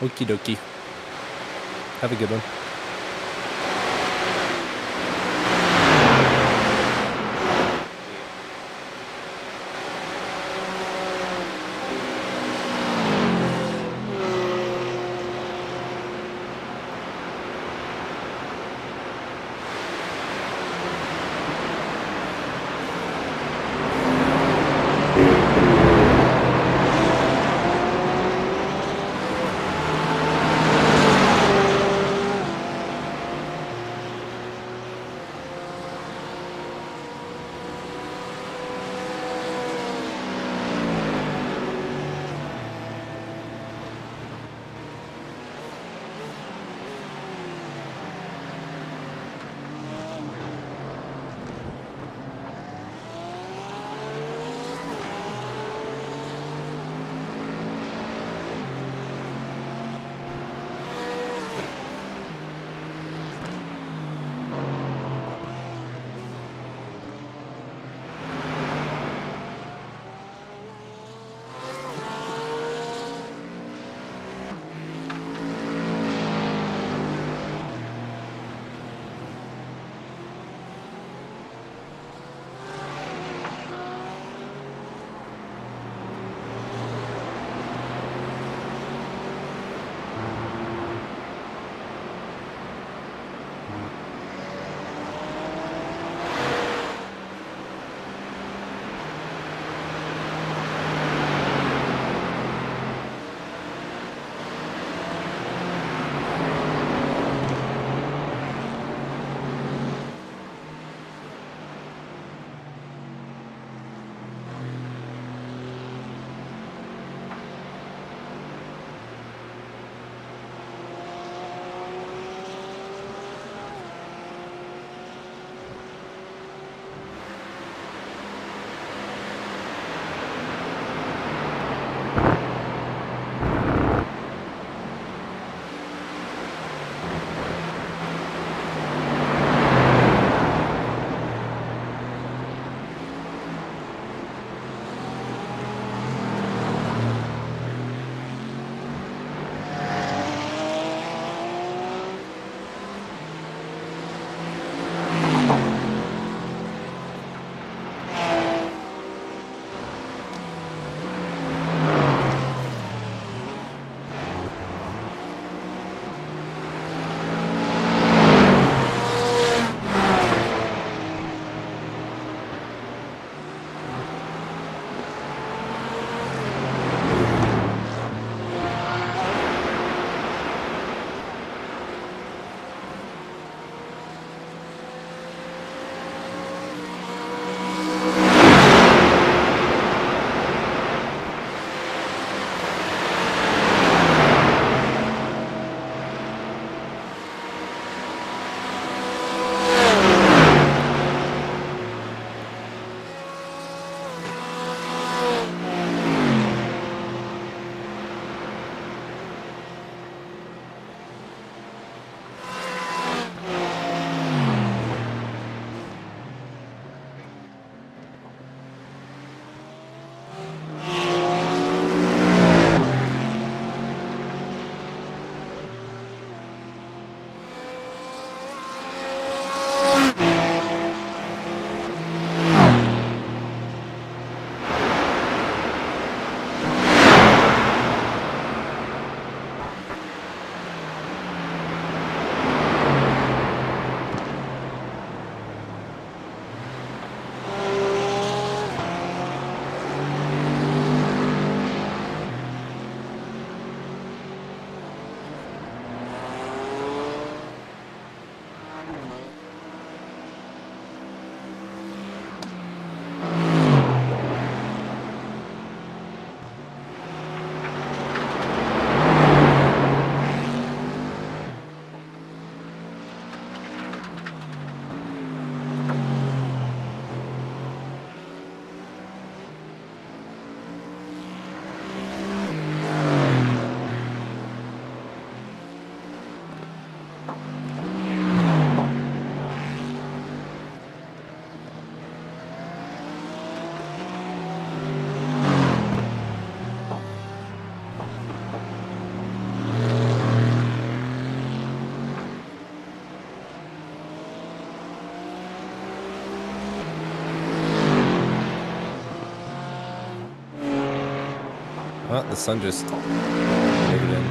Okie dokie. Have a good one. Oh, the sun just faded in.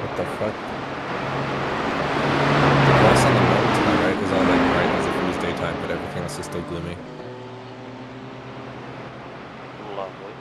What the fuck? The grass on the mountain to my right is all like bright as if it was daytime, but everything else is still gloomy. Lovely.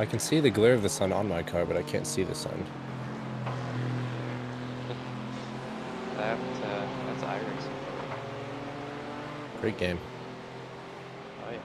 I can see the glare of the sun on my car, but I can't see the sun. That's iRacing. Great game. Oh yeah.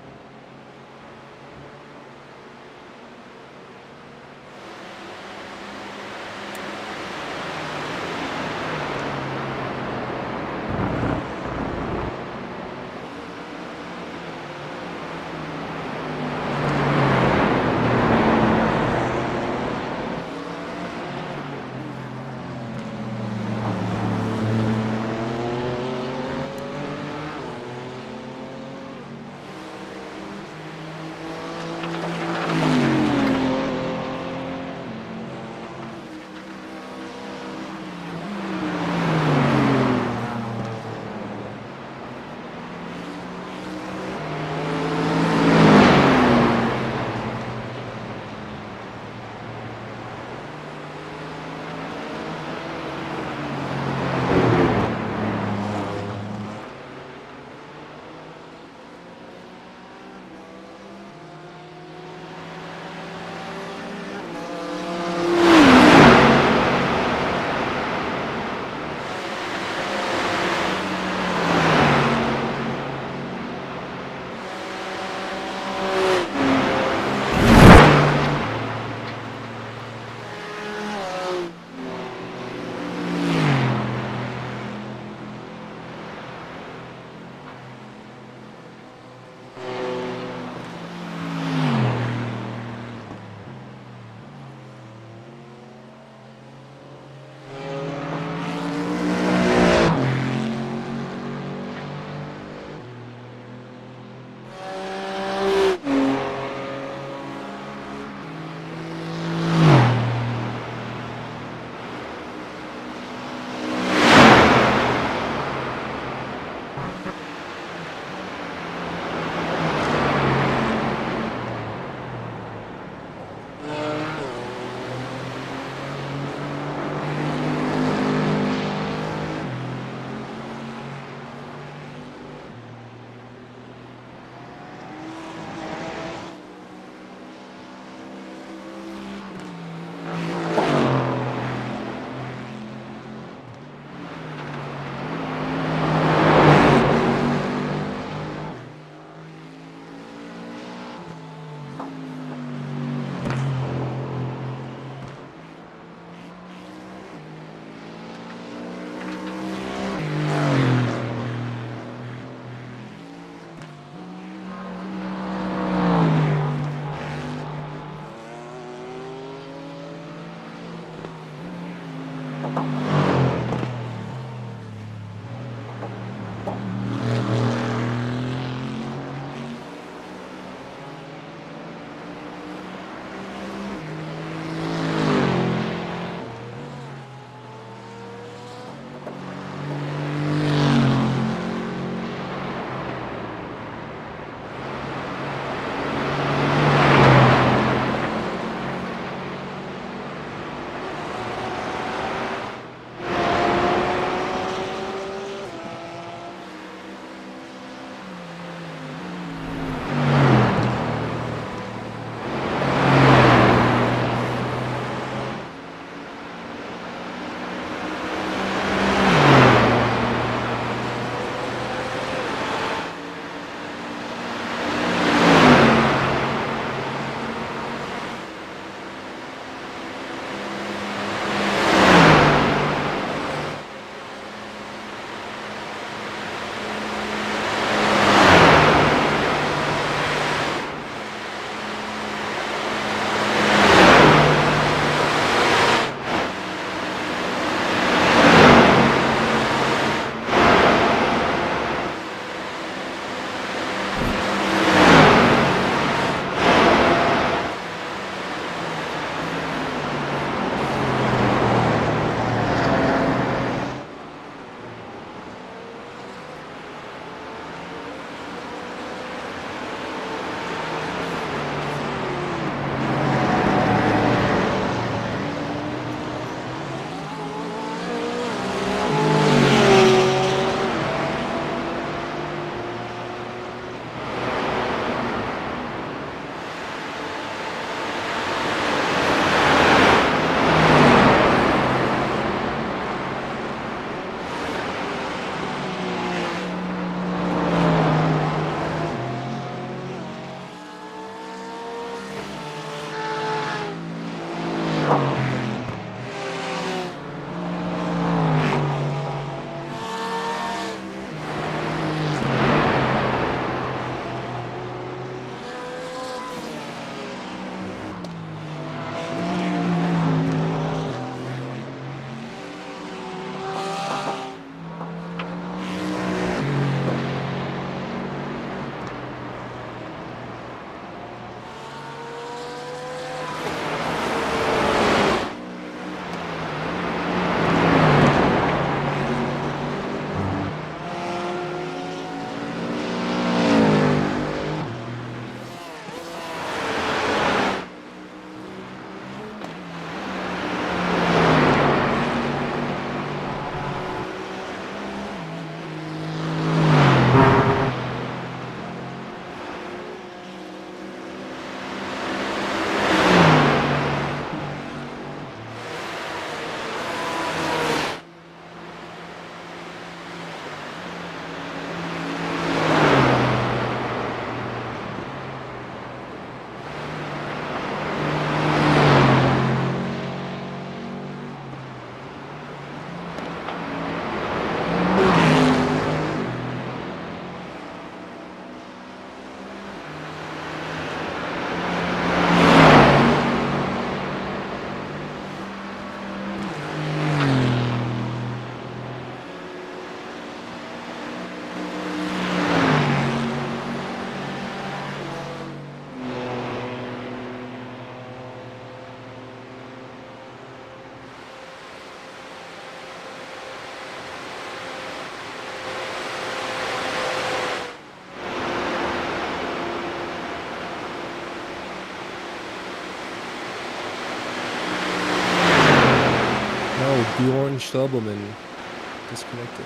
Bjorn Stubelman disconnected.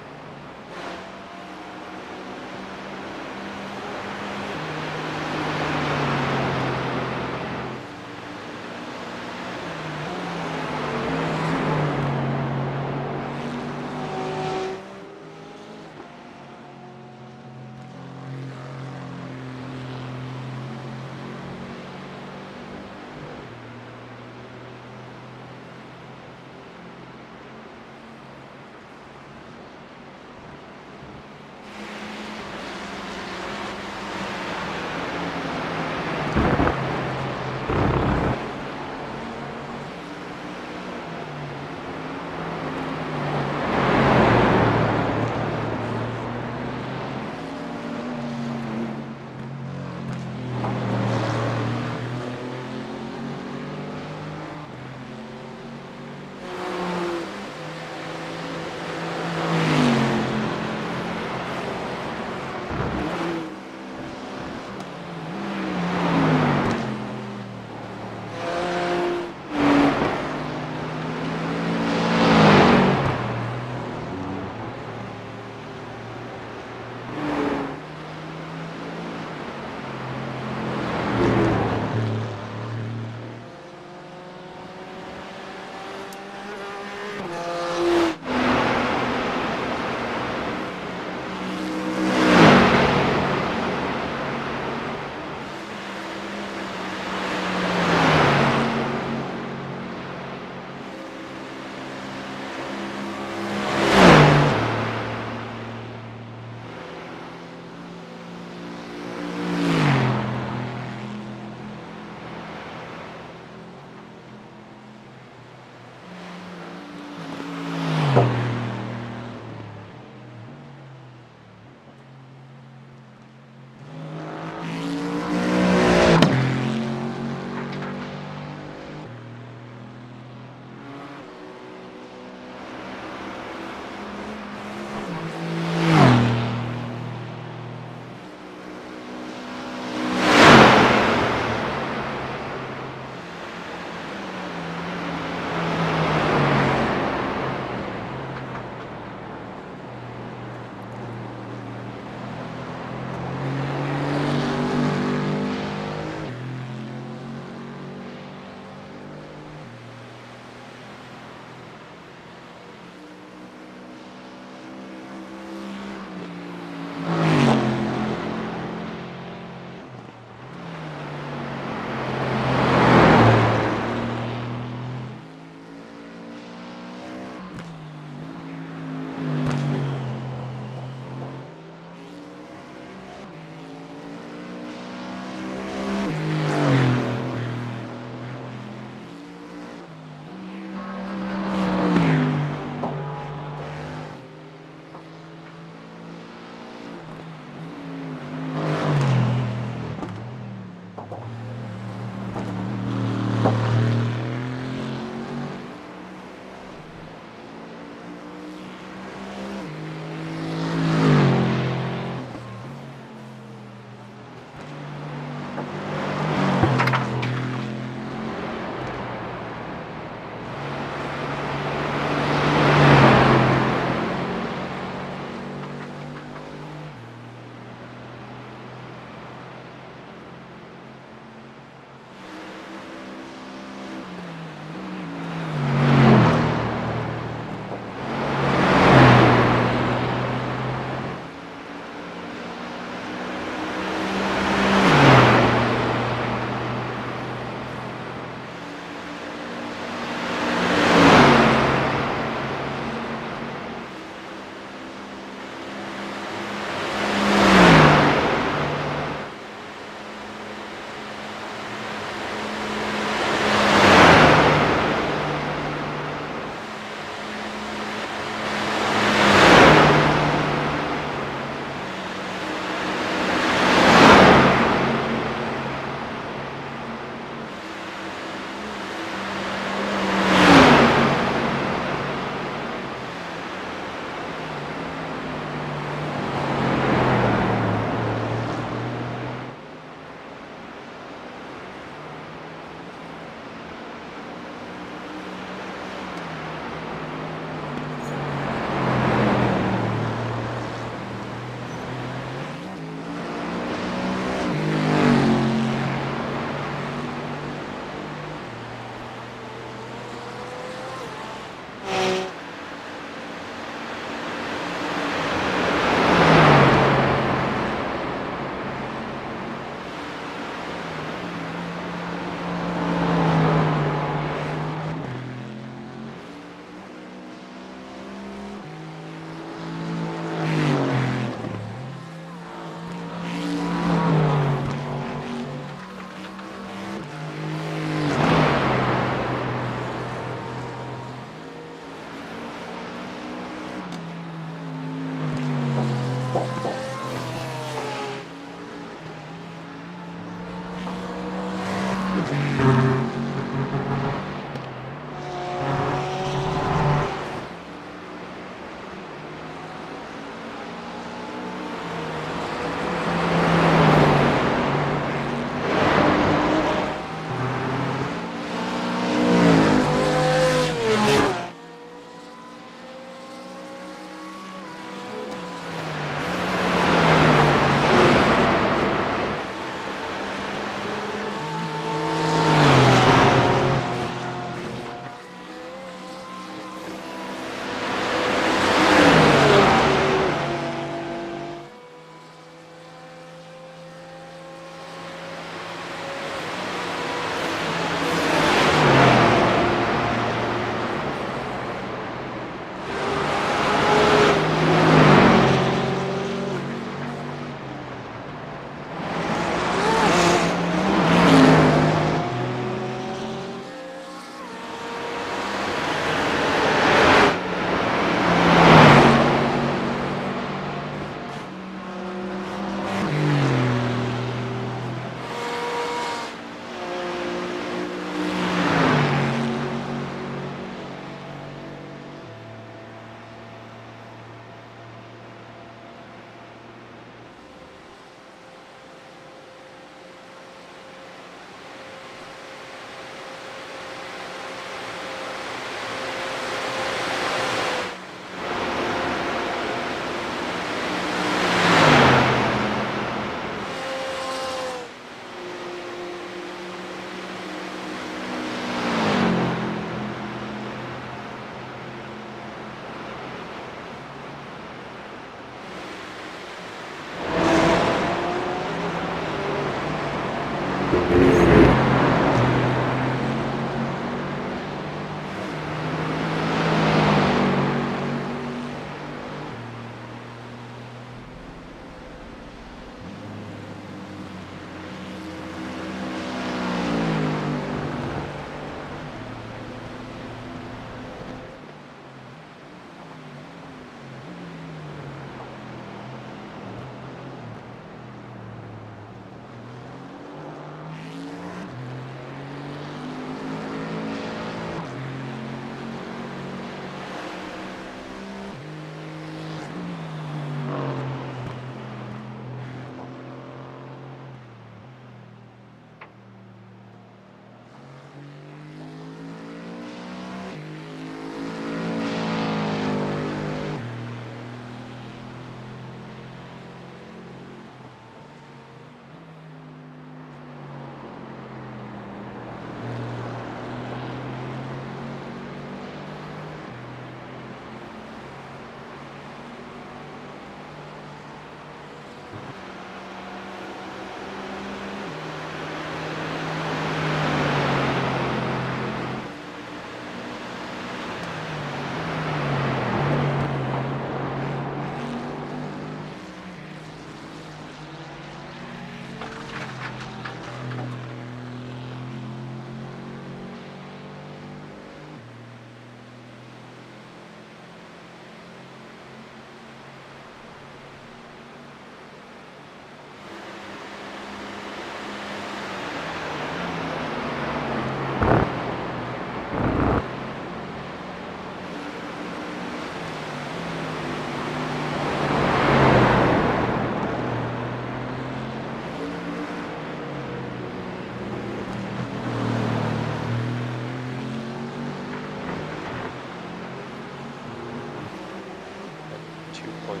2.2.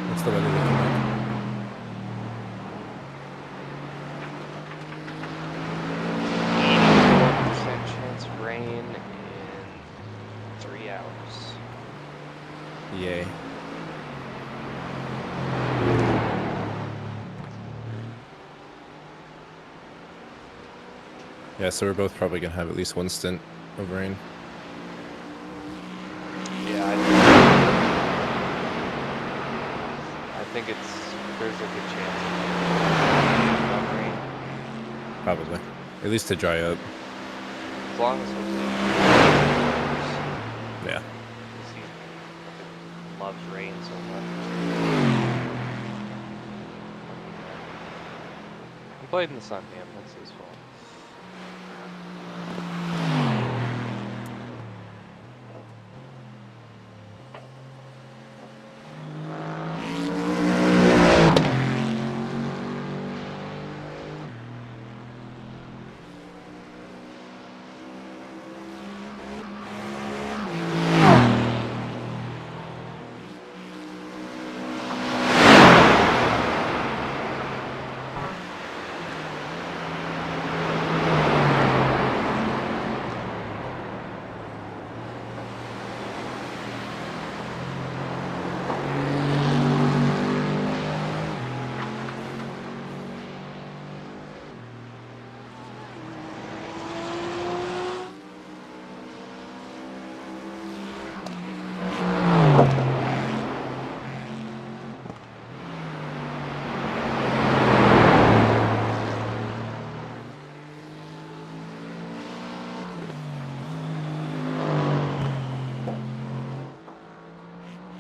What's the weather looking like? Chance of rain in 3 hours. Yay. Yeah, so we're both probably gonna have at least one stint of rain. Yeah, I think there's a good chance of rain. Probably. At least to dry up. As long as Yeah. he loves rain so much. He played in the sun, man. That's his fault.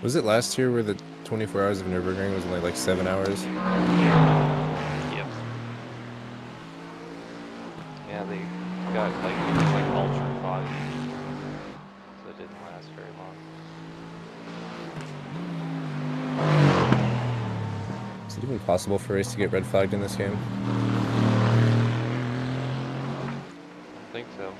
Was it last year where the 24 hours of Nürburgring was only like 7 hours? Yep. Yeah, they got it was like ultra foggy, so it didn't last very long. Is it even possible for a race to get red flagged in this game? I think so.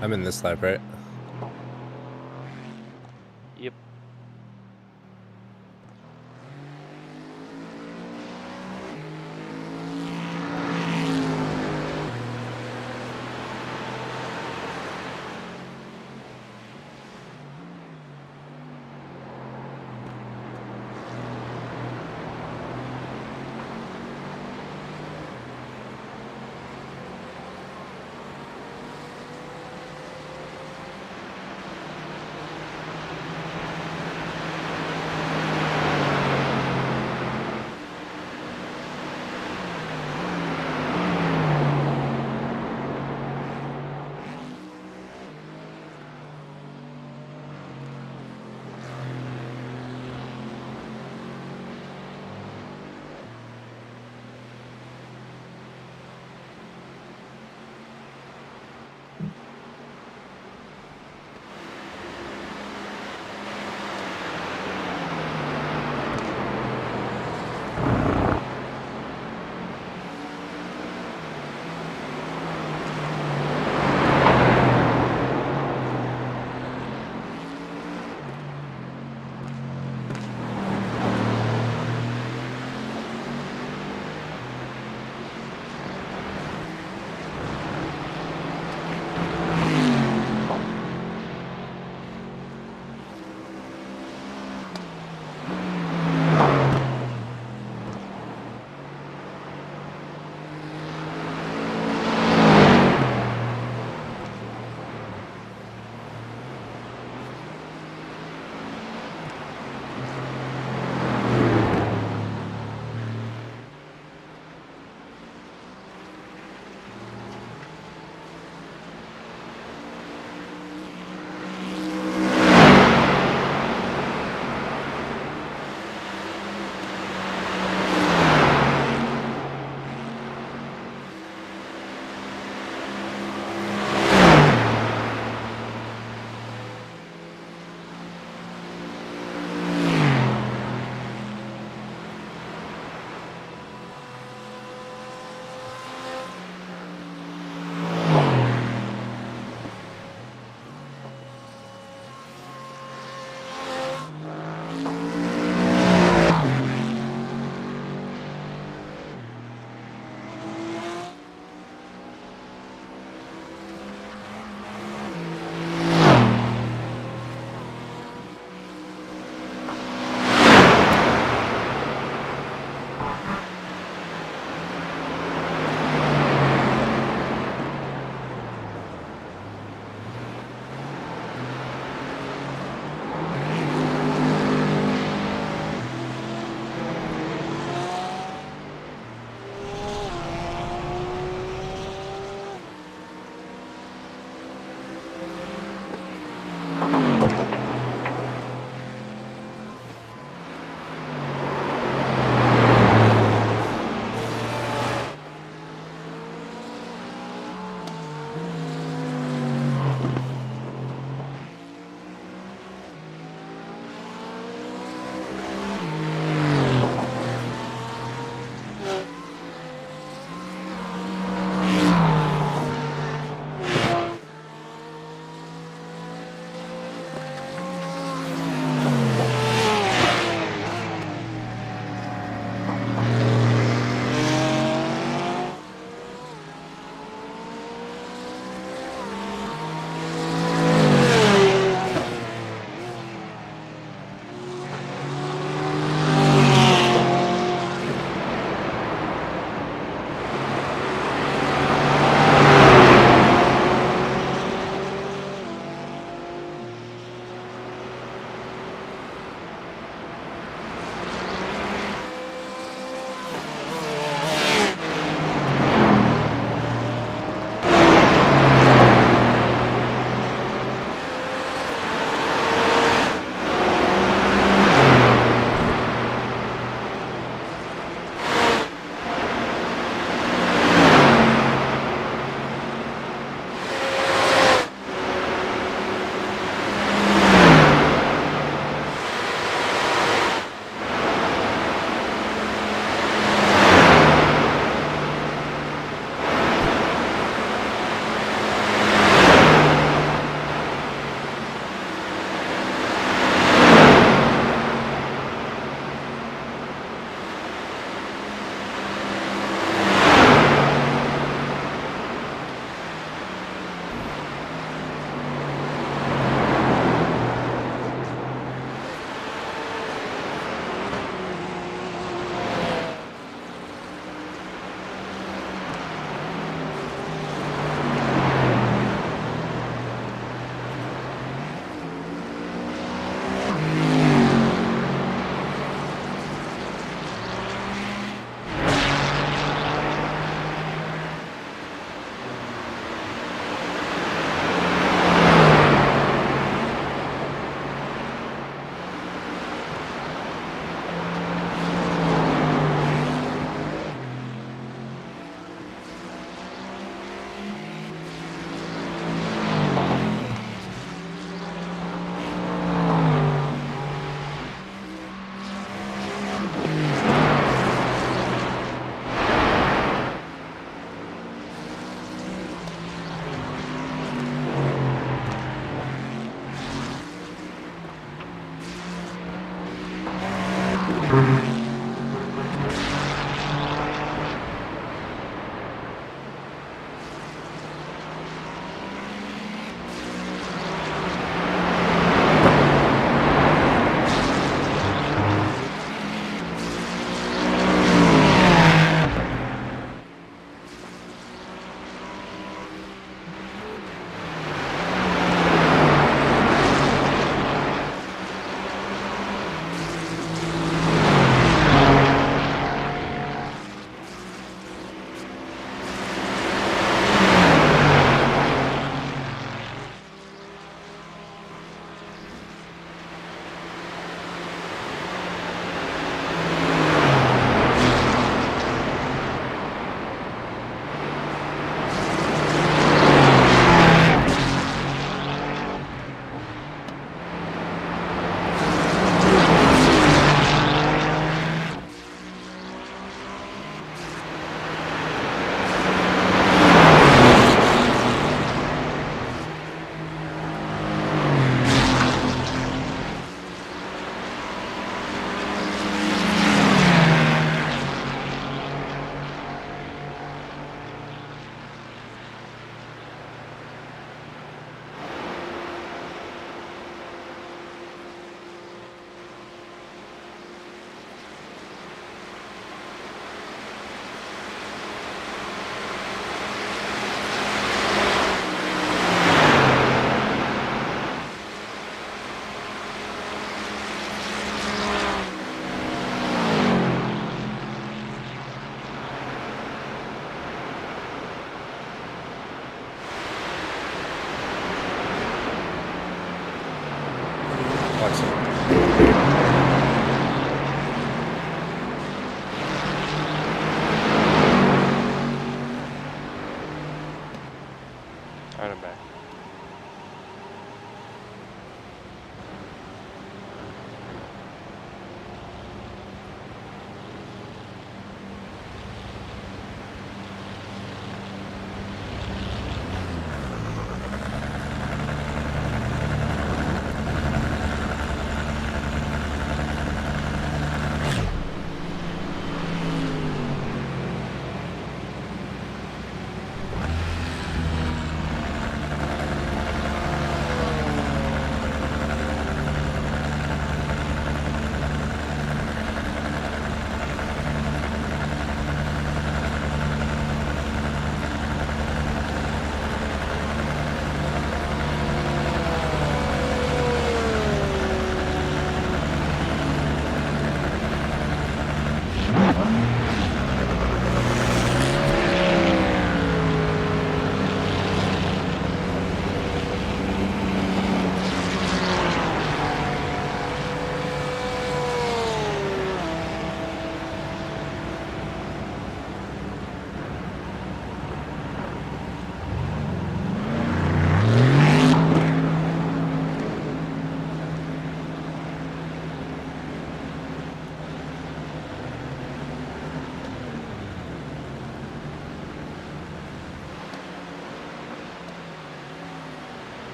I'm in this lap, right? Yep.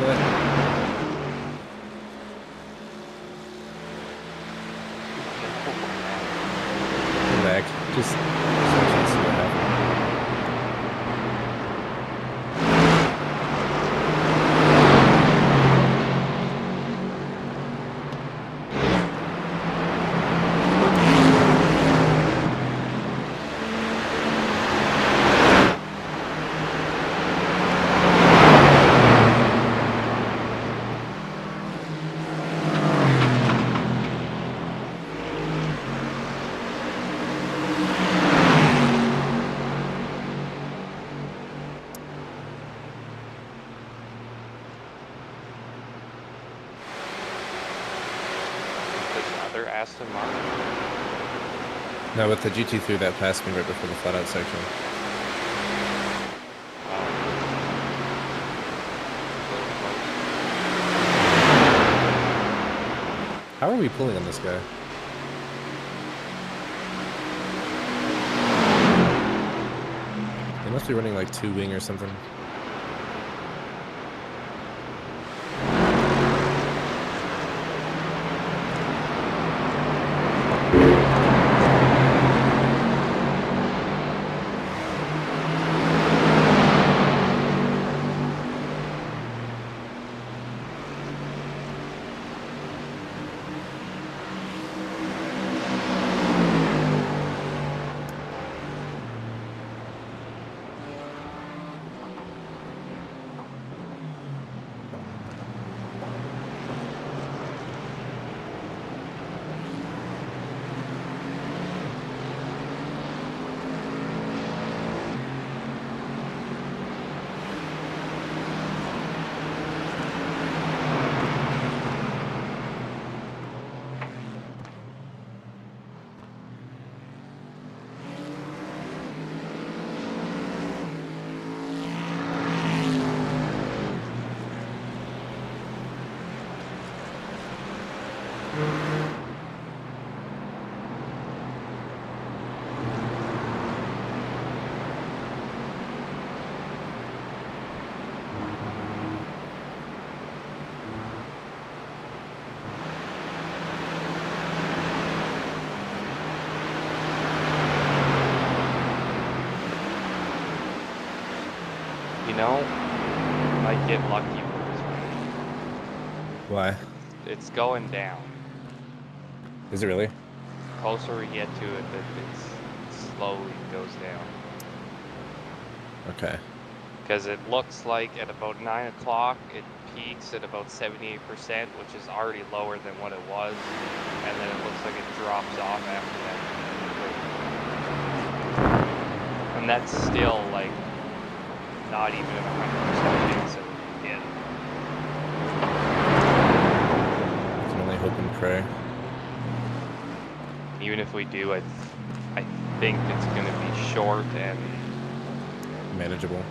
that? Come back. Just switch and see what happens. Aston Martin. No, with the GT3 that passed me right before the flat out section. How are we pulling on this guy? They must be running like 2-wing or something. You know, might get lucky with this one. Why? It's going down. Is it really? The closer we get to it, it slowly goes down. Okay. Because it looks like at about 9 o'clock, it peaks at about 78%, which is already lower than what it was. And then it looks like it drops off after that. And that's still like not even at 100% chance that we can get it. I can only hope and pray. Even if we do, I think it's going to be short and manageable.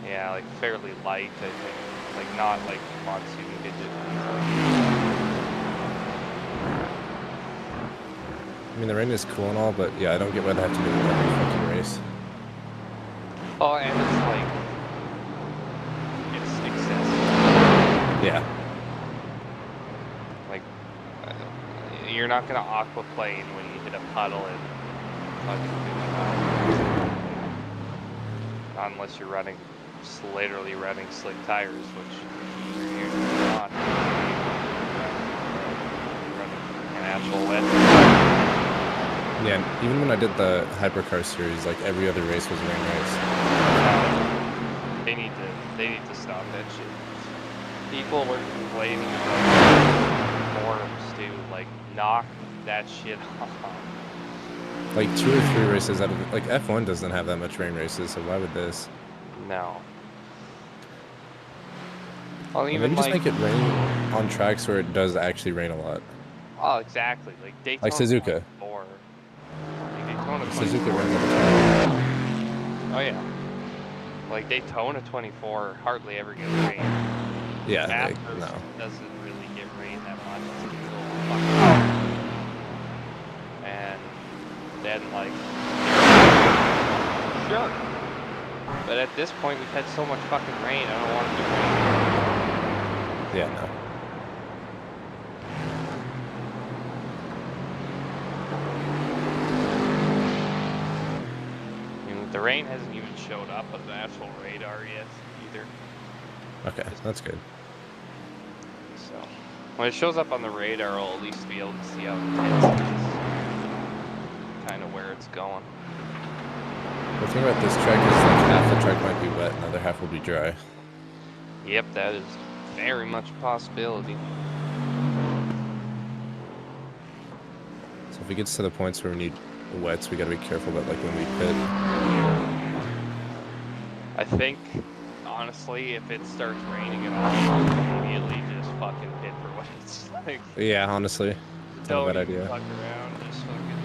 Yeah, like fairly light, I think. Like not like monsoon digit. I mean, the rain is cool and all, but yeah, I don't get what I have to do with every fucking race. Oh, and it's excessive. Yeah. Like, you're not gonna aquaplane when you hit a puddle and unless you're running, literally running slick tires, which you're usually not. Running an actual wet. Yeah, even when I did the hypercar series, like every other race was a rain race. They need to stop that shit. People were complaining about forums too, like knock that shit off. Like 2 or 3 races out of it. Like F1 doesn't have that much rain races, so why would this? No. Well, Maybe even just like, make it rain on tracks where it does actually rain a lot. oh, exactly. Like Daytona. Like Suzuka. 24. Like Daytona 24. Suzuka rains all the time. Oh yeah. Like Daytona 24 hardly ever gets rain. Yeah, like, Masters no. doesn't really get rain that much. It's a little fucking and then like sure. But at this point we've had so much fucking rain, I don't want to do rain. Yeah, no. I mean, the rain hasn't even showed up on the actual radar yet either. Okay, that's good. So when it shows up on the radar, I'll at least be able to see how intense it is, kind of where it's going. The thing about this track is like half the track might be wet and the other half will be dry. Yep, that is very much a possibility. So if it gets to the points where we need wets, we gotta be careful about like when we pit. I think, honestly, if it starts raining at all, I'll immediately just fucking pit for wets. Like, Yeah, honestly, it's not a don't bad even idea. fuck around, just fucking,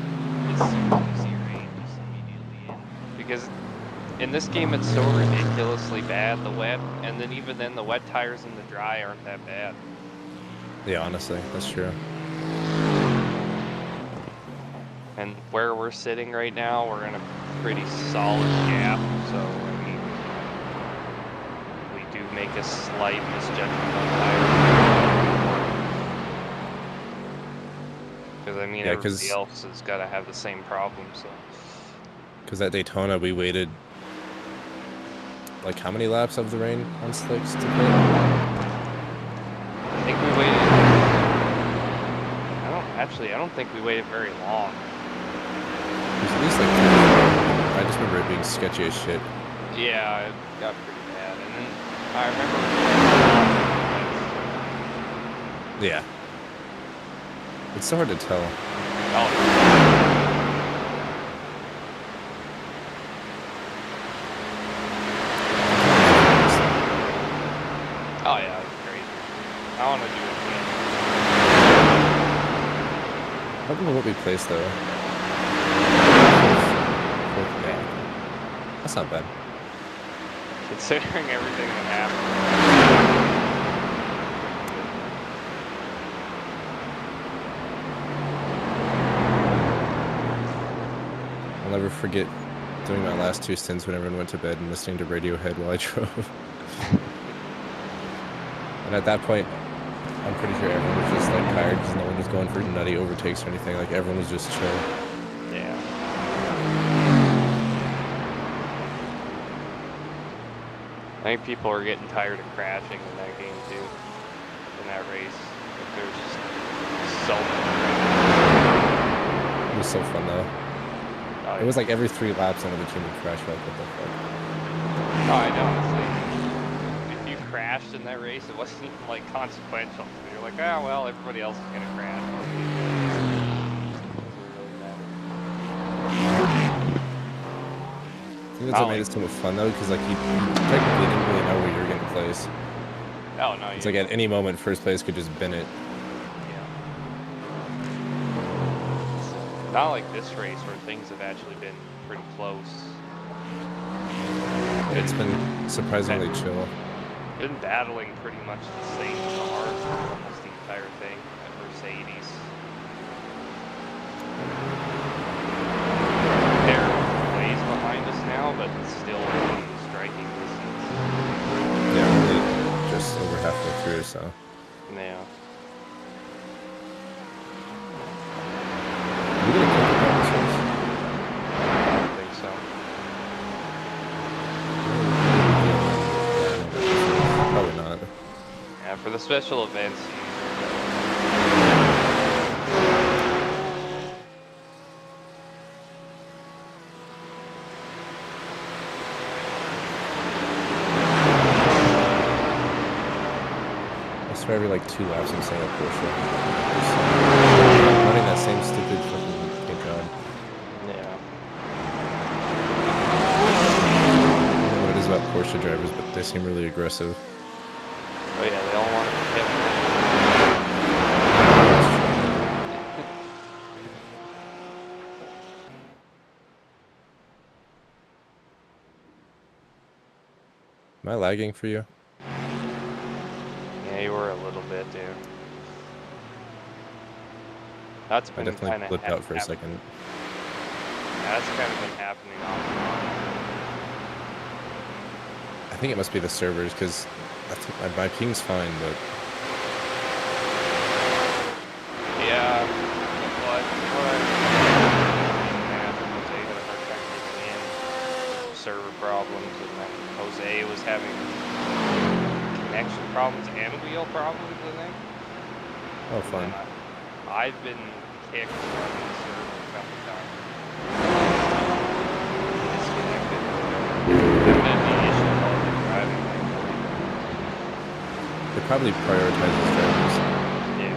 as soon as you see rain, just immediately in. Because in this game, it's so ridiculously bad, the wet, and then even then, the wet tires and the dry aren't that bad. Yeah, honestly, that's true. And where we're sitting right now, we're in a pretty solid gap, so, I mean, we do make a slight misjudgment on tires. Because, I mean, Yeah, everybody else has got to have the same problem, so. Because at Daytona, we waited, like, how many laps of the rain on slicks to pit? I think we waited, I don't think we waited very long. It was at least like, I just remember it being sketchy as shit. Yeah, it got pretty bad, and then I remember. Yeah. It's so hard to tell. Oh. Oh yeah, it's crazy. I want to do it again. I don't know what we placed though. Yeah. That's not bad. Considering everything that happened. I'll never forget doing my last 2 stints when everyone went to bed and listening to Radiohead while I drove. And at that point, I'm pretty sure everyone was just like tired because no one was going for nutty overtakes or anything. Like everyone was just chill. Yeah. I think people are getting tired of crashing in that game too. In that race. Like, there's just so many. It was so fun though. Oh, it was like every 3 laps another team would crash. Like what the fuck? Oh, I know. It's like, if you crashed in that race, it wasn't even like consequential. You're like, oh well, everybody else is gonna crash. I think that's what made it so much fun though, because like you technically didn't really know where you were going to place. Oh no. It's like at any moment, first place could just bin it. Yeah. Not like this race where things have actually been pretty close. It's been surprisingly chill. Been battling pretty much the same car for almost the entire thing at Mercedes. They're ways behind us now, but still within striking distance. Yeah, really just over halfway through, so. Yeah. We did a couple of episodes. I don't think so. Probably not. Yeah, for the special events. I swear every like 2 laps I'm saying a Porsche. Just running that same stupid fucking paint job. Yeah. I don't know what it is about Porsche drivers, but they seem really aggressive. Oh yeah, they all want to hit me. Am I lagging for you? Yeah, you were a little bit, dude. That's been I definitely kind of flipped out for a second. Yeah, that's kind of been happening off and on. I think it must be the servers, because my ping's fine, but problems, and then Jose was having connection problems and wheel problems, I think. Oh, fun. I've been kicked from the server a couple times. Disconnected. There might be issues while I've been driving. They probably prioritize those drivers. Yeah.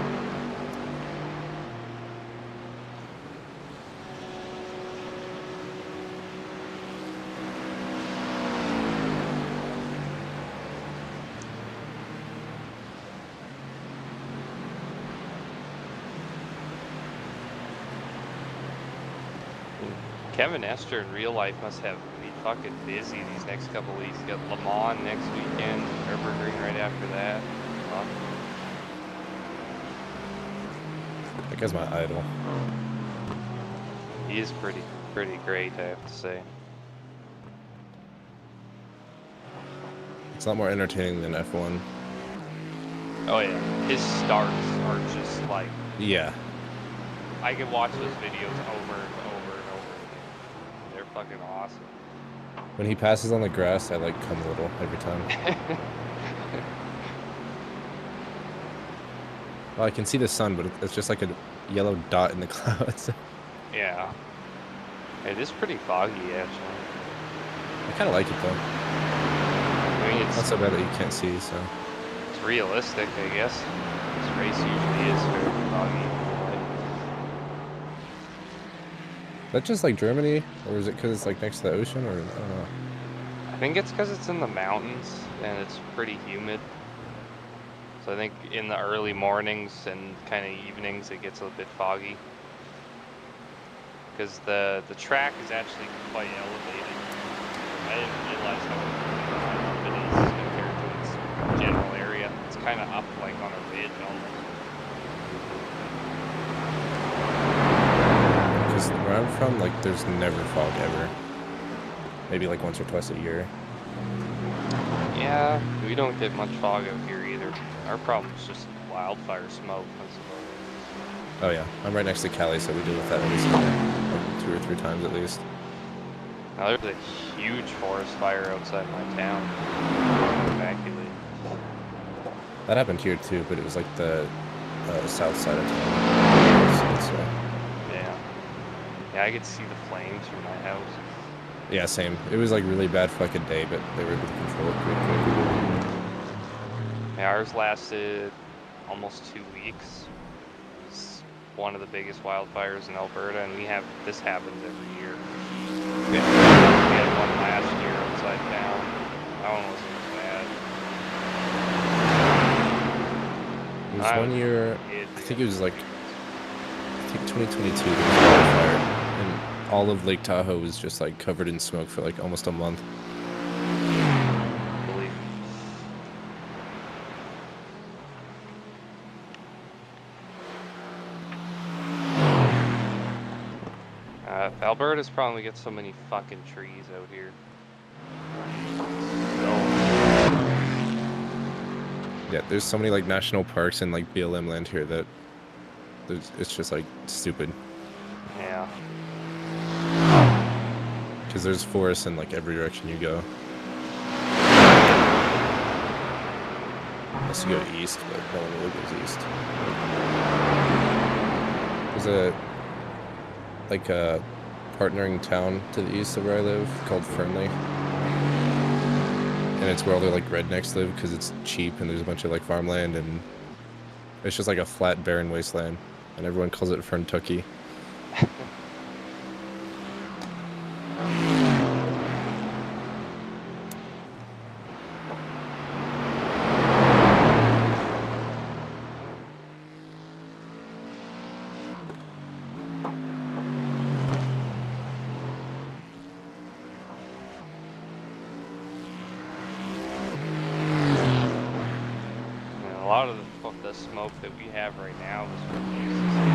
Kevin Esther in real life must have be fucking busy these next couple weeks. Got Le Mans next weekend, Nürburgring right after that. Fuck. That guy's my idol. He is pretty great, I have to say. It's a lot more entertaining than F1. Oh yeah, his starts are just like, Yeah. I can watch those videos over and over and over again. They're fucking awesome. When he passes on the grass, I like come a little every time. Well, I can see the sun, but it's just like a yellow dot in the clouds. Yeah. It is pretty foggy, actually. I kind of like it though. I mean, Not so bad that you can't see, so. it's realistic, I guess. This race usually is fairly foggy. Is that just like Germany, or is it because it's like next to the ocean, or I don't know. I think it's because it's in the mountains and it's pretty humid. So I think in the early mornings and kind of evenings it gets a bit foggy. Because the track is actually quite elevated. I didn't realize how up it is compared to its general area. It's kind of up like on a ridge almost. Because where I'm from, like, there's never fog ever. Maybe like once or twice a year. Yeah, we don't get much fog out here either. Our problem is just wildfire smoke, I suppose. Oh yeah, I'm right next to Cali, so we deal with that at least like 2 or 3 times at least. Now there's a huge forest fire outside my town. Evacuated. That happened here too, but it was like the south side of town. So, Yeah. Yeah, I could see the flames from my house. yeah, same. It was like really bad for like a day, but they were able to control it pretty quick. Yeah, ours lasted almost 2 weeks. It's one of the biggest wildfires in Alberta, and this happens every year. Yeah. We had one last year outside town. That one wasn't as bad. It was one year, I think it was like, I think 2022, there was a wildfire, and all of Lake Tahoe was just like covered in smoke for like almost a month. Believe Alberta's probably got so many fucking trees out here. Yeah, there's so many like national parks and like BLM land here that it's just like stupid. Yeah. Because there's forests in like every direction you go. Unless you go east, but no one really goes east. There's a partnering town to the east of where I live called Fernley. And it's where all their like rednecks live because it's cheap and there's a bunch of like farmland and it's just like a flat barren wasteland. And everyone calls it Ferntucky. A lot of the smoke that we have right now is from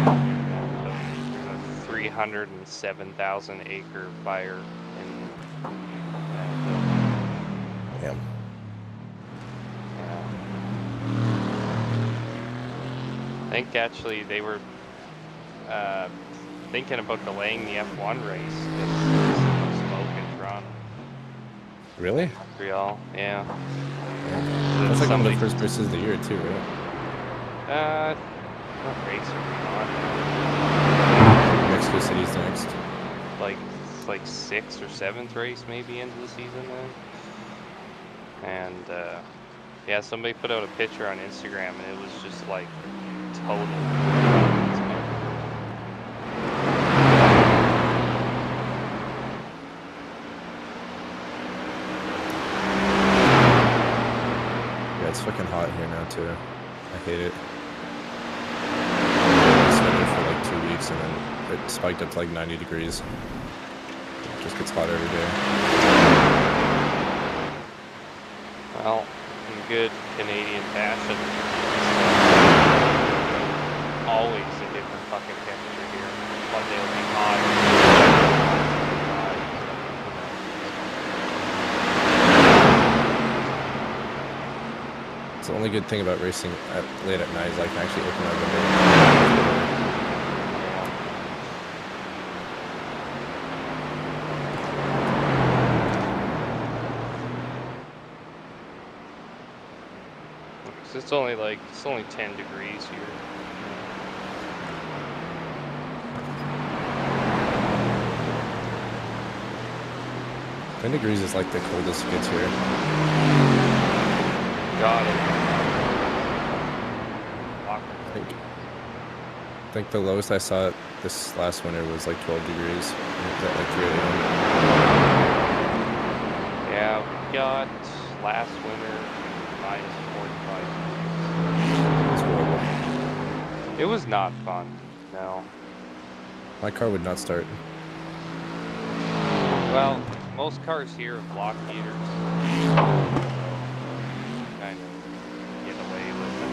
a 307,000 acre fire in Yeah. I think actually they were thinking about delaying the F1 race because of smoke in Toronto. Really? Montreal, yeah. Yeah. That's like one of the first races of the year too, right? What race are we on? Mexico City's next. Like 6th or 7th race maybe into the season then. And yeah, somebody put out a picture on Instagram and it was just like total. Yeah, it's fucking hot here now too. I hate it. It's been there for like 2 weeks and then it spiked up to like 90 degrees. It just gets hotter every day. Well, in good Canadian fashion, always a different fucking temperature here. One day will be hot. It's the only good thing about racing late at night is I can actually open my window. It's only 10 degrees here. 10 degrees is like the coldest it gets here. Got it. I think the lowest I saw this last winter was like 12 degrees. It was at like 3 a.m. Yeah, we got last winter minus 45 It's horrible. degrees. It was not fun, no. My car would not start. Well, most cars here have block heaters. Kind of get away with it.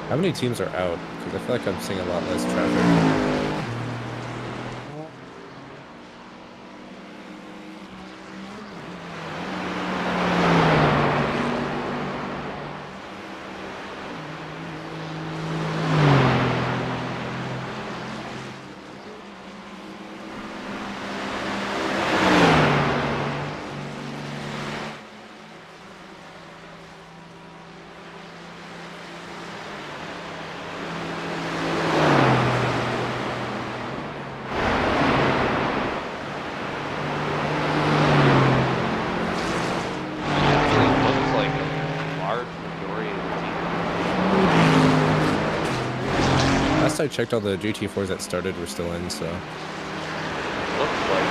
How many teams are out? Because I feel like I'm seeing a lot less traffic. Last I checked, all the GT4s that started were still in, so. Looks like.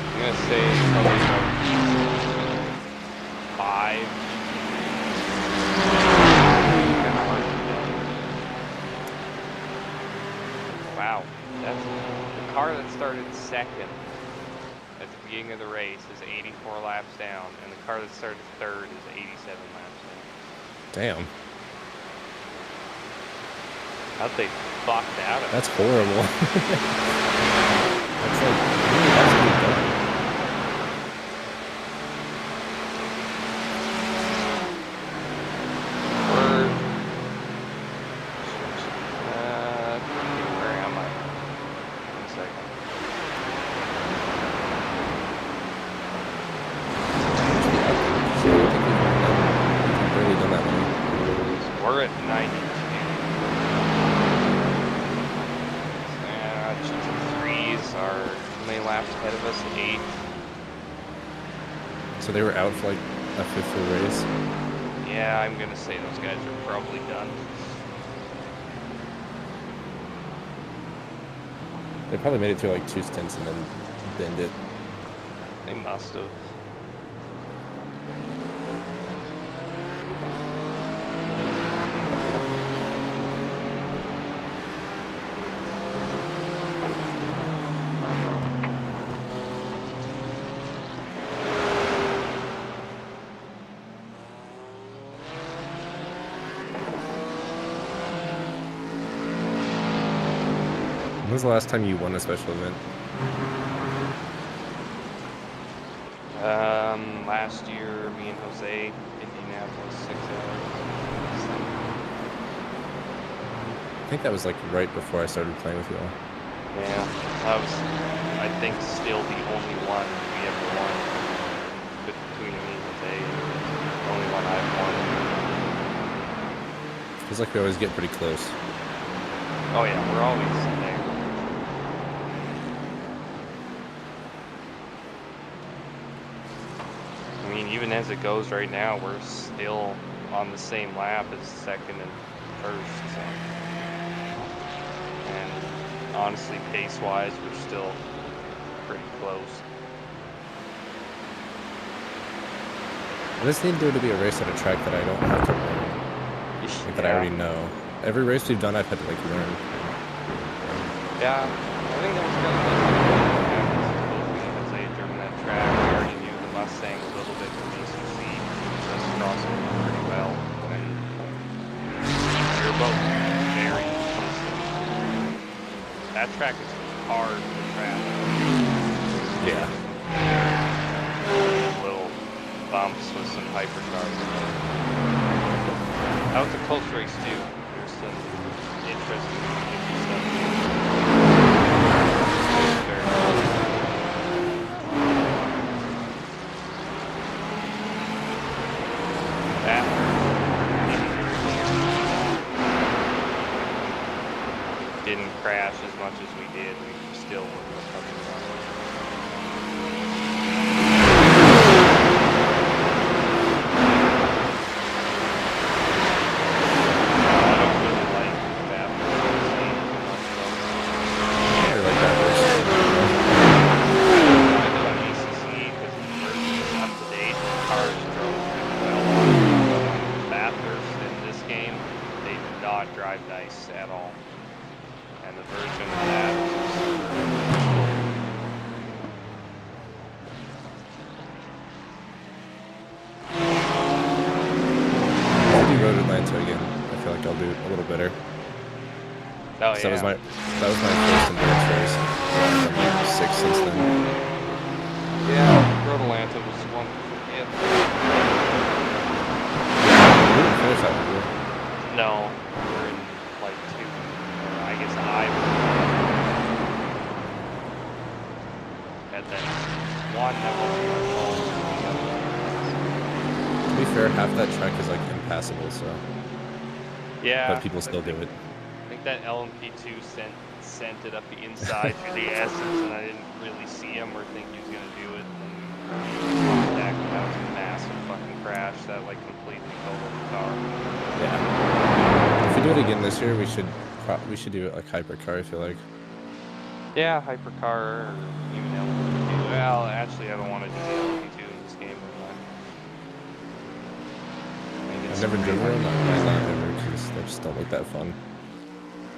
I'm gonna say it's probably about 5. Wow, that's the car that started second at the beginning of the race is 84 laps down, and the car that started third is 87 laps down. Damn. How'd they fuck that up? That's horrible. That's like, really, that's pretty dumb. Where am I? 1 second. I've barely done that many. We're at 92. GT3s are how many laps ahead of us? 8. So they were out for like a fifth full race. Yeah, I'm gonna say those guys are probably done. They probably made it through like 2 stints and then binned it. They must have. When was the last time you won a special event? Last year, me and Jose, Indianapolis 6 hours. I think that was like right before I started playing with you all. Yeah, that was, I think, still the only one we ever won between me and Jose. The only one I've won. Feels like we always get pretty close. Oh yeah, we're always there. I mean, even as it goes right now, we're still on the same lap as second and first. So. And honestly, pace-wise, we're still pretty close. I just need there to be a race at a track that I don't have to learn. Like, that I already know. Every race we've done, I've had to like learn. Yeah, I think that was kind of like during that track. We already knew the Mustang a little bit from ACC, just crossed over pretty well, and we were both very consistent. That track is hard to track. Yeah. Little bumps with some hypercars. That was a close race too. There's some interesting stuff. Very close. After didn't crash as much as we did, we still were recovering. Drive nice at all, and the version of that I'll do Road Atlanta again. I feel like I'll do a little better. Oh yeah. That was my first endurance race. I'm like 6 since then. Yeah, Road Atlanta was one. Yeah. We didn't finish that one, did we? No, we're in like 2. I guess I had that one that wasn't my fault. To be fair, half that track is like impassable, so. Yeah. But people still do it. I think that LMP2 sent it up the inside through the S's, and I didn't really see him or think he was gonna do it. And that was a massive fucking crash that like completely totaled the car. Yeah. If we do it again this year, we should do it like hypercar, I feel like. Yeah, hypercar or even LMP2. Well, actually, I don't want to do LMP2 in this game. I've never driven one. I might not ever, because they just don't look that fun.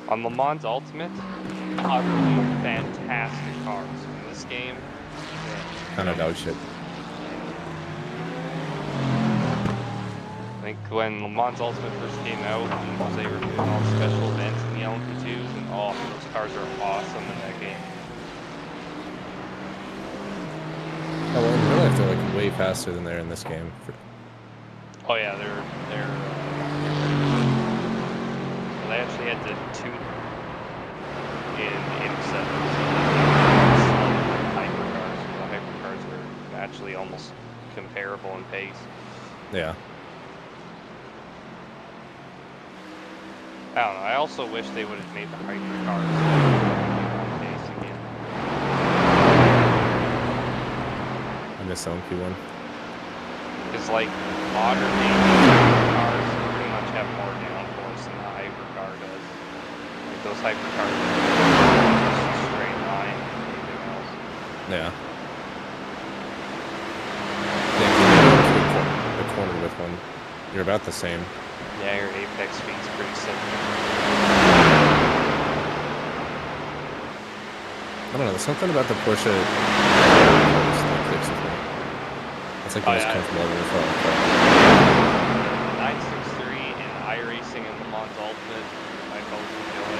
On Le Mans Ultimate, utterly fantastic cars. In this game, Kind of dog shit. I think when Le Mans Ultimate first came out, and they were doing all the special events in the LMP2s, and those cars are awesome in that game. Oh, well, in real life, they're like way faster than they're in this game. Oh yeah, they're well, they actually had to tune in interceptors. Hypercars. The hypercars were actually almost comparable in pace. Yeah. I don't know. I also wish they would have made the hypercars pace again. I miss the LMP1. Because like modern cars pretty much have more downforce than the hypercar does. Like those hypercars are just a straight line and anything else. Yeah. The corner with one. You're about the same. Yeah, your apex speed's pretty similar. I don't know, there's something about the Porsche that clicks with me. It's like the most comfortable I've ever felt. 963 and iRacing and Le Mans Ultimate, I both enjoy.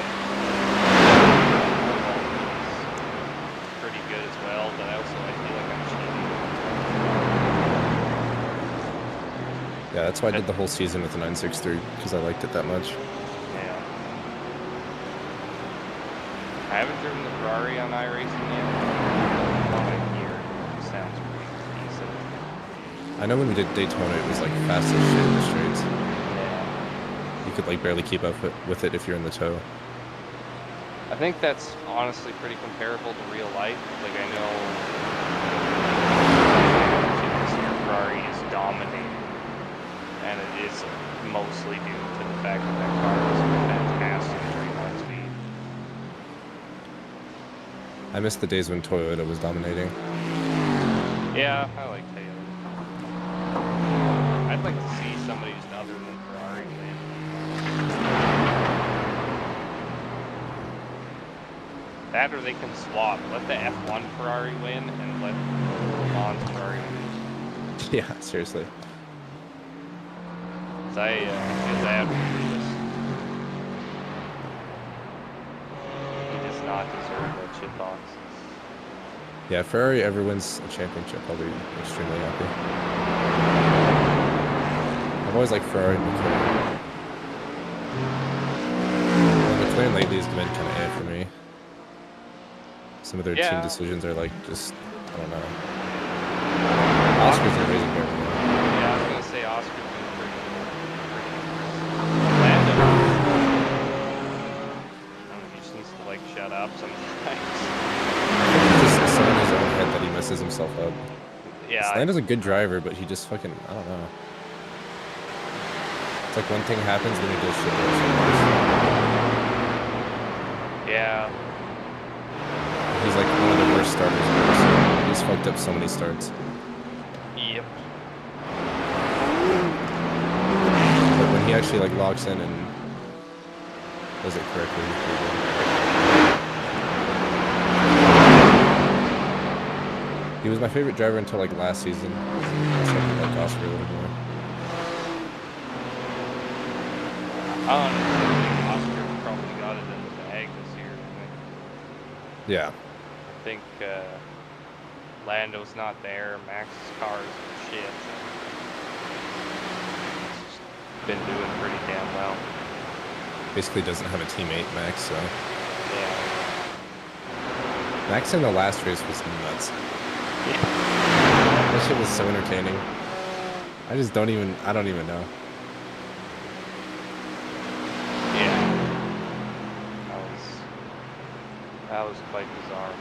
Yeah, that's why I did the whole season with the 963 because I liked it that much. Yeah. I haven't driven the Ferrari on iRacing yet. All I hear sounds pretty decent. I know when we did Daytona, it was like fast as shit in the straights. Yeah. You could like barely keep up with it if you're in the tow. I think that's honestly pretty comparable to real life. Like I know this year Ferrari is dominating, and it is mostly due to the fact that that car is fantastic straight line speed. I miss the days when Toyota was dominating. Yeah, I like Toyota. I'd like to see somebody who's other than Ferrari win. That or they can swap. Let the F1 Ferrari win and let Le Mans Ferrari lose. Yeah, seriously. Cause I feel bad for Lewis. He does not deserve that shitbox. Yeah, if Ferrari ever wins a championship, I'll be extremely happy. I've always liked Ferrari and McLaren. Well, McLaren lately has been kind of for me. Some of their team decisions are like just, I don't know. Oscar's an amazing player. Yeah, I was gonna say Oscar's been pretty Lando. He just needs to like shut up sometimes. Just so in his own head that he messes himself up. Yeah. Lando's a good driver, but he just fucking, I don't know. It's like one thing happens, then he does shit worse. Yeah. He's like one of the worst starters ever. He's fucked up so many starts. Yep. But when he actually like locks in and does it correctly, he's pretty good. He was my favorite driver until like last season. I started to like Oscar a little more. Oscar probably got it in the bag this year. Yeah. I think Lando's not there. Max's car is shit. He's been doing pretty damn well. Basically doesn't have a teammate, Max, so. Yeah. Max in the last race was nuts. Yeah. That shit was so entertaining. I don't even know. Yeah. That was quite bizarre.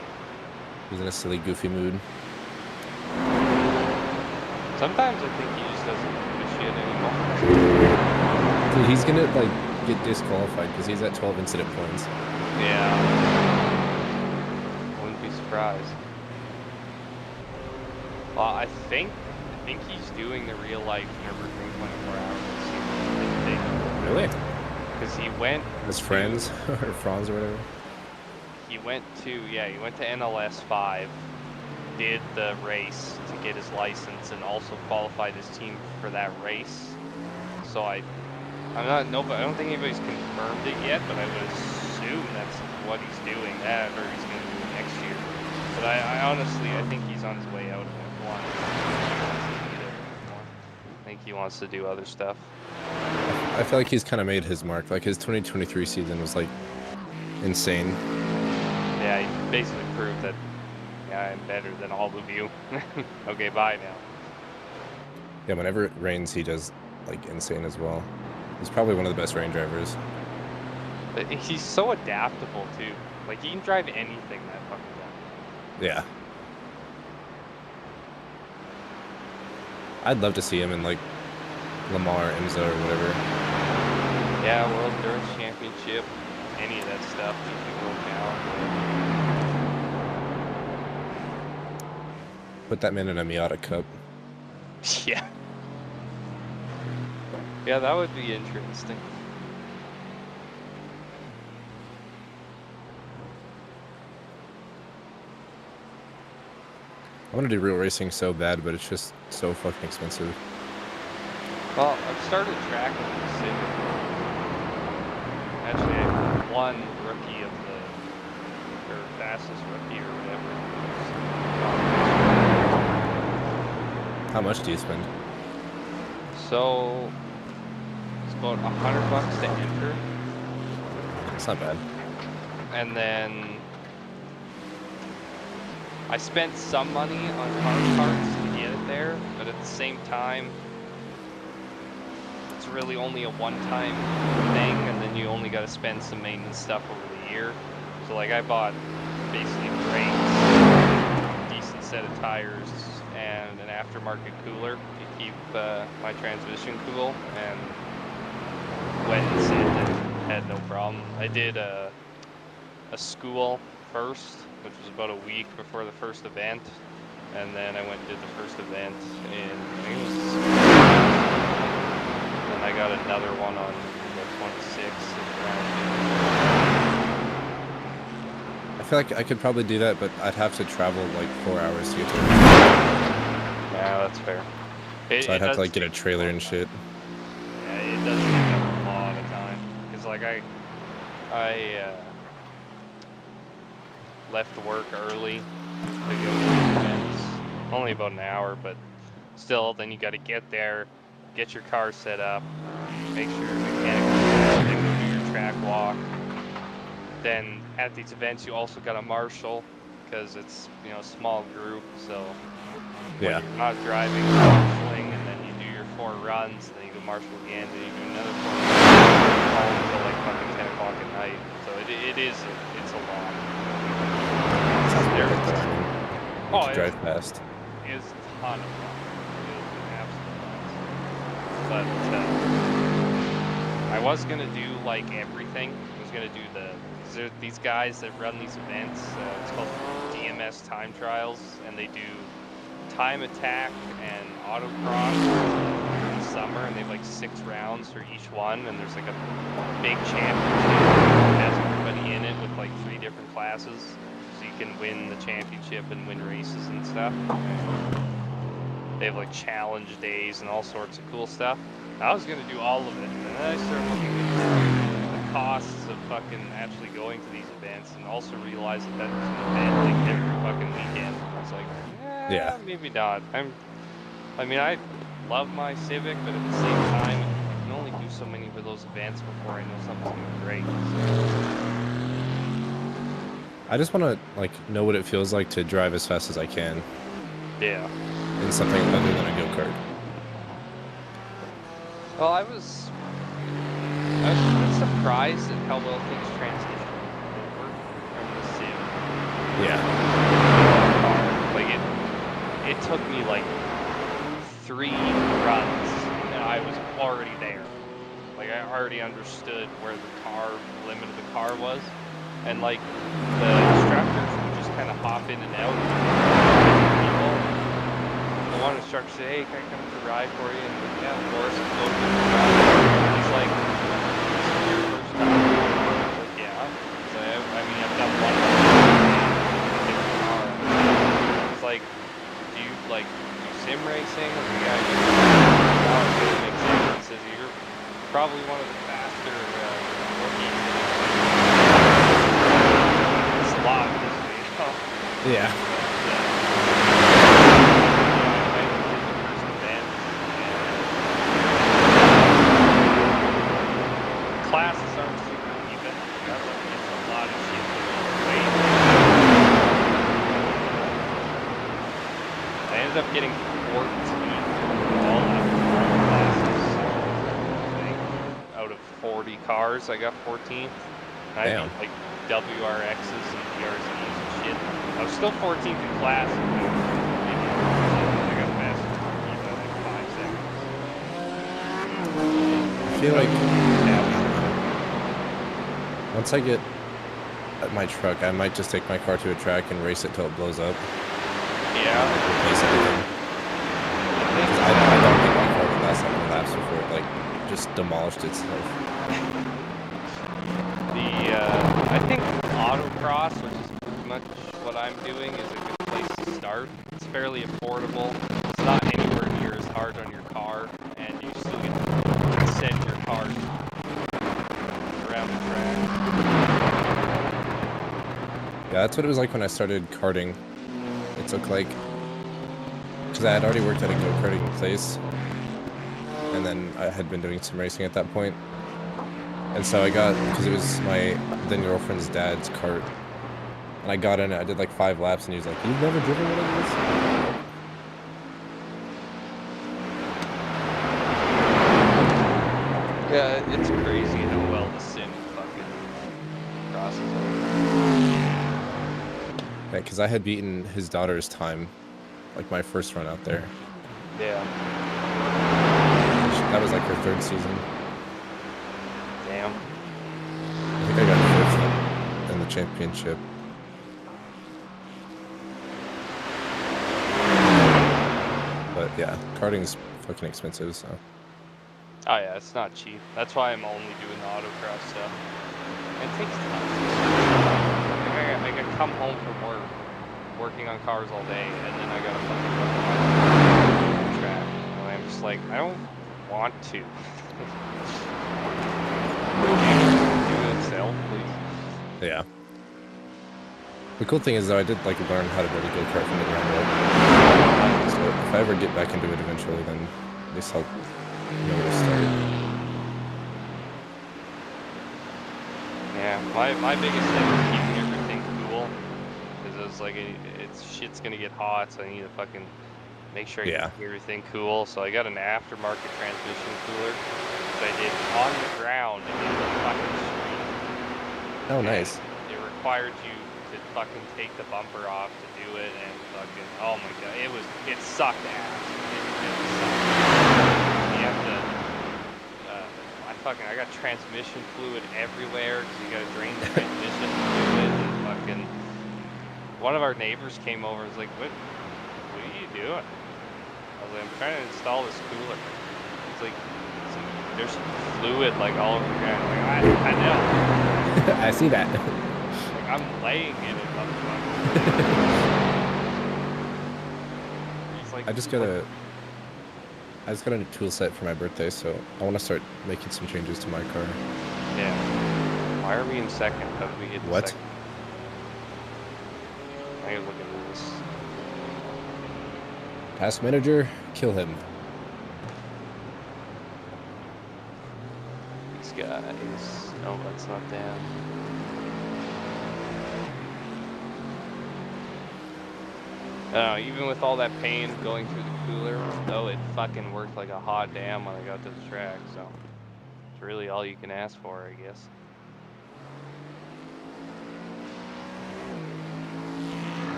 He's in a silly, goofy mood. Sometimes I think he just doesn't give a shit anymore. Dude, he's gonna like get disqualified because he's at 12 incident points. Yeah. Wouldn't be surprised. Well, I think he's doing the real life Nürburgring 24 hours this year. Really? Because he went His friends or Franz or whatever. He went to NLS 5, did the race to get his license, and also qualified his team for that race. So I don't think anybody's confirmed it yet, but I would assume that's what he's doing, that or he's going to do it next year. But I honestly think he's on his way out of F1. I think he wants to do other stuff. I feel like he's kind of made his mark. Like his 2023 season was like insane. Yeah, he basically proved that I'm better than all of you. Okay, bye now. Yeah, whenever it rains, he does like insane as well. He's probably one of the best rain drivers. But he's so adaptable too. Like he can drive anything that fucking guy. Yeah. I'd love to see him in like Lamar, IMSA, or whatever. Yeah, World Endurance Championship, any of that stuff he can work out. Put that man in a Miata Cup. Yeah. Yeah, that would be interesting. I want to do real racing so bad, but it's just so fucking expensive. Well, I've started tracking the sim. Actually, I won rookie of the, or fastest rookie or whatever. How much do you spend? So it's about $100 to enter, It's not bad. and then I spent some money on car parts to get it there, but at the same time, it's really only a one-time thing, and then you only got to spend some maintenance stuff over the year. So like I bought basically brakes, decent set of tires, and an aftermarket cooler to keep my transmission cool, and went and sent it, had no problem. I did a school first, which was about a week before the first event, and then I went and did the first event in, I think it was, then I got another one on the 26th around. I feel like I could probably do that, but I'd have to travel like 4 hours to get to it. Yeah, that's fair. So I'd have to like get a trailer and shit. Yeah, it does take up a lot of time. Cause like I left work early to go to these events. Only about an hour, but still, then you got to get there, get your car set up, make sure your mechanic, then go do your track walk. Then at these events, you also got a marshal, because it's, you know, a small group, so Yeah. when you're not driving, you're marshalling, and then you do your 4 runs, and then you go marshal again, then you do another 4 runs, all until like fucking 10 o'clock at night. So it's a lot. Sounds There's- perfect though. I mean, Oh, you drive fast. It's a ton of fun. It was an absolute blast. But I was gonna do like everything. I was gonna do cause there are these guys that run these events. It's called DMS time trials, and they do time attack and autocross in the summer, and they have like 6 rounds for each one, and there's like a big championship that has everybody in it with like 3 different classes, so you can win the championship and win races and stuff. They have like challenge days and all sorts of cool stuff. I was gonna do all of it, and then I started looking at the costs of fucking actually going to these events, and also realized that there's an event like every fucking weekend. I was like, Yeah. maybe not. I mean, I love my Civic, but at the same time, I can only do so many of those events before I know something's gonna be great. I just want to like know what it feels like to drive as fast as I can Yeah. in something other than a go-kart. Well, I was pretty surprised at how well things transitioned over from the Civ. Yeah. Like it took me like 3 runs, and I was already there. Like I already understood where the limit of the car was, and like the instructors would just kind of hop in and out. People, the one instructor said, "Hey, can I come for a ride for you?" And like, yeah, of course. He's like, "This is your first time?" I'm like, yeah. So I mean, I've done one different car. It's like, do you do sim racing? And the guy goes, "No, it doesn't make sense." He says, "You're probably one of the faster rookies." It's a lot, you know? Yeah. Classes aren't super even. Everyone gets a lot of shit weight. I ended up getting 14th all out of 40 cars. I got 14th. I Damn. beat like WRXs and PRZs and shit. I was still 14th in class. I got faster by like 5 seconds. I feel like once I get my truck, I might just take my car to a track and race it till it blows up. Yeah. Replace everything. 'Cause I don't think my car would last that many laps before it like just demolished itself. I think autocross, which is pretty much what I'm doing, is a good place to start. It's fairly affordable. It's not anywhere near as hard on your car, and you still get to send your car around the track. Yeah, that's what it was like when I started karting. It took like, because I had already worked at a go-karting place, and and then I had been doing some racing at that point. And so I got, because it was my then girlfriend's dad's kart, and I got in it. I did like 5 laps, and he was like, "You've never driven one of these?" Yeah, it's crazy how well the sim fucking crosses over. Yeah, because I had beaten his daughter's time, like my first run out there. Yeah. That was like her 3rd season. Damn. I think I got 5th in the championship. But yeah, karting's fucking expensive, so. Oh yeah, it's not cheap. That's why I'm only doing the autocross stuff. It takes time. I can come home from work, working on cars all day, and then I gotta fucking run my track. And I'm just like, I don't want to. Do it itself, please. Yeah. The cool thing is though, I did like learn how to really go kart from the ground up. So if I ever get back into it eventually, then at least I'll know where to start. Yeah, my biggest thing is keeping everything cool. Because it's like shit's gonna get hot, so I need to fucking make sure I keep everything cool. So I got an aftermarket transmission cooler, which I did on the ground in the fucking street. Oh, nice. It required you to fucking take the bumper off to do it, and fucking, oh my god, it sucked ass. It sucked. You have to, I got transmission fluid everywhere, because you gotta drain the transmission fluid, and fucking, one of our neighbors came over and was like, what are you doing? I was like, I'm trying to install this cooler. He's like, there's fluid like all over the ground. I'm like, I know. I see that. Like, I'm laying in it, motherfucker. Like, I just got a new tool set for my birthday, so I want to start making some changes to my car. Yeah. Why are we in second? How did we get in second? I gotta look at this. Task manager, kill him. These guys. Oh, that's not them. Even with all that pain going through the cooler, though, it fucking worked like a hot damn when I got to the track, so it's really all you can ask for, I guess.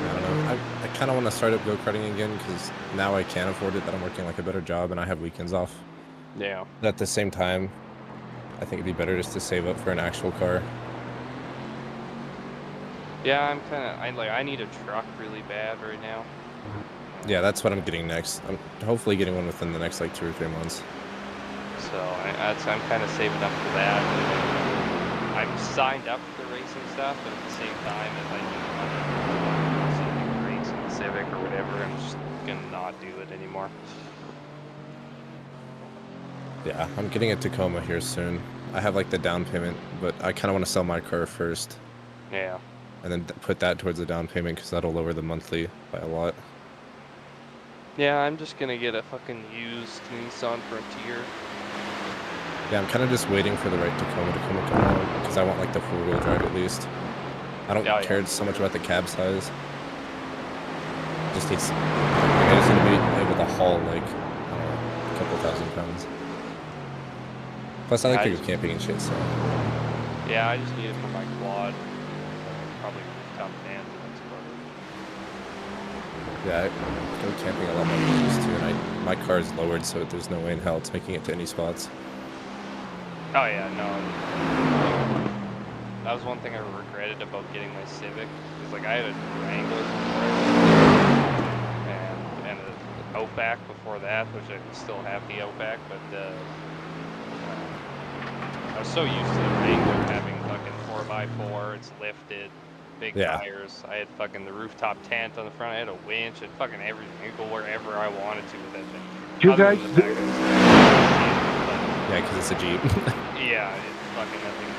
I don't know. I kind of want to start up go-karting again, because now I can afford it, that I'm working like a better job and I have weekends off. Yeah. But at the same time, I think it'd be better just to save up for an actual car. Yeah, I need a truck really bad right now. Yeah, that's what I'm getting next. I'm hopefully getting one within the next like 2 or 3 months. So I'm kind of saving up for that. I'm signed up for the racing stuff, but at the same time, if I need money, race in the Civic or whatever, I'm just gonna not do it anymore. Yeah, I'm getting a Tacoma here soon. I have like the down payment, but I kind of want to sell my car first. Yeah. And then put that towards the down payment, because that'll lower the monthly by a lot. Yeah, I'm just gonna get a fucking used Nissan Frontier. Yeah, I'm kind of just waiting for the right Tacoma to come along, because I want like the 4-wheel drive at least. I don't care so much about the cab size. Just needs, I just need to be able to haul like, I don't know, a couple £1,000. Plus, I like to go camping and shit, so. Yeah, I just need it for my quad. Probably rooftop tent, that's about it. Yeah, I go camping a lot more than I used to, and my car is lowered, so there's no way in hell it's making it to any spots. Oh yeah, no. That was one thing I regretted about getting my Civic. Because like I had a Wrangler before, and an Outback before that, which I still have the Outback, but I was so used to the Wrangler having fucking 4x4, it's lifted, big tires. I had fucking the rooftop tent on the front. I had a winch and fucking everything. I could go wherever I wanted to with that thing. You guys? Yeah, because it's a Jeep. Yeah, it's fucking nothing.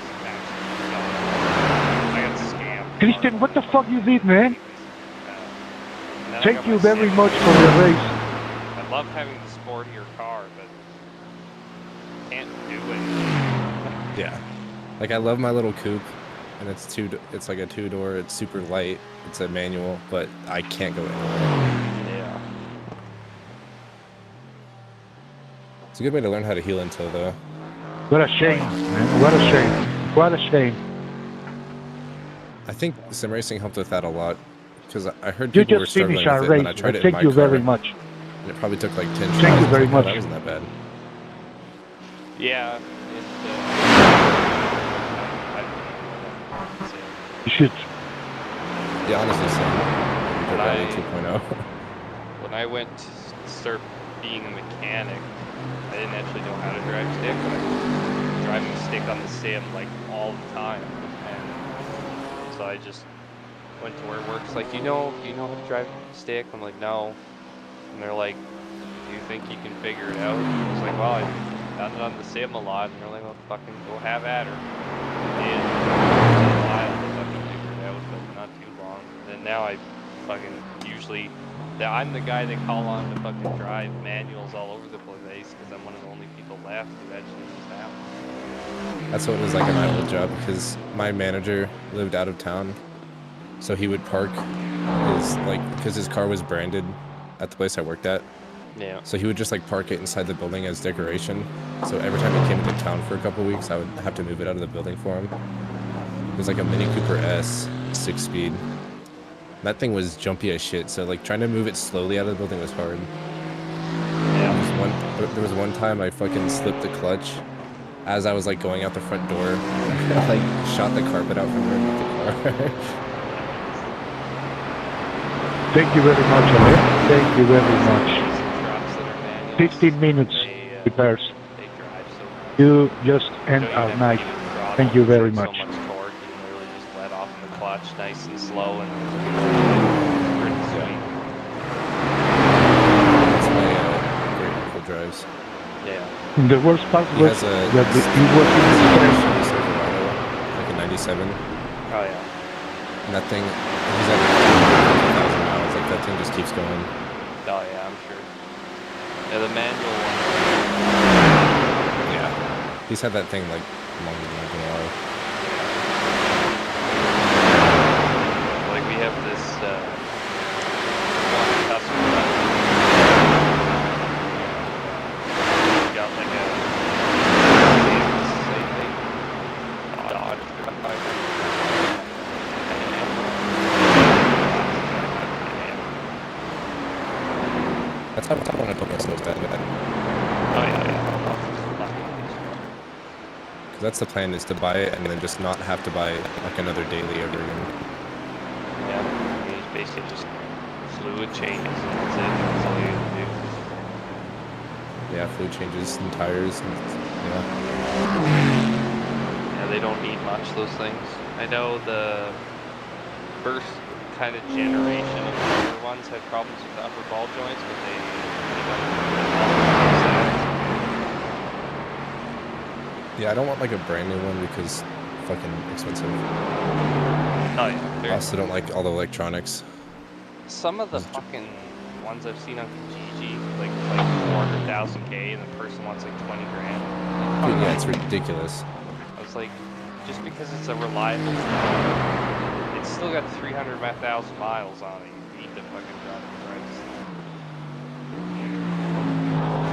I got scammed. Christian, what the fuck you did, man? I Thank you very much for the race. I love having the sportier car, but can't do it. Yeah. Like, I love my little coupe, and it's like a 2-door, it's super light, it's a manual, but I can't go anywhere. Yeah. It's a good way to learn how to heel in tow, though. What a shame, man. What a shame. What a shame. I think sim racing helped with that a lot, because I heard You people were just finished struggling our with it, and race. I tried it in Thank my you car, very much. and it probably took like 10 tries. Thank you very like, much. Oh, that wasn't that bad. Yeah. You should. Yeah, honestly, same. Rally 2.0. When I went to start being a mechanic, I didn't actually know how to drive stick, but I was driving stick on the sim like all the time, and so I just went to where it works. Like, do you know how to drive stick? I'm like, no. And they're like, do you think you can figure it out? I was like, well, I've done it on the sim a lot. And they're like, well, fucking go have at her. I did. For a while to fucking figure it out, but not too long. And now I fucking usually, I'm the guy they call on to fucking drive manuals all over the place because I'm one of the only people left who actually knows how. That's what it was like in my old job, because my manager lived out of town, so he would park his, like, because his car was branded at the place I worked at. Yeah. So he would just like park it inside the building as decoration. So every time he came into town for a couple weeks, I would have to move it out of the building for him. It was like a Mini Cooper S, 6-speed. That thing was jumpy as shit, so like trying to move it slowly out of the building was hard. Yeah. There was one time I fucking slipped the clutch as I was like going out the front door. I like shot the carpet out from underneath the car. Thank you very much, Ale. Thank you very much. 15 minutes repairs. They drive so much. You just end our night. Thank you very much. So much torque, you can literally just let off in the clutch, nice and slow, and pretty sweet. That's my great uncle drives. Yeah. The worst part He was has a that he was in the Silverado, like a 97. Oh yeah. And that thing, he's at 1,000 miles. Like that thing just keeps going. Oh yeah, I'm sure. Yeah, the manual one. Yeah. He's had that thing like longer than I've been alive. Like we have this one customer. We got like a Dodge. That's how I want to put myself that bad. Oh yeah. Because that's the plan, is to buy it and then just not have to buy like another daily ever again. Yeah. It's basically just fluid changes and that's it. That's all you have to do. Yeah, fluid changes and tires and yeah. Yeah, they don't need much, those things. I know the first kind of generation of the newer ones had problems with the upper ball joints, but they Yeah, I don't want like a brand new one because fucking expensive. Oh yeah. I also don't like all the electronics. Some of the fucking ones I've seen on Kijiji, like 400,000K, and the person wants like 20 grand. Dude, yeah, it's ridiculous. I was like, just because it's a reliable car, it's still got 300,000 miles on it. You need to fucking drop the price.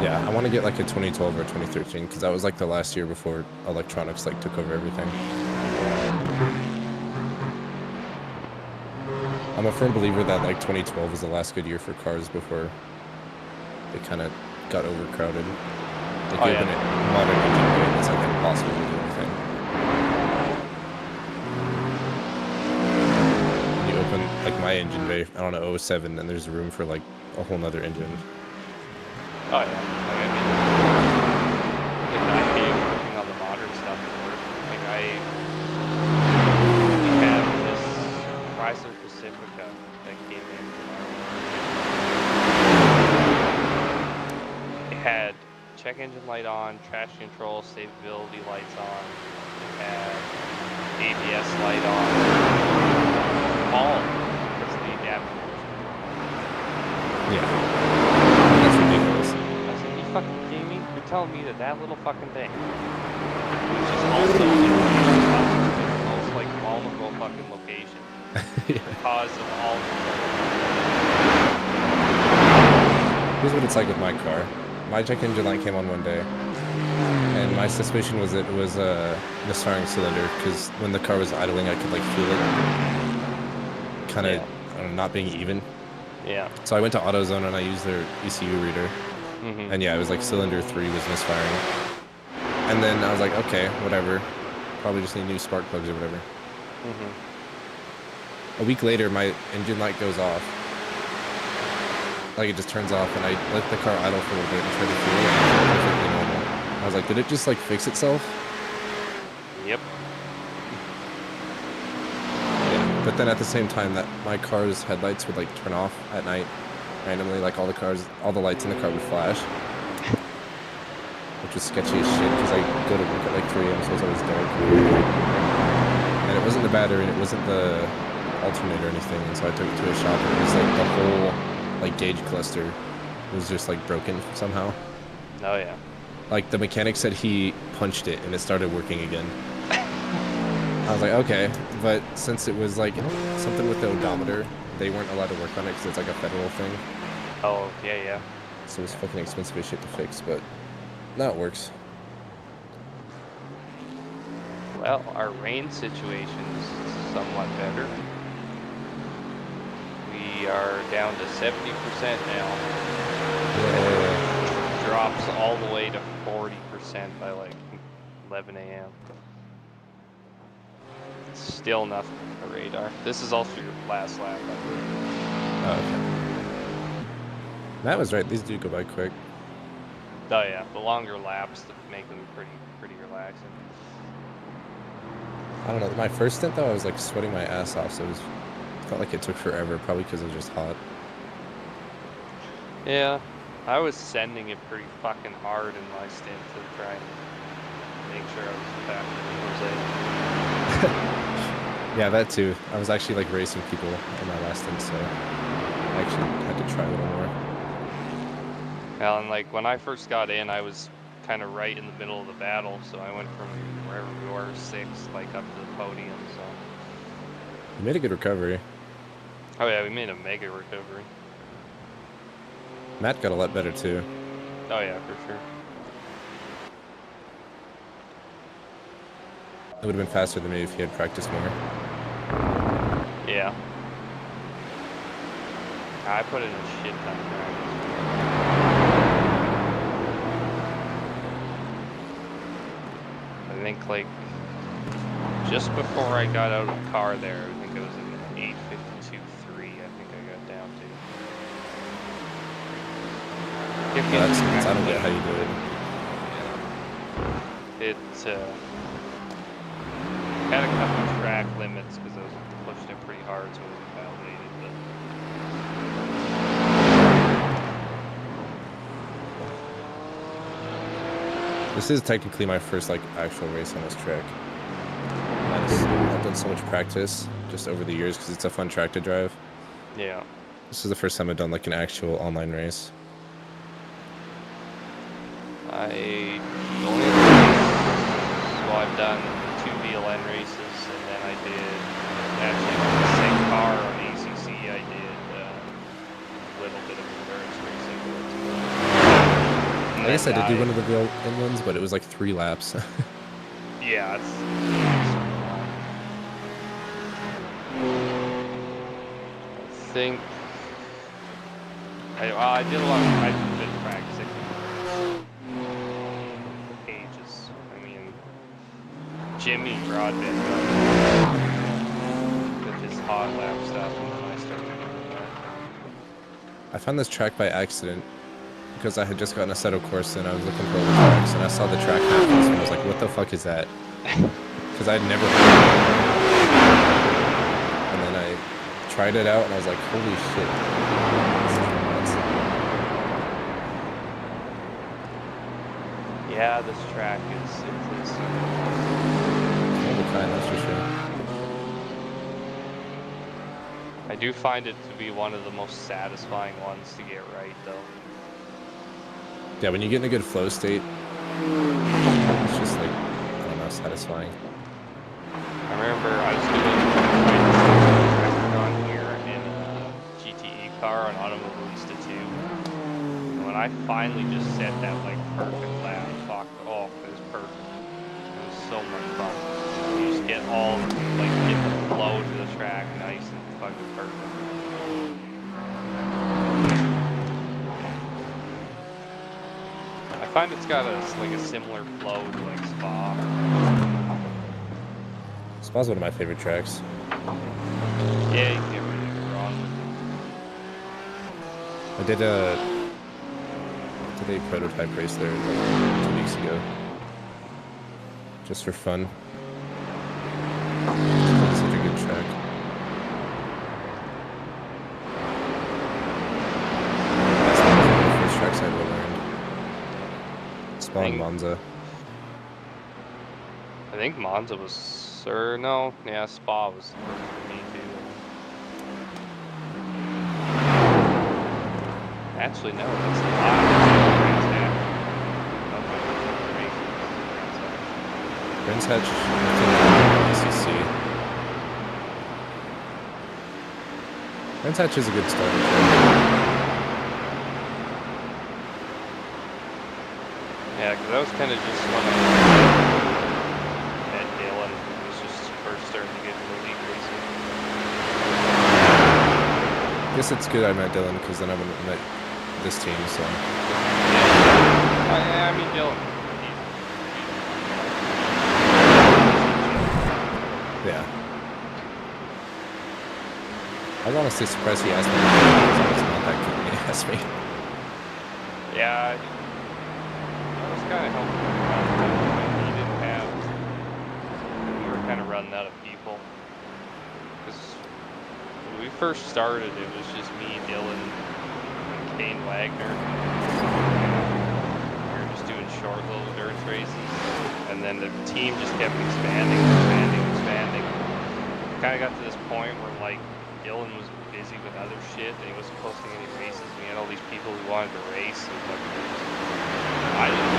Yeah, I want to get like a 2012 or 2013 because that was like the last year before electronics like took over everything. I'm a firm believer that like 2012 was the last good year for cars before they kind of got overcrowded. Like you open it modern engine way, and it's like impossible to do anything. You open like my engine bay, I don't know, 07, and there's room for like a whole nother engine. Oh yeah, like I mean, like I hate working on the modern stuff at work. Like we have this Chrysler Pacifica that came in from our It had check engine light on, traction control, stability lights on. It had ABS light on. All because of the adapters. Yeah, that's ridiculous. telling me that that little fucking thing, which is also in the most like vulnerable fucking location, because of all the Here's what it's like with my car. My check engine light came on one day, and my suspicion was that it was a misfiring cylinder, because when the car was idling, I could like feel it kind of not being even. Yeah. So I went to AutoZone and I used their ECU reader, and yeah, it was like cylinder 3 was misfiring. And then I was like, okay, whatever. Probably just need new spark plugs or whatever. A week later, my engine light goes off. Like, it just turns off, and I let the car idle for a little bit and try to feel it, and it was perfectly normal. I was like, did it just, like, fix itself? Yep. Yeah, but then at the same time, that my car's headlights would, like, turn off at night randomly. Like, all the lights in the car would flash. Which was sketchy as shit, because I go to work at, like, 3 a.m., so it's always dark. And it wasn't the battery, and it wasn't the alternator or anything, and so I took it to a shop, and it was, like, the whole like gauge cluster was just like broken somehow. Oh yeah. Like the mechanic said he punched it and it started working again. I was like, okay, but since it was like something with the odometer, they weren't allowed to work on it because it's like a federal thing. Oh yeah. So it was fucking expensive as shit to fix, but now it works. Well, our rain situation is somewhat better. We are down to 70% now. Yeah. Drops all the way to 40% by like 11 a.m. Still nothing on the radar. This is also your last lap, I believe. Oh, okay. Matt was right. These do go by quick. Oh yeah, the longer laps make them pretty relaxing. I don't know. My first stint though, I was like sweating my ass off, so it felt like it took forever, probably because it was just hot. Yeah, I was sending it pretty fucking hard in my stint to try and make sure I was back in the Jose. Yeah, that too. I was actually like racing people in my last stint, so I actually had to try a little more. Well, and like when I first got in, I was kind of right in the middle of the battle, so I went from wherever we were, 6th, like up to the podium, so. You made a good recovery. Oh yeah, we made a mega recovery. Matt got a lot better too. Oh yeah, for sure. It would have been faster than me if he had practiced more. Yeah. I put in a shit ton of practice. I think like just before I got out of the car there, I think it was in 8:52.3. I think I got down to. I don't get how you do it. It had a couple of track limits because I was pushing it pretty hard, so it wasn't validated. But This is technically my first like actual race on this track. I've done so much practice just over the years because it's a fun track to drive. yeah. This is the first time I've done like an actual online race. I've done 2 VLN races, and then I did actually on the same car on ACC. I did a little bit of endurance racing. I guess I did do one of the VLN ones, but it was like 3 laps. Yeah, it's I think I did a lot of practicing ages. I mean, Jimmy Broadbent with his hot lap stuff, and then I started doing that. I found this track by accident because I had just gotten a Assetto course and I was looking for other tracks, and I saw the track half and I was like, what the fuck is that? Because I'd never heard of it. And then I tried it out and I was like, holy shit. This is nuts. Yeah, this track is All the kind, that's for sure. I do find it to be one of the most satisfying ones to get right, though. Yeah, when you get in a good flow state, it's just like, I don't know, satisfying. I remember I was doing record on here in a GTE car on Automobilista 2. And when I finally just set that like perfect lap, fuck, oh, it was perfect. It was so much fun. You just get all, like, get the flow to the track nice and fucking perfect. I find it's got a similar flow to like Spa. Spa's one of my favorite tracks. Yeah, you can't really go wrong with it. I did a prototype race there like 2 weeks ago, just for fun. It's such a good track. That's one of the first tracks I ever learned. Spa and Monza. I think Monza was, or no, yeah, Spa was the first for me too. Actually, no, that's a lot. Brands Hatch, ACC. Brands Hatch is a good starter track. Yeah, because that was kind of just when I met Dylan. It was just first starting to get into league racing. I guess it's good I met Dylan because then I wouldn't have met this team, so. Yeah, I mean, Dylan. Yeah. I was honestly surprised he asked me because it's not that good when he asked me. Yeah, I was kind of helping him out. He didn't have. We were kind of running out of people. Because when we first started, it was just me, Dylan, and Kane Wagner. We were just doing short little dirt races. And then the team just kept expanding. We kind of got to this point where, like, Dylan was busy with other shit and he wasn't posting any races. We had all these people who wanted to race, and I didn't.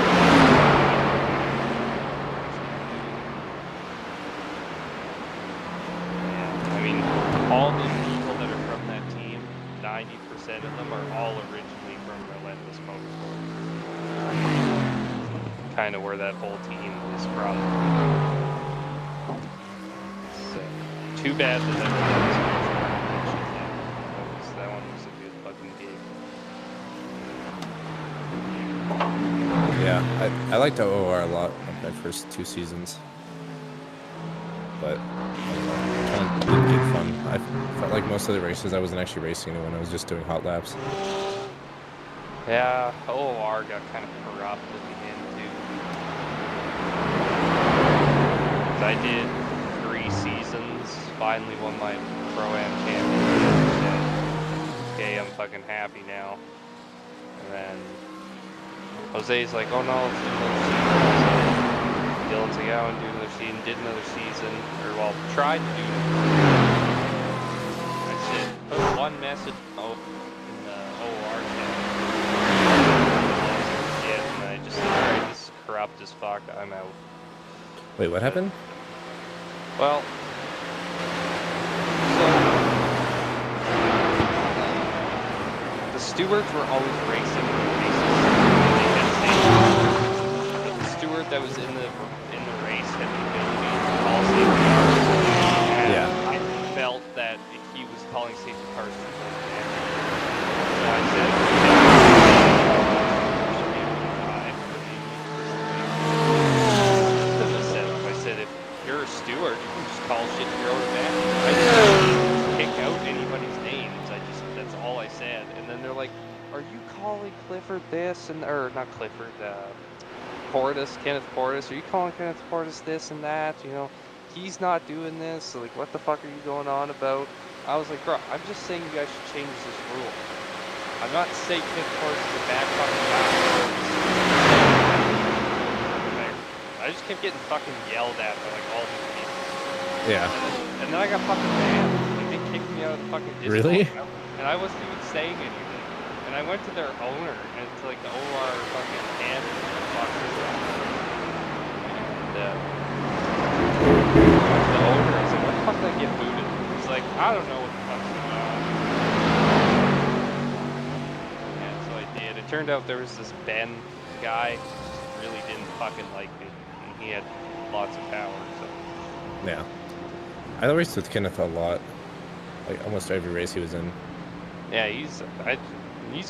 Yeah, I mean, all the people that are from that team, 90% of them are all originally from Relentless Motorsports. Kind of where that whole team is from. So, too bad that that one was a good fucking game. Yeah, I liked OOR a lot on my first 2 seasons. But, I don't know, it kind of didn't get fun. I felt like most of the races I wasn't actually racing when I was just doing hot laps. Yeah, OOR got kind of corrupt at the end too. I did 3 seasons, finally won my Pro-Am championship, said, okay, I'm fucking happy now. And then Jose's like, oh no, let's do another season. Dylan's like, yeah, I want to do another season, did another season, or well, tried to do it. I said, put one message in the OOR chat. And I just said, alright, this is corrupt as fuck, I'm out. Wait, what happened? Well, so the stewards were always racing races. But the steward that was in the race had the ability to call safety cars. And Yeah. I felt that he was calling safety cars too close to him. So I said, you're a steward, you can just call shit to your own advantage. I didn't kick out anybody's names. That's all I said. And then they're like, are you calling Clifford this or not Clifford, Kenneth Portis, are you calling Kenneth Portis this and that? You know, he's not doing this. So, like, what the fuck are you going on about? I was like, bro, I'm just saying you guys should change this rule. I'm not saying Kenneth Portis is a bad fucking guy. I just kept getting fucking yelled at by like all these people. Yeah. And then I got fucking banned. Like they kicked me out of the fucking Discord. Really? And I wasn't even saying anything. And And I went to their owner, and it's like the OR fucking hand boxes. And the owner, I said, "What the fuck did I get booted?" He's like, "I don't know what the fuck's going on." And so I did. It turned out there was this Ben guy who really didn't fucking like me, and he had lots of power. So Yeah. I raced with Kenneth a lot. Like almost every race he was in. yeah, he's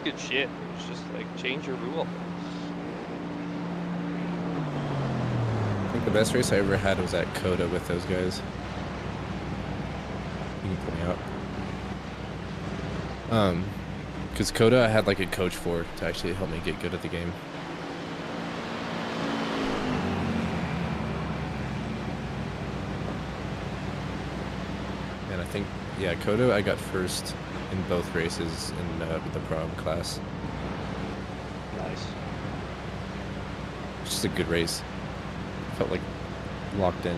good shit. It's just like change your rule. I think the best race I ever had was at Coda with those guys. You can put me out. Because Coda I had like a coach for to actually help me get good at the game. And I think, yeah, Coda I got first in both races in the Pro class. Nice. It's just a good race. Felt like locked in.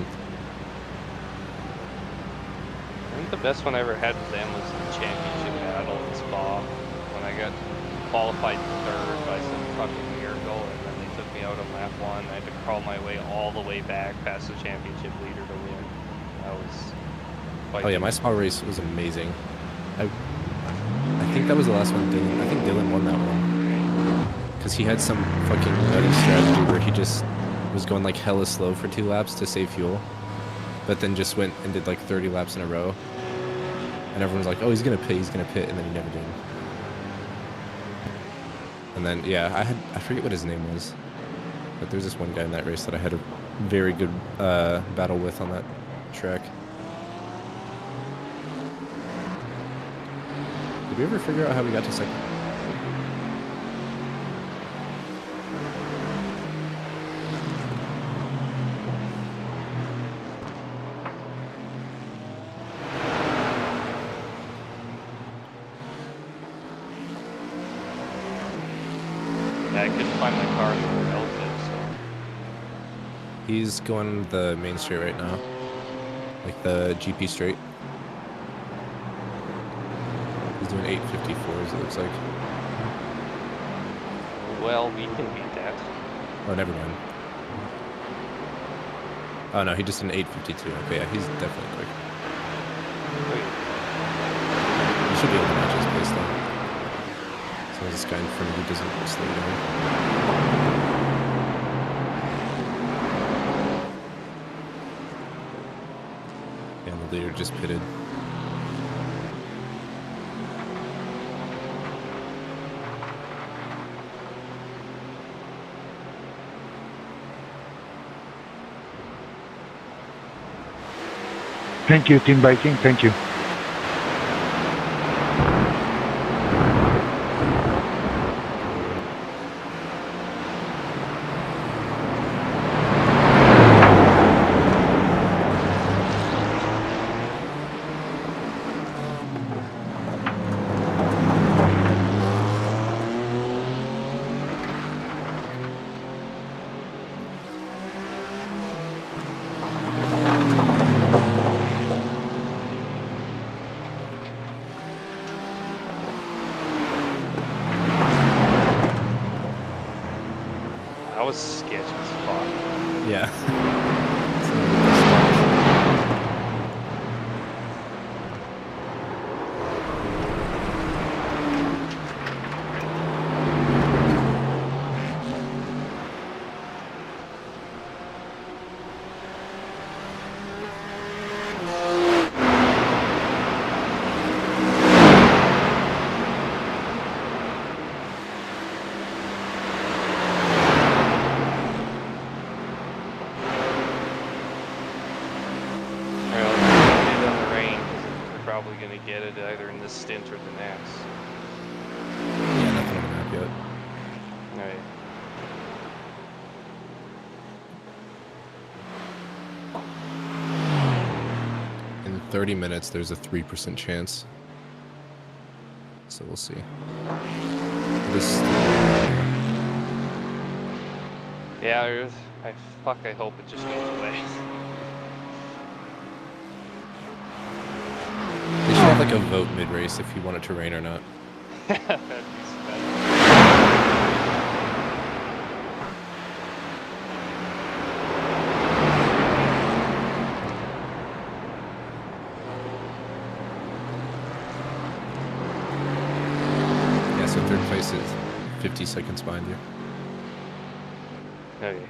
I think the best one I ever had with them was the championship battle in Spa when I got qualified third by some fucking miracle, and then they took me out on lap 1. I had to crawl my way all the way back past the championship leader to win. That was quite Oh yeah, my Spa race was amazing. I think that was the last one Dylan. I think Dylan won that one. Because he had some fucking nutty strategy where he just was going like hella slow for 2 laps to save fuel. But then just went and did like 30 laps in a row. And everyone was like, oh, he's gonna pit, and then he never did. And then, yeah, I forget what his name was. But there's this one guy in that race that I had a very good battle with on that track. Did we ever figure out how we got to second? I couldn't find my car in the outfit, so. He's going the main straight right now. Like the GP straight. He's doing 854s, it looks like. Well, we can beat that. Oh, never mind. Oh no, he just did an 852. Okay, yeah, he's definitely quick. Wait. He should be able to match his pace though. So this guy in front of you doesn't slow down. And the leader just pitted. Thank you, Team Viking. Thank you. That was sketchy as fuck. Yeah. Probably gonna get it either in this stint or the next. Yeah, nothing on the map yet. Alright. In 30 minutes, there's a 3% chance. So we'll see. This. Yeah, I hope it just goes away. They should have like a vote mid-race if you want it to rain or not. That'd be special. Yeah, so third place is 50 seconds behind you. Okay.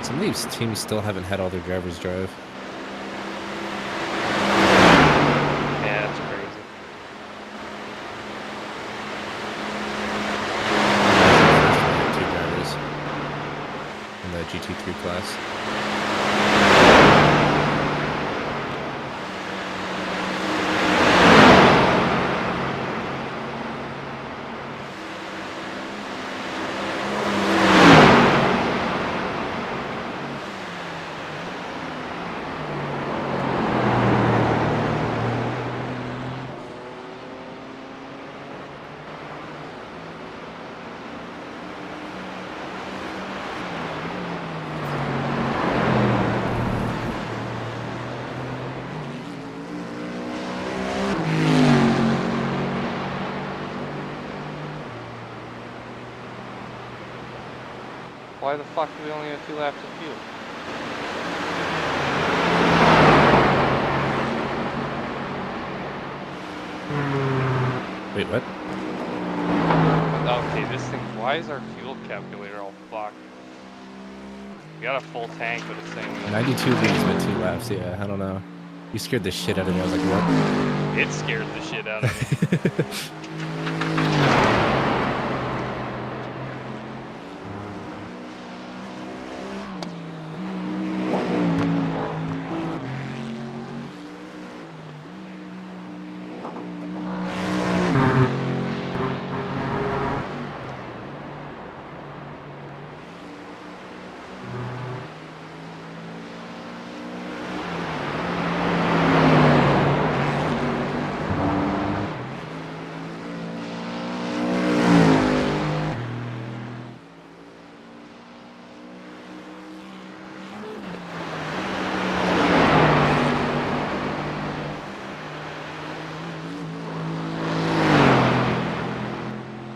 Some of these teams still haven't had all their drivers drive. Yeah, that's crazy. Two drivers in the GT3 class. Why the fuck do we only have 2 laps of fuel? Wait, what? Okay, this thing, why is our fuel calculator all fucked? We got a full tank, but it's saying 92 leads with 2 laps, yeah, I don't know. You scared the shit out of me, I was like, what? it scared the shit out of me.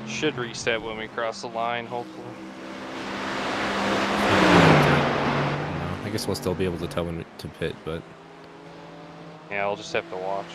Should reset when we cross the line, hopefully. I guess we'll still be able to tell when to pit, but... Yeah, I'll just have to watch.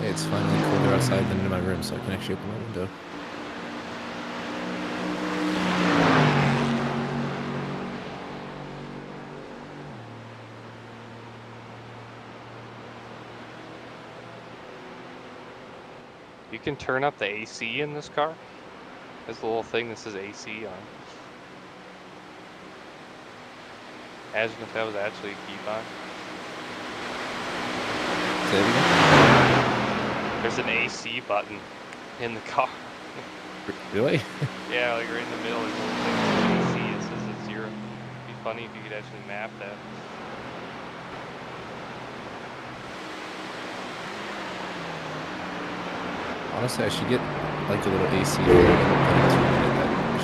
It's finally colder outside than in my room, so I can actually open my window. You can turn up the AC in this car? There's the little thing that says AC on. Imagine if that was actually a key fob. Say it again? There's an AC button in the car. Really? Yeah, like right in the middle, there's a little thing that says AC. It says it's 0. It'd be funny if you could actually map that. Honestly, I should get like a little AC that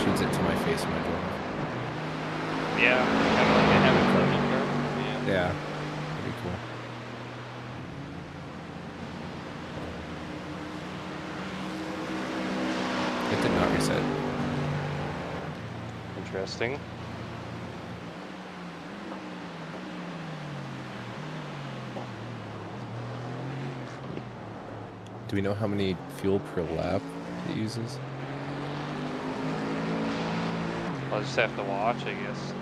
shoots it to my face when I drive. Yeah, kind of like they have in front of car. Yeah, that'd be cool. It did not reset. Interesting. Do we know how many fuel per lap it uses? I'll just have to watch, I guess.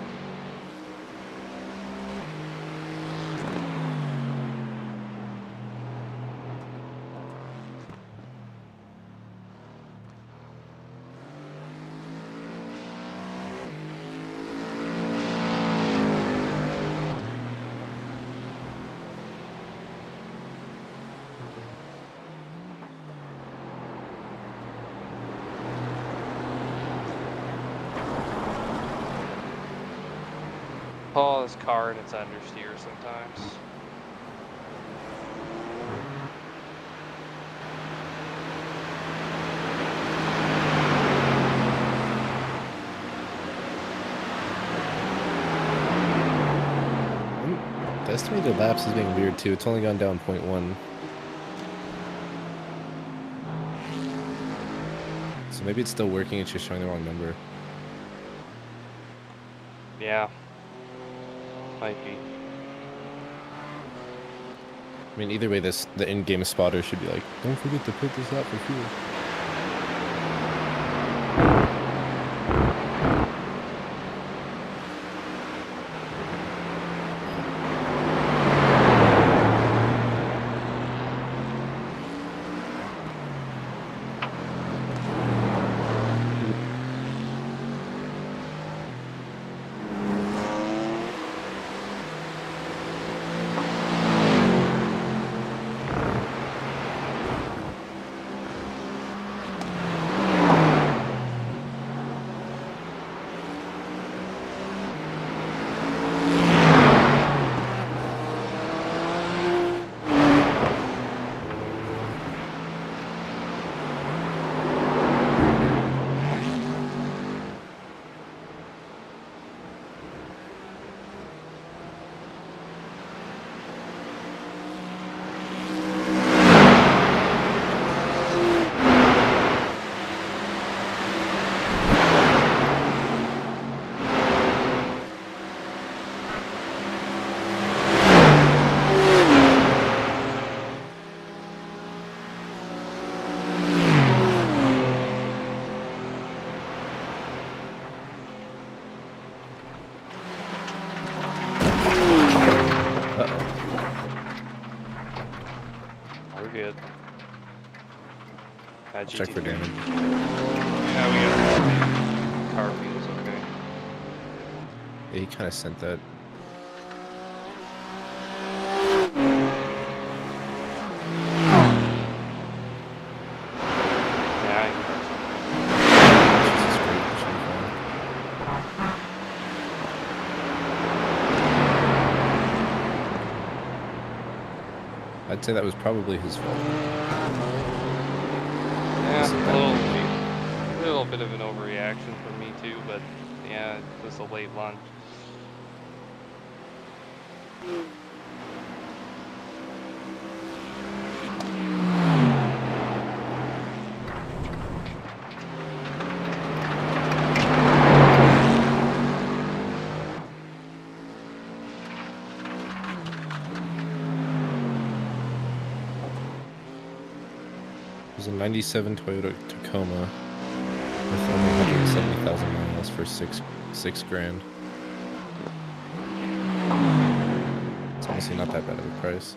Oh, this car and it's understeer sometimes. The estimated laps is being weird too. It's only gone down 0.1. So maybe it's still working, it's just showing the wrong number. Yeah. Might be. I mean, either way, the in-game spotter should be like, don't forget to put this out for fuel. Good. Check for damage. Yeah, we got car wheels, okay. Yeah, he kind of sent that. I'd say that was probably his fault. Yeah, a little bit of an overreaction from me too, but yeah, it was a late lunch. It was a 97 Toyota Tacoma with only 170,000 miles for six grand. It's honestly not that bad of a price.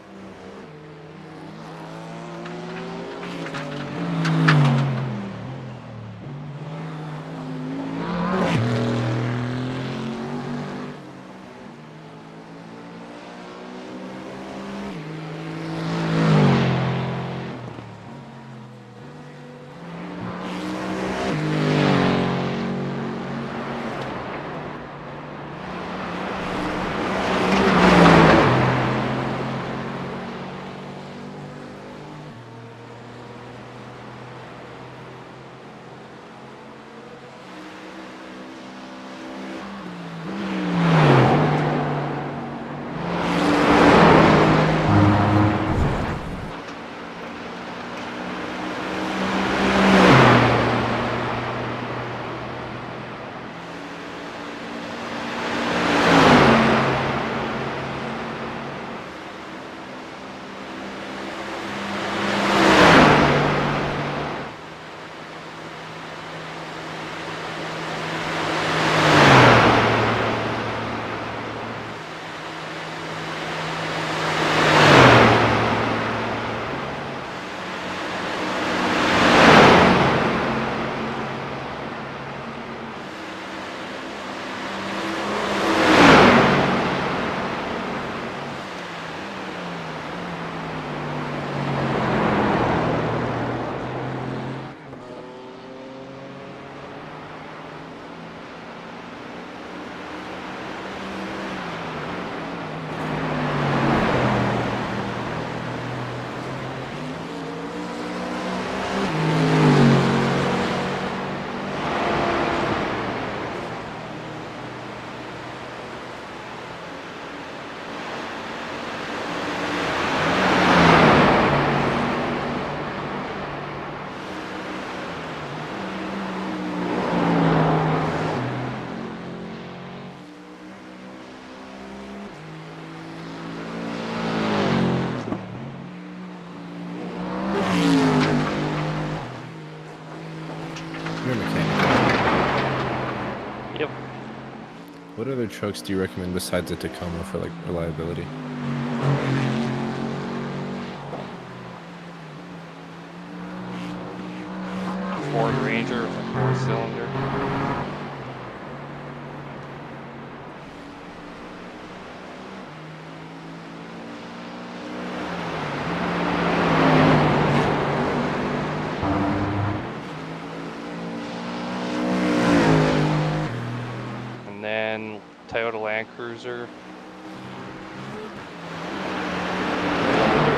What other trucks do you recommend besides the Tacoma for like reliability? Ford Ranger with a 4-cylinder. And then Toyota Land Cruiser. Older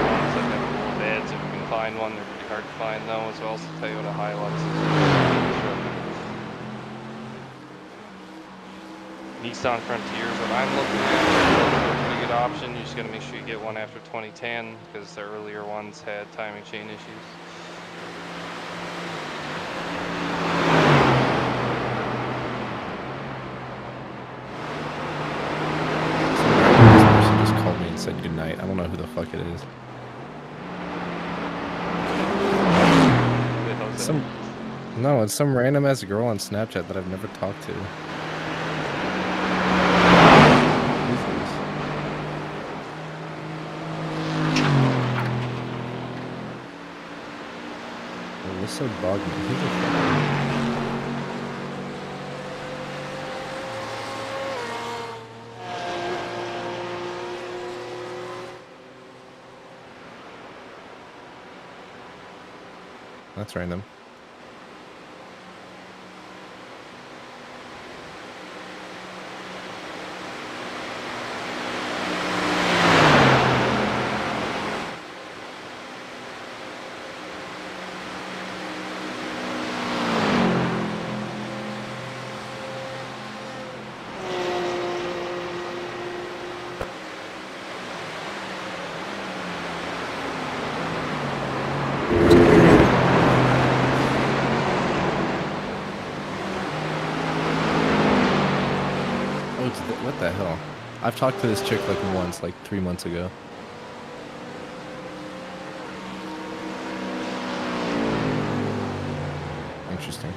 ones that have full beds, if you can find one, they're pretty hard to find though, as well as the Toyota Hiluxes. Nissan Frontiers, what I'm looking at, is a pretty good option. You just gotta make sure you get one after 2010, because the earlier ones had timing chain issues. This person just called me and said goodnight. I don't know who the fuck it is. No, it's some random ass girl on Snapchat that I've never talked to. Alyssa Bogman. Who the fuck? That's random. What the hell? I've talked to this chick like once, like 3 months ago. Interesting.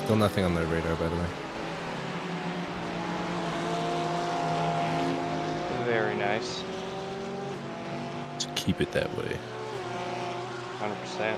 Still nothing on their radar, by the way. Very nice. Just keep it that way. 100%.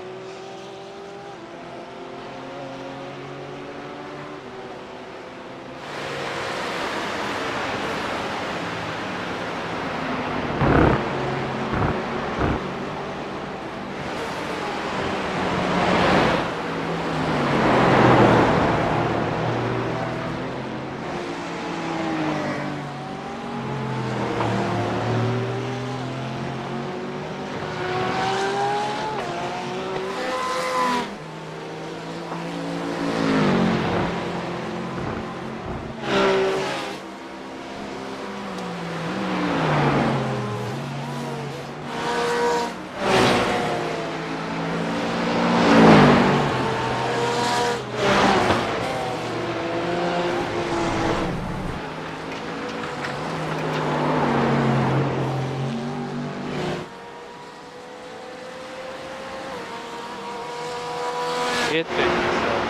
It fixed itself.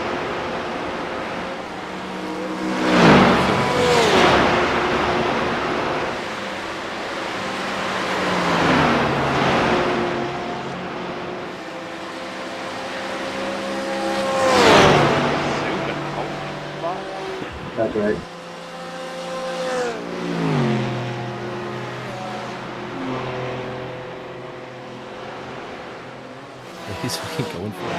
That's right. He's fucking going for it.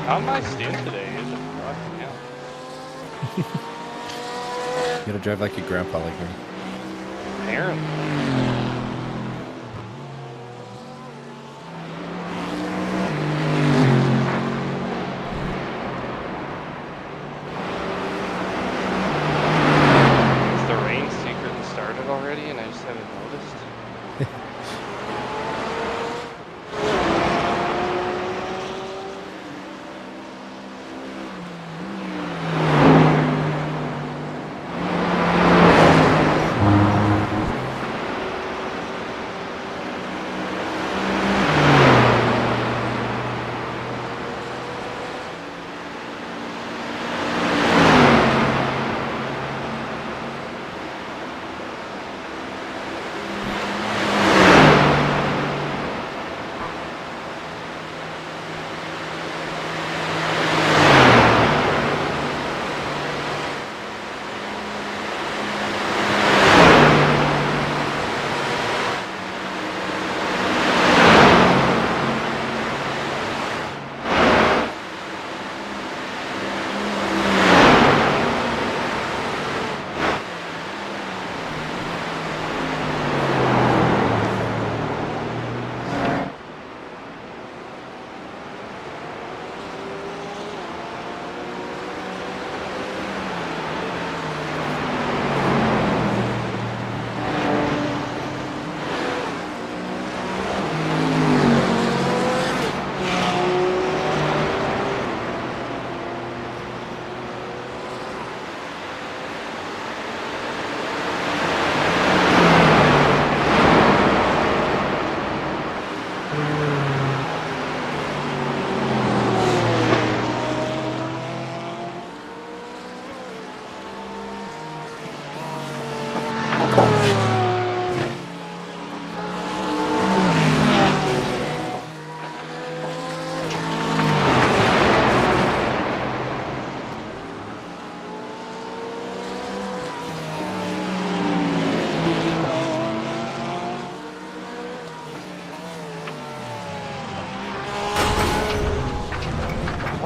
How am I stand today? Is it fucking hell? You gotta drive like your grandpa like me. Apparently. Is the rain secretly started already and I just haven't noticed?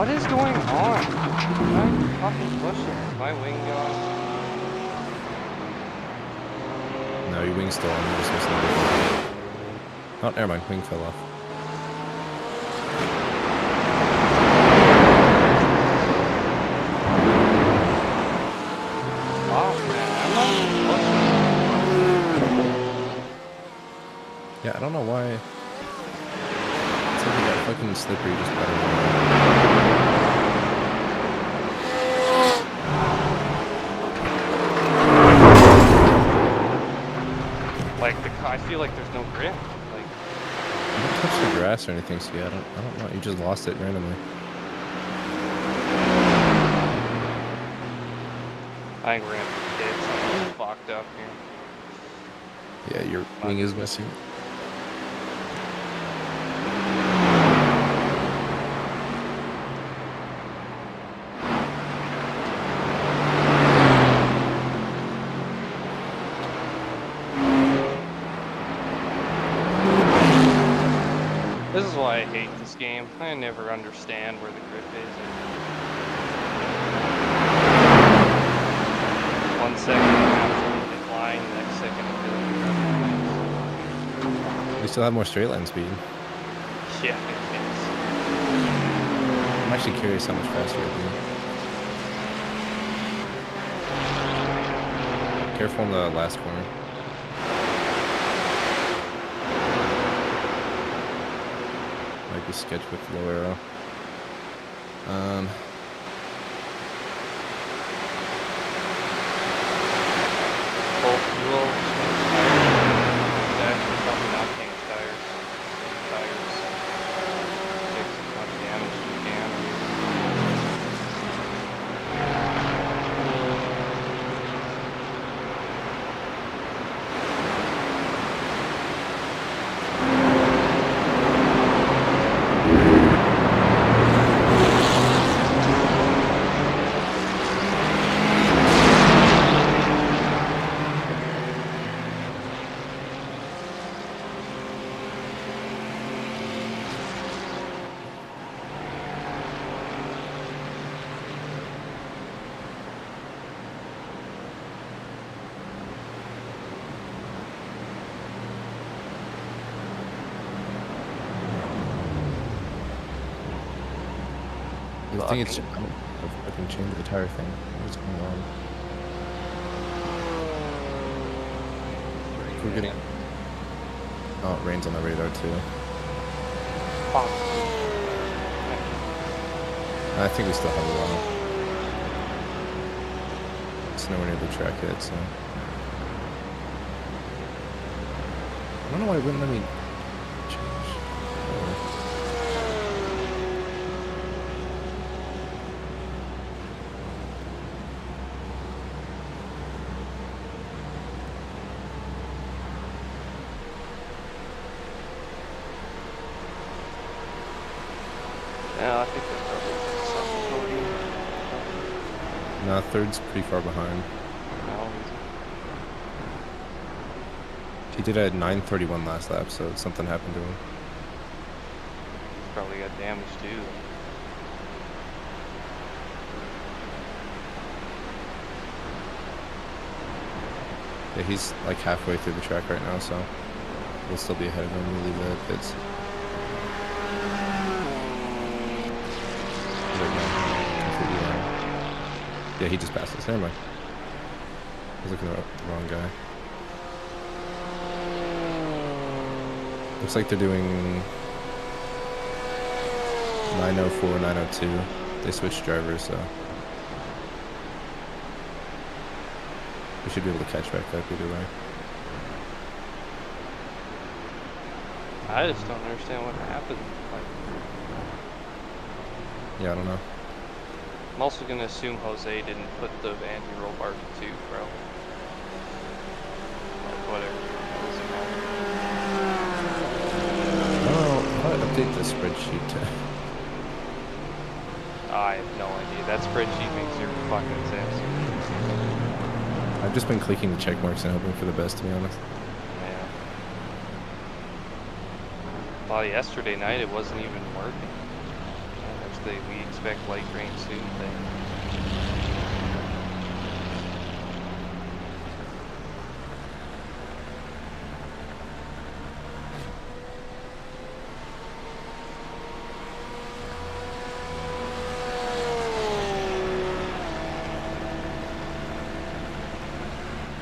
What is going on? I'm fucking pushing. Is my wing gone? No, your wing's still on. You're just missing it. Oh, never mind. Wing fell off. Oh man, I'm not Yeah, I don't know why. It's like that fucking slippery just better. I feel like there's no grip. Like, you don't touch the grass or anything, so yeah, I don't know. You just lost it randomly. I think we're gonna have to hit something fucked up here. Yeah, your wing is missing. This is why I hate this game. I never understand where the grip is. 1 second I'm absolutely flying, the next second I'm feeling We still have more straight line speed. Yeah, it is. I'm actually curious how much faster it'll be. Careful in the last corner. Might be sketch with low arrow. Full fuel. Actually, probably not change tires. Tires. Take as much damage as you can. I think it's. I can change the tire thing. What's going on? We're getting. Oh, it rains on the radar too. I think we still have a while. It's nowhere near the track yet, so. I don't know why it wouldn't let me change. Yeah, I think that's probably something. No, third's pretty far behind. No, He did a 9:31 last lap, so something happened to him. probably got damage too. Yeah, he's like halfway through the track right now, so we'll still be ahead of him when we leave the pits. Yeah, he just passed us. Never mind. I was looking at the wrong guy. Looks like they're doing 904, 902. They switched drivers, so we should be able to catch back up either way. I just don't understand what happened. Like, Yeah, I don't know. I'm also gonna assume Jose didn't put the anti-roll bar to 2, bro. Like, whatever. Oh, how do I update the spreadsheet? I have no idea. That spreadsheet makes zero fucking sense. I've just been clicking the check marks and hoping for the best, to be honest. Yeah. Well, yesterday night it wasn't even working. There's the we expect light rain soon thing.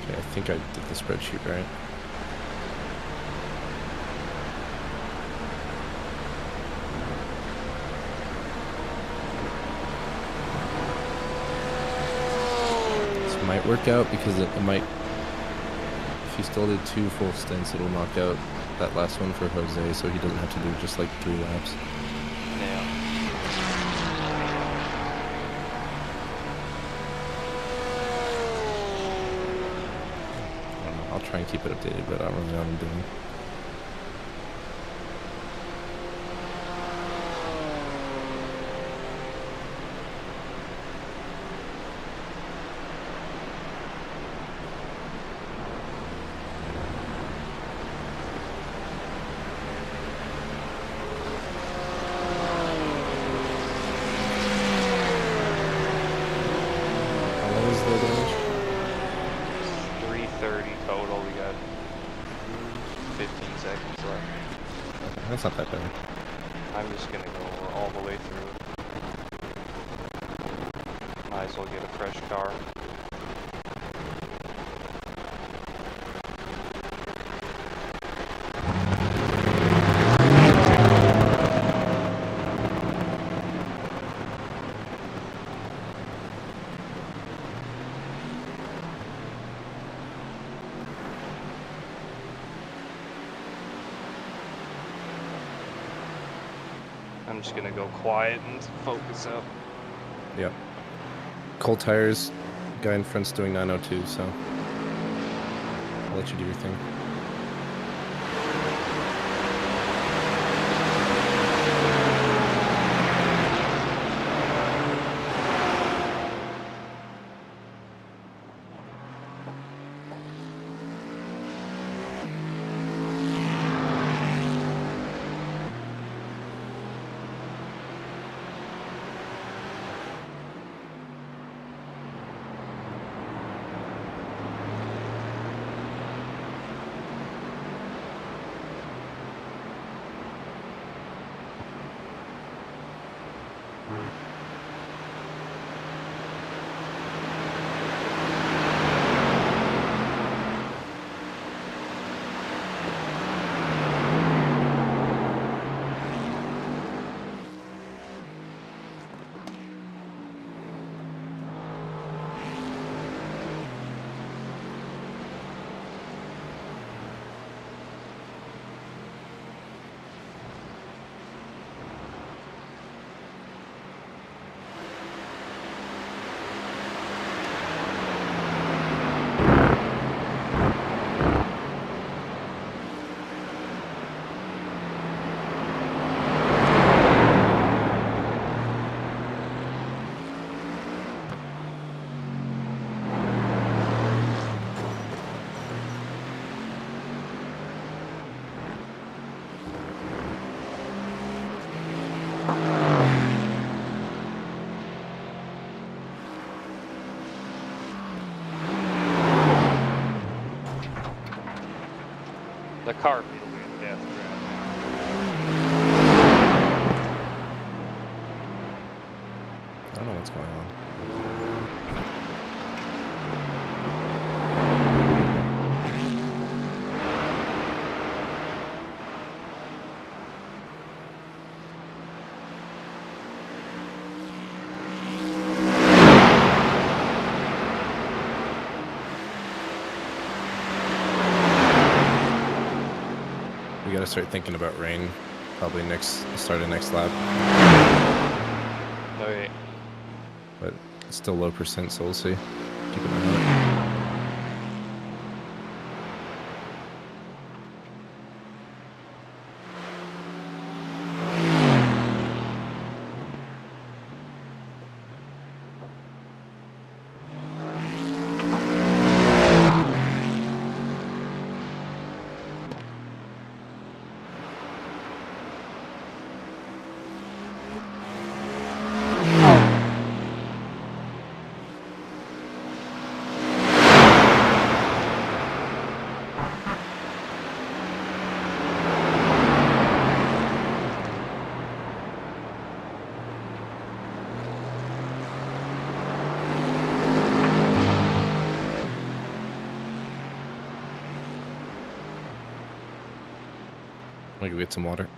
Okay, I think I did the spreadsheet right. Might work out because it might, if he still did 2 full stints, it'll knock out that last one for Jose, so he doesn't have to do just like 3 laps. Yeah. try and keep it updated, but I don't really know what I'm doing. How long is the range? 330 total. We got 15 seconds left. Okay, that's not that bad. I'm just gonna go all the way through. Might as well get a fresh car. I'm just gonna go quiet and focus up. Yep. Cold tires. Guy in front's doing 902, so I'll let you do your thing. The car will be a death trap. I don't know what's going on. We gotta start thinking about rain, probably start of next lap. Okay. But it's still low percent, so we'll see. Keep an eye on it. I'm gonna go get some water.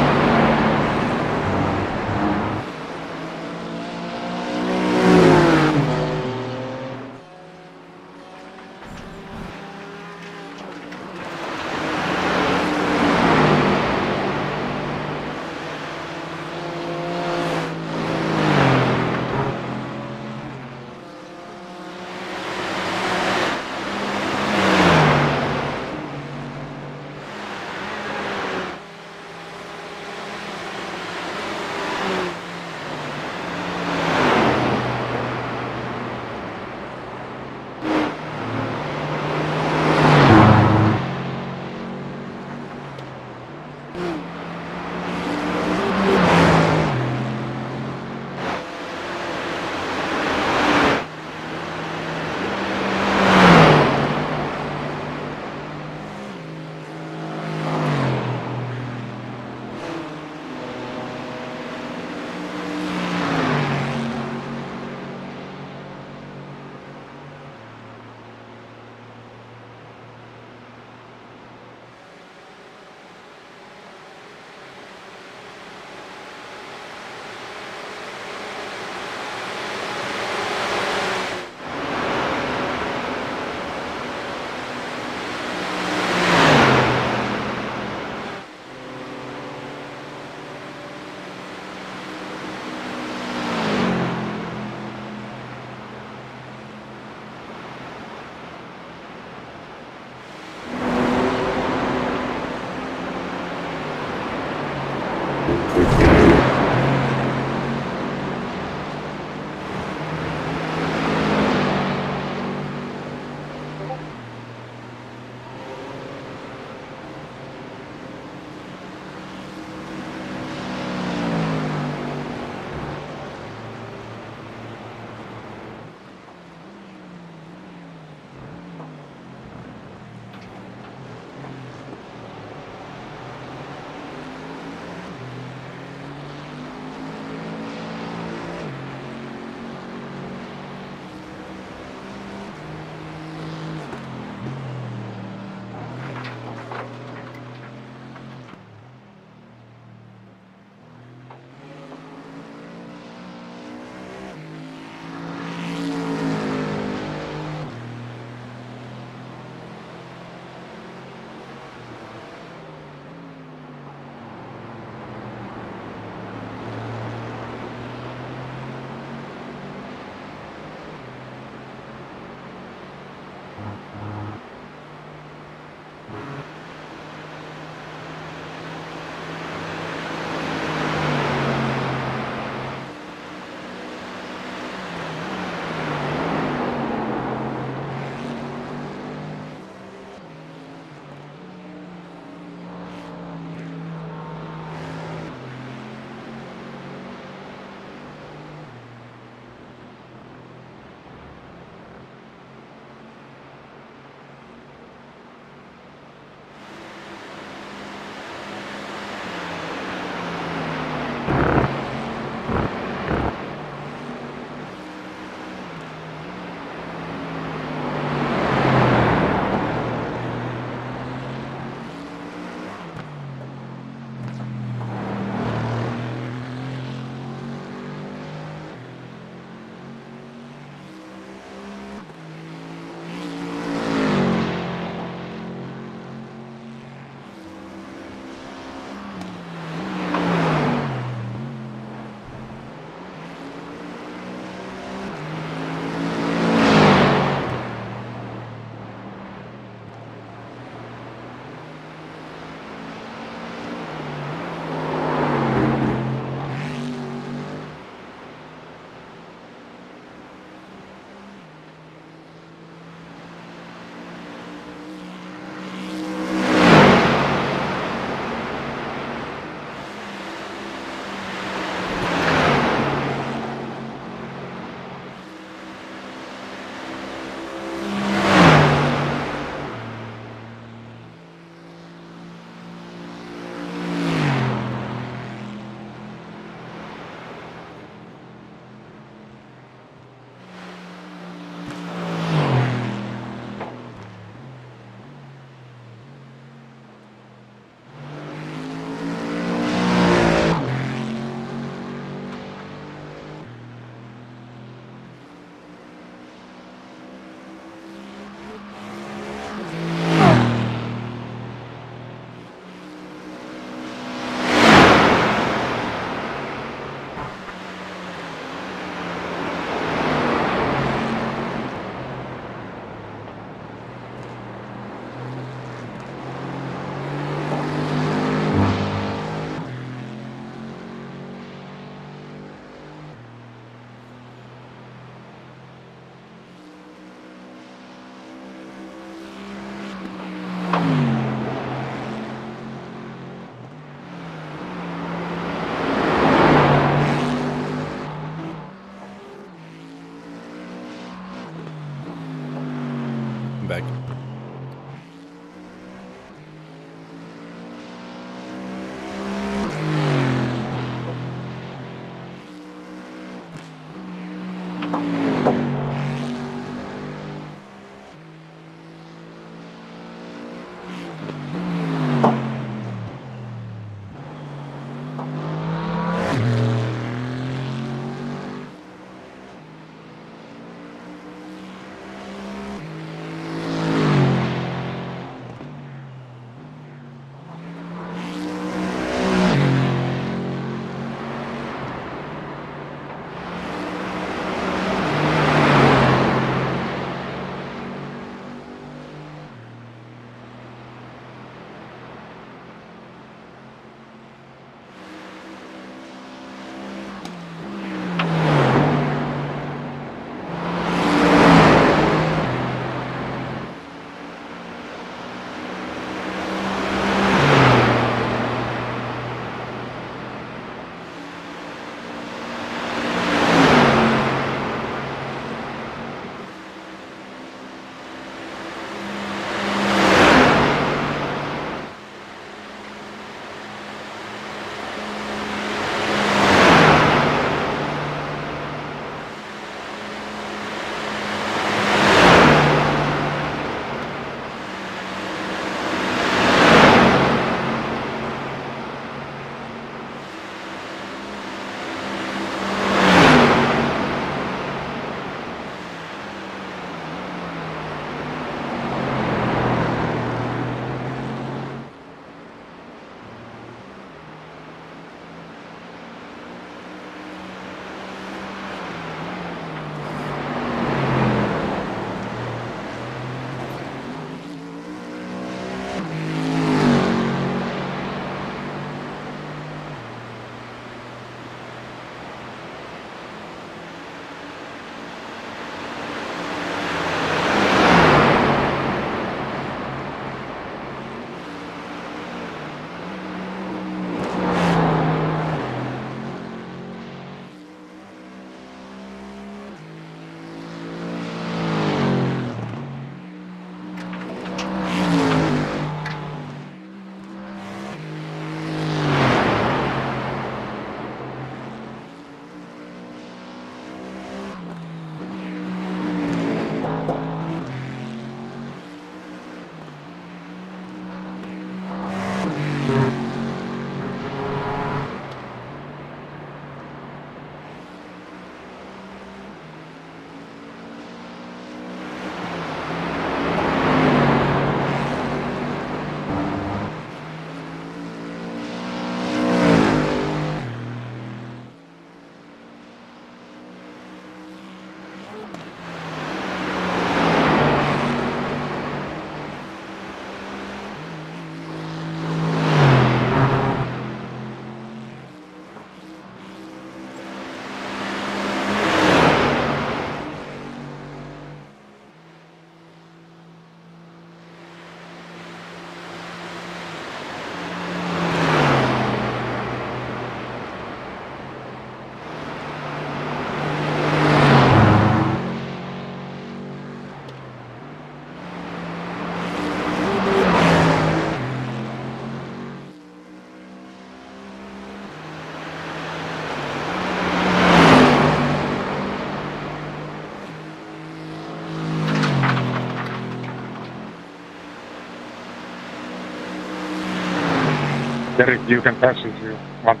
Derek, you can pass if you want.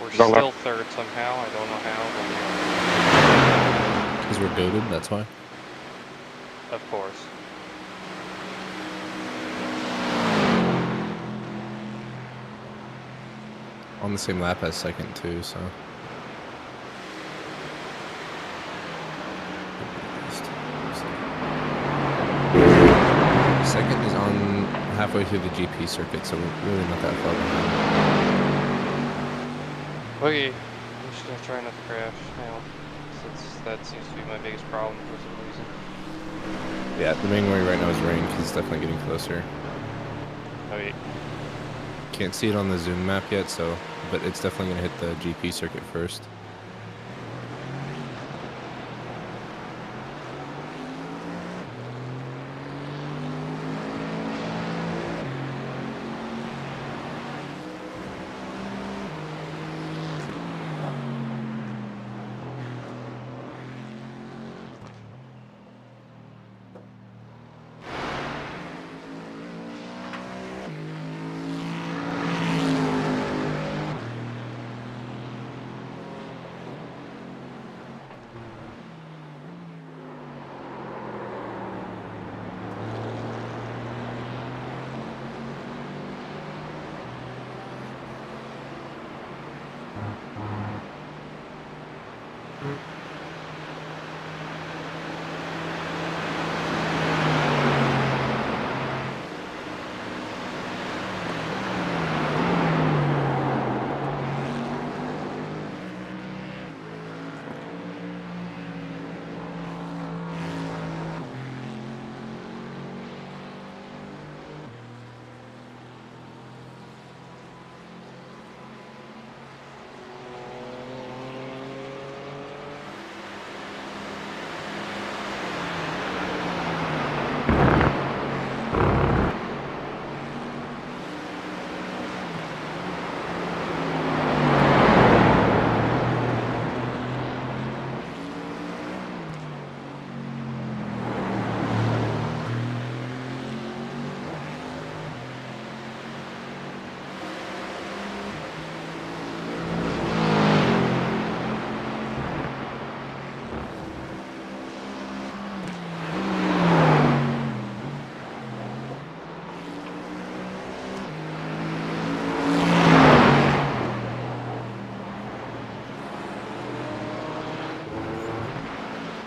We're Go still left. third somehow. I don't know how, Because we're goated, that's why. but of course. On the same lap as second too, so. Second is on halfway through the GP circuit, so we're really not that far behind. Okay, I'm just gonna try not to crash now, since that seems to be my biggest problem for some reason. Yeah, the main worry right now is rain, because it's definitely getting closer. Okay. Can't see it on the zoom map yet, so, but it's definitely going to hit the GP circuit first.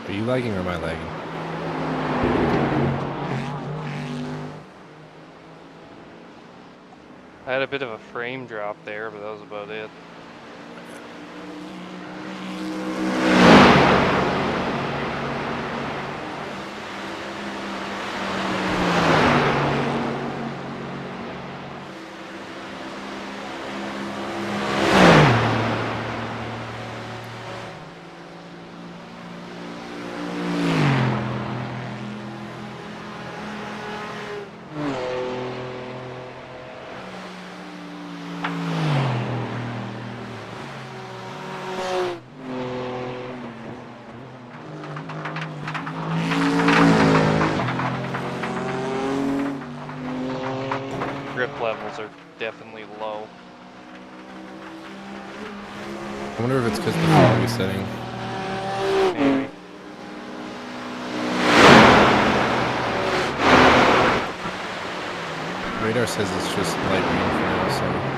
Are you lagging or am I lagging? I had a bit of a frame drop there, but that was about it. Grip levels are definitely low. I wonder if it's because the fuel resetting. Maybe. Radar says it's just light rain for now, so.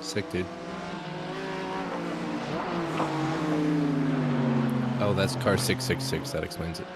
Sick, dude. Oh, that's car 666. That explains it.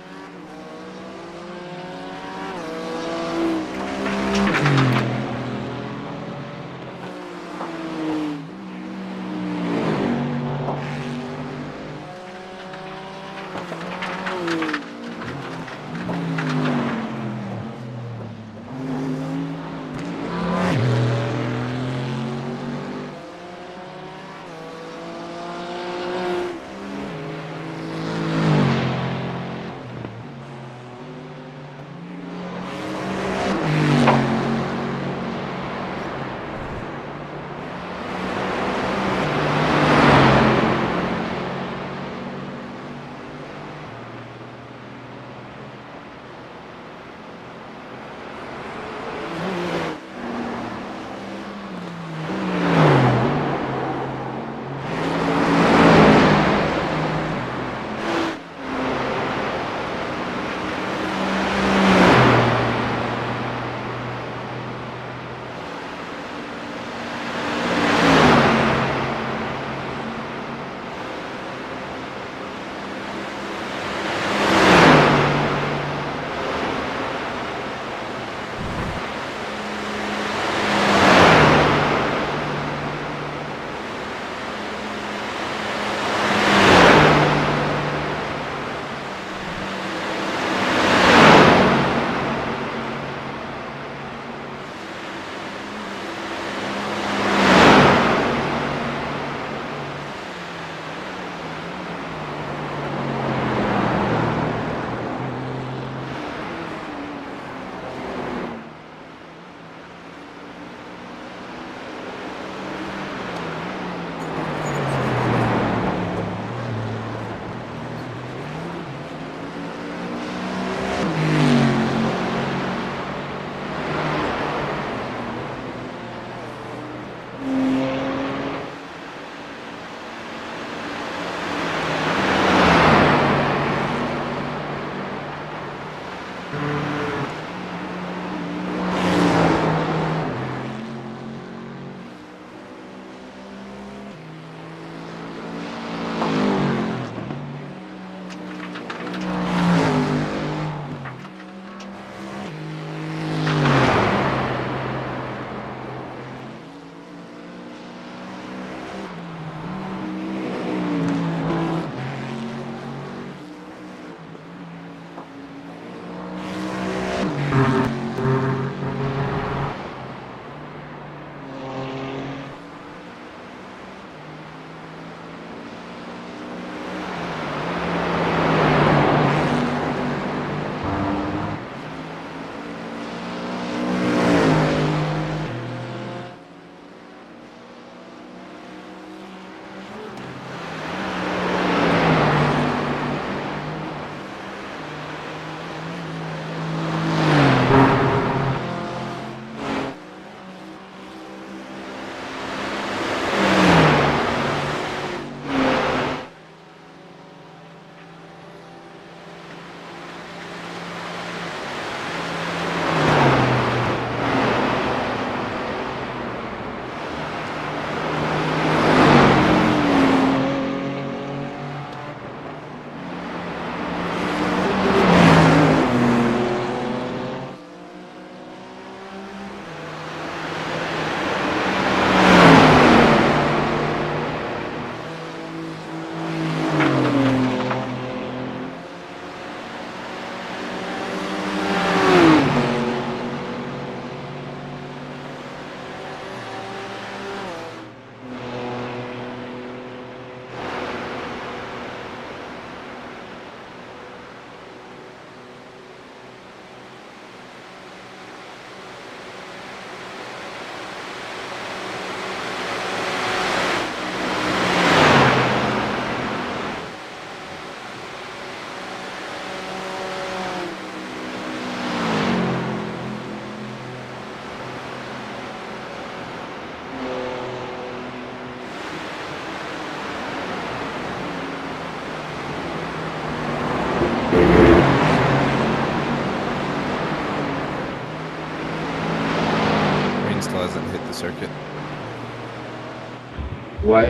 What?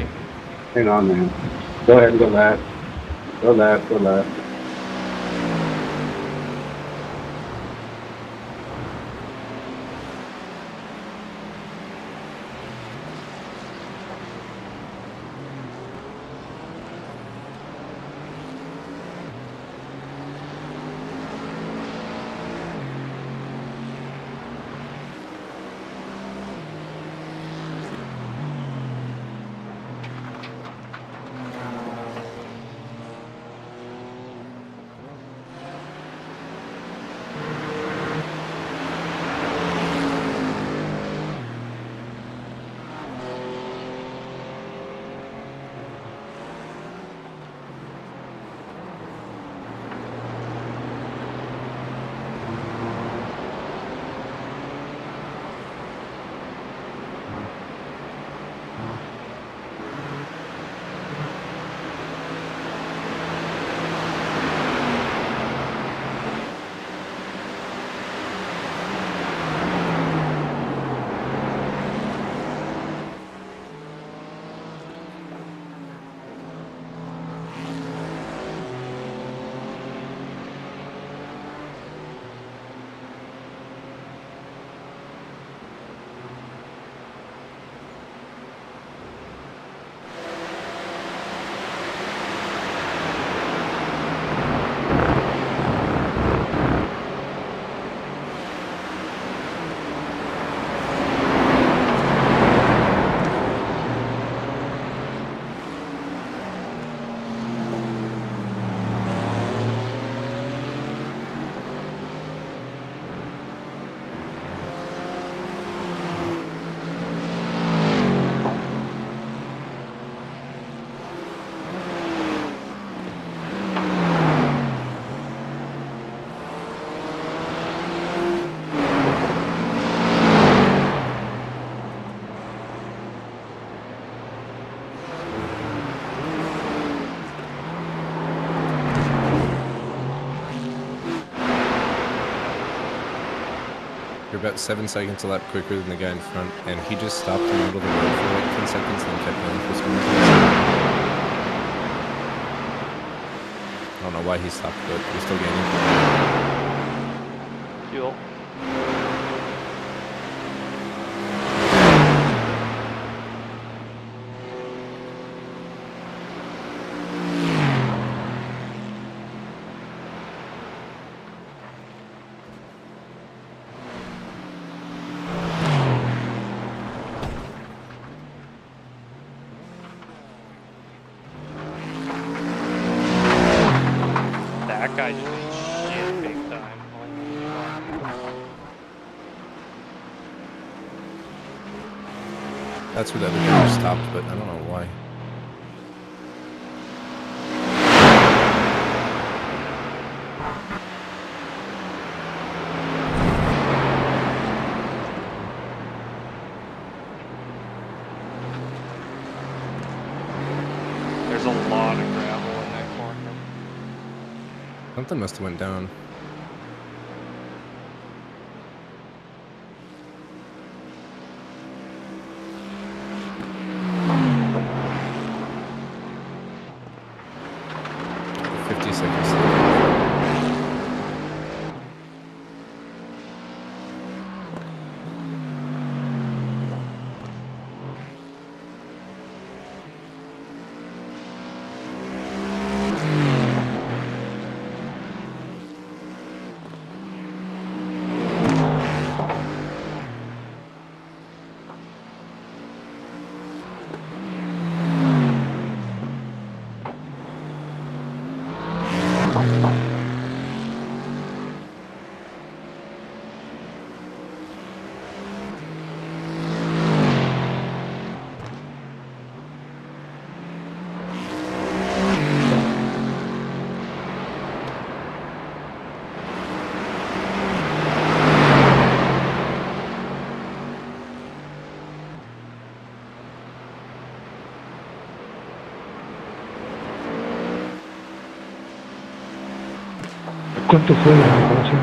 Hang on, man. Go ahead and go left. Go left, go left. You're about 7 seconds a lap quicker than the guy in front, and he just stopped in the middle of the road for like 10 seconds and then kept going for some reason. I don't know why he stopped, but he's still gaining. Fuel. That guy just ate shit big time. That's where the other guy stopped, but I don't know why. There's a lot of gravel in that corner. Something must have went down. ¿Cuánto fue la separación?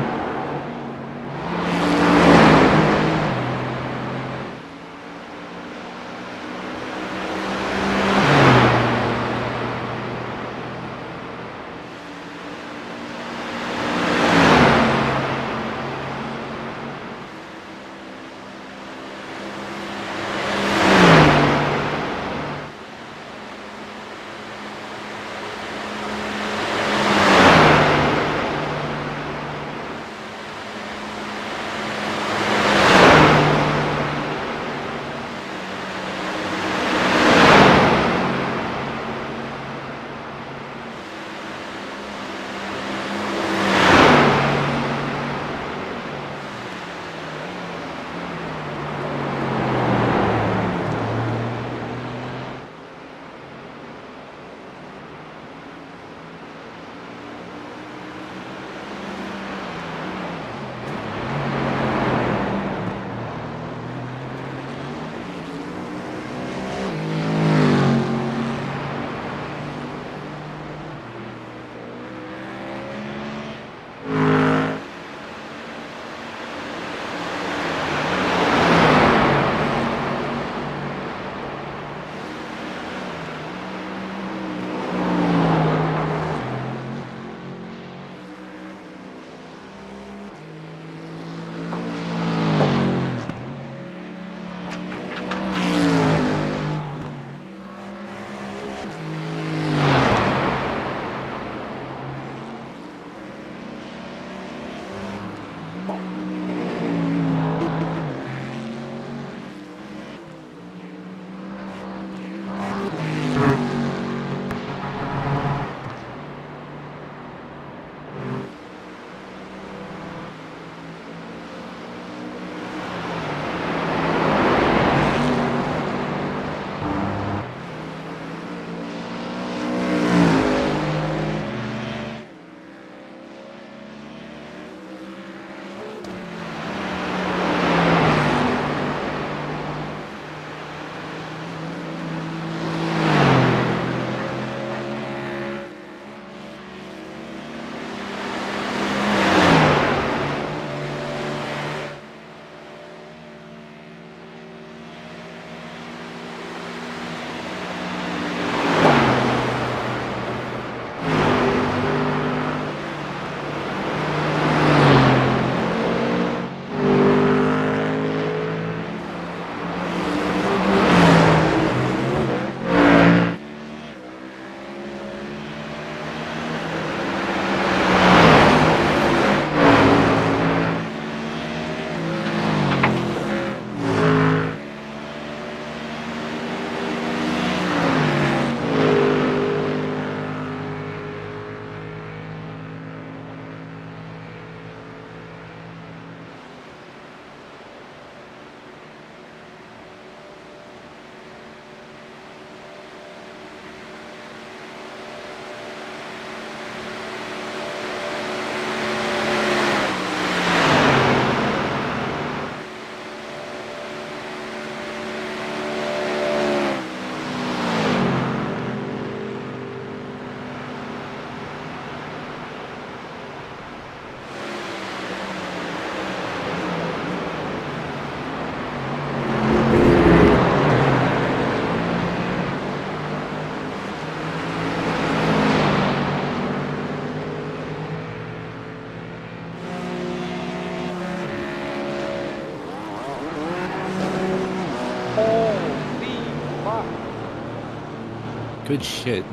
Good shit.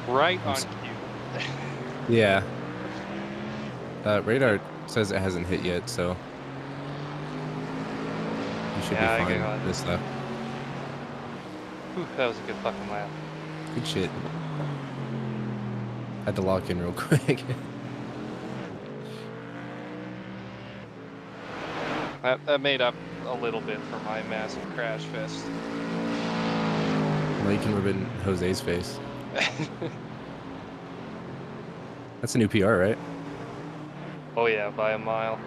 Right on cue. Yeah. Radar says it hasn't hit yet, so you should be fine this lap. Whew, that was a good fucking lap. Good shit. Had to lock in real quick. That made up a little bit for my massive crash fest. Well, you can rub it in Jose's face. That's a new PR, right? Oh yeah, by a mile.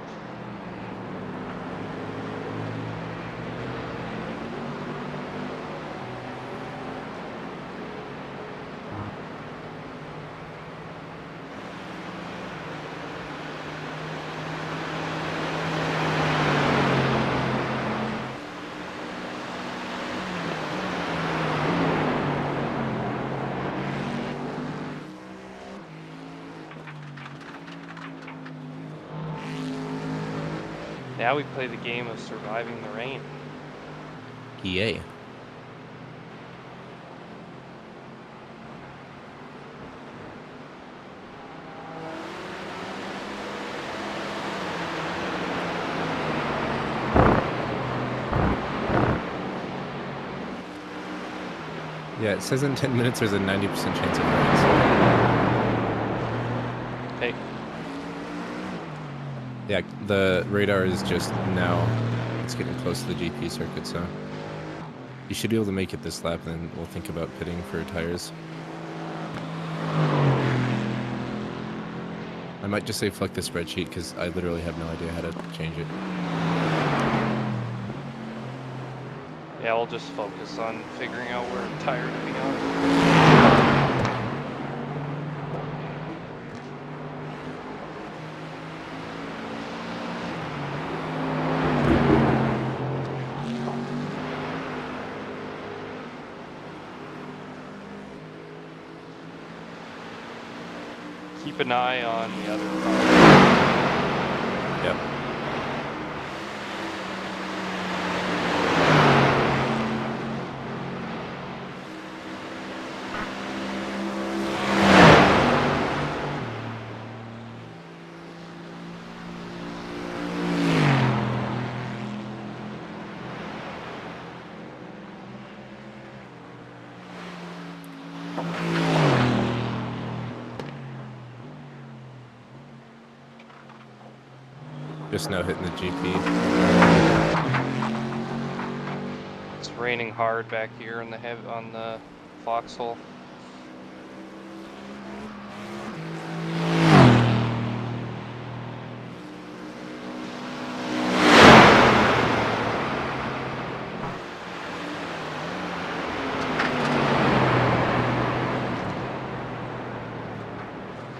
Now we play the game of surviving the rain. Yay. Yeah, it says in 10 minutes there's a 90% chance of rain. Hey. Yeah, the radar is just now, it's getting close to the GP circuit, so you should be able to make it this lap, then we'll think about pitting for tires. I might just say fuck the spreadsheet, because I literally have no idea how to change it. Yeah, we'll just focus on figuring out where tire to be on. Keep an eye on the other car. Yep. Just now hitting the GP. It's raining hard back here on the foxhole.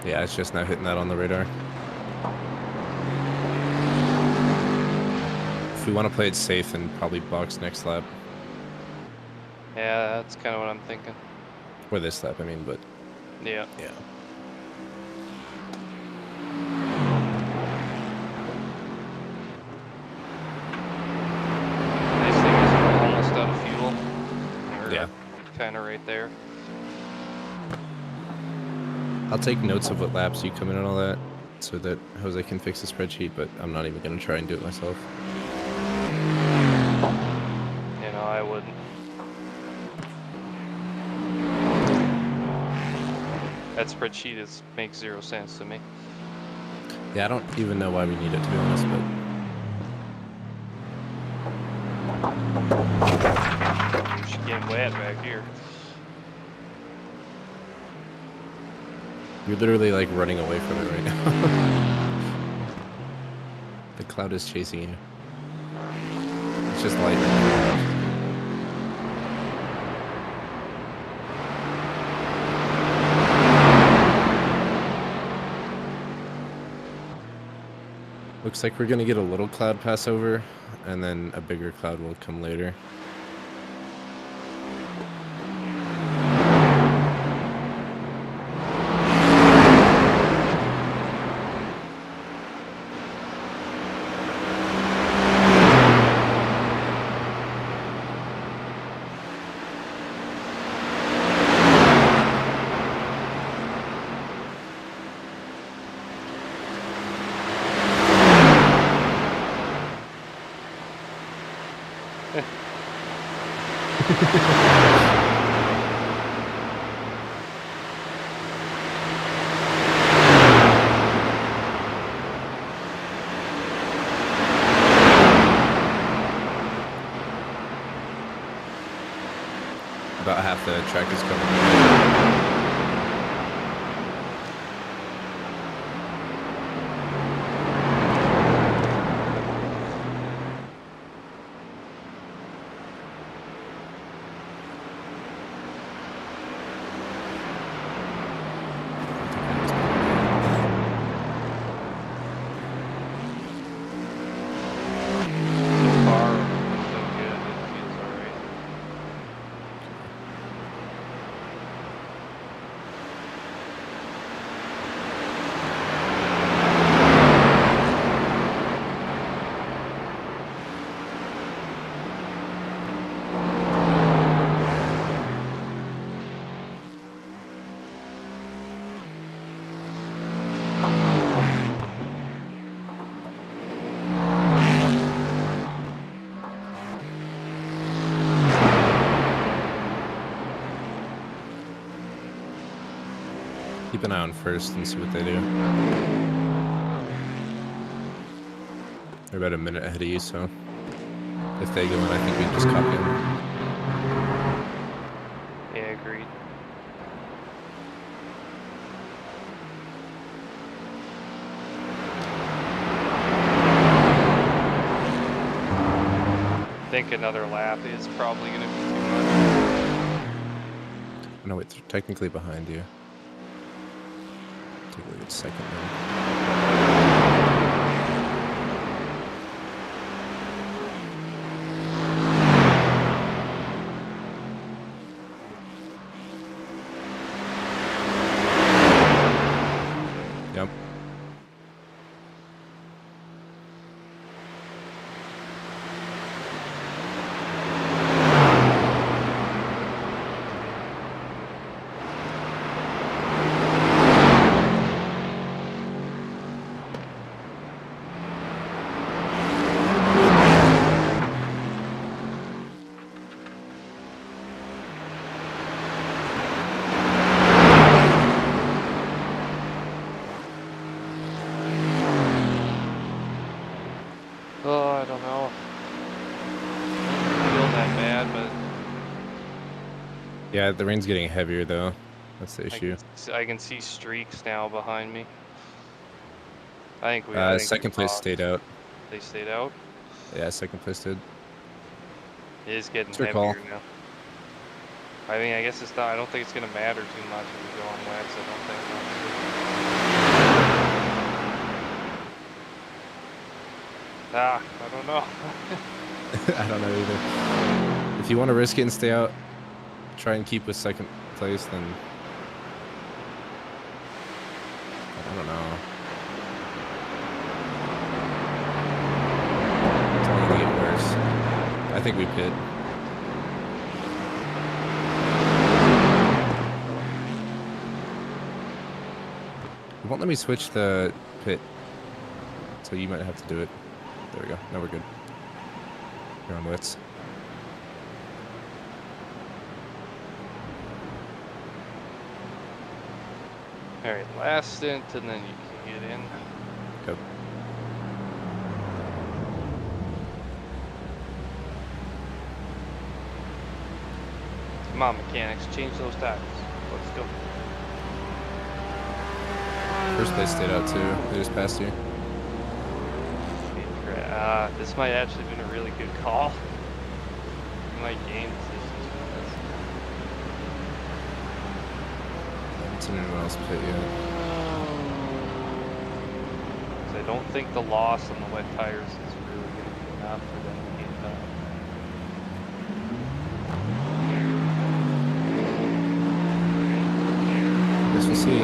Yeah, it's just now hitting that on the radar. If we want to play it safe, then probably box next lap. Yeah, that's kind of what I'm thinking. Or this lap, I mean, but... Yeah. Yeah. Nice thing is we're almost out of fuel. We're Yeah. kind of right there. I'll take notes of what laps you come in and all that, so that Jose can fix the spreadsheet, but I'm not even going to try and do it myself. You know, I wouldn't. That spreadsheet makes 0 sense to me. Yeah, I don't even know why we need it, to be honest, but... She's getting wet back here. You're literally, like, running away from it right now. The cloud is chasing you. It's just light right now. Looks like we're gonna get a little cloud pass over, and then a bigger cloud will come later. About half the track is covered. Keep an eye on first and see what they do. They're about a minute ahead of you, so if they go in, I think we just copy them. Yeah, agreed. I think another lap is probably going to be too much. No, wait, they're technically behind you. Take a look at second then. Yep. Yeah, the rain's getting heavier though. That's the issue. I can see streaks now behind me. I think Second place stayed out. They stayed out? Yeah, second place did. It is getting It's your call. heavier now. I mean, I guess it's not. I don't think it's gonna matter too much if we go on wets. I don't think. I don't know. I don't know either. If you want to risk it and stay out, try and keep with second place, then I don't know. It's only gonna get worse. I think we pit. It won't let me switch the pit, so you might have to do it. There we go. Now we're good. You're on wits. Alright, last stint, and then you can get in. Yep. Come on, mechanics, change those tires. Let's go. First place stayed out too. They just passed you. This might actually been a really good call. You might gain positions from this. I haven't seen anyone else pit yet. So I don't think the loss on the wet tires is really going to be enough for them to get done. Guess we'll see.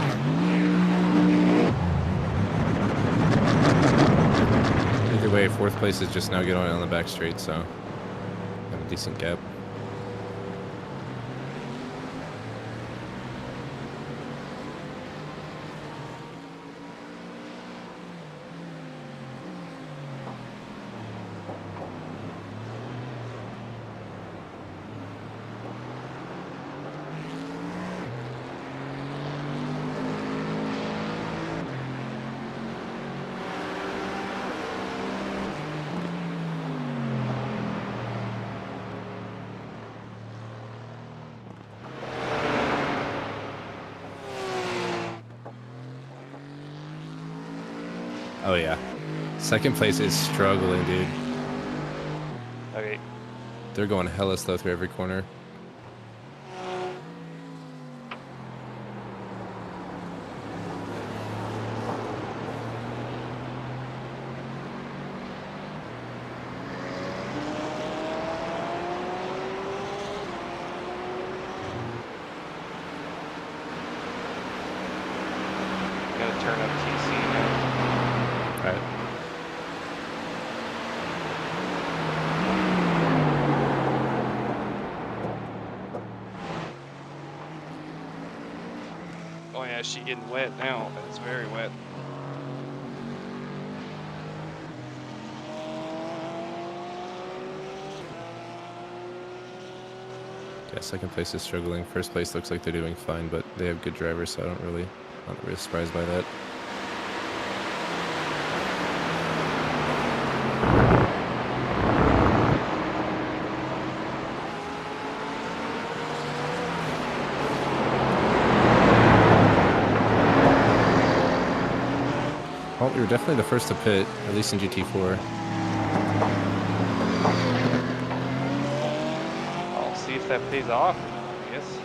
Either way, fourth place is just now getting on the back straight, so have a decent gap. Oh yeah. Second place is struggling, dude. Okay. They're going hella slow through every corner. Gotta turn up TC now. Alright. Oh yeah, she getting wet now. It's very wet. Yeah, second place is struggling. First place looks like they're doing fine, but they have good drivers, so not really surprised by that. Well, we were definitely the first to pit, at least in GT4. I'll see if that pays off, I guess.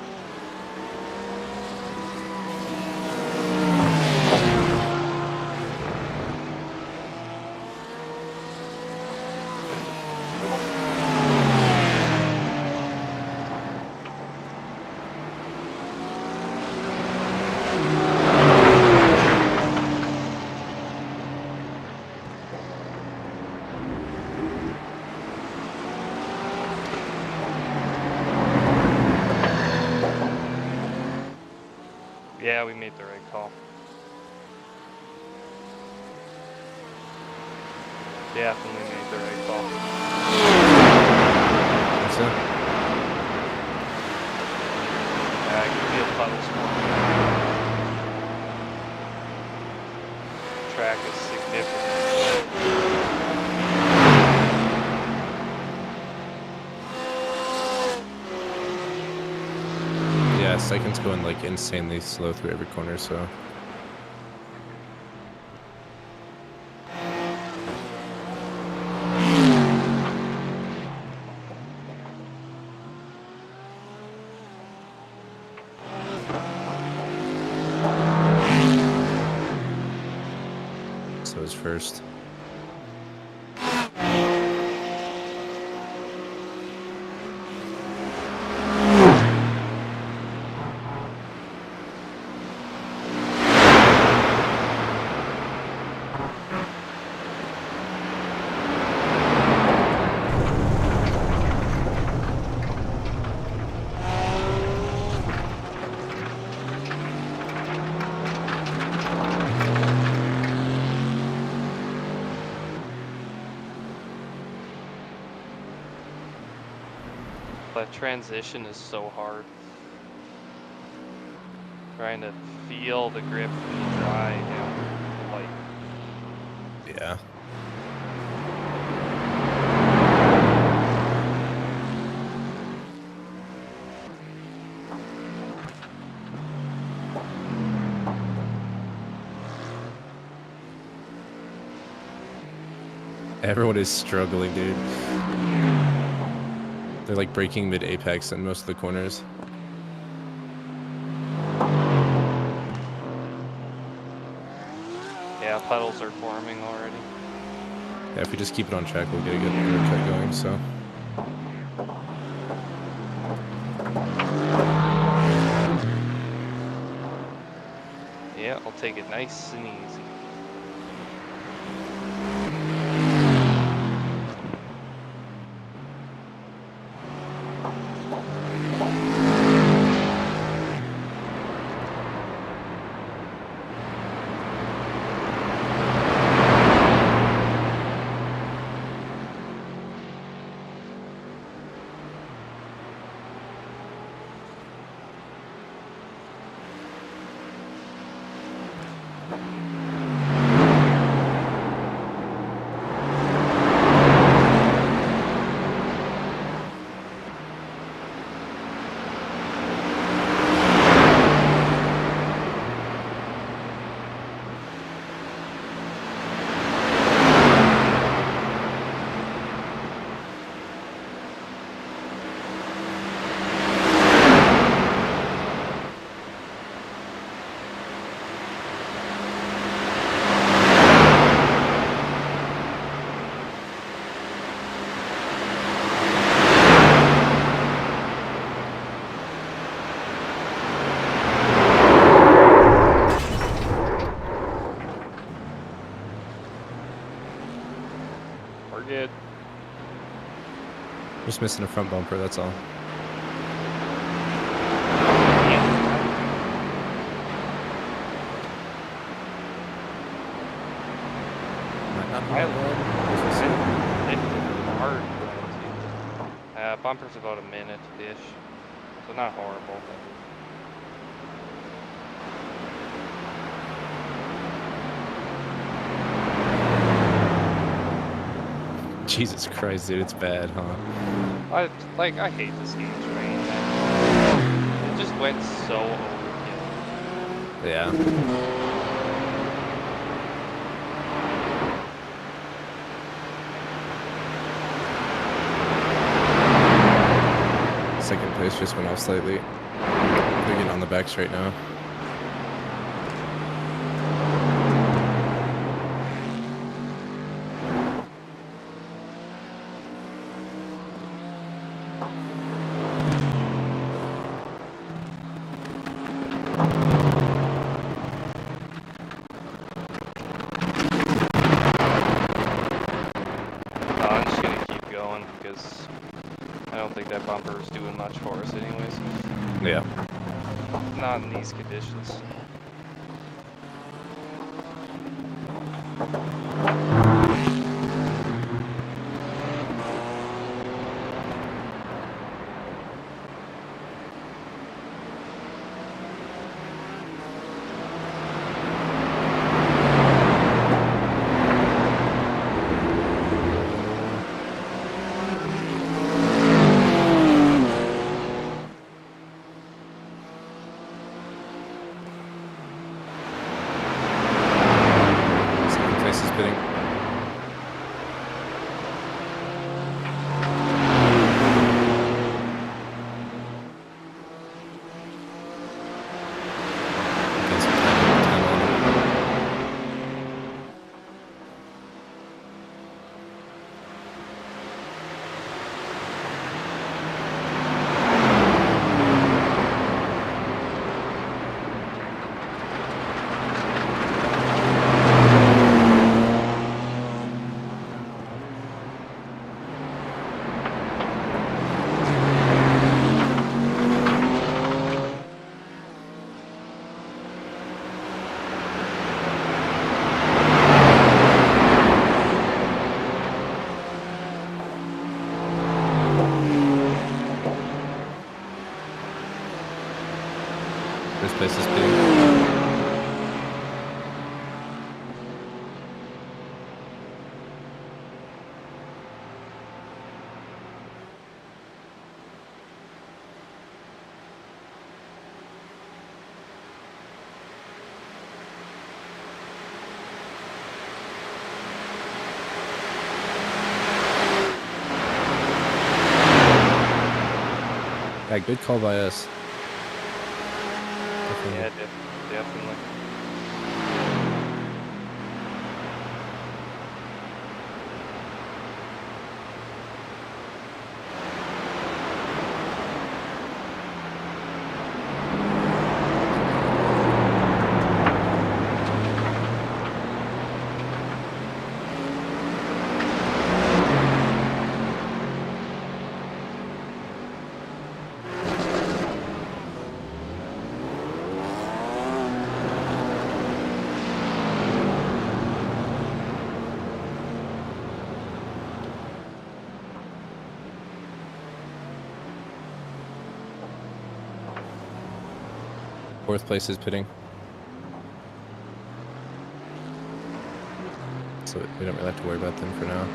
Yeah, we made the right call. Definitely made the right call. That's it. Yeah, I can feel puddle smoke. Track is significant. Steigen's going like insanely slow through every corner, so. So is first. That transition is so hard. Trying to feel the grip from the dry down the light. Yeah. Everyone is struggling, dude. They're like breaking mid-apex in most of the corners. Yeah, puddles are forming already. Yeah, if we just keep it on track, we'll get a good undercut going, so. Yeah, I'll take it nice and easy. Good. Just missing a front bumper, that's all. Bumper's about a minute-ish, so not horrible. Jesus Christ, dude, it's bad, huh? I hate this game's rain. It just went so overkill. Yeah. Second place just went off slightly. They're getting on the back straight now. I'm just gonna keep going because I don't think that bumper is doing much for us anyways. Yeah. Not in these conditions. First place is pitting. Yeah, good call by us. Definitely. Yeah, definitely. Fourth place is pitting. So we don't really have to worry about them for now.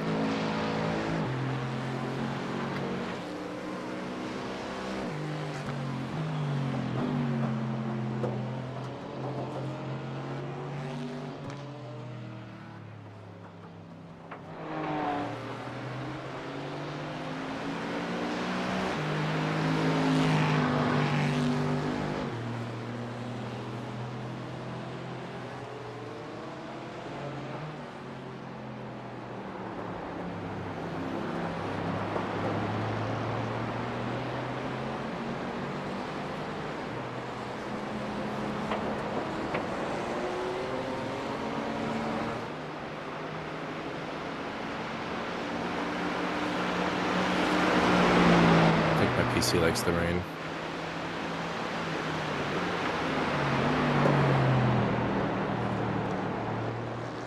PC likes the rain.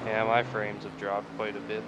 Yeah, my frames have dropped quite a bit.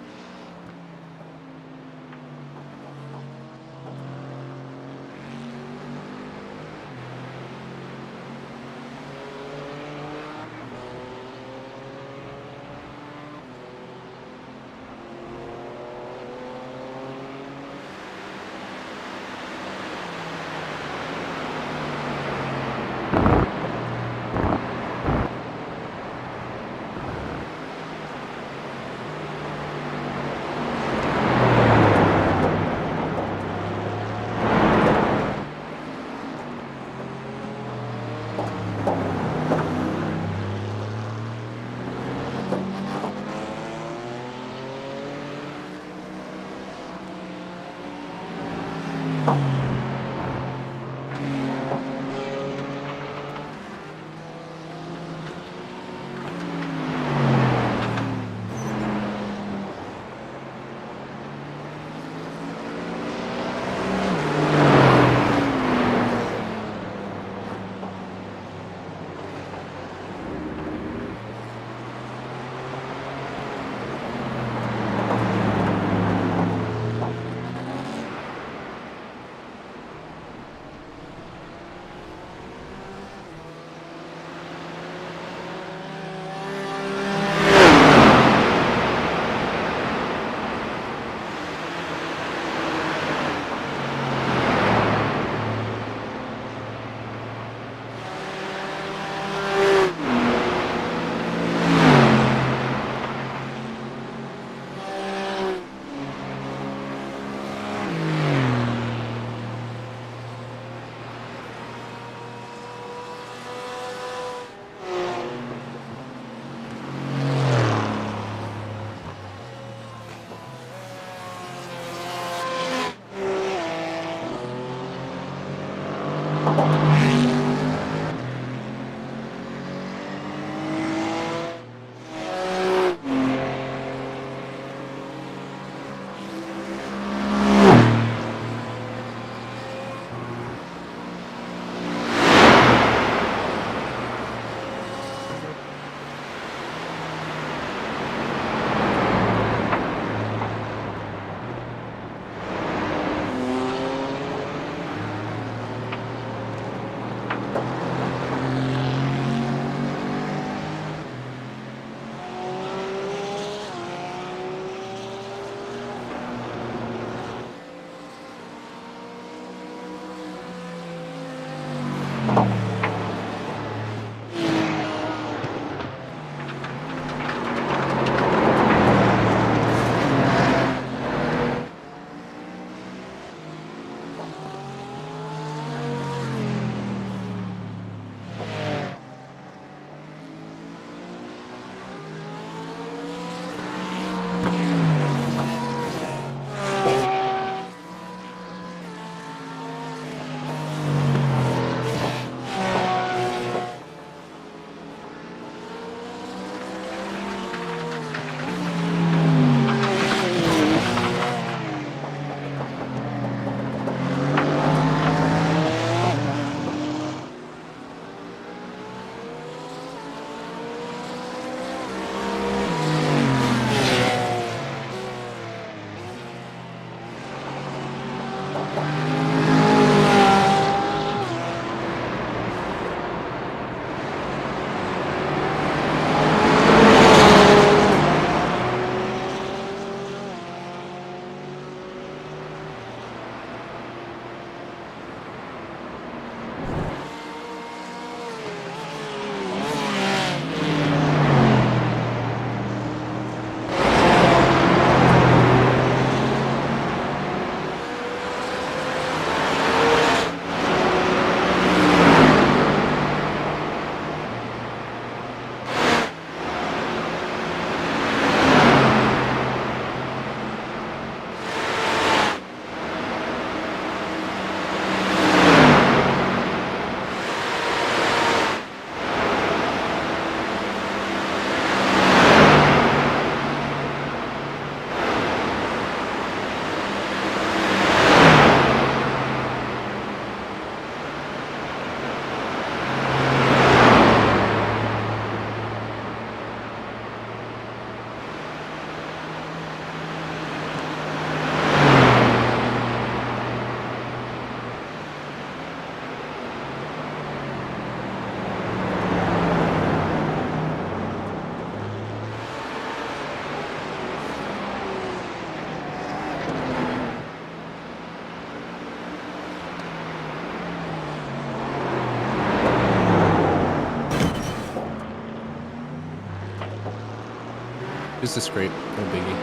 Just a scrape, no biggie.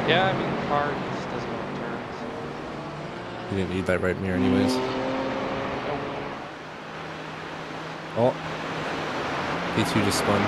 Yeah, I mean, the car just doesn't want turns. You didn't need that right mirror anyways. Oh. P2 just spun.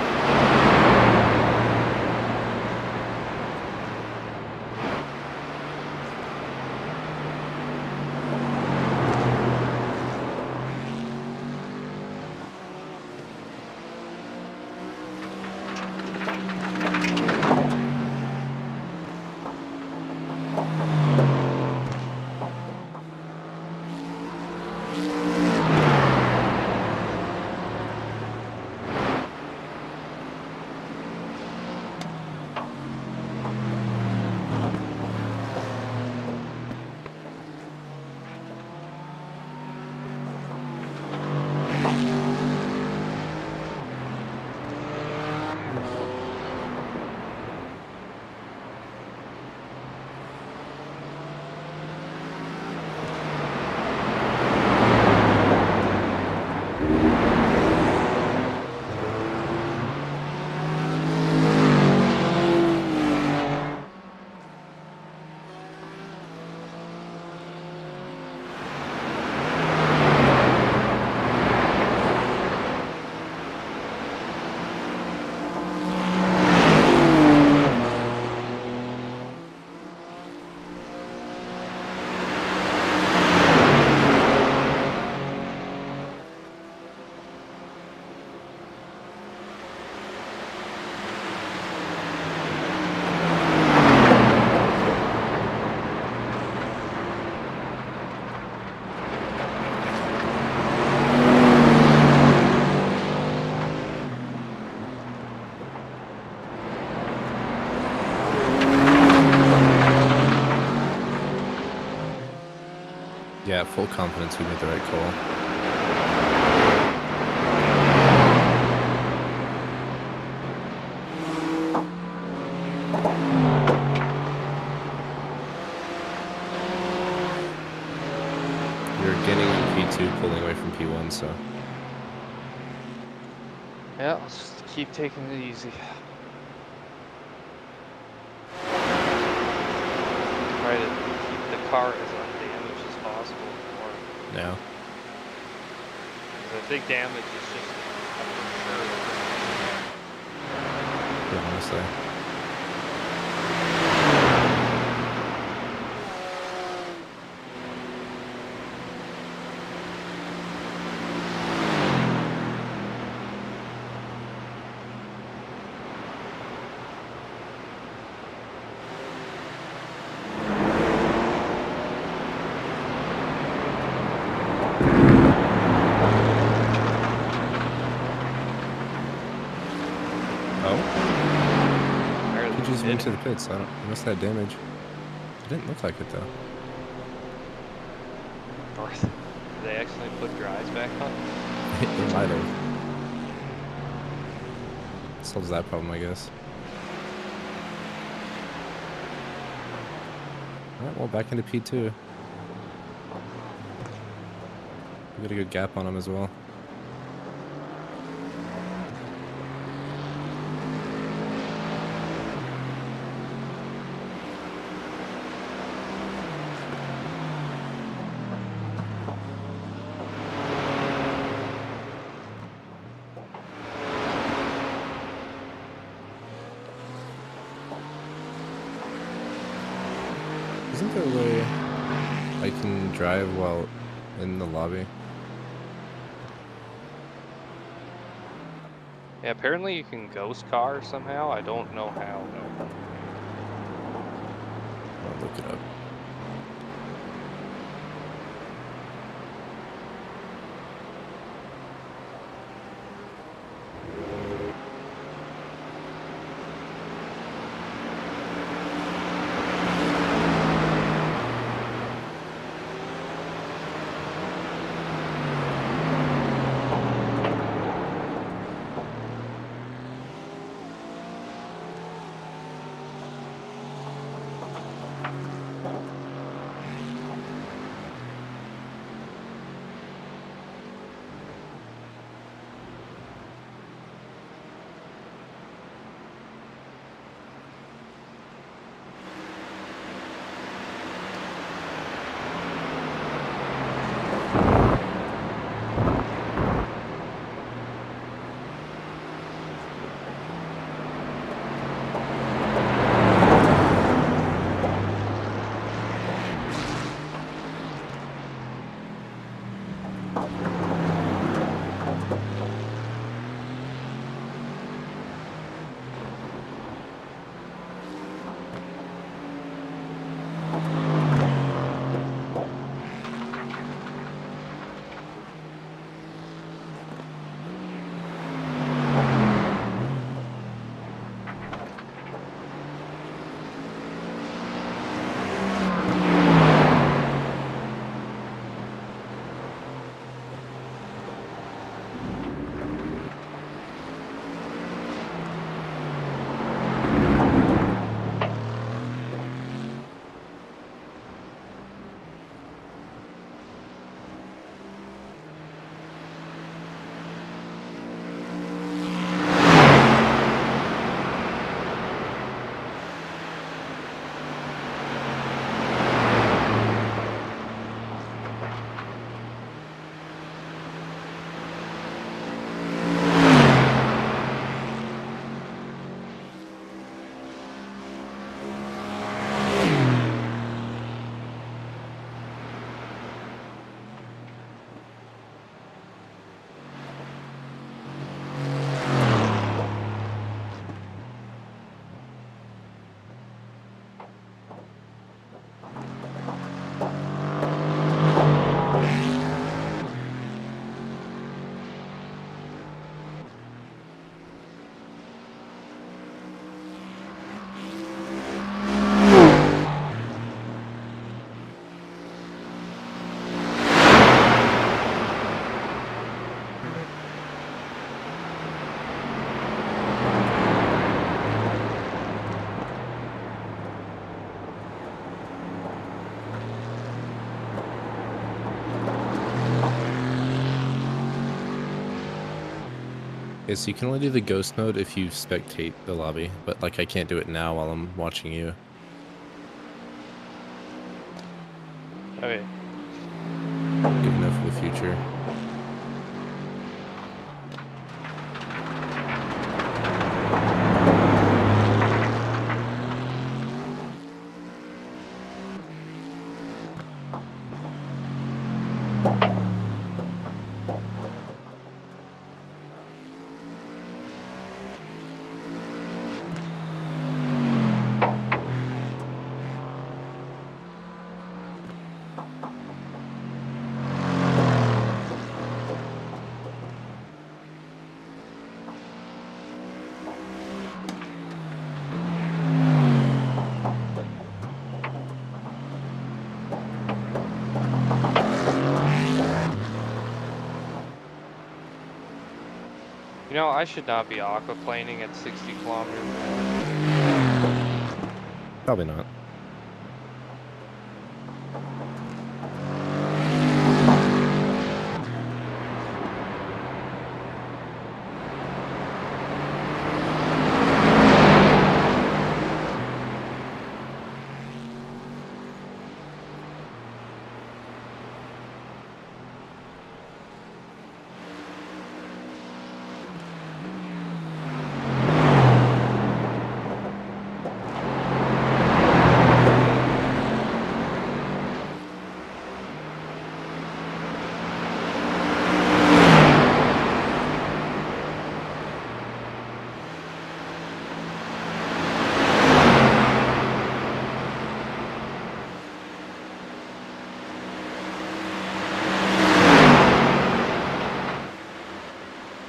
Yeah, full confidence we made the right call. You're getting P2 pulling away from P1, so. Yeah, let's just keep taking it easy. Try to keep the car as undamaged as possible. Yeah. The big damage is just Yeah, honestly. He just went to the pits. I must have damage. It didn't look like it though. Did they actually put dries back on? It might have. Solves that problem, I guess. Alright, well, back into P2. We got a good gap on him as well. Isn't there a way I can drive while in the lobby? Yeah, apparently you can ghost car somehow. I don't know how. I'll look it up. Okay, so you can only do the ghost mode if you spectate the lobby, but like I can't do it now while I'm watching you. Okay. Good enough for the future. You know, I should not be aquaplaning at 60 kilometers an hour. Probably not.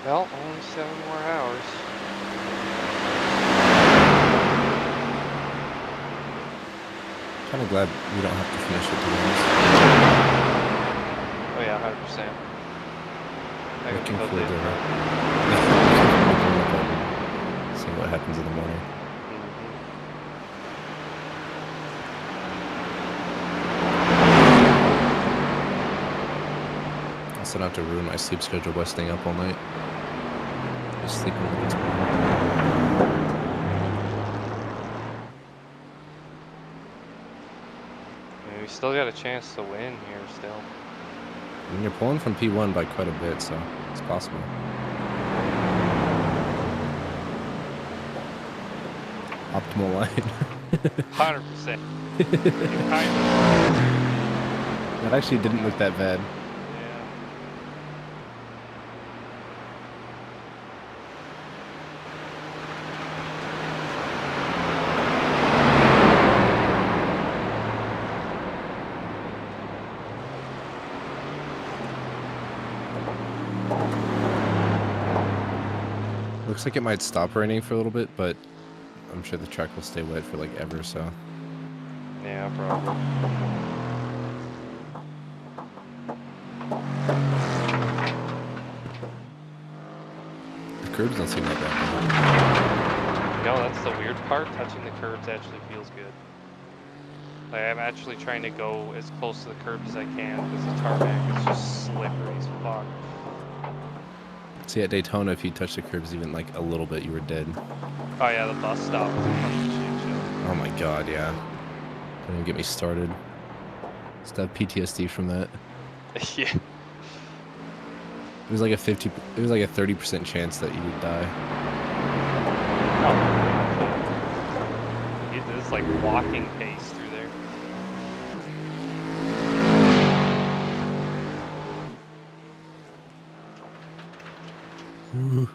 Well, only 7 more hours. Kind of glad we don't have to finish it, to be honest. Oh yeah, 100%. I Looking can forward to it. seeing what happens in the morning. Also not to ruin my sleep schedule by staying up all night. Just sleeping a little tomorrow. We still got a chance to win here still. I mean, you're pulling from P1 by quite a bit, so it's possible. Optimal line. 100%. That actually didn't look that bad. Looks like it might stop raining for a little bit, but I'm sure the track will stay wet for like ever, so. Yeah, probably. The curbs don't seem that bad. No, that's the weird part. Touching the curbs actually feels good. Like, I'm actually trying to go as close to the curbs as I can because the tarmac is just slippery as fuck. See, at Daytona, if you touch the curbs even like a little bit, you were dead. Oh yeah, the bus stop was a fucking shit show. Oh my god, yeah. Don't even get me started. Still have PTSD from that. Yeah. It was like a 30% chance that you would die. Oh. It's like walking pace through there. Ooh.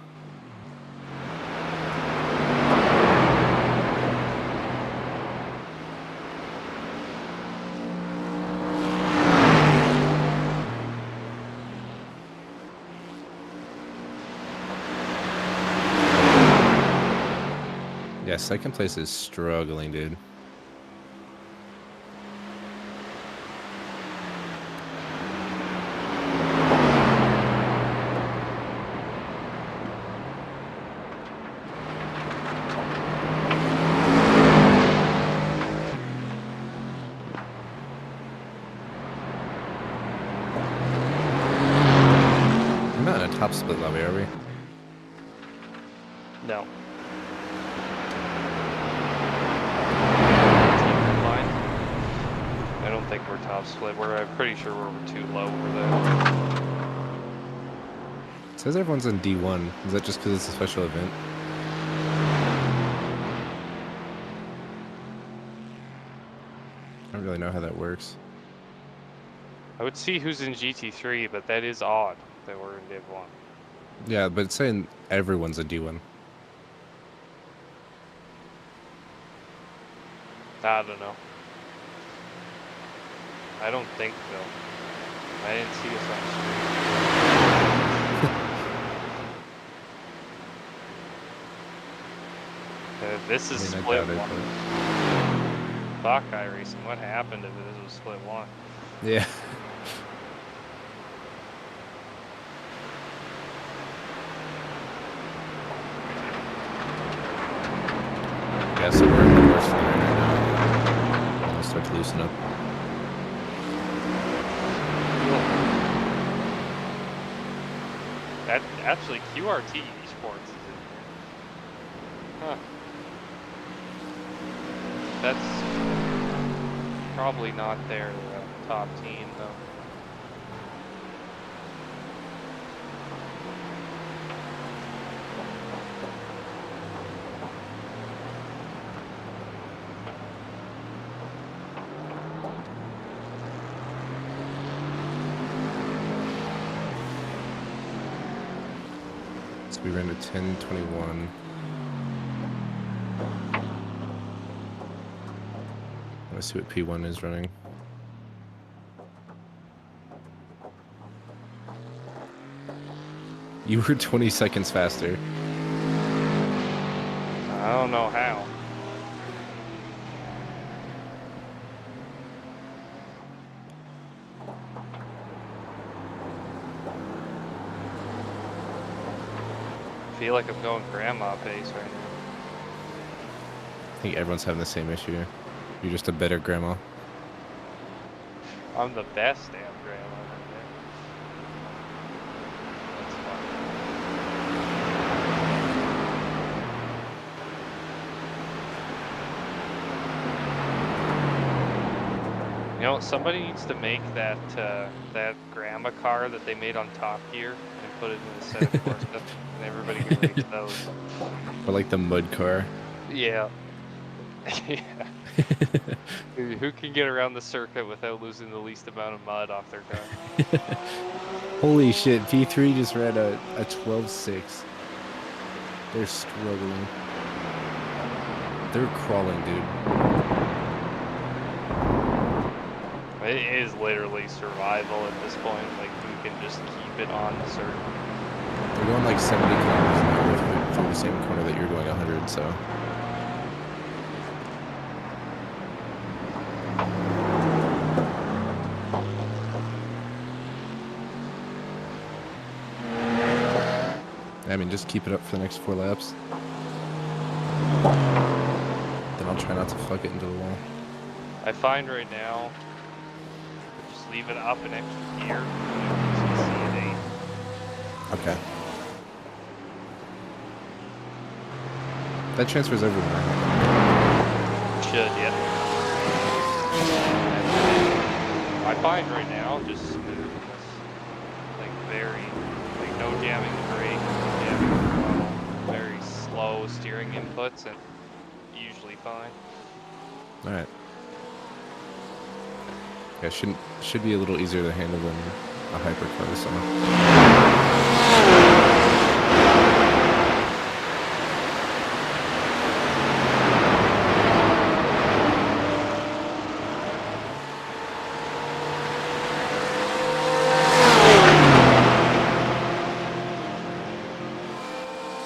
Yeah, second place is struggling, dude. split lobby, are we? No. I don't think we're top split. I'm pretty sure we're too low for that. It says everyone's in D1. Is that just because it's a special event? I don't really know how that works. I would see who's in GT3, but that is odd that we're in Div 1. Yeah, but it's saying everyone's a D1. I don't know. I don't think so. I didn't see us on screen. This is split one. Buckeye Racing, what happened if this was split one? Yeah. Yeah, so we're in the worst line right now. I'll start to loosen up. That actually QRT Esports is in here. Huh. That's probably not their top team though. So we ran to 10:21. Let's see what P1 is running. You were 20 seconds faster. I don't know how. I feel like I'm going grandma pace right now. I think everyone's having the same issue. You're just a better grandma. I'm the best damn grandma right there. That's fun. You know, somebody needs to make that that grandma car that they made on Top Gear and put it in the set of course, and everybody can race those. Or like the mud car. Yeah. Yeah. Who can get around the circuit without losing the least amount of mud off their car? Holy shit, P3 just ran a 12.6. They're struggling. They're crawling, dude. It is literally survival at this point. Like, who can just keep it on the circuit? They're going like 70 kilometers an hour through the same corner that you're going 100, so. I mean, just keep it up for the next 4 laps. Then I'll try not to fuck it into the wall. I find right now, just leave it up an extra gear. Okay. That transfers over now. Should, yeah. I find right now, just smooth, like very, like no jamming the brake, no jamming the throttle, very slow steering inputs, and usually fine. All right. Yeah, should be a little easier to handle than a hypercar, so.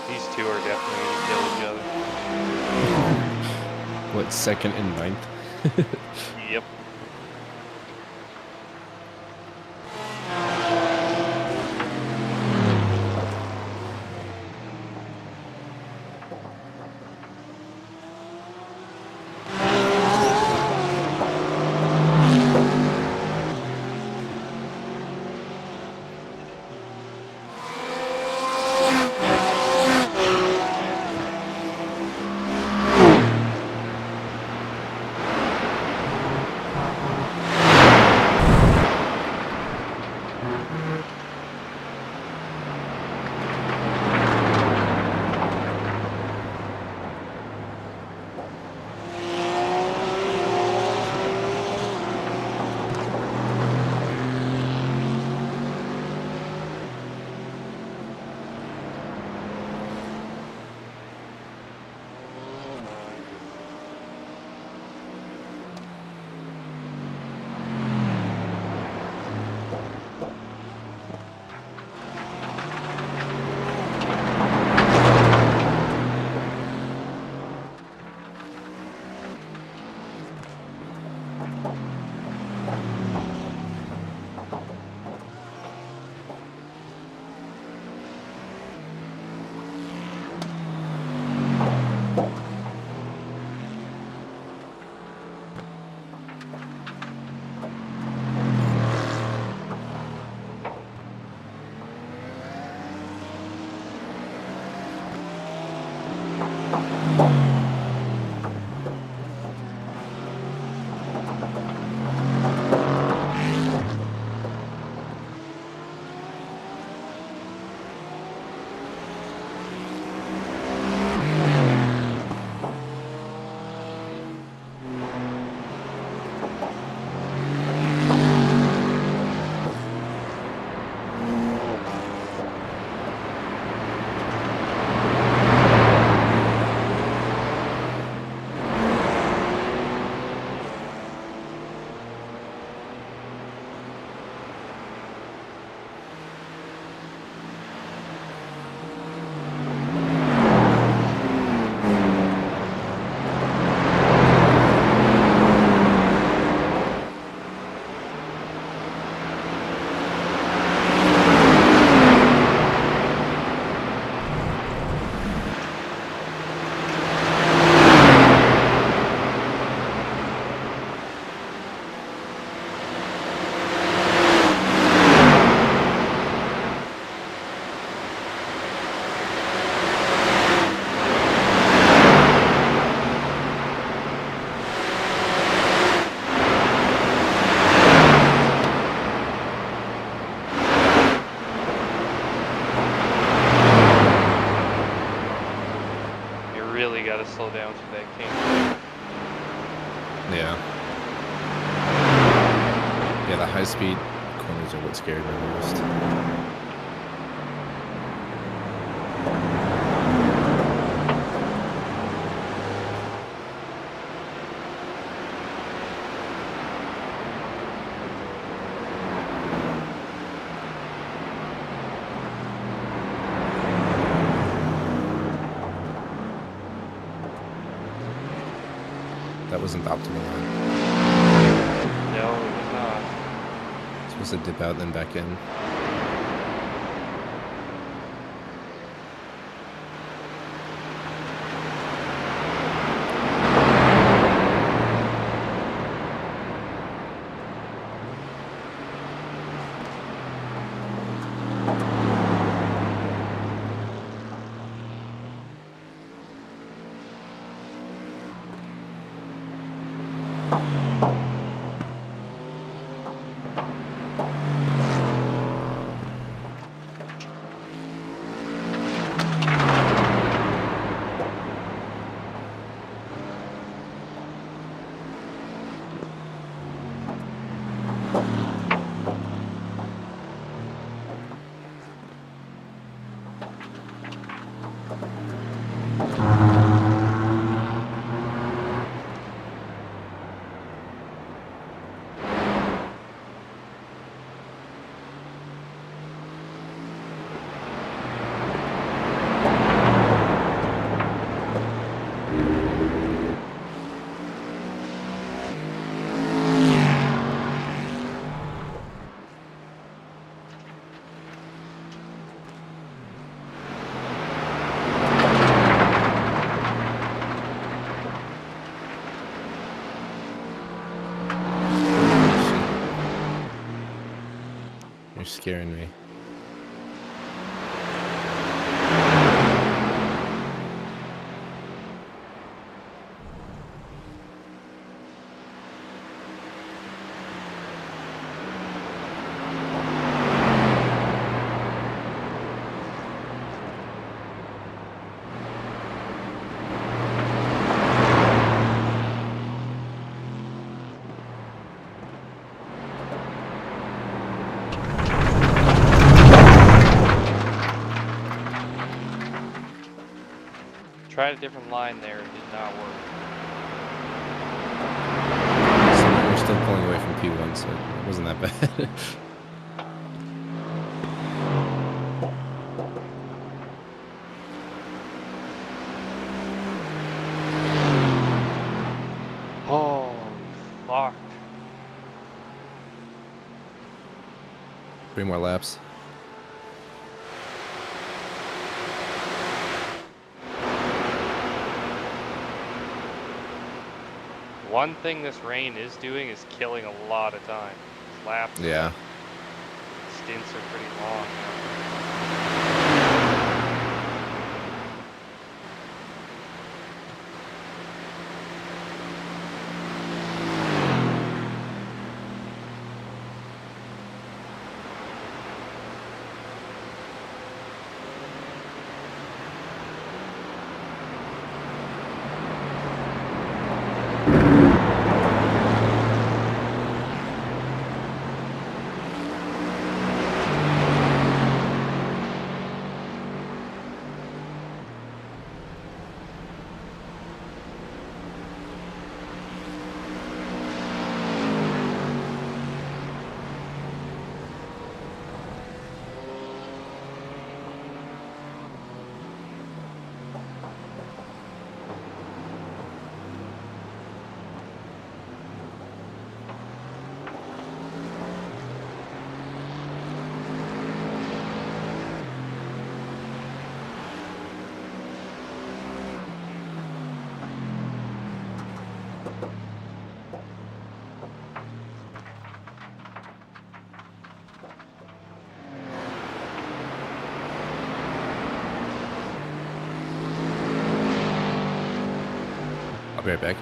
These two are definitely going to kill each other. What, 2nd and 9th? Yep. slow down through that kink. Yeah. Yeah, the high-speed corners are what scared me most. That wasn't the optimal line. No, it was not. It's supposed to dip out and then back in. You're scaring me. Tried a different line there, it did not work. We're still pulling away from P1, so it wasn't that bad. Oh, fuck. 3 more laps. One thing this rain is doing is killing a lot of time. These laps, Yeah. stints are pretty long now. I'll be right back.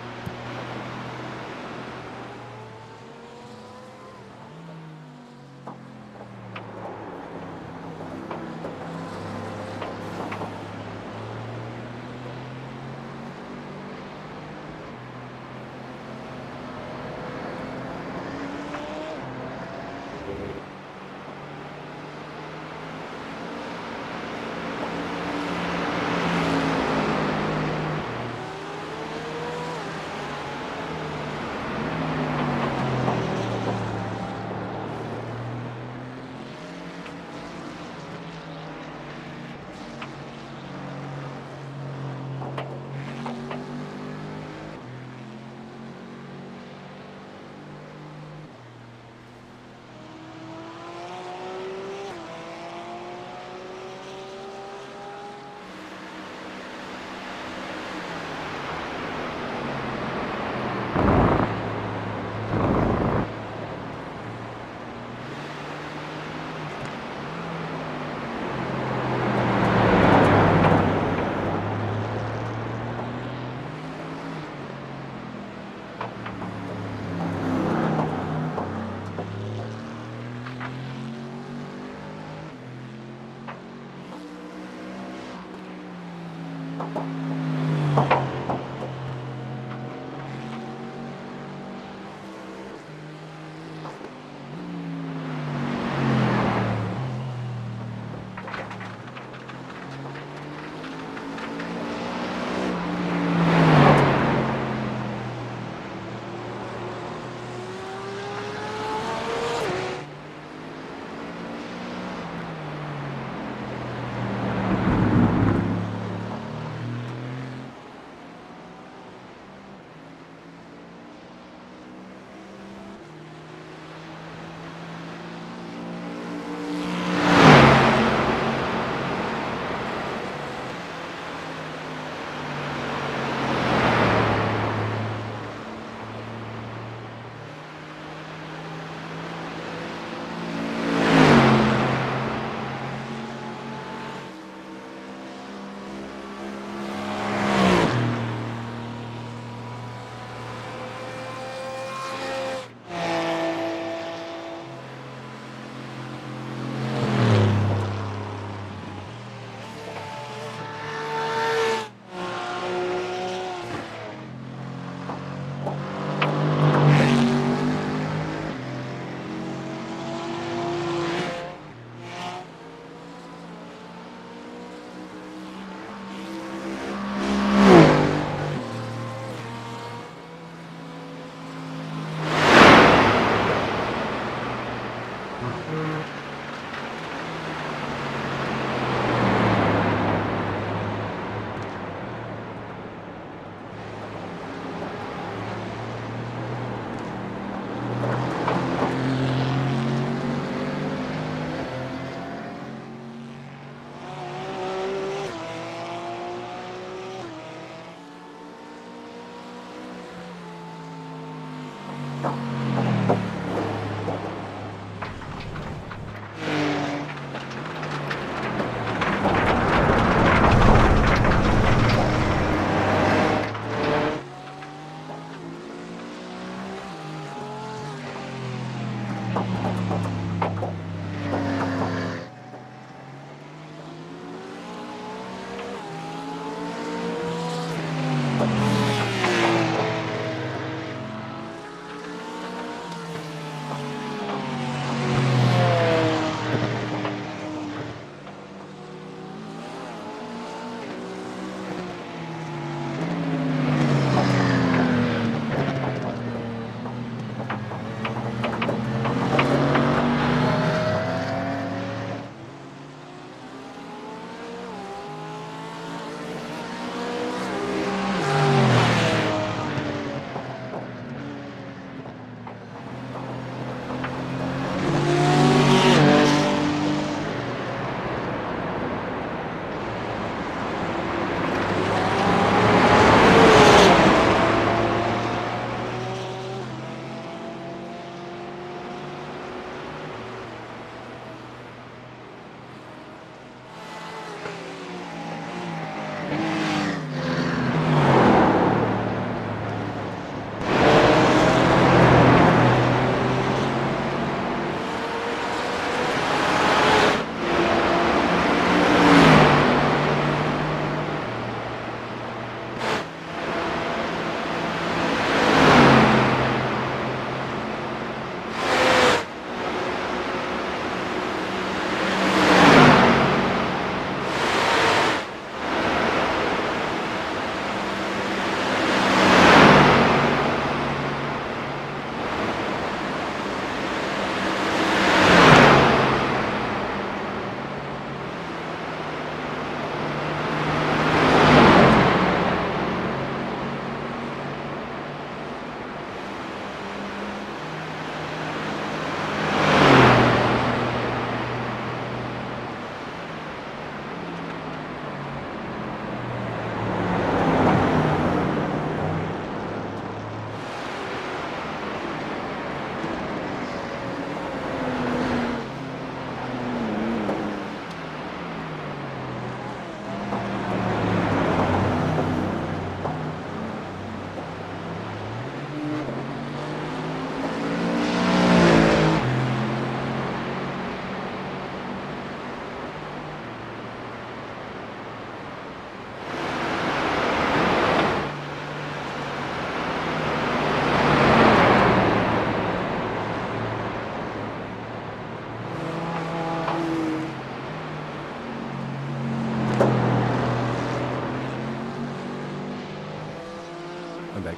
back.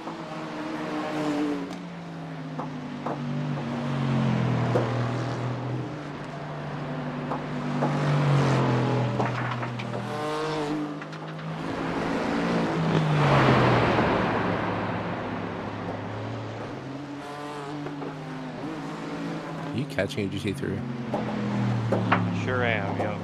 Are you catching a GT3? Sure am, yo.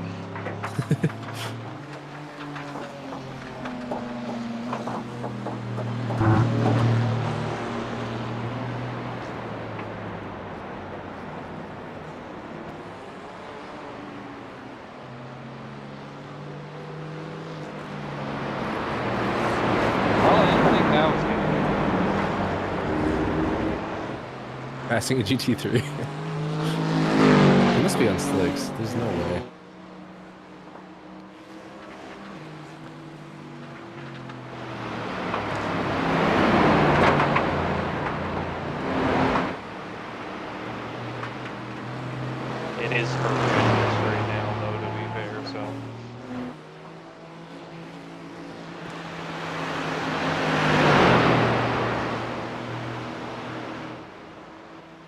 Passing a GT3. It must be on slicks. There's no way. It is horrendous right now, though, to be fair, so.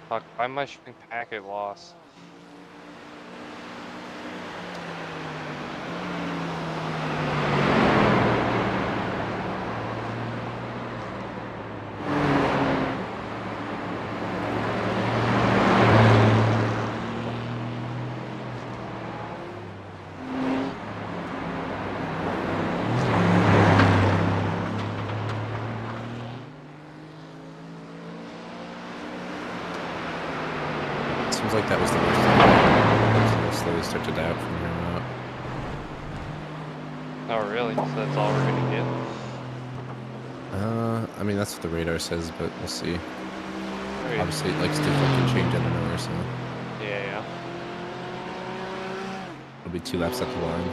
Fuck, why am I showing packet loss? Seems like that was the worst. So I'll slowly start to doubt from here on out. Oh, really? So that's all we're gonna get? I mean, that's what the radar says, but we'll see. Right. Obviously, it likes to fucking change out of nowhere, so Yeah. it'll be 2 laps at the line.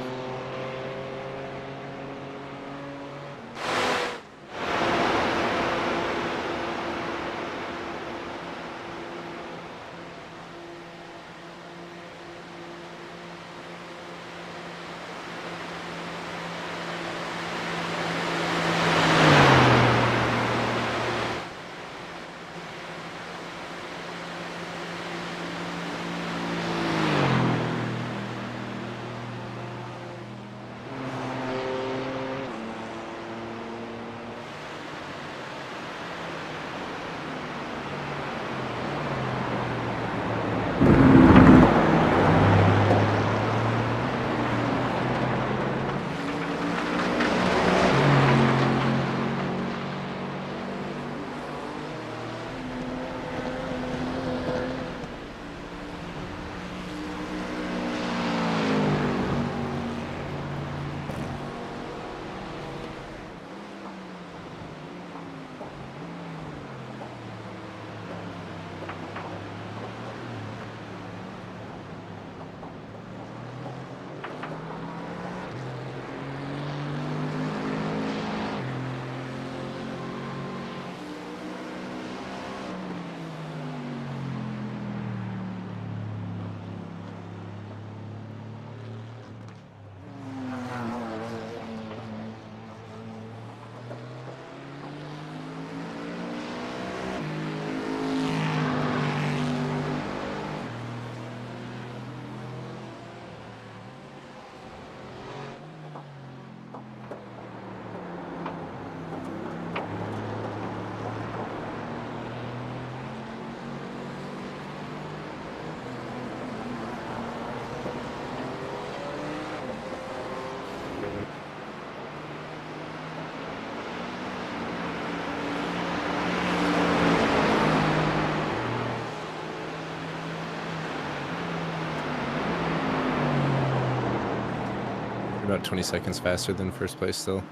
About 20 seconds faster than first place still.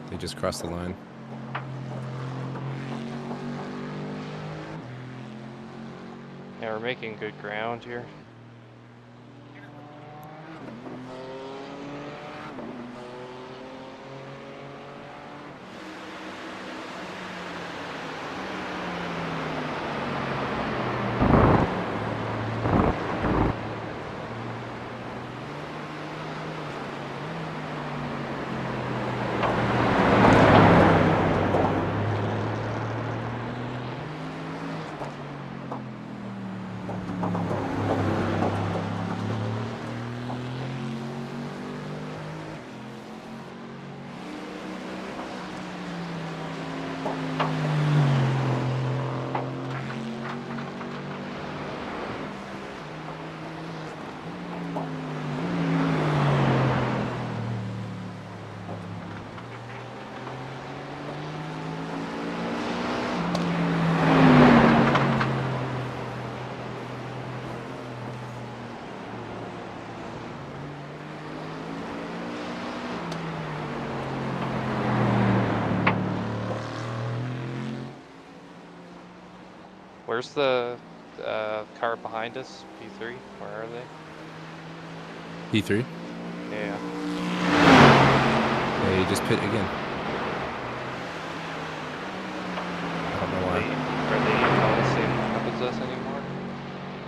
They just crossed the line. Yeah, we're making good ground here. Where's the car behind us? P3? Where are they? P3? Yeah. Yeah, you just pit again. I don't know why. Are they on the same map as us anymore?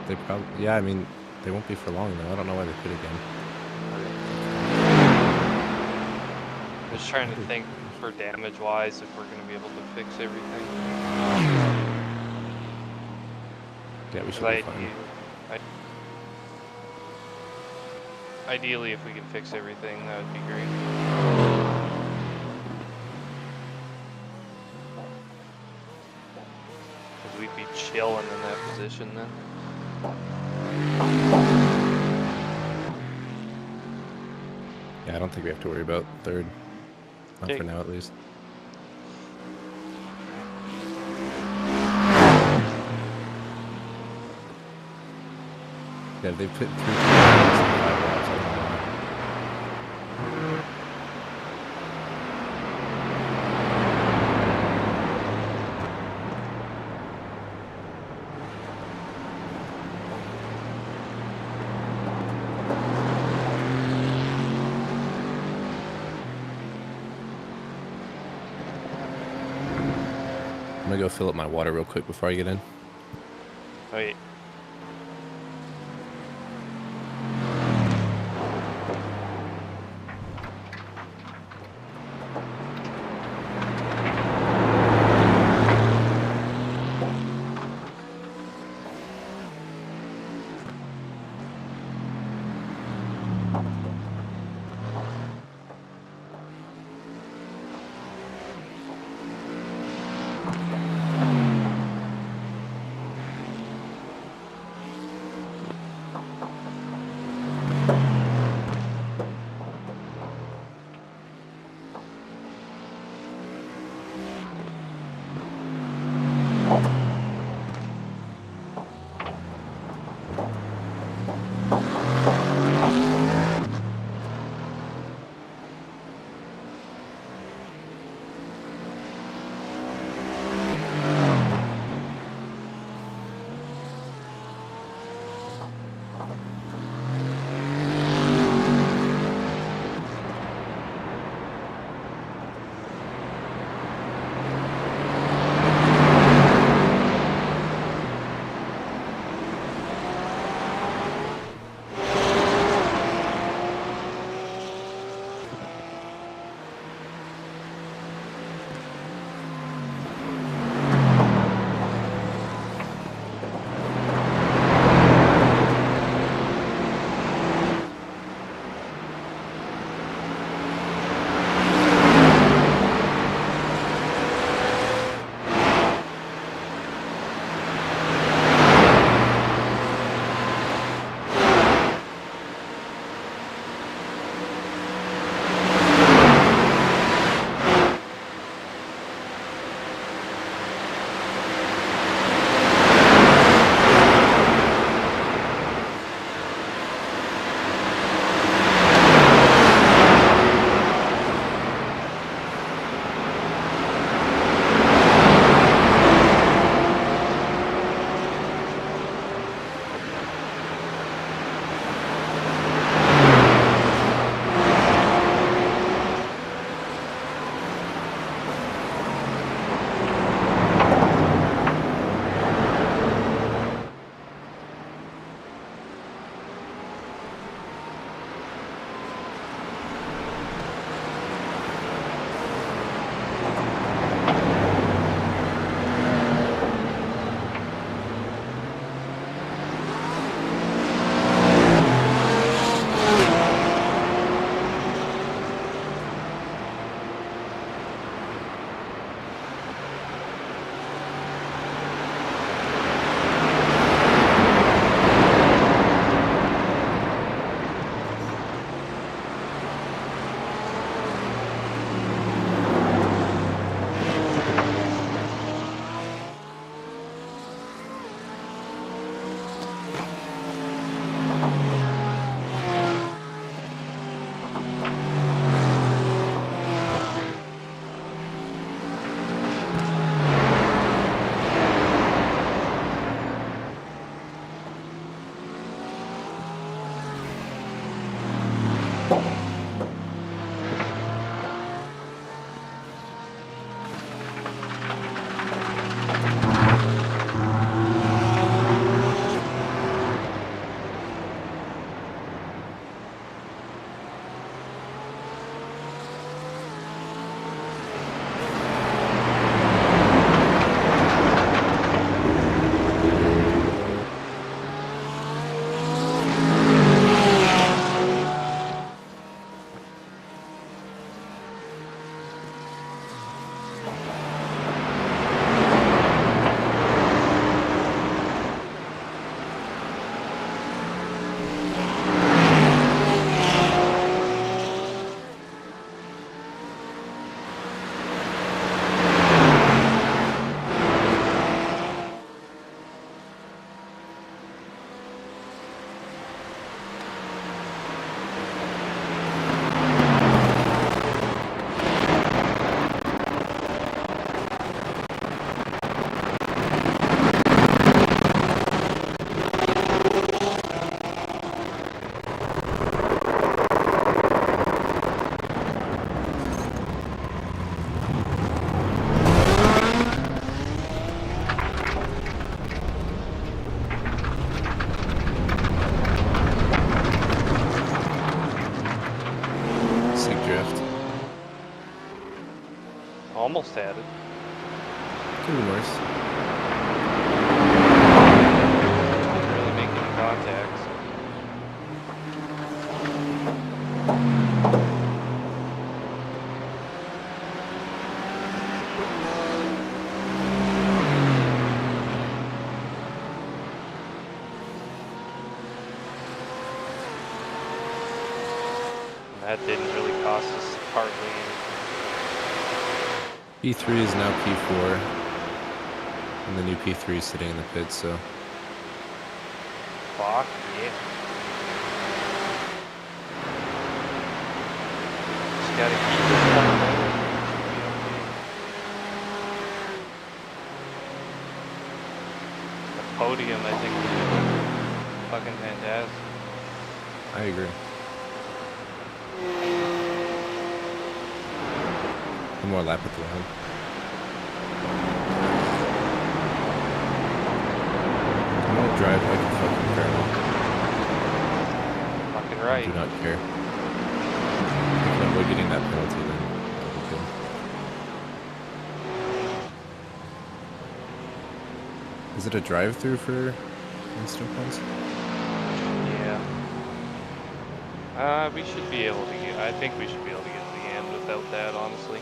They probably, yeah, I mean, they won't be for long though. I don't know why they pit again. I'm just trying to think for damage wise if we're going to be able to fix everything. Yeah, we should be fine. Ideally, if we can fix everything, that would be great. Because we'd be chilling in that position then. Yeah, I don't think we have to worry about third. Not for now, at least. Yeah, they put 3 times in 5 laps. I don't know why. I'm gonna go fill up my water real quick before I get in. Wait. Almost had it. Could be worse. Didn't really make any contacts. That didn't really cost us hardly anything. P3 is now P4, and the new P3 is sitting in the pit, so. Fuck yeah. Just gotta keep this one going. The podium, I think, is fucking fantastic. I agree. One more lap at the line. I'm gonna drive like a fucking criminal. Fucking right. I do not care. If I can avoid getting that penalty, then that'll be good. Is it a drive-through for instant points? Yeah. We should be able to get. I think we should be able to get to the end without that, honestly.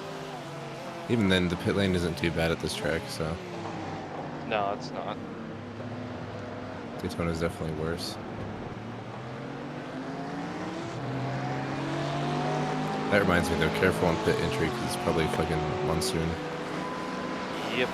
Even then, the pit lane isn't too bad at this track, so. No, it's not. Daytona's definitely worse. That reminds me though, careful on pit entry because it's probably fucking monsoon. Yep.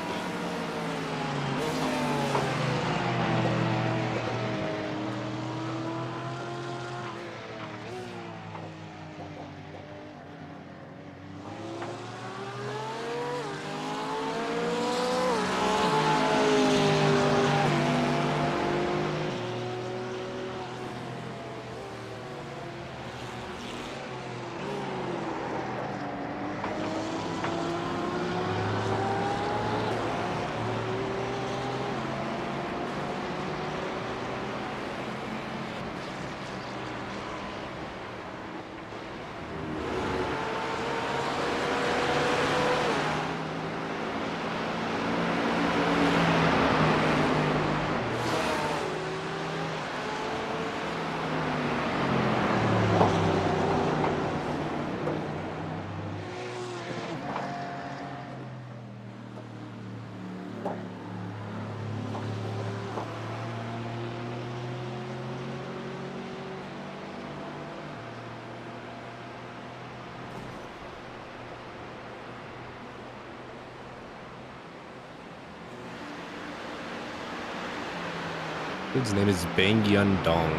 His name is Bang Yun Dong.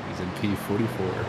He's in P44.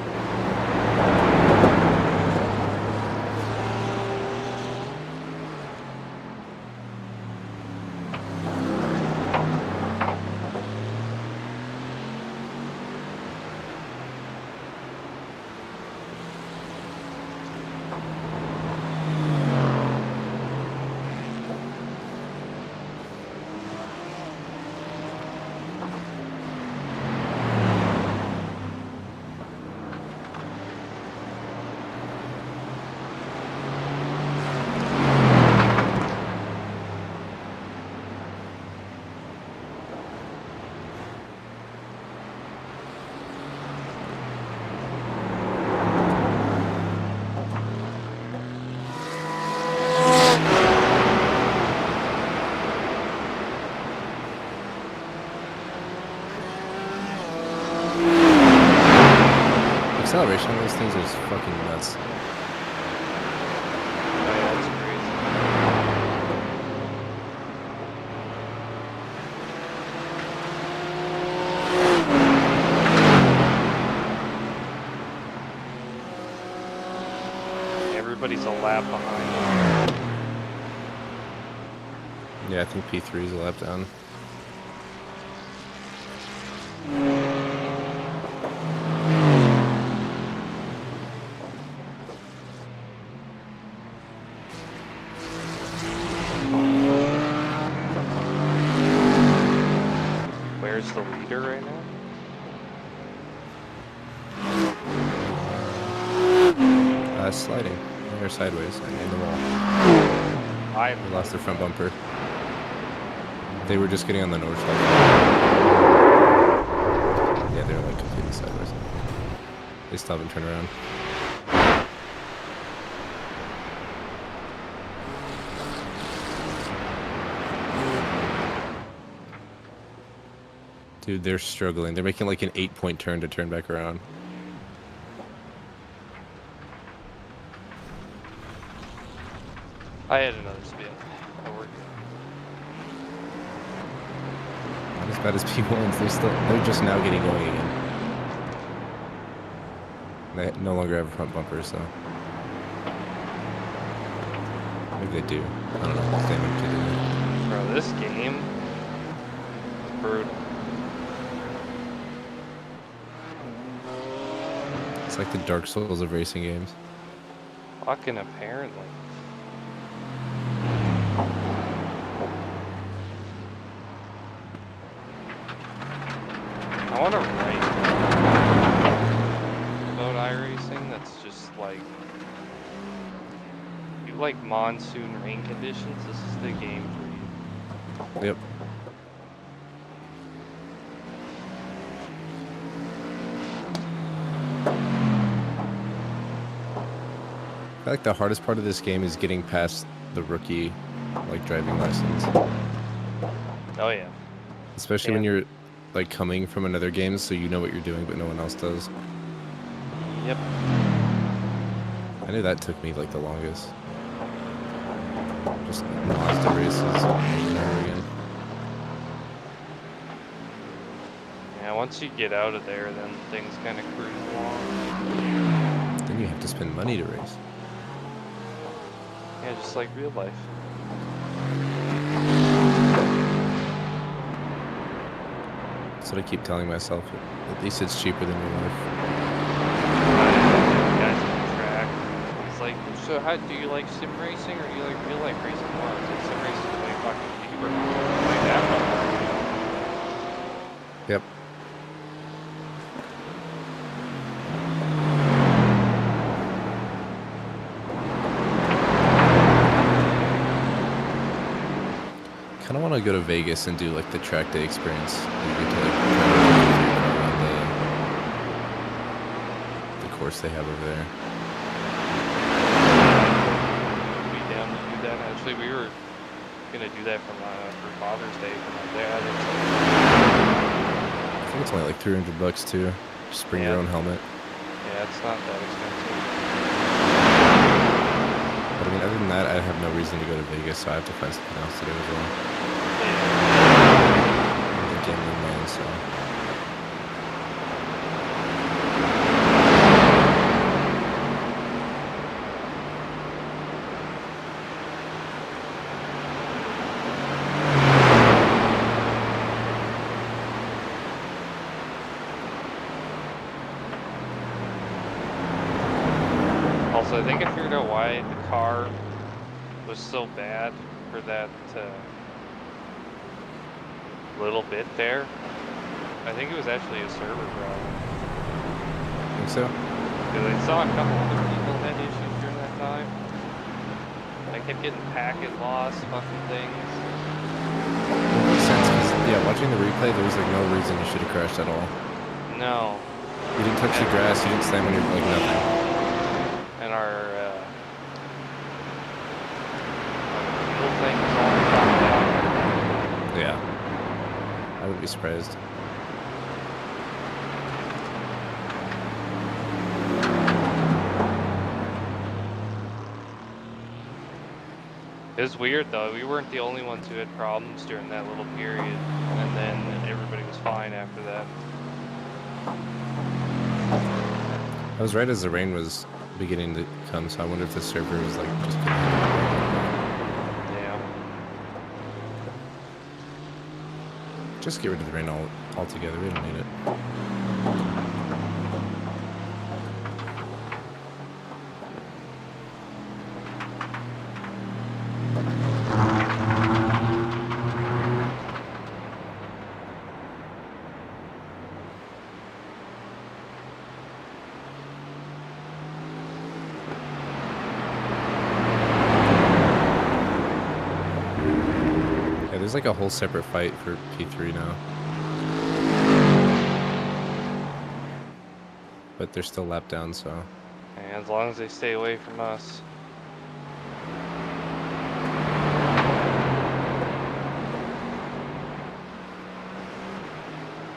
acceleration on those things is fucking nuts. Oh, yeah, that's crazy. Everybody's a lap behind. Yeah, I think P3 is a lap down. Where's the leader right now? Sliding. They're sideways and in the wall. They lost their front bumper. They were just getting on the north side. Yeah, they're like completely sideways. They stop and turn around. Dude, they're struggling. They're making like an 8-point turn to turn back around. I had another spin. I worked. Not as bad as P1s. They're just now getting going again. They no longer have a front bumper, so maybe they do. I don't know. They might do. Bro, this game is brutal. It's like the Dark Souls of racing games. Fucking apparently. I want to write about iRacing that's just like, you like monsoon rain conditions, this is the game for you. Yep. I feel like the hardest part of this game is getting past the rookie, like, driving license. Oh yeah. Especially when you're, like, coming from another game, so you know what you're doing, but no one else does. Yep. I knew that took me, like, the longest. Just Mazda races over and over again. Yeah, once you get out of there, then things kind of cruise along. Then you have to spend money to race. Yeah, just like real life. That's what I keep telling myself. At least it's cheaper than real life. Guys on the track. It's like, so how do you like sim racing or do you like real life racing more? It's like sim racing is way fucking cheaper. Like that one. Yep. I kind of want to go to Vegas and do like the track day experience. You get to like drive around the course they have over there. We'd be down to do that. Actually, we were gonna do that for Father's Day for my dad. I think it's only like $300 too. Just bring your own helmet. Yeah, it's not that expensive. But I mean, other than that, I have no reason to go to Vegas, so I have to find something else to do as well. I'm a gambling man, so. Also, I think I figured out why the car was so bad for that little bit there. I think it was actually a server problem. Think so? Because I saw a couple other people had issues during that time. I kept getting packet loss, fucking things. It makes sense, 'cause, yeah, watching the replay, there was like no reason you should have crashed at all. No. You didn't touch the grass, you didn't slam on your, like, nothing. And our fuel tank was all fucked out. Yeah. I wouldn't be surprised. It was weird though. We weren't the only ones who had problems during that little period, and then everybody was fine after that. I was right as the rain was beginning to come, so I wonder if the server was like just. Yeah. Just get rid of the rain altogether. We don't need it. There's like a whole separate fight for P3 now. But they're still lapped down, so. And as long as they stay away from us.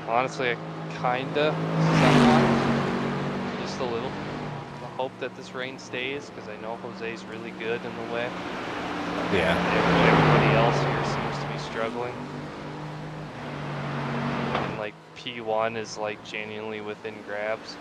Honestly, I kinda, just a little, hope that this rain stays, because I know Jose's really good in the wet. Yeah. Everybody else here seems to be struggling. And like P1 is like genuinely within grabs.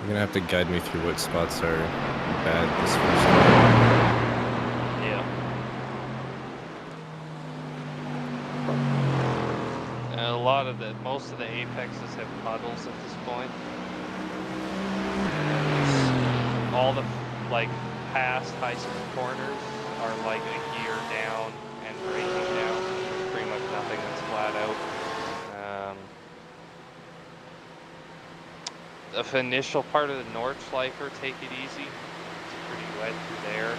You're gonna have to guide me through what spots are bad this first time. Yeah. And most of the apexes have puddles at this point. All the like past high school corners are like a gear down and braking down. Pretty much nothing that's flat out. The initial part of the Nordschleifer, take it easy. It's pretty wet through there.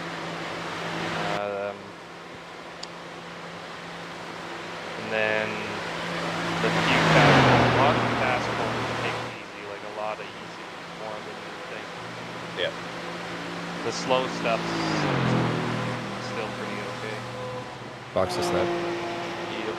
And then the few a lot of the fast corners, take it easy, like a lot of easy, more than anything. Yeah. The slow stuff's still pretty okay. Box is that. Yep.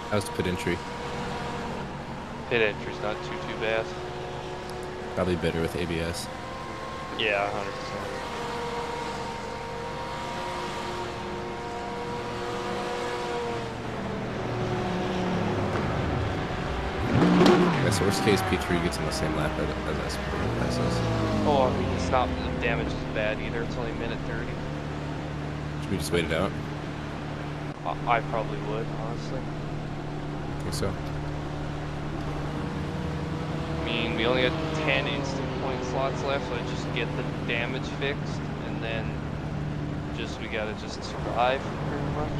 How's pit entry? Pit entry's not too bad. Probably better with ABS. Yeah, 100%. That's worst case P3 gets in the same lap as us. Oh, I mean, it's not, the damage is bad either. It's only a minute 30. Should we just wait it out? I probably would, honestly. I think so. I mean, we only got 10 instant point slots left, so I just get the damage fixed, and then we gotta just survive, pretty much.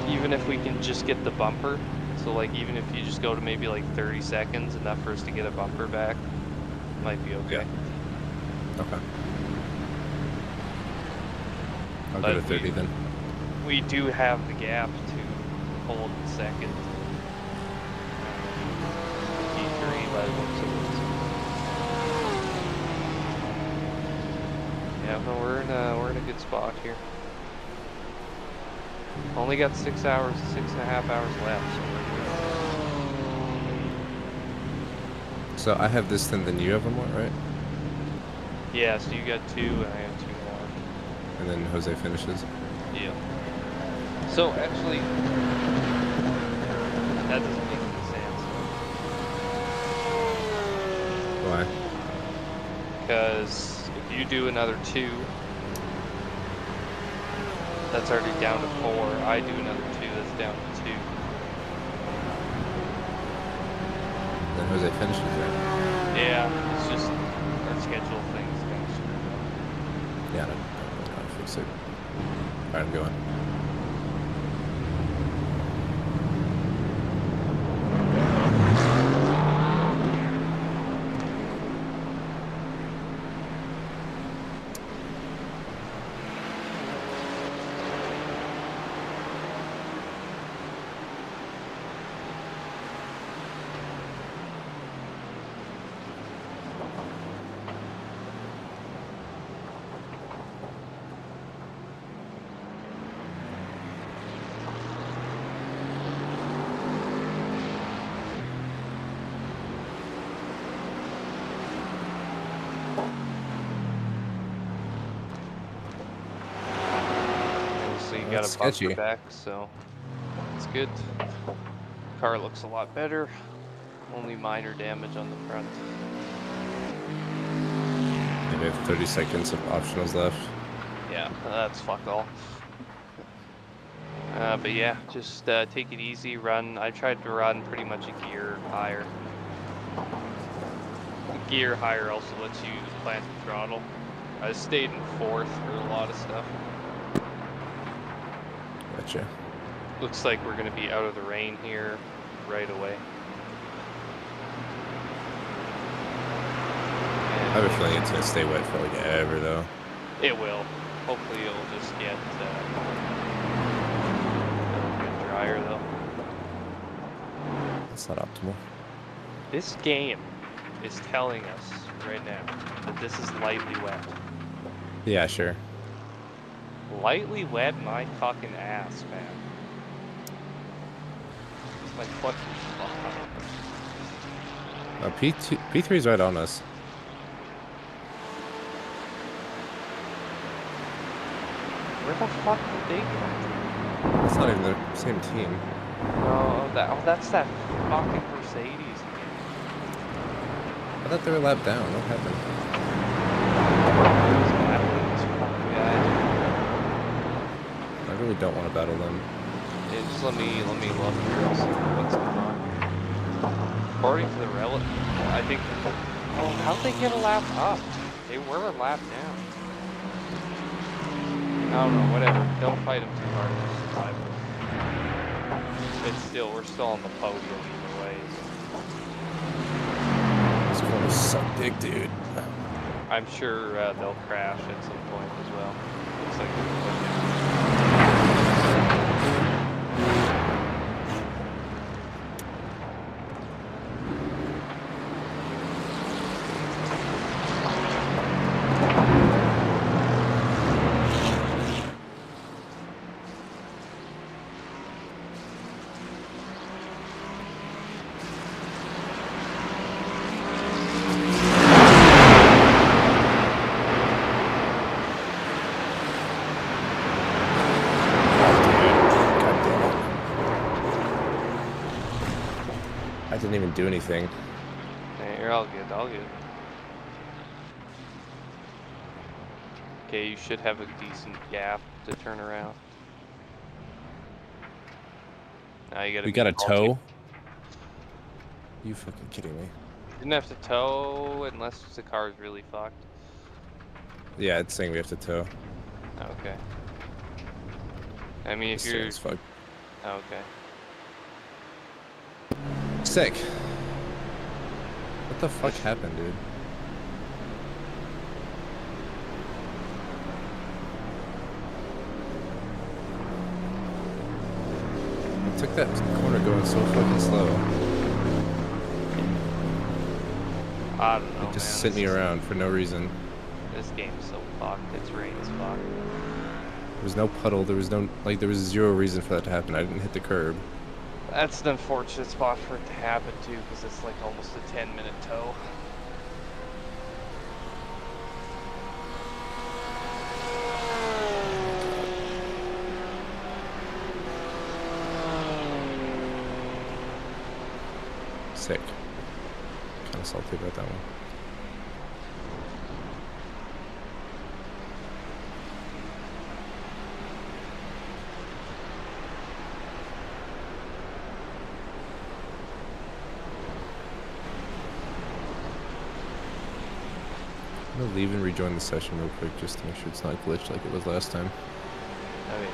Even if we can just get the bumper, so like even if you just go to maybe like 30 seconds, enough for us to get a bumper back, might be okay. Yeah. Okay. I'll But go to 30 then. We do have the gap to hold the second. P3 by the looks of it. Yeah, no, we're in a good spot here. Only got 6.5 hours left. So I have this then you have one more, right? Yeah, so you got 2 and I have 2 more. And then Jose finishes. Yeah. So actually, that doesn't make any sense. Why? Because if you do another 2, that's already down to 4. I do another 2, that's down to 2. Then Jose finishes, right? Yeah, it's just our schedule things kind of screwed up. Yeah, I don't know how to fix it. Alright, I'm going. Got a sketchy. bumper back, so it's good. Car looks a lot better. Only minor damage on the front. Maybe 30 seconds of optionals left. Yeah, that's fuck all. But yeah, just take it easy. Run. I tried to run pretty much a gear higher. Gear higher also lets you plant the throttle. I stayed in fourth for a lot of stuff. Gotcha. Looks like we're going to be out of the rain here right away. I have a feeling it's going to stay wet for like ever, though. It will. Hopefully it'll just get drier, though. That's not optimal. This game is telling us right now that this is lightly wet. Yeah, sure. Lightly wet my fucking ass, man. It's my fucking P3's right on us. Where the fuck did they go? It's not even the same team. No, that's that fucking Mercedes again. I thought they were lapped down. What happened? What's happening to these fucking guys? I really don't want to battle them. Yeah, just let me look here. I'll see what's going on. According to the relative, I think. Oh, how'd they get a lap up? They were a lap down. I don't know. Whatever. Don't fight them too hard. Just survive. It's still. We're still on the podium either way. It's going to suck dick, dude. I'm sure they'll crash at some point as well. Looks like they're I didn't even do anything. Hey, you're all good, all good. Okay, you should have a decent gap to turn around. Now you gotta. We got a tow? You fucking kidding me? Didn't have to tow unless the car is really fucked. Yeah, it's saying we have to tow. Okay. I mean, if It's you're. fuck. Okay. Sick. What the fuck happened, dude? I took that corner going so fucking slow. I don't know, It just man. sent me around for no reason. This game's so fucked. It's rain as fuck. There was no puddle. There was no there was zero reason for that to happen. I didn't hit the curb. That's an unfortunate spot for it to happen too, because it's like almost a 10-minute tow. Sick. Kind of salty about that one. I'm gonna leave and rejoin the session real quick just to make sure it's not glitched like it was last time. Okay.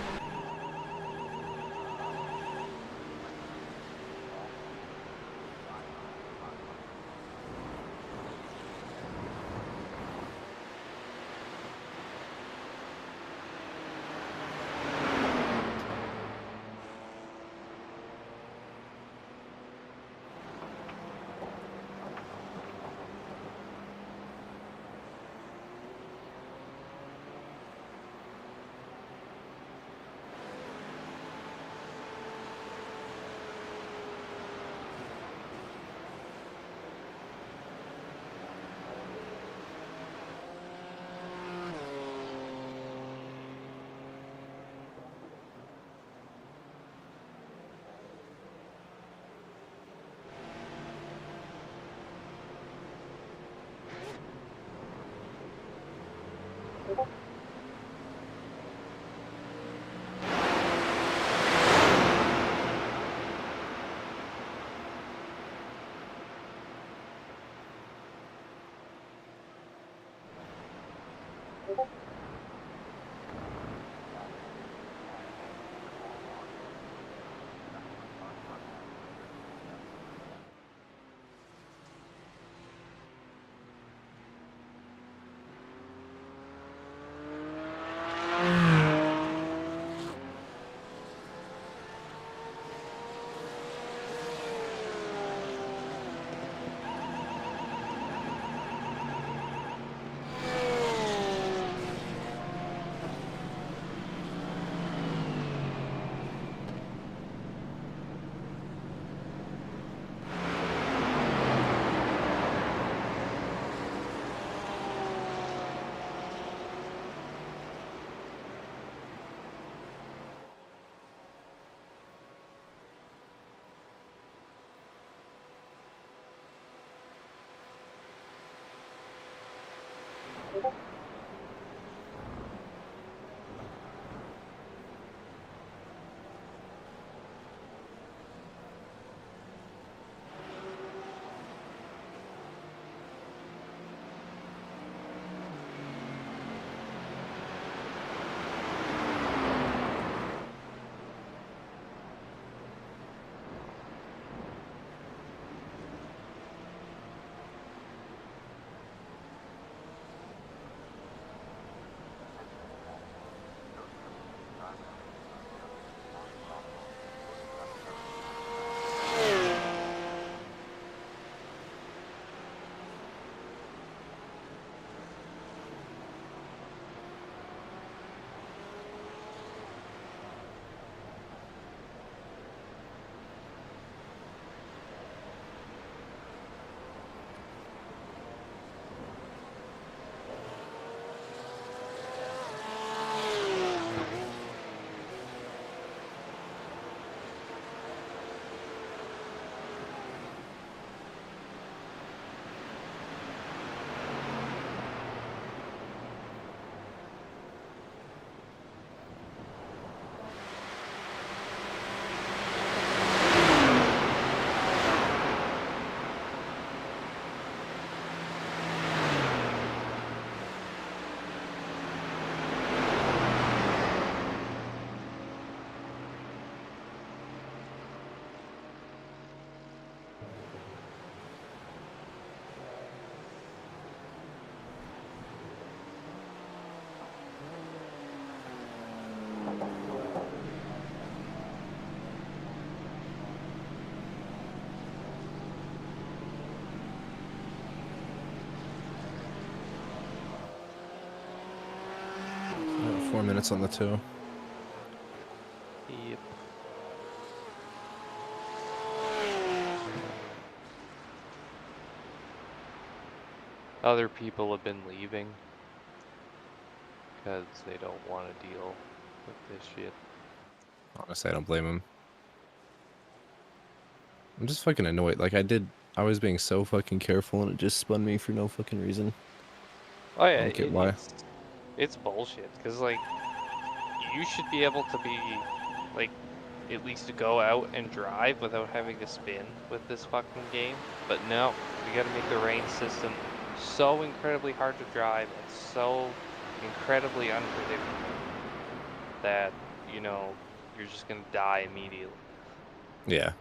I have 4 minutes on the 2. Yep. Other people have been leaving because they don't want to deal with this shit. Honestly, I don't blame him. I'm just fucking annoyed. Like, I was being so fucking careful and it just spun me for no fucking reason. Oh yeah, I don't get why. it's bullshit. Cause like, you should be able to be, like, at least to go out and drive without having to spin with this fucking game. But no, we gotta make the rain system so incredibly hard to drive and so incredibly unpredictable that, you know, you're just gonna die immediately. Yeah.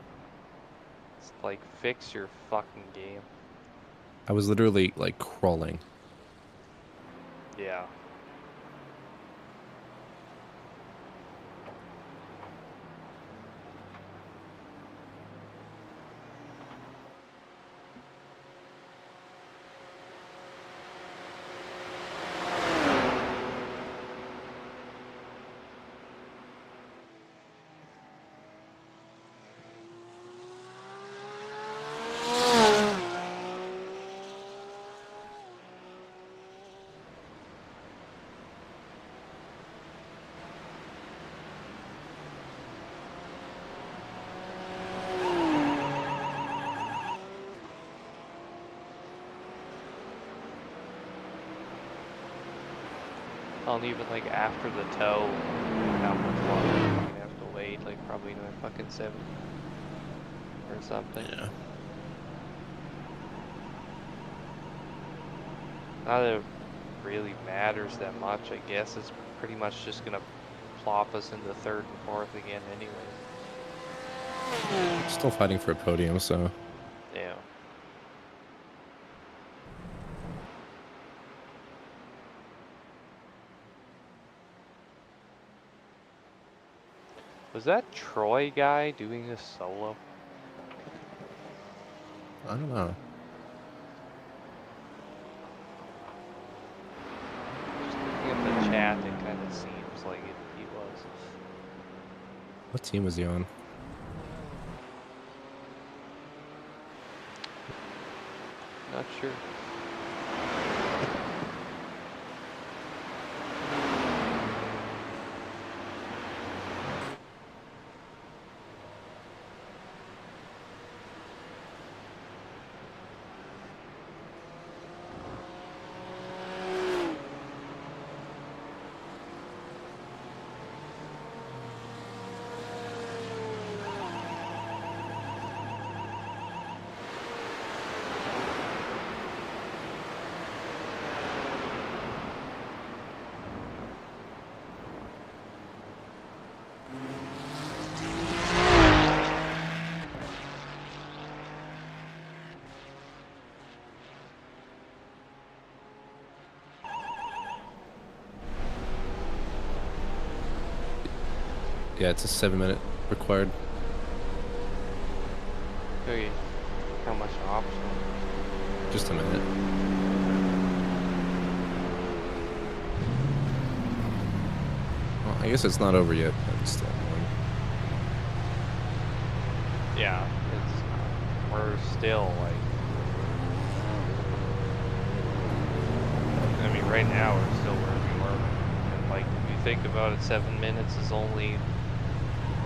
It's like, fix your fucking game. I was literally like crawling. Yeah. And even like after the tow, how much longer am I gonna have to wait? Like probably another fucking 7 or something. Yeah. Not that it really matters that much, I guess. It's pretty much just gonna plop us into 3rd and 4th again anyways. Still fighting for a podium, so. Yeah. Was that Troy guy doing this solo? I don't know. Just looking at the chat, it kind of seems like he was. What team was he on? Not sure. Yeah, it's a 7-minute required. Okay. How much optional? Just a minute. Well, I guess it's not over yet, but it's still annoying. Yeah, we're still like, I mean, right now we're still where we were. And like, if you think about it, 7 minutes is only,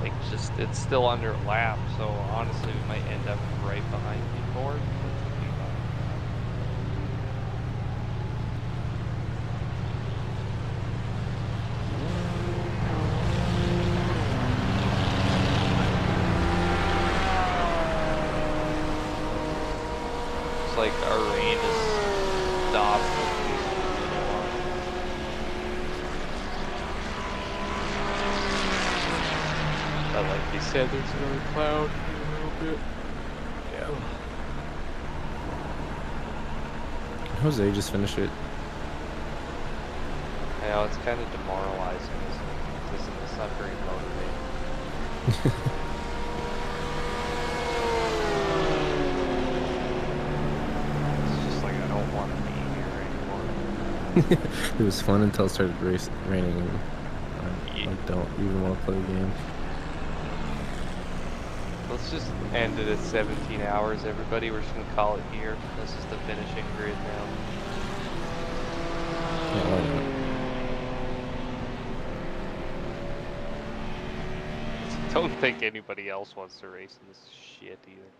like, just, it's still under a lap. So honestly, we might end up right behind the board. Like our rain is stopped. But like you said, there's another cloud in a little bit. Yeah. Can Jose just finish it? I know it's kind of demoralizing, isn't it? It's not very motivating. It was fun until it started raining, and I don't even want to play the game. Let's just end it at 17 hours, everybody. We're just going to call it here. This is the finishing grid now. Yeah, why not? Don't think anybody else wants to race in this shit either.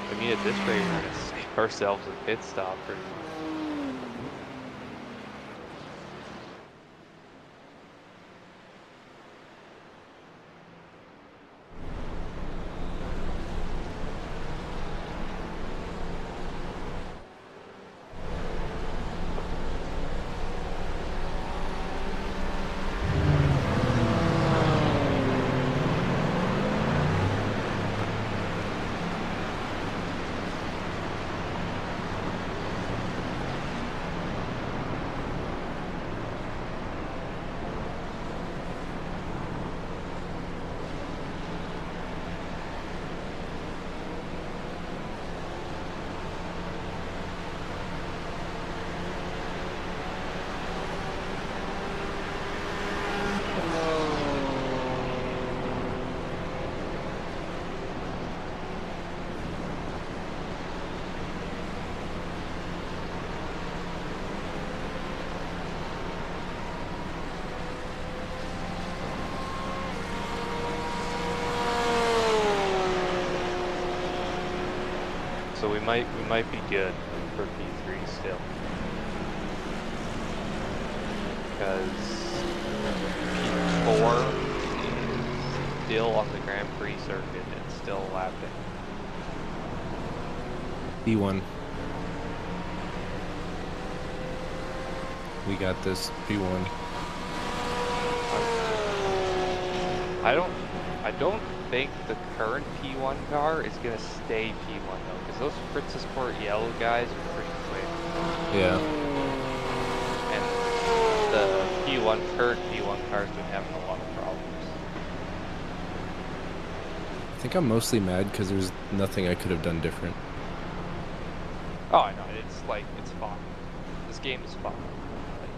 I mean, at this rate, we're gonna save ourselves a pit stop pretty much. So we might be good for P3 still. Because P4 is still on the Grand Prix circuit. It's still lapping. P1. We got this. P1. I don't think the current P1 car is gonna stay P1 though, because those Princess Sport yellow guys are pretty quick. Yeah. And the current P1 car's been having a lot of problems. I think I'm mostly mad because there's nothing I could have done different. Oh, I know. It's fun. This game is fun. Like,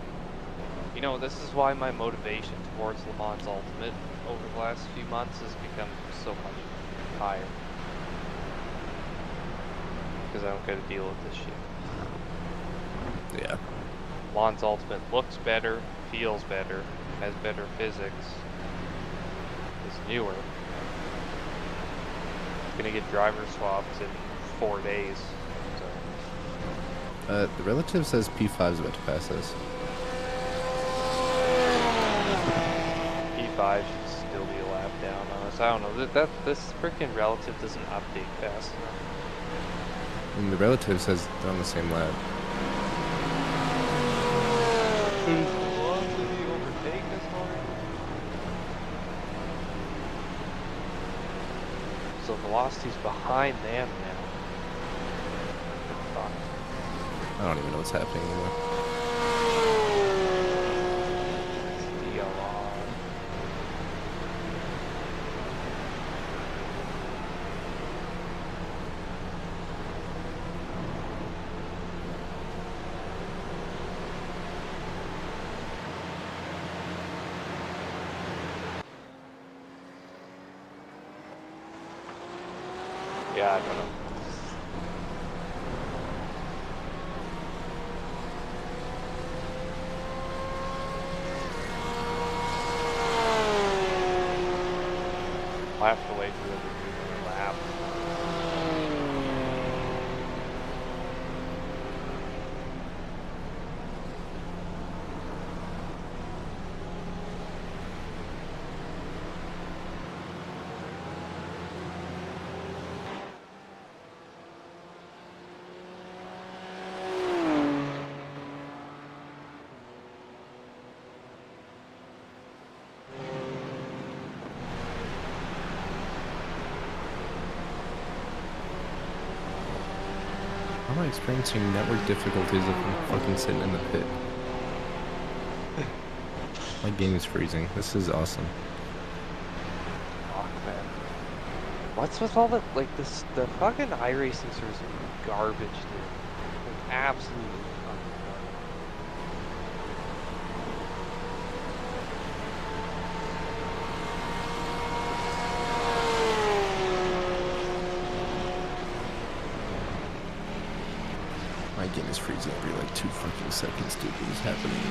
you know, this is why my motivation towards Le Mans Ultimate over the last few months has become so much higher. Because I don't got to deal with this shit. Yeah. Le Mans Ultimate looks better, feels better, has better physics, is newer. Gonna get driver swaps in 4 days. The relative says P5 is about to pass us. P5 should still be a lap down on us. I don't know. This freaking relative doesn't update fast enough. And the relative says they're on the same lap. Did he overtake us already? So velocity's behind them now. Fuck. I don't even know what's happening anymore. It's DLR. Yeah, I don't know. I'll have to wait for them to do their lap. How am I experiencing network difficulties if I'm fucking sitting in the pit? My game is freezing. This is awesome. Fuck, man. What's with all the, like, the fucking iRacing servers are garbage, dude. Like, absolutely fucking garbage. My game is freezing every like 2 fucking seconds, dude. What is happening?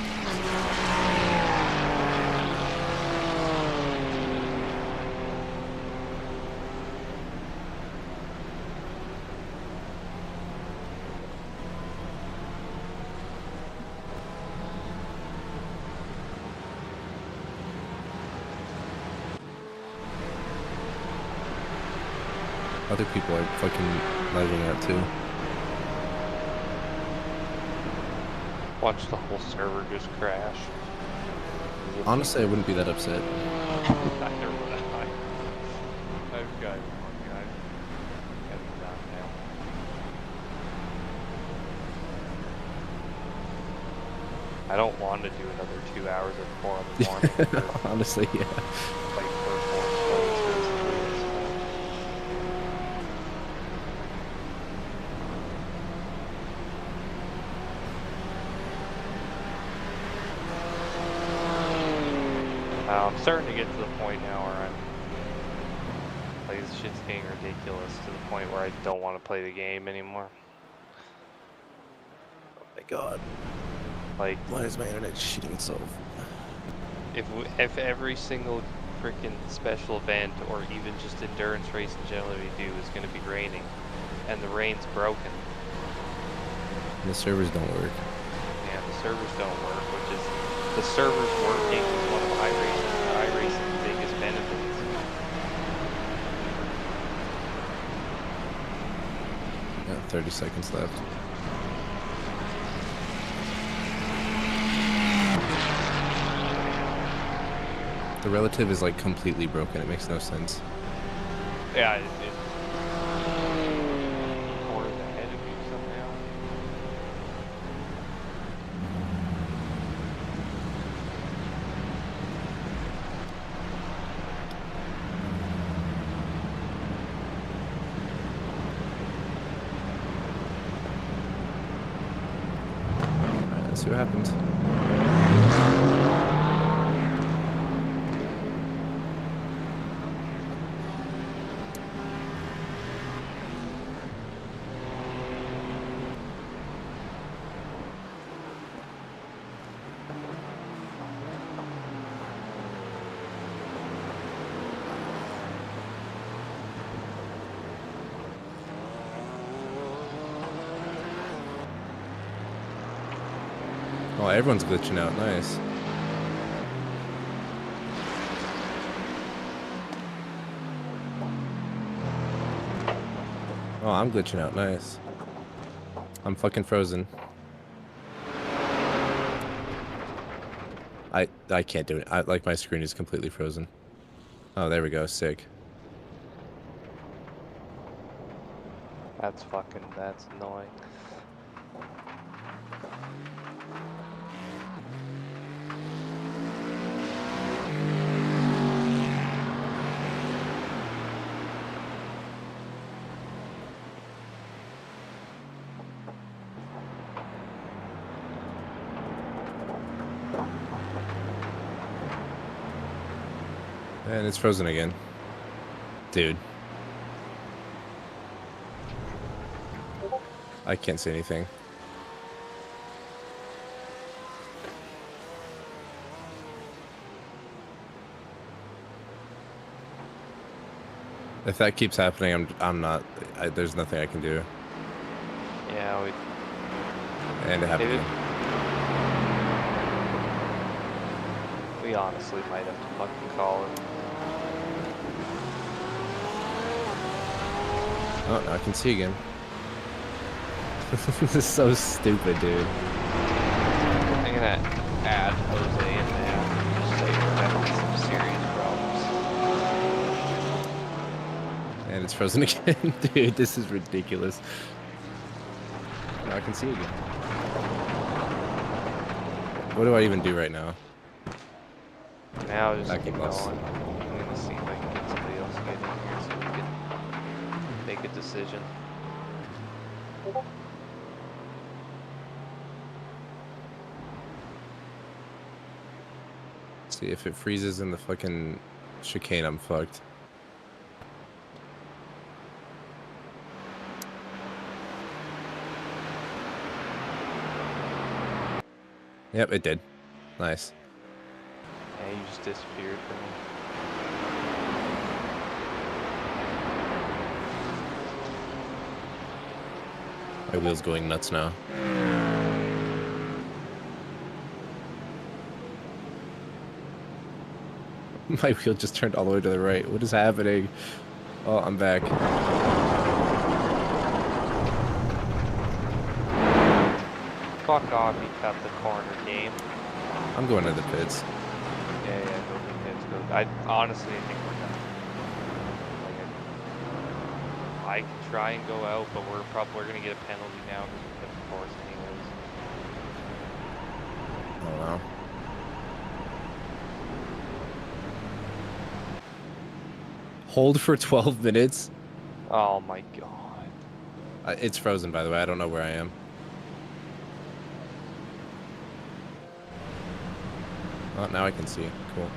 Other people are fucking lagging out too. Watch the whole server just crash. Honestly, I wouldn't be that upset. Neither would I. I've got one guy. Got me down now. I don't want to do another 2 hours at 4 in the morning. Honestly, yeah. Like for 4 points. I'm starting to get to the point now where I'm like, this shit's getting ridiculous to the point where I don't want to play the game anymore. Oh my god. Like, Why is my internet shitting itself? if every single freaking special event or even just endurance race in general we do is going to be raining, and the rain's broken. The servers don't work. Yeah, the servers don't work, which is the servers working is one of iRacing's biggest benefits. Yeah, 30 seconds left. The relative is like completely broken. It makes no sense. Yeah, it's corners ahead of you somehow. Alright, let's see what happens. Oh, everyone's glitching out. Nice. Oh, I'm glitching out. Nice. I'm fucking frozen. I can't do it. Like my screen is completely frozen. Oh, there we go. Sick. That's annoying. And it's frozen again. Dude. I can't see anything. If that keeps happening, I'm not. There's nothing I can do. Yeah, And it happened. We honestly might have to fucking call it. Oh, now I can see again. This is so stupid, dude. I'm gonna add Jose in there. Just say we're having some serious problems. And it's frozen again. Dude, this is ridiculous. Now I can see again. What do I even do right now? Now just Back keep in going. bus. I'm gonna see if I can get somebody else to get in here so we can make a decision. See, if it freezes in the fucking chicane, I'm fucked. Yep, it did. Nice. Yeah, you just disappeared from me. My wheel's going nuts now. My wheel just turned all the way to the right. What is happening? Oh, I'm back. Fuck off, you cut the corner game. I'm going to the pits. Yeah, go to the pits. Go. I honestly think we're done. Like, I can try and go out, but we're gonna get a penalty now because we put the course anyways. Oh wow. Hold for 12 minutes. Oh my god. It's frozen, by the way. I don't know where I am. Oh, now I can see. Cool.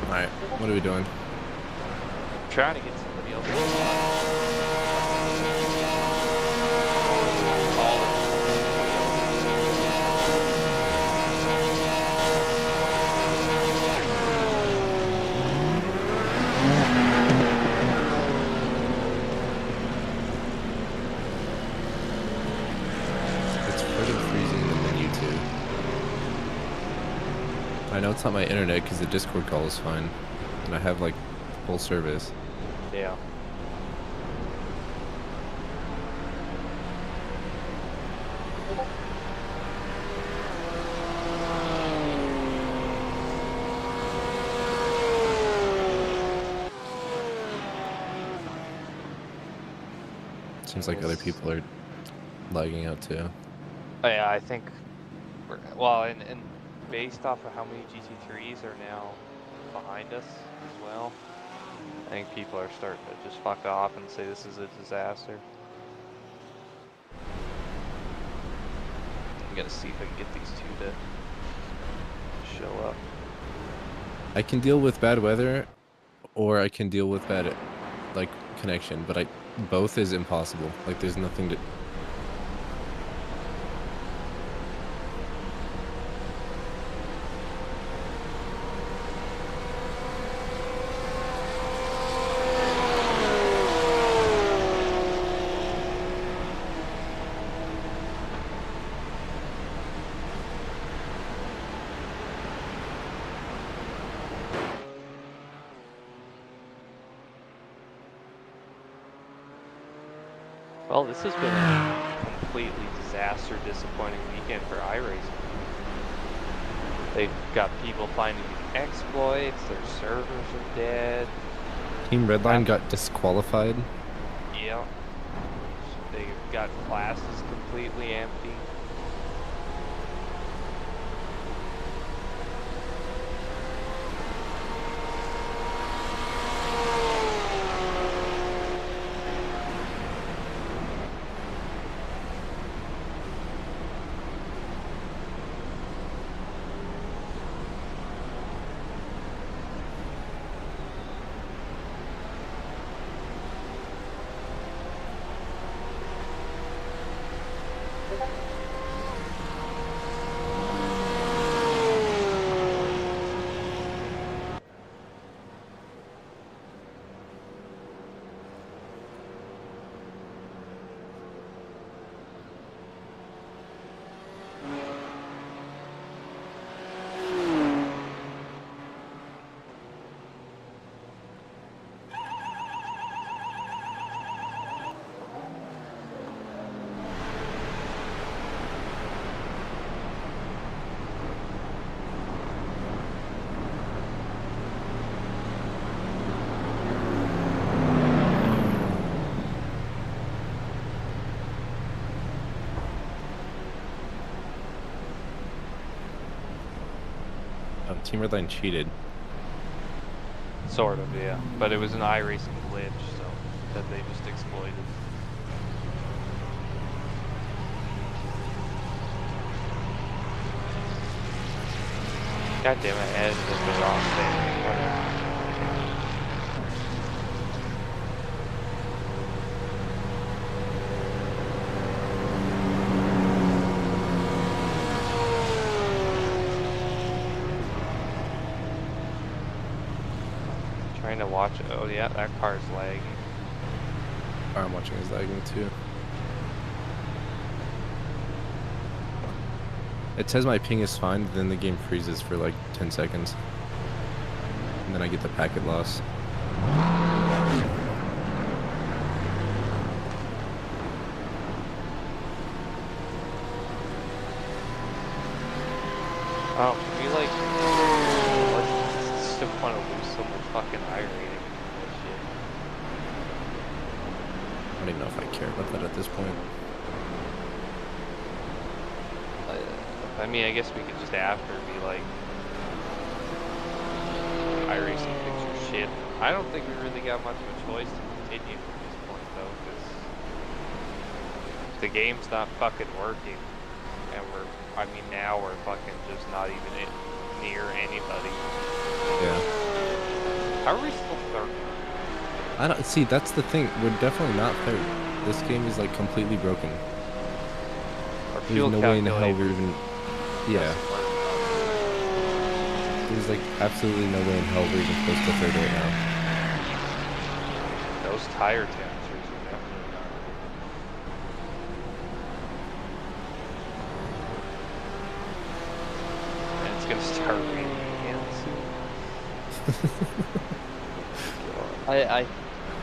Alright, what are we doing? I'm trying to get somebody else I know it's not my internet because the Discord call is fine, and I have like full service. Yeah. Seems like other people are lagging out too. Oh, yeah, I think, well, and based off of how many GT3s are now behind us as well, I think people are starting to just fuck off and say this is a disaster. I'm gonna see if I can get these two to show up. I can deal with bad weather, or I can deal with bad, like, connection, but both is impossible. Like, there's nothing to... Well, this has been a completely disaster, disappointing weekend for iRacing. They've got people finding exploits, their servers are dead. Team Redline got disqualified. Yeah. They've got classes completely empty. Team Redline cheated. Sort of, yeah. But it was an iRacing glitch, so that they just exploited. God damn it, Ed, this was wrong thing. Whatever. Trying to watch it. Oh yeah, that car's lagging. I'm watching is lagging too. It says my ping is fine, then the game freezes for like 10 seconds. And then I get the packet loss. Oh, we like, still want to lose so much fucking iRating. Shit. I don't even know if I care about that at this point. I mean, I guess we could just after be like, iRacing fix your shit. I don't think we really got much of a choice to continue from this point though, because the game's not fucking working, and now we're fucking just not even near anybody. Yeah. How are we still third? I don't see. That's the thing. We're definitely not third. This game is like completely broken. Our There's fuel no way in hell calculator we're even. Yeah. There's like absolutely no way in hell we're even close to third right now. Those tire temperatures are definitely not. And it's gonna start raining again soon.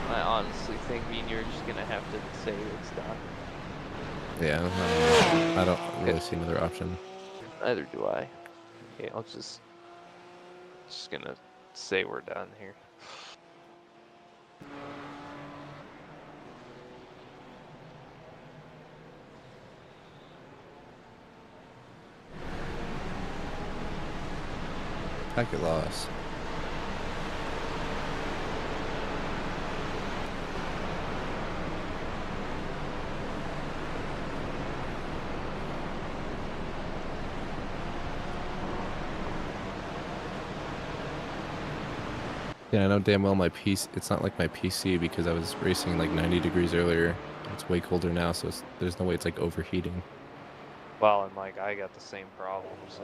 I honestly think me and you're just gonna have to say it's done. Yeah. I don't really see another option. Neither do I. Okay, I'll just gonna say we're done here. Packet loss. Yeah, I know damn well my PC, it's not like my PC because I was racing like 90 degrees earlier. It's way colder now, so there's no way it's like overheating. Well, and like I got the same problem, so.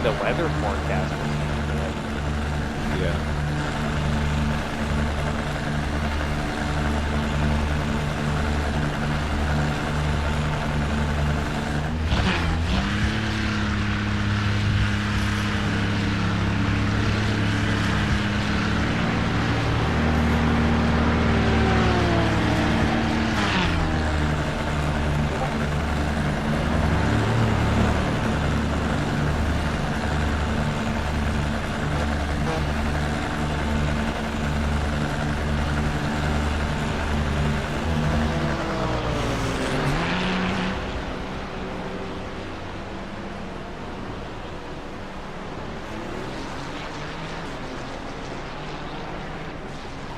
The weather forecast was good. Yeah.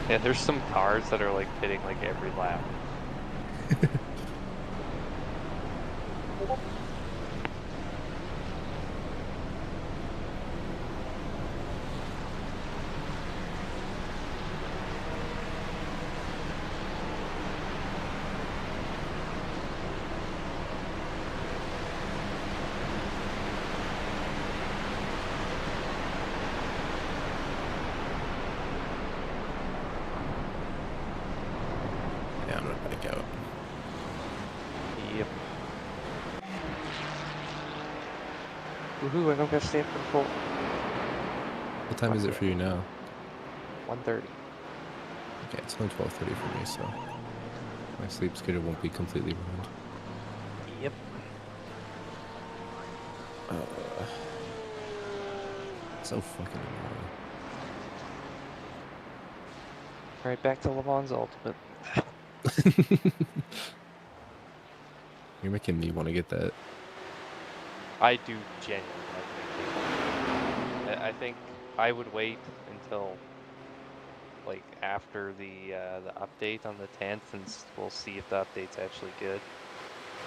Yeah, there's some cars that are like pitting like every lap. Yeah, I'm gonna back out. Yep. Woohoo, I don't have stamp control. What time is it for you now? 1:30. Yeah, it's only 12:30 for me, so my sleep schedule won't be completely ruined. Yep. So fucking annoying. Right back to Le Mans Ultimate. You're making me want to get that. I do genuinely like that game. I think I would wait until like after the update on the 10th, and we'll see if the update's actually good.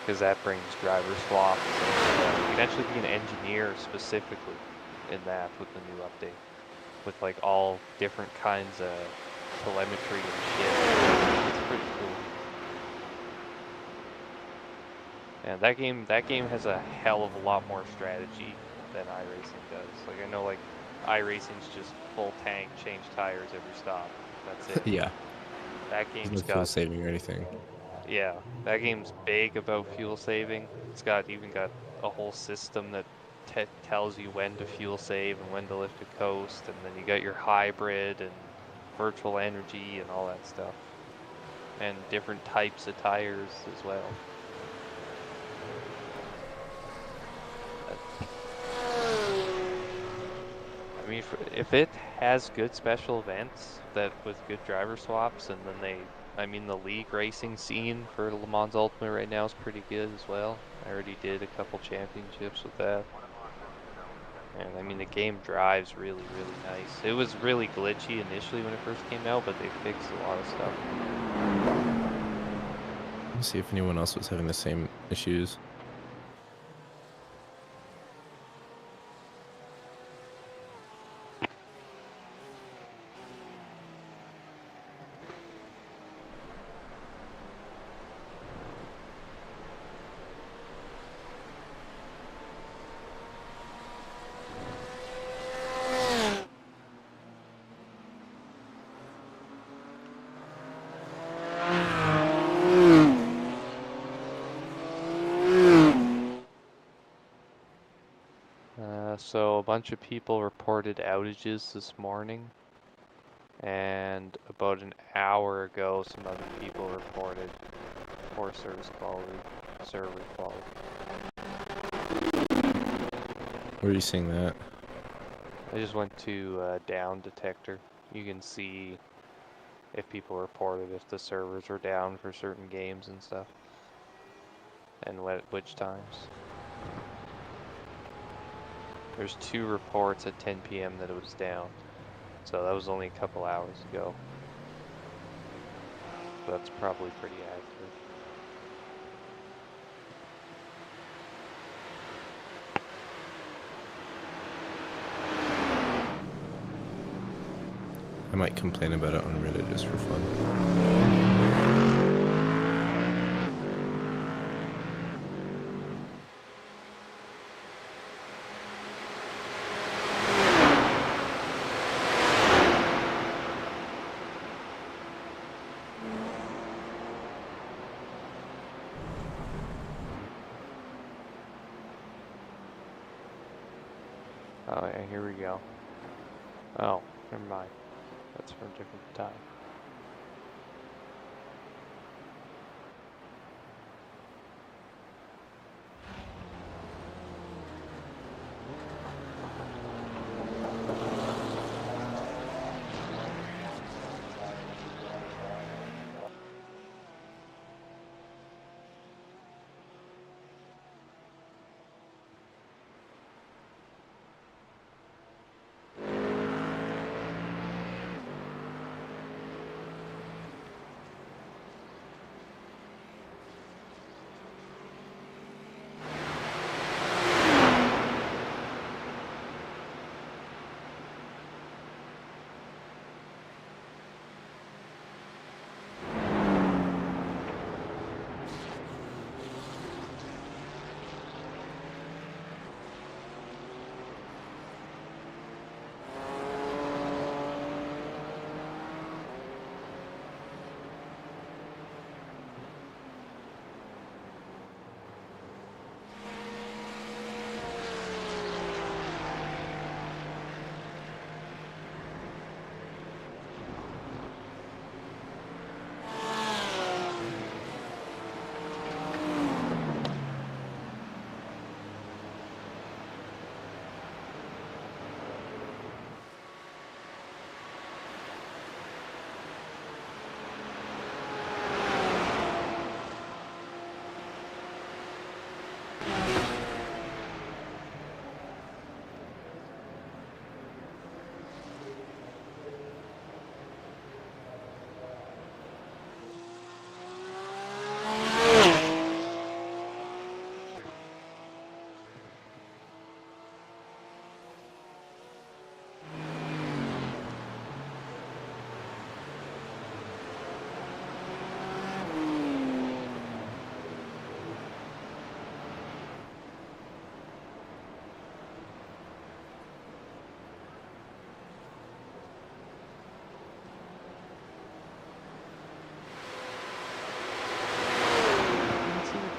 Because that brings driver swaps. And, you can actually be an engineer specifically in that with the new update, with like all different kinds of telemetry and shit. It's pretty cool. And that game has a hell of a lot more strategy than iRacing does. Like I know like iRacing's just full tank, change tires every stop. That's it. Yeah. That There's game's no fuel got saving or anything. yeah, that game's big about fuel saving. It's even got a whole system that tells you when to fuel save and when to lift a coast, and then you got your hybrid and virtual energy and all that stuff, and different types of tires as well. I mean, if it has good special events that with good driver swaps, and then I mean, the league racing scene for Le Mans Ultimate right now is pretty good as well. I already did a couple championships with that. And I mean, the game drives really, really nice. It was really glitchy initially when it first came out, but they fixed a lot of stuff. Let me see if anyone else was having the same issues. So a bunch of people reported outages this morning, and about an hour ago, some other people reported poor service quality, server quality. Where are you seeing that? I just went to down detector. You can see if people reported if the servers were down for certain games and stuff, and which times. There's 2 reports at 10 p.m. that it was down, so that was only a couple hours ago. So that's probably pretty accurate. I might complain about it on Reddit just for fun. Oh yeah, here we go. Oh, never mind. That's for a different time.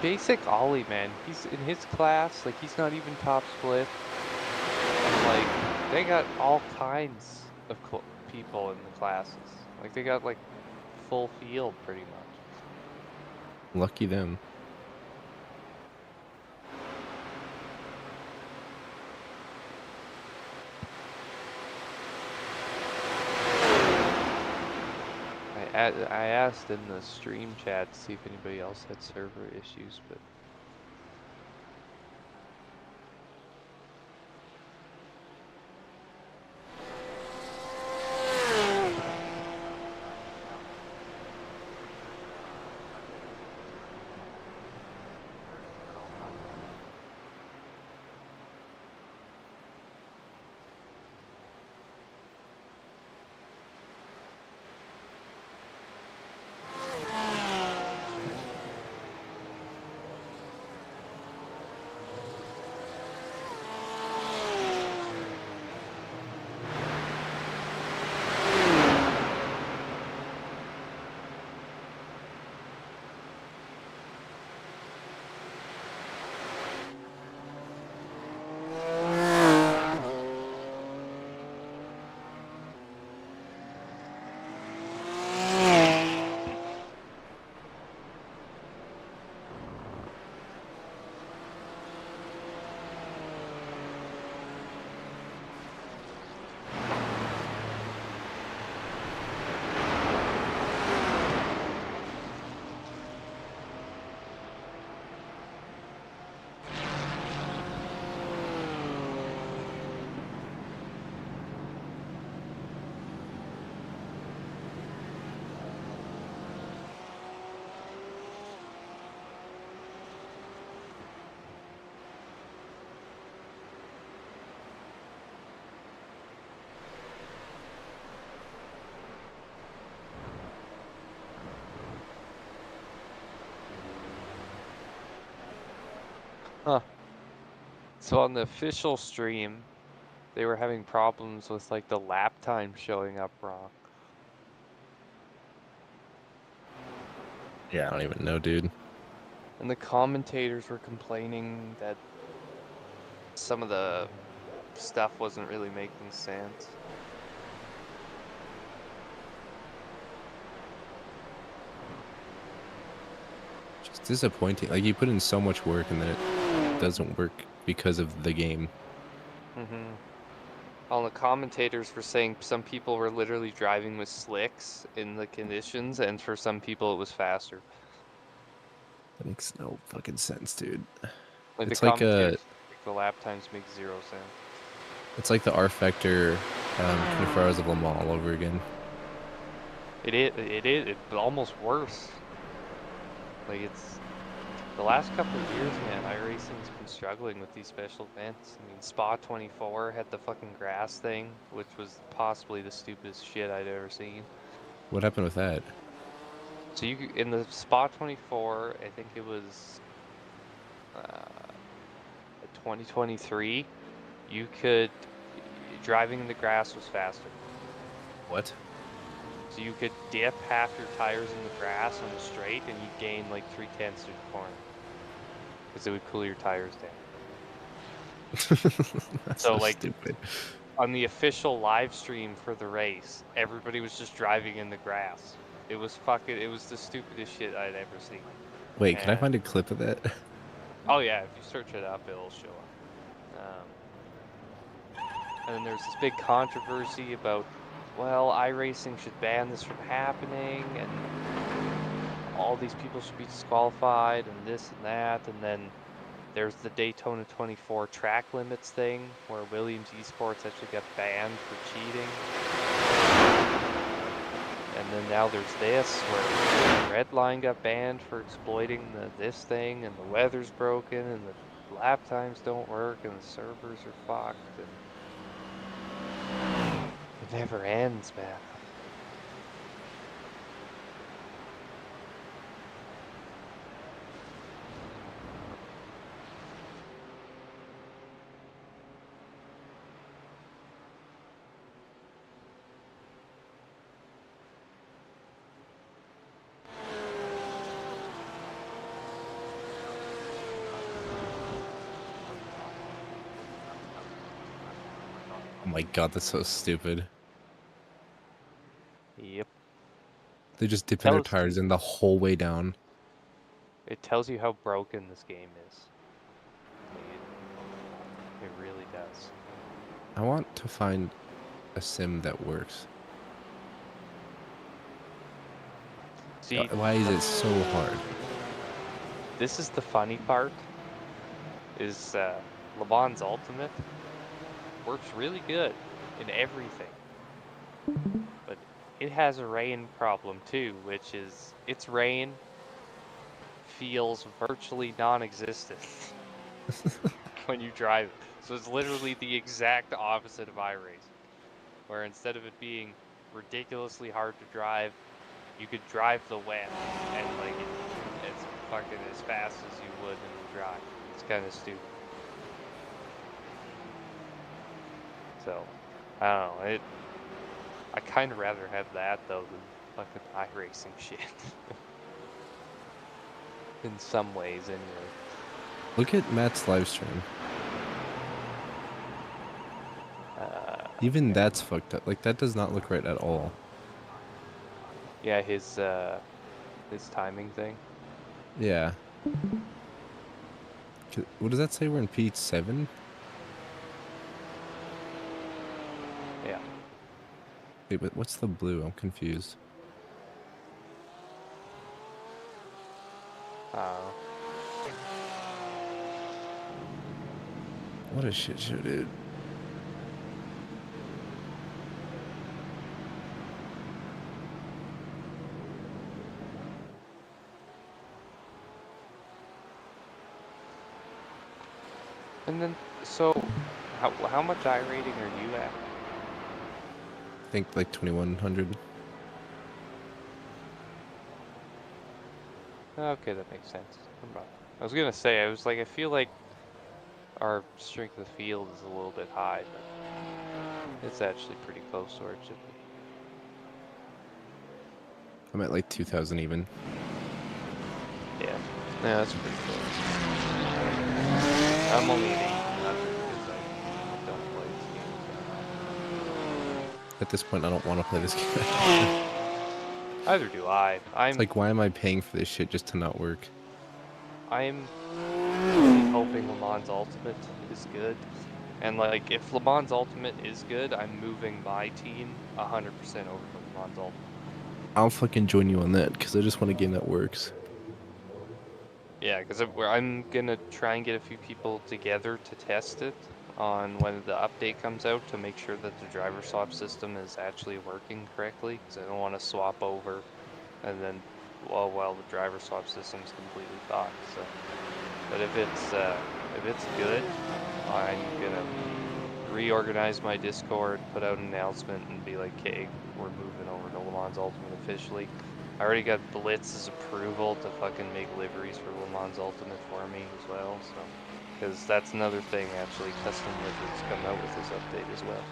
basic ollie, man. He's in his class, like he's not even top split. And like they got all kinds of people in the classes. Like they got like full field pretty much. Lucky them. I asked in the stream chat to see if anybody else had server issues, but huh. So on the official stream, they were having problems with like the lap time showing up wrong. Yeah, I don't even know, dude. And the commentators were complaining that some of the stuff wasn't really making sense. Just disappointing. Like, you put in so much work and then it doesn't work because of the game. Mm-hmm. All the commentators were saying some people were literally driving with slicks in the conditions, and for some people it was faster. That makes no fucking sense, dude. Like the It's like commentators think the lap times make 0 sense. it's like the R Factor 24 Hours of Le Mans all over again. It's almost worse. Like it's the last couple of years, man, iRacing's been struggling with these special events. I mean, Spa 24 had the fucking grass thing, which was possibly the stupidest shit I'd ever seen. What happened with that? So in the Spa 24, I think it was 2023, you could driving in the grass was faster. What? So you could dip half your tires in the grass on the straight, and you'd gain like 3/10 through the corner, because it would cool your tires down. That's So so like stupid. on the official live stream for the race, everybody was just driving in the grass. It was the stupidest shit I'd ever seen. Wait, can I And find a clip of that? oh yeah, if you search it up, it'll show up. And then there's this big controversy about, well, iRacing should ban this from happening, and all these people should be disqualified, and this and that. And then there's the Daytona 24 track limits thing, where Williams Esports actually got banned for cheating. And then now there's this, where Redline got banned for exploiting this thing, and the weather's broken, and the lap times don't work, and the servers are fucked, and it never ends, man. Oh my god, that's so stupid. Yep. They just dip in their tires in the whole way down. It tells you how broken this game is. It really does. I want to find a sim that works. See, why is it so hard? This is the funny part. Is Le Mans Ultimate works really good in everything, but it has a rain problem too, which is its rain feels virtually non-existent when you drive it. So it's literally the exact opposite of iRacing, where instead of it being ridiculously hard to drive, you could drive the wet and like it's fucking as fast as you would in the dry. It's kind of stupid. So, I don't know. I kind of rather have that though than fucking iRacing shit. In some ways, anyway. Look at Matt's live stream. Even that's fucked up. Like, that does not look right at all. Yeah, his timing thing. Yeah. What does that say? We're in P7? Yeah. Wait, but what's the blue? I'm confused. What a shit show, dude. And then, so, how much iRating are you at? I think like 2100. Okay, that makes sense. I was gonna say, I feel like our strength of the field is a little bit high, but it's actually pretty close to where it should be. I'm at like 2000 even. Yeah, that's pretty close. I'm only at 1800 because I don't play this game. At this point, I don't want to play this game. Either do I. It's like, why am I paying for this shit just to not work? I'm really hoping Le Mans Ultimate is good. And like, if Le Mans Ultimate is good, I'm moving my team 100% over to Le Mans Ultimate. I'll fucking join you on that, because I just want a game that works. Yeah, because I'm gonna try and get a few people together to test it on when the update comes out to make sure that the driver swap system is actually working correctly, because I don't want to swap over and then well the driver swap system's completely fucked. So, but if it's good, I'm gonna reorganize my Discord, put out an announcement, and be like, "Okay, we're moving over to Le Mans Ultimate officially." I already got Blitz's approval to fucking make liveries for Le Mans Ultimate for me as well, so because that's another thing, actually, custom liveries come out with this update as well.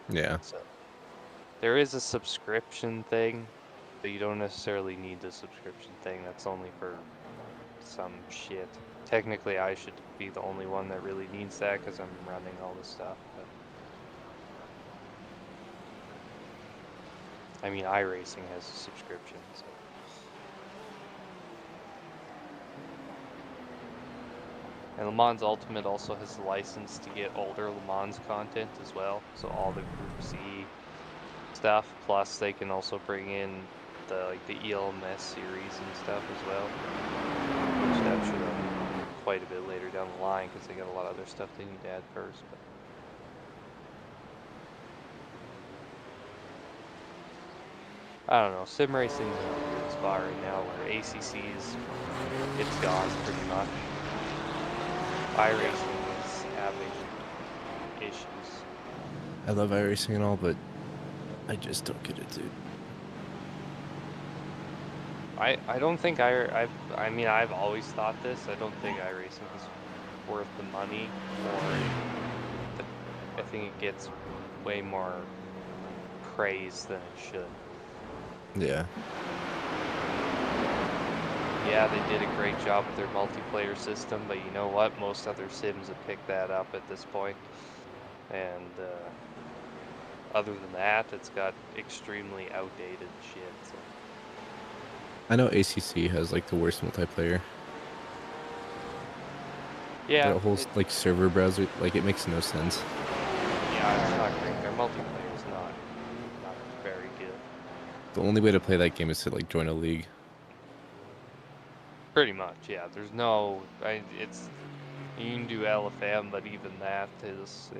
Yeah. So there is a subscription thing, but you don't necessarily need the subscription thing. That's only for some shit. Technically, I should be the only one that really needs that because I'm running all this stuff. But I mean, iRacing has a subscription, so. And Le Mans Ultimate also has the license to get older Le Mans content as well. So all the Group C stuff, plus they can also bring in the ELMS series and stuff as well. Which that should be quite a bit later down the line because they got a lot of other stuff they need to add first. But I don't know, sim racing is in a good spot right now where ACC's, it's gone pretty much. iRacing is having issues. I love iRacing and all, but I just don't get it, dude. I don't think I mean, I've always thought this. I don't think iRacing is worth the money, or I think it gets way more praise than it should. Yeah. yeah, they did a great job with their multiplayer system, but you know what? Most other sims have picked that up at this point. And other than that, it's got extremely outdated shit. So. I know ACC has like the worst multiplayer. Yeah. That whole like server browser, like it makes no sense. Yeah, it's not great. Their multiplayer is not very good. The only way to play that game is to like join a league. Pretty much, yeah. There's no, it's, you can do LFM, but even that is,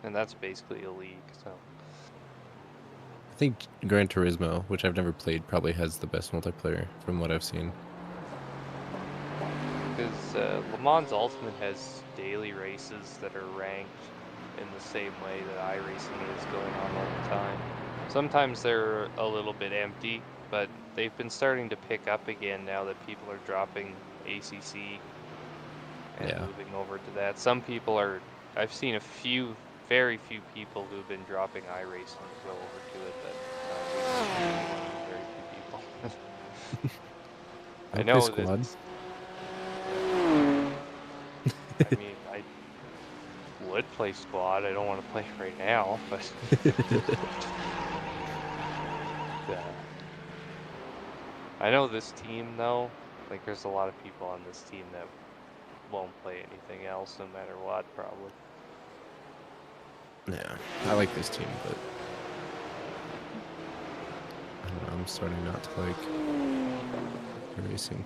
and that's basically a league, so. I think Gran Turismo, which I've never played, probably has the best multiplayer from what I've seen. Because Le Mans Ultimate has daily races that are ranked in the same way that iRacing is going on all the time. Sometimes they're a little bit empty, but they've been starting to pick up again now that people are dropping ACC and moving over to that. Some people are, I've seen a few, very few people who've been dropping iRacing to go over to it, but very few people. I know Squad. I mean, I would play squad. I don't want to play it right now, but I know this team though. Like, there's a lot of people on this team that won't play anything else, no matter what, probably. Yeah, I like this team, but I don't know, I'm starting not to like racing.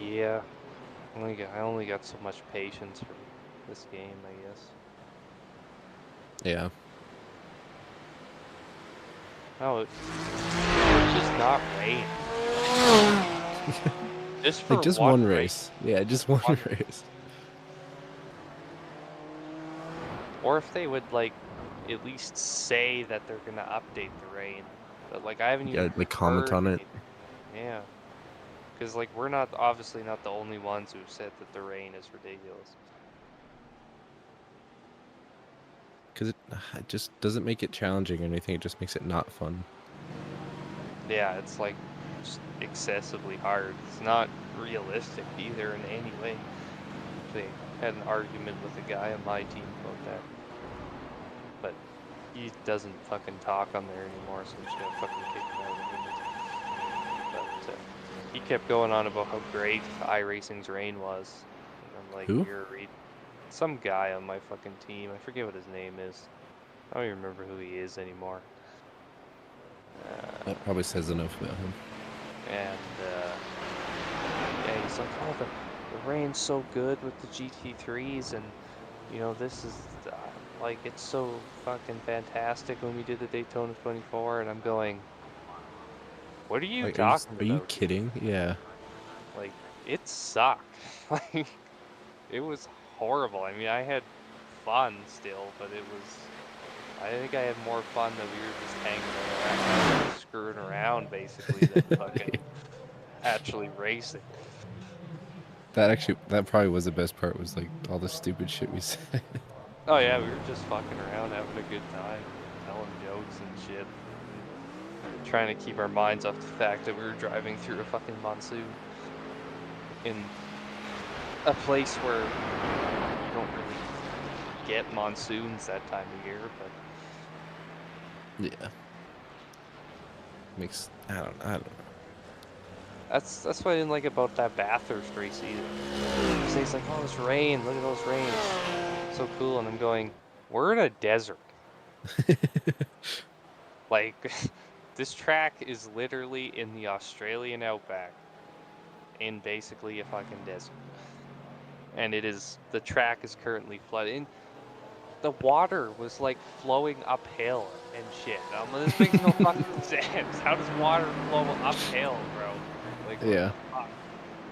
Yeah, I only got so much patience for this game, I guess. Yeah. Oh, it's just not rain. Just for like just one race. Yeah, just one race. Or if they would like at least say that they're gonna update the rain, but like I haven't even like comment on it. Yeah, because like we're not obviously not the only ones who've said that the rain is ridiculous. Because it just doesn't make it challenging or anything. It just makes it not fun. Yeah, it's like just excessively hard. It's not realistic either in any way. They had an argument with a guy on my team about that, but he doesn't fucking talk on there anymore, so I'm just gonna fucking kick him out of the But he kept going on about how great iRacing's rain was. And I'm like, Who? Some guy on my fucking team. I forget what his name is. I don't even remember who he is anymore. That probably says enough about him. And yeah, he's like, oh, the rain's so good with the GT3s, and you know, this is like, it's so fucking fantastic when we did the Daytona 24, and I'm going, what are you like, talking about? Are you kidding? Yeah. Like, it sucked. Like, it was horrible. I mean, I had fun still, but it was, I think I had more fun that we were just hanging around, screwing around basically, than fucking actually racing. That probably was the best part, was like all the stupid shit we said. Oh yeah, we were just fucking around, having a good time, telling jokes and shit. Trying to keep our minds off the fact that we were driving through a fucking monsoon. In a place where you don't really get monsoons that time of year, but... Yeah. I don't know. That's what I didn't like about that Bathurst race either. He's like, oh, it's rain, look at those rains. So cool, and I'm going, we're in a desert. Like, this track is literally in the Australian outback, in basically a fucking desert. And the track is currently flooded. The water was like flowing uphill and shit. This makes no fucking sense. How does water flow uphill, bro? Like, yeah.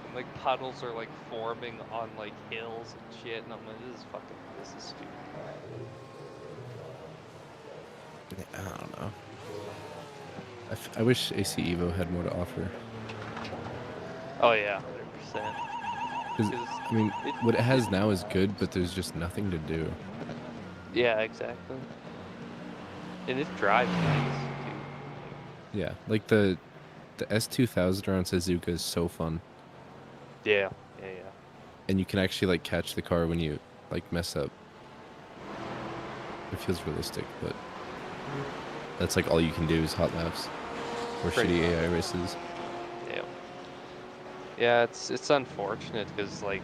And like puddles are like forming on like hills and shit, and I'm like, this is stupid. I don't know. I wish AC Evo had more to offer. Oh yeah, 100%. I mean, what it has now is good, but there's just nothing to do. Yeah, exactly. And it drives nice too. Yeah, like the The S2000 around Suzuka is so fun. Yeah. And you can actually like catch the car when you like mess up. It feels realistic, but that's like all you can do is hot laps or Pretty shitty much. AI races. Yeah. Yeah, it's unfortunate because like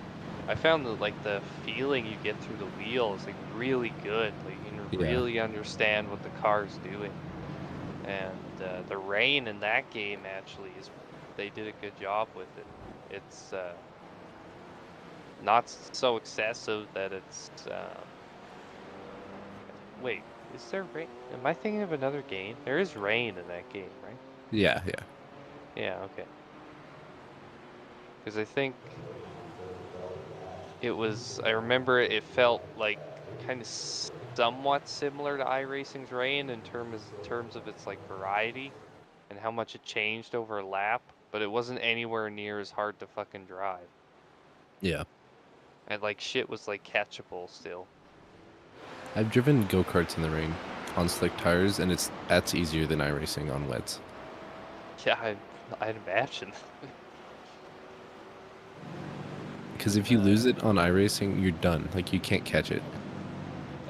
I found that like the feeling you get through the wheel is like really good. Like you can Yeah. really understand what the car's doing. And the rain in that game actually is they did a good job with it. It's not so excessive that it's wait, is there rain? Am I thinking of another game? There is rain in that game, right? Yeah. Yeah, okay. Because I think it was, I remember it felt like kind of somewhat similar to iRacing's rain in terms of its like variety and how much it changed over a lap, but it wasn't anywhere near as hard to fucking drive. Yeah. And like shit was like catchable still. I've driven go-karts in the rain on slick tires, and that's easier than iRacing on wets. Yeah, I'd imagine. Because if you lose it on iRacing, you're done. Like, you can't catch it.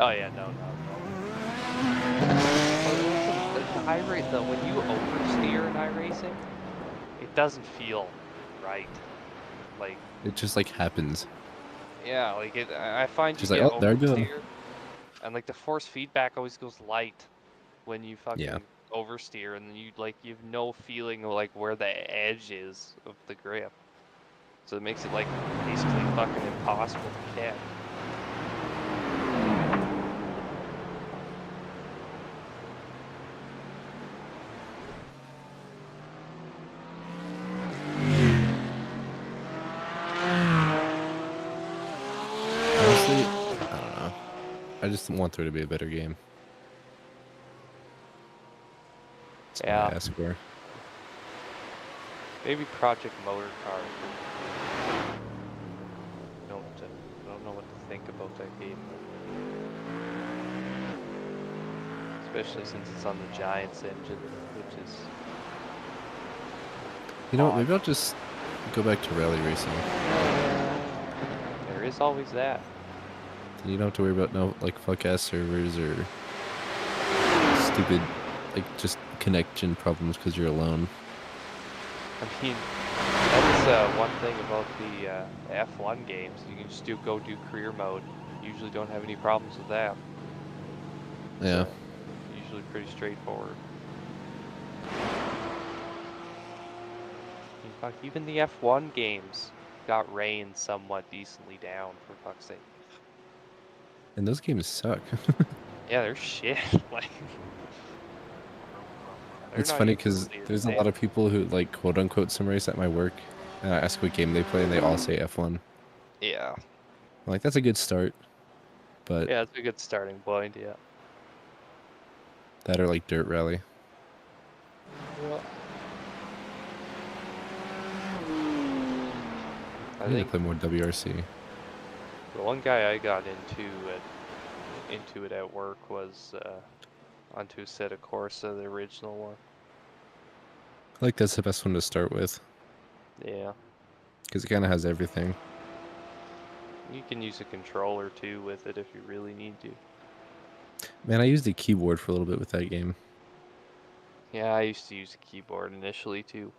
Oh yeah, no, not at all. The though, when you oversteer in iRacing, it doesn't feel right. Like It just, like, happens. yeah, like I find you Just like, get oh, there I go. oversteer, and like the force feedback always goes light when you Yeah. fucking oversteer, and then you have no feeling of like where the edge is of the grip. So it makes it like basically fucking impossible to catch. Honestly, I don't know. I just want there to be a better game. That's all I ask for. Maybe Project Motor Car. I don't know what to think about that game. Especially since it's on the Giants engine, which is... You know what, maybe I'll just go back to rally racing. There is always that. Then you don't have to worry about no, like, fuck-ass servers or stupid, like, just connection problems because you're alone. I mean, that is one thing about the F1 games. You can just go do career mode. You usually don't have any problems with that. Yeah. So, usually pretty straightforward. In fact, even the F1 games got rain somewhat decently down, for fuck's sake. And those games suck. Yeah, they're shit. Like, It's funny because there's a lot of people who like quote unquote sim race at my work, and I ask what game they play, and they all say F1. Yeah. I'm like, that's a good start, but Yeah, it's a good starting point. Yeah. that are like dirt rally. Yeah. I need to play more WRC. The one guy I got into it at work was onto Assetto Corsa, the original one. I like that's the best one to start with. Yeah. Because it kind of has everything. You can use a controller too with it if you really need to. Man, I used the keyboard for a little bit with that game. Yeah, I used to use a keyboard initially too.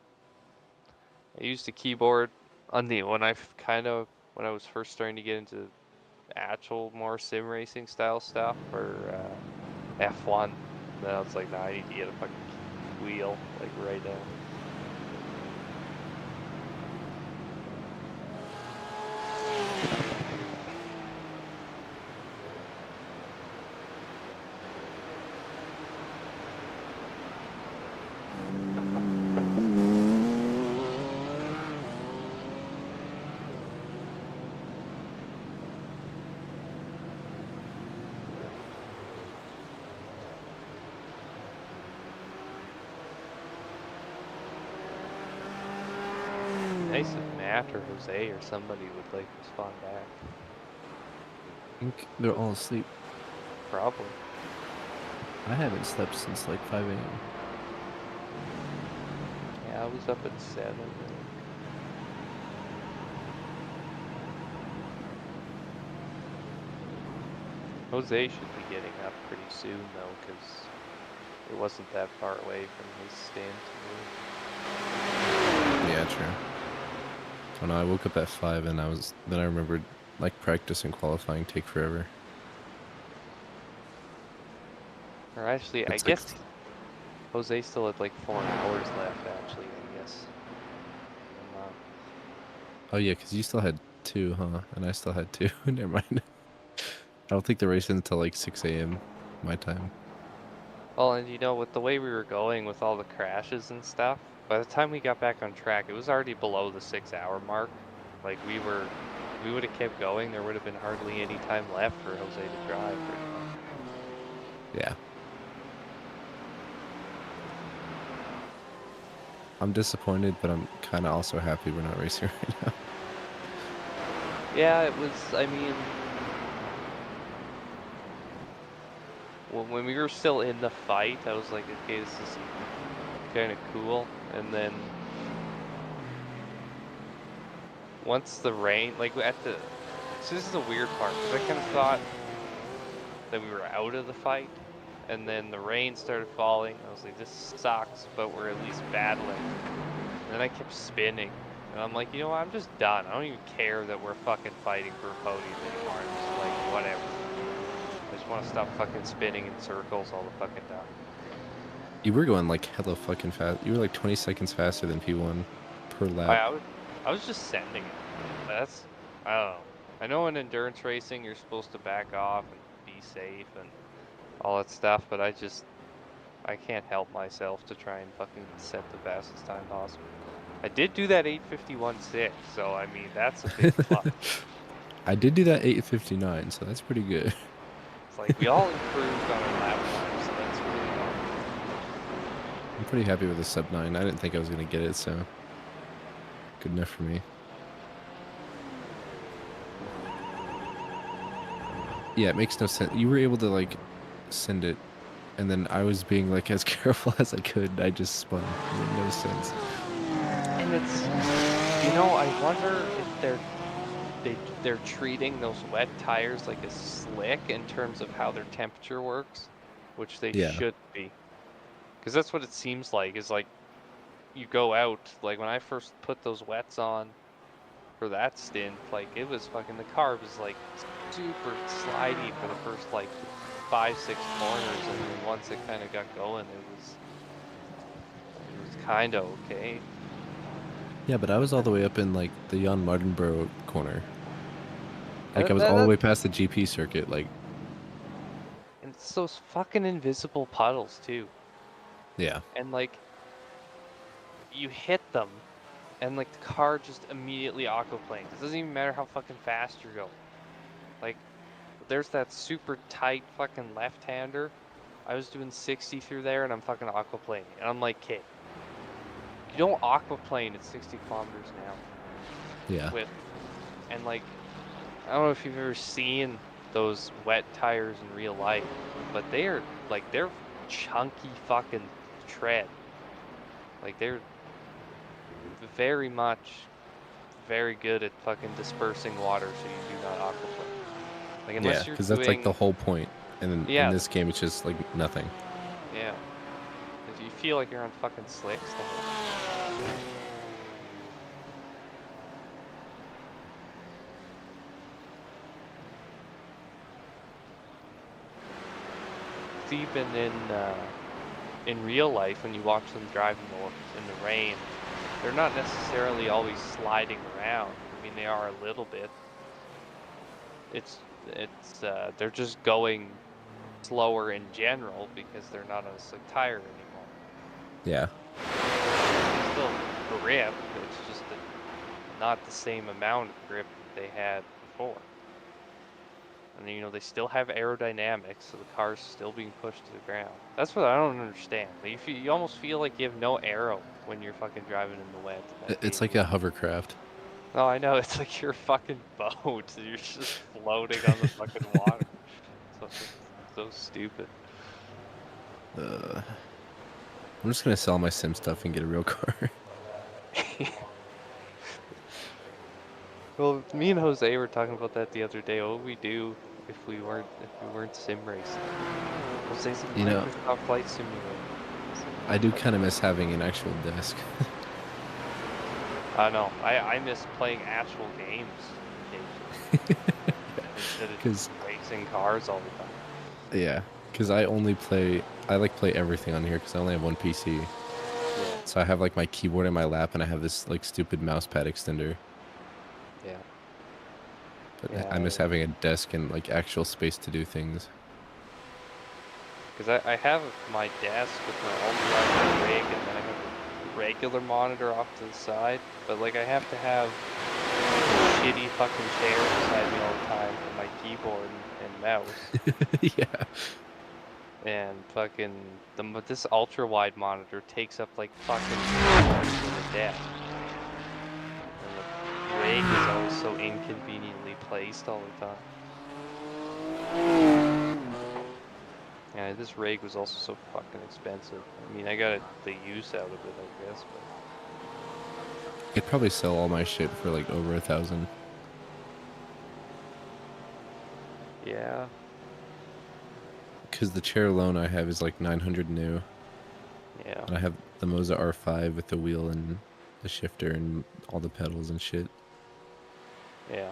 I used the keyboard on when I was first starting to get into actual more sim racing style stuff for F1. Then I was like, nah, I need to get a fucking wheel like right now. Nice if Matt or Jose or somebody would like respond back. I think they're all asleep. Probably. I haven't slept since like 5 a.m. Yeah, I was up at 7. Jose should be getting up pretty soon though, because it wasn't that far away from his stand to Yeah, true. Oh no, I woke up at 5 and then I remembered like practice and qualifying take forever. Or actually, I It's like, guess Jose still had like 4 hours left actually, I guess. oh yeah, because you still had 2, huh? And I still had 2. Never mind. I don't think the race ends until like 6 a.m. my time. Well, and you know, with the way we were going with all the crashes and stuff, by the time we got back on track, it was already below the 6-hour mark. Like we would have kept going, there would have been hardly any time left for Jose to drive pretty much. Yeah. I'm disappointed, but I'm kind of also happy we're not racing right now. Yeah, it was, I mean, when we were still in the fight, I was like, okay, this is kind of cool. And then once the rain, like so this is the weird part, because I kind of thought that we were out of the fight. And then the rain started falling. I was like, this sucks, but we're at least battling. And then I kept spinning. And I'm like, you know what? I'm just done. I don't even care that we're fucking fighting for a podium anymore. I'm just like, whatever. I just want to stop fucking spinning in circles all the fucking time. You were going like hella fucking fast. You were like 20 seconds faster than P1 per lap. I was just sending it. That's, I don't know. I know in endurance racing, you're supposed to back off and be safe and all that stuff, but I can't help myself to try and fucking set the fastest time possible. I did do that 8:51.6, so I mean, that's a big plus. I did do that 8:59, so that's pretty good. It's like we all improved on our lap time, so that's really awesome. I'm pretty happy with the sub 9. I didn't think I was going to get it, so good enough for me. Yeah, it makes no sense. You were able to like send it, and then I was being like as careful as I could. I just spun. It made no sense. And it's, you know, I wonder if they're treating those wet tires like a slick in terms of how their temperature works, which they should be. Because that's what it seems like, is like you go out, like when I first put those wets on for that stint, like it was fucking, the car was like super slidey for the first like 5-6 corners, and then once it kind of got going, it was kind of okay. Yeah, but I was all the way up in like the Jan Mardenborough corner. Like I was all the way past the GP circuit, like. And it's those fucking invisible puddles too. Yeah. And like, you hit them, and like the car just immediately aquaplanes. It doesn't even matter how fucking fast you're going. Like, there's that super tight fucking left-hander. I was doing 60 through there, and I'm fucking aquaplaning. And I'm like, kid, you don't aquaplane at 60 kilometers an hour. Yeah. And like, I don't know if you've ever seen those wet tires in real life, but they're chunky fucking tread. Like, they're very good at fucking dispersing water, so you do not aquaplane. Like, unless you're because that's like the whole point. And then in this game, it's just like nothing. Yeah. If you feel like you're on fucking slicks the whole time. It's even in real life, when you watch them drive in the rain, they're not necessarily always sliding around. I mean, they are a little bit. They're just going slower in general because they're not on a slick tire anymore. Yeah. They still grip, it's just not the same amount of grip that they had before. And you know, they still have aerodynamics, so the car's still being pushed to the ground. That's what I don't understand. You almost feel like you have no aero when you're fucking driving in the wet. It's like a hovercraft. Oh, I know. It's like you're a fucking boat. You're just floating on the fucking water. So stupid. I'm just gonna sell my sim stuff and get a real car. Well, me and Jose were talking about that the other day. What would we do if we weren't sim racing? Jose's like You know, Microsoft Flight Simulator. I do kind of miss having an actual desk. I know. I miss playing actual games occasionally instead of just Because racing cars all the time. yeah, because I like play everything on here because I only have one PC. Yeah. So I have like my keyboard in my lap and I have this like stupid mouse pad extender. Yeah. But Yeah. I miss having a desk and like actual space to do things. Because I have my desk with my all-in-one rig, and then I have a regular monitor off to the side. But like I have to have a shitty fucking chair beside me all the time for my keyboard and mouse. Yeah. And fucking this ultra-wide monitor takes up like fucking 3 quarters of the desk. And the rig is always so inconveniently placed all the time. Yeah, this rig was also so fucking expensive. I mean, I got the use out of it, I guess, but... I could probably sell all my shit for like over 1,000. Yeah. Because the chair alone I have is like 900 new. Yeah. And I have the Moza R5 with the wheel and the shifter and all the pedals and shit. Yeah.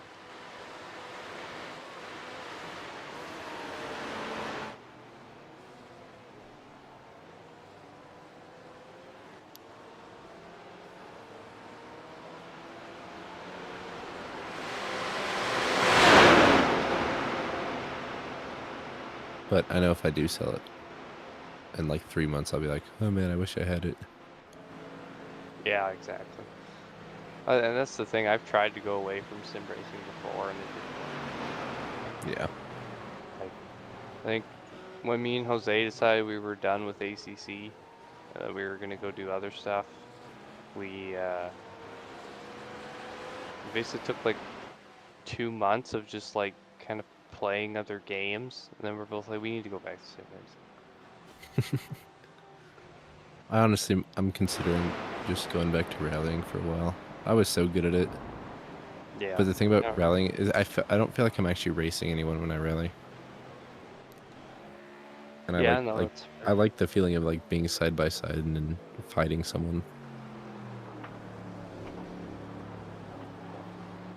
But I know if I do sell it in like 3 months, I'll be like, oh man, I wish I had it. Yeah, exactly. And that's the thing, I've tried to go away from sim racing before, and it didn't work. Yeah. Like, I think when me and Jose decided we were done with ACC, we were gonna go do other stuff, we basically took like 2 months of just like kind of playing other games, and then we're both like, we need to go back to sim racing. I'm considering just going back to rallying for a while. I was so good at it. Yeah. But the thing about rallying is I don't feel like I'm actually racing anyone when I rally. And I like the feeling of like being side by side and then fighting someone.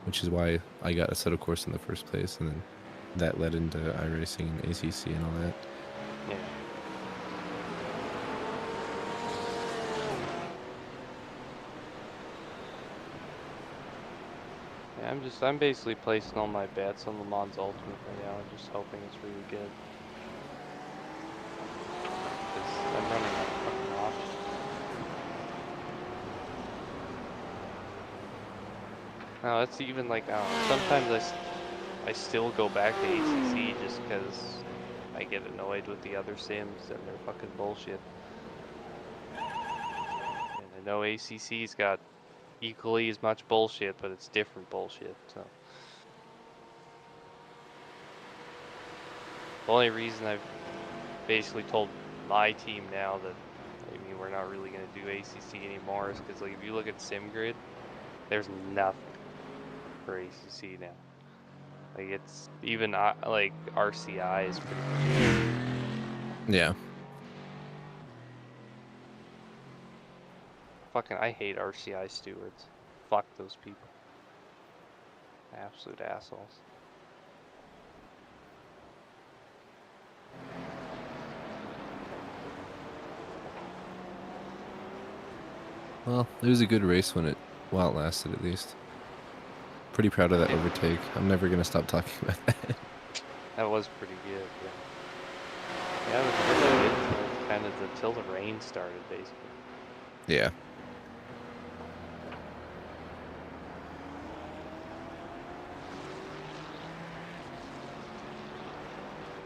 Which is why I got a set of course in the first place, and then that led into iRacing and ACC and all that. Yeah. Yeah, I'm basically placing all my bets on Le Mans Ultimate right now and just hoping it's really good. Because I'm running out of fucking options. No, it's even like, I don't know, sometimes I still go back to ACC just because I get annoyed with the other sims and their fucking bullshit. And I know ACC's got equally as much bullshit, but it's different bullshit, so. The only reason I've basically told my team now that, I mean, we're not really going to do ACC anymore is because, like, if you look at SimGrid, there's nothing for ACC now. Like, it's even, like, RCI is pretty much. Yeah. Fucking, I hate RCI stewards. Fuck those people. Absolute assholes. Well, it was a good race while it lasted at least. Pretty proud of that overtake. I'm never gonna stop talking about that. That was pretty good, yeah. Yeah, it was pretty good kind of until the rain started, basically. Yeah.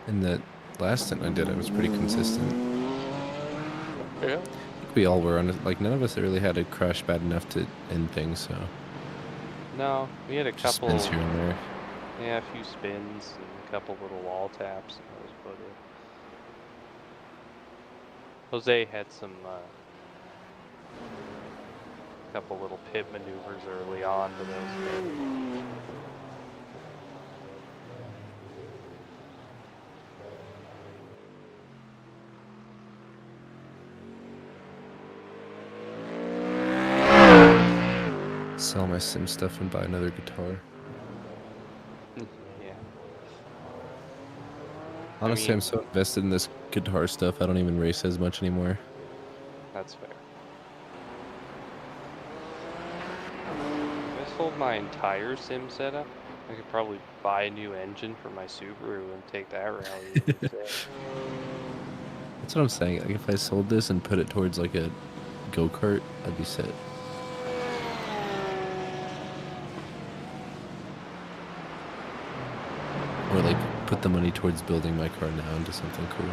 And the last stint I did, I was pretty consistent. Yeah. I think we all were on it. Like, none of us really had a crash bad enough to end things, so. No, we had a Just couple. spins here and there. Yeah, a few spins and a couple little wall taps, and that was about it. Jose had some a couple little pit maneuvers early on, but that was about it. Sell my sim stuff and buy another guitar. Yeah. Honestly, I'm so invested in this guitar stuff, I don't even race as much anymore. That's fair. If I sold my entire sim setup, I could probably buy a new engine for my Subaru and take that rally instead. That's what I'm saying. Like, if I sold this and put it towards like a go-kart, I'd be set. Or like put the money towards building my car now into something cool.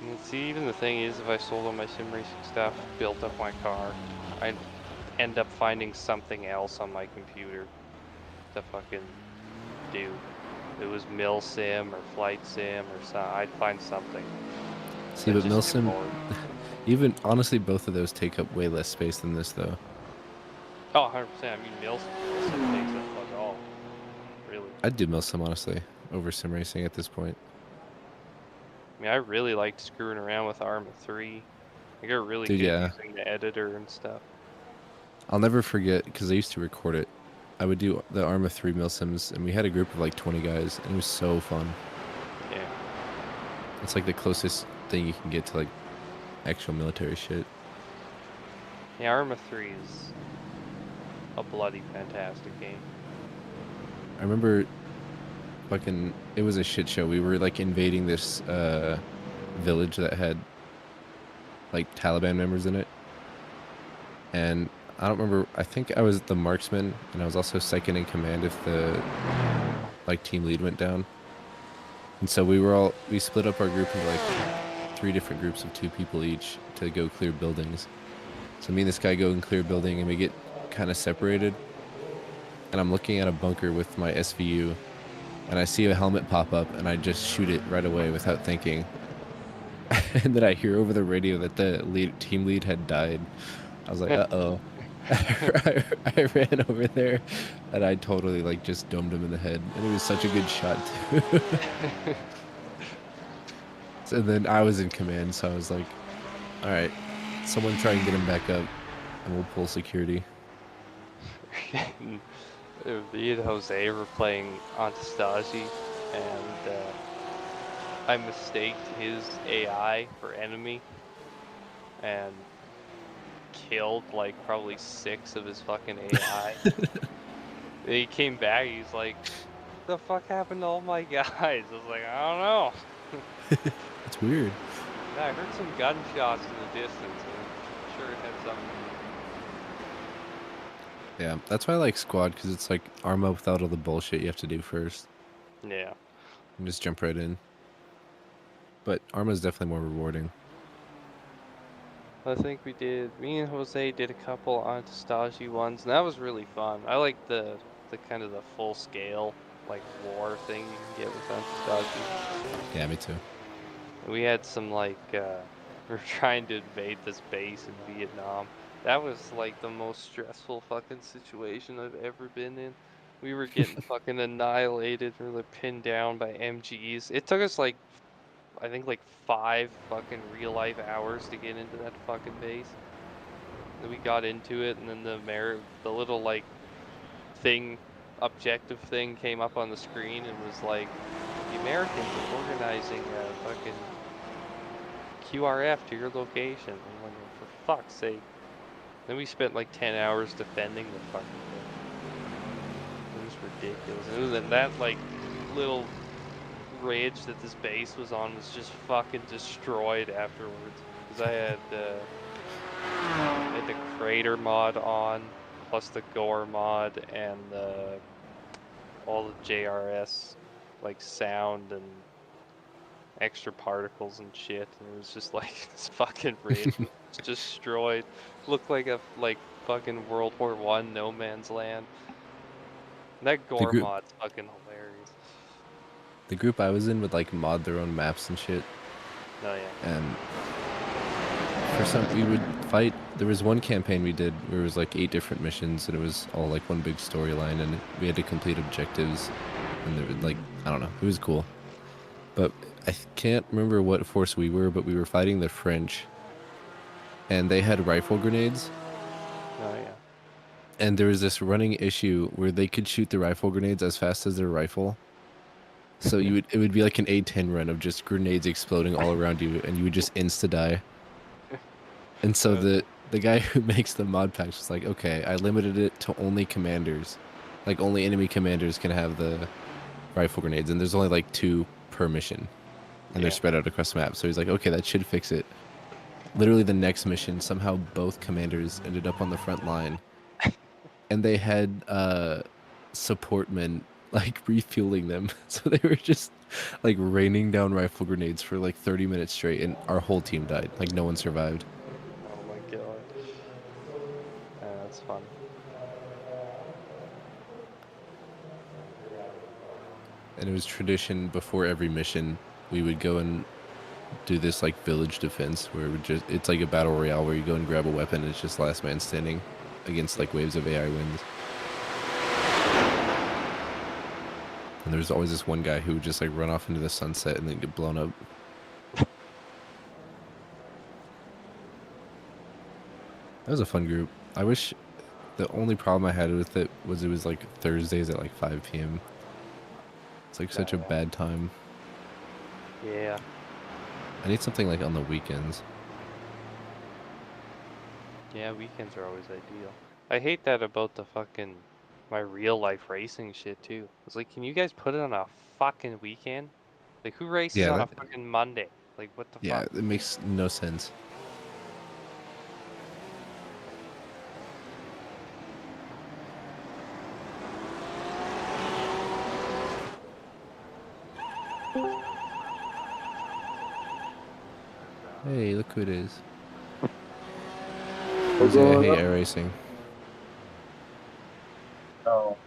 And see, even the thing is, if I sold all my sim racing stuff, built up my car, I'd end up finding something else on my computer to fucking do. If it was mill sim or flight sim or something, I'd find something. See, but mill sim, even honestly, both of those take up way less space than this, though. Oh, 100%. I mean, mill sim takes up fuck all. Really. I'd do mill sim, honestly, over sim racing at this point. I mean, I really liked screwing around with Arma 3. I got really good using the editor and stuff. I'll never forget, because I used to record it. I would do the Arma 3 mill sims, and we had a group of like 20 guys, and it was so fun. Yeah. It's like the closest thing you can get to like actual military shit. Yeah, Arma 3 is a bloody fantastic game. I remember fucking, it was a shit show. We were like invading this village that had like Taliban members in it. And I don't remember, I think I was the marksman, and I was also second in command if the like team lead went down. And so we split up our group into like 3 different groups of 2 people each to go clear buildings. So me and this guy go and clear a building, and we get kind of separated. And I'm looking at a bunker with my SVU, and I see a helmet pop up, and I just shoot it right away without thinking. And then I hear over the radio that the team lead had died. I was like, uh-oh. I ran over there, and I totally like just domed him in the head, and it was such a good shot too. So then I was in command, so I was like, all right, someone try and get him back up, and we'll pull security. Me and Jose were playing Antistasi, and I mistaked his AI for enemy, and killed like probably 6 of his fucking AI. He came back, he's like, "The fuck happened to all my guys?" I was like, "I don't know." That's weird. Yeah, I heard some gunshots in the distance, and I'm sure it had something to do. Yeah, that's why I like squad, because it's like Arma without all the bullshit you have to do first. Yeah. And just jump right in. But Arma is definitely more rewarding. I think me and Jose did a couple Antistasi ones, and that was really fun. I like the kind of the full scale, like, war thing you can get with Antistasi. Yeah, me too. We had some, like, we were trying to invade this base in Vietnam. That was, like, the most stressful fucking situation I've ever been in. We were getting fucking annihilated, or like pinned down by MGs. It took us, like, I think like 5 fucking real life hours to get into that fucking base. Then we got into it, and then the little like objective thing came up on the screen and was like, the Americans are organizing a fucking QRF to your location. I'm like, for fuck's sake. Then we spent like 10 hours defending the fucking thing. It was ridiculous. And then that like little ridge that this base was on was just fucking destroyed afterwards. Because I had the crater mod on, plus the gore mod, and all the JRS like sound and extra particles and shit. And it was just like this fucking ridge was destroyed. Looked like a fucking World War I no man's land. And that gore mod's fucking hilarious. The group I was in would like mod their own maps and shit. Oh yeah. And For some, we would fight. There was one campaign we did where it was like 8 different missions, and it was all like one big storyline, and we had to complete objectives. And there was like, I don't know, it was cool. But I can't remember what force we were, but we were fighting the French, and they had rifle grenades. Oh yeah. And there was this running issue where they could shoot the rifle grenades as fast as their rifle. So it would be like an A10 run of just grenades exploding all around you, and you would just insta die. And so the guy who makes the mod packs was like, okay, I limited it to only commanders, like only enemy commanders can have the rifle grenades, and there's only like 2 per mission, and they're spread out across the map. So he's like, okay, that should fix it. Literally the next mission, somehow both commanders ended up on the front line, and they had support men like refueling them. So they were just like raining down rifle grenades for like 30 minutes straight, and our whole team died. Like no one survived. Oh my god. That's fun. And it was tradition before every mission, we would go and do this like village defense where it's like a battle royale where you go and grab a weapon and it's just last man standing against like waves of AI winds. And there was always this one guy who would just like run off into the sunset and then get blown up. That was a fun group. I wish the only problem I had with it was like Thursdays at like 5 p.m. It's like such a bad time. Yeah. I need something like on the weekends. Yeah, weekends are always ideal. I hate that about the fucking my real life racing shit too. It's like, can you guys put it on a fucking weekend? Like, who races on a fucking Monday? Like, what the fuck? Yeah, it makes no sense. Hey, look who it is. Jose, I hate air racing. Oh.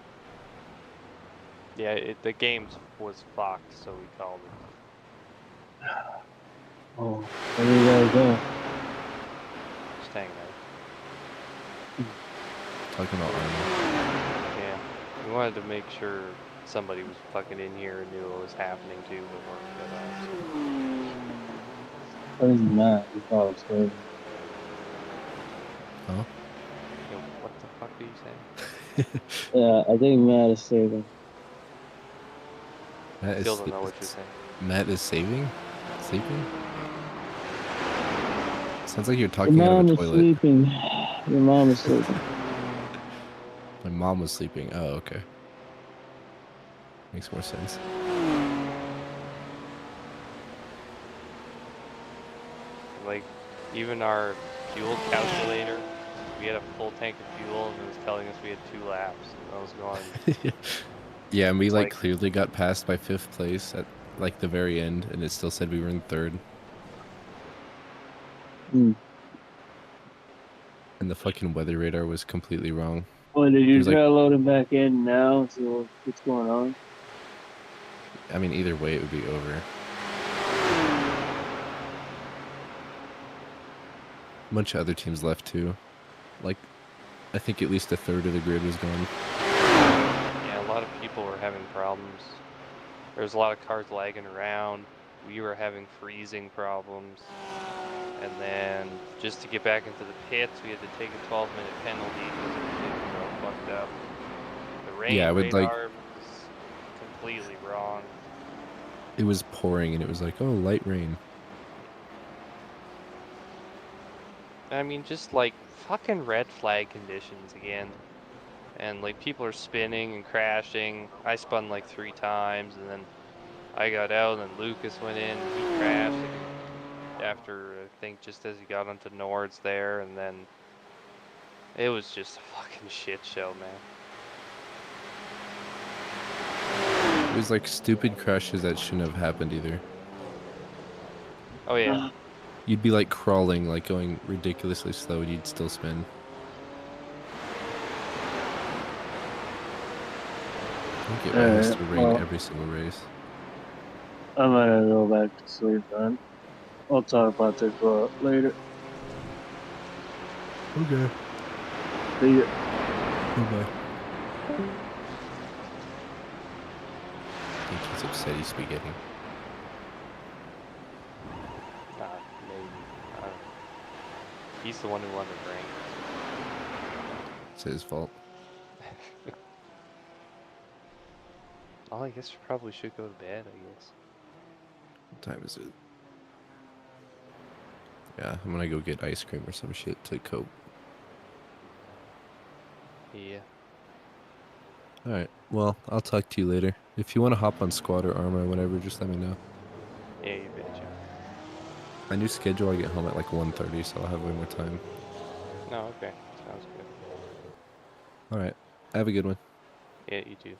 Yeah, the game was fucked, so we called it. Oh, where do you guys go? Just hanging out. Talking about armor. Yeah, we wanted to make sure somebody was fucking in here and knew what was happening too before we got out. I think Matt, you probably scared. Huh? Yo, what the fuck are you saying? Yeah, I think Matt is saving. Matt Still don't know what you're saying. Matt is saving? Sleeping? Sounds like you're talking out of a toilet. Sleeping. Your mom is sleeping. My mom was sleeping. Oh, okay. Makes more sense. Like, even our fuel calculator, we had a full tank of fuel and it was telling us we had 2 laps. And I was going... Yeah, and we like clearly got passed by 5th place at like the very end, and it still said we were in 3rd. Hmm. And the fucking weather radar was completely wrong. Well, did you try loading back in now and see what's going on? I mean, either way, it would be over. A bunch of other teams left too. Like, I think at least 1/3 of the grid was gone. Yeah, a lot of people were having problems. There was a lot of cars lagging around. We were having freezing problems. And then, just to get back into the pits, we had to take a 12-minute penalty because everything was all fucked up. The rain radar was completely wrong. It was pouring, and it was like, oh, light rain. I mean, just like fucking red flag conditions again. And like people are spinning and crashing. I spun like 3 times, and then I got out, and then Lucas went in, and he crashed after, I think, just as he got onto Nords there, and then it was just a fucking shit show, man. It was like stupid crashes that shouldn't have happened either. Oh yeah. You'd be like crawling, like going ridiculously slow, and you'd still spin. I think it has to rain every single race. I'm gonna go back to sleep, man. I'll talk about this later. Okay. See ya. Bye-bye. I think he's upset he's spaghetti. Maybe. I don't know. He's the one who won the ring. It's his fault. Oh, I guess you probably should go to bed, I guess. What time is it? Yeah, I'm gonna go get ice cream or some shit to cope. Yeah. Alright, well, I'll talk to you later. If you want to hop on squad or armor or whatever, just let me know. Yeah, you betcha. My new schedule, I get home at like 1:30, so I'll have way more time. No, okay. Sounds good. Alright, have a good one. Yeah, you too.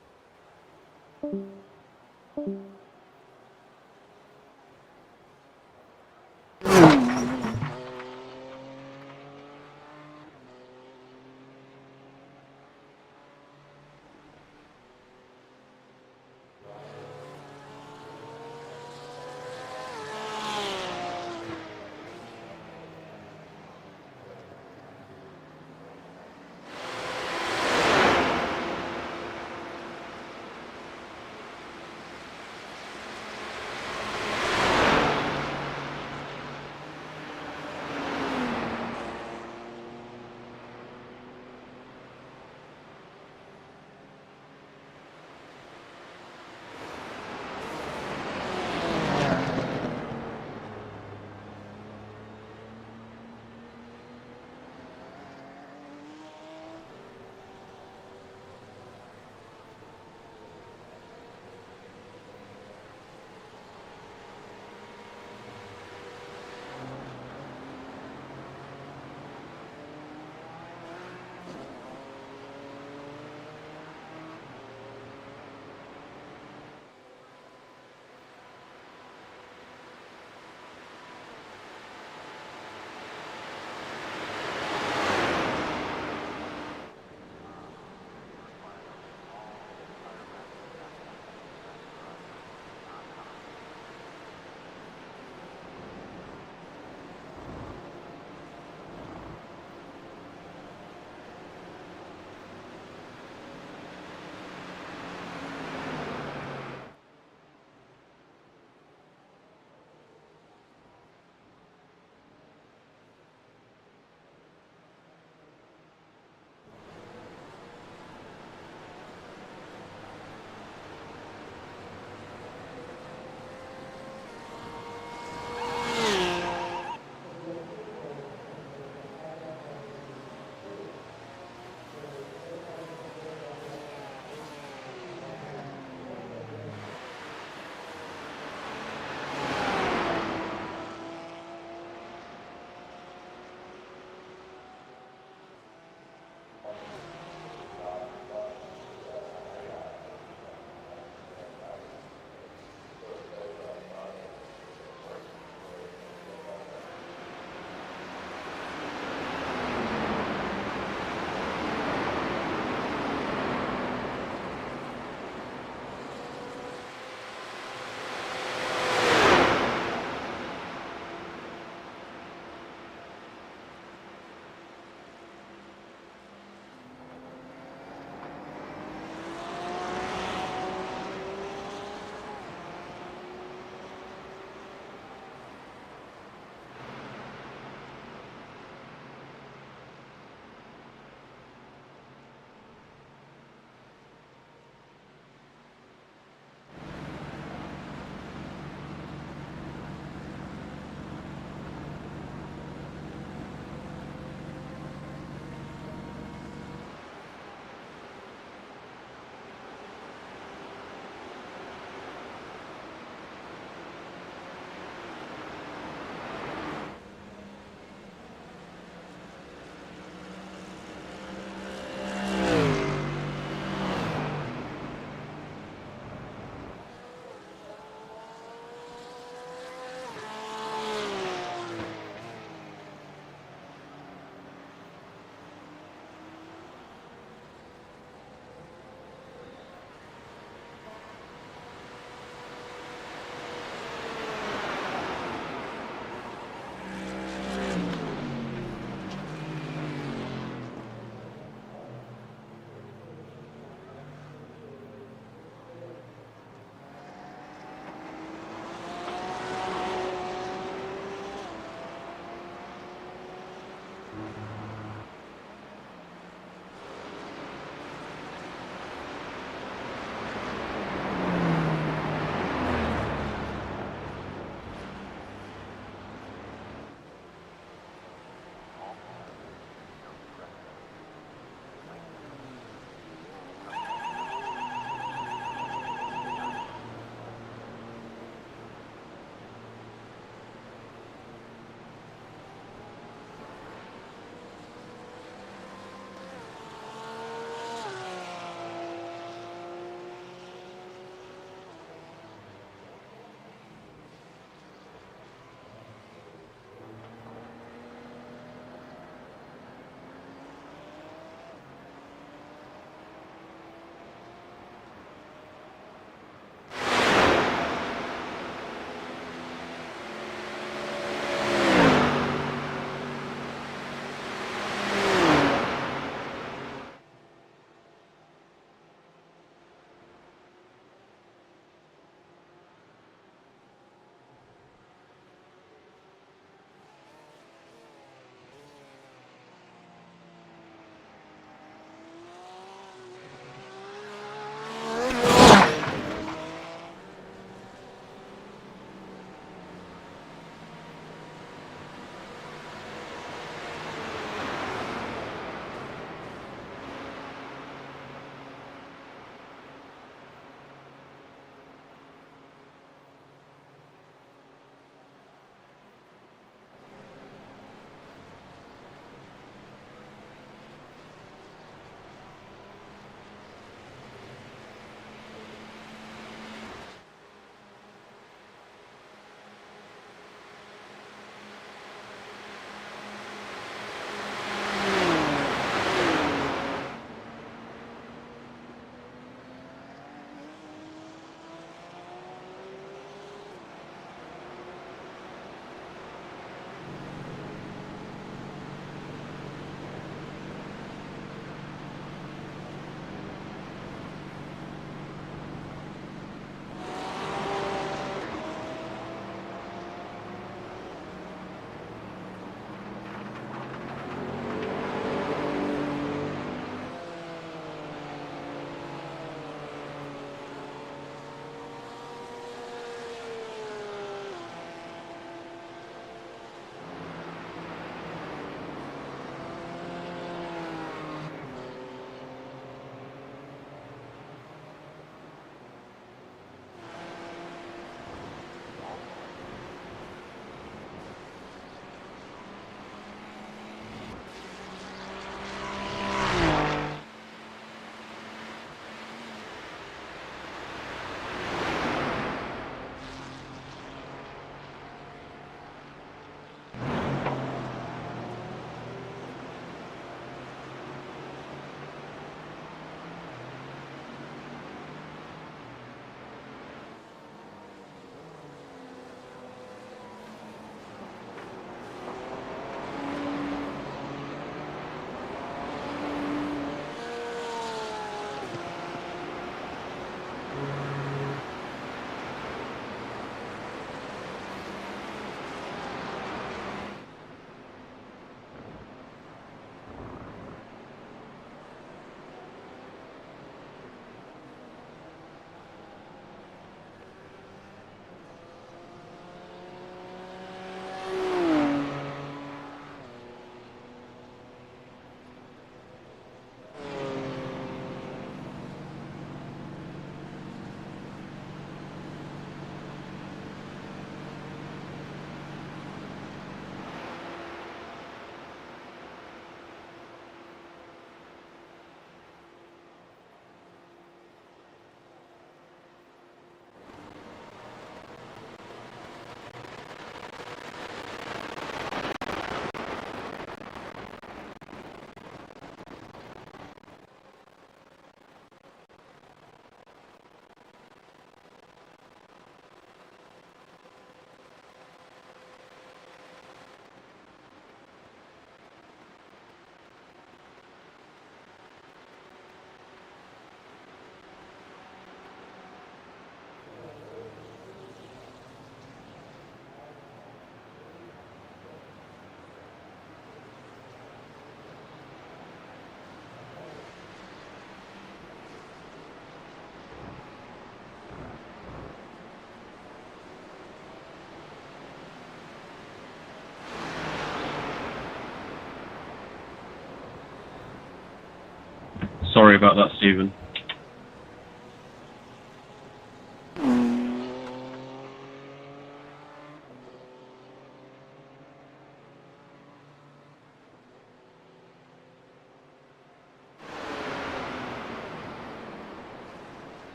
Sorry about that, Stephen.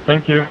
Thank you.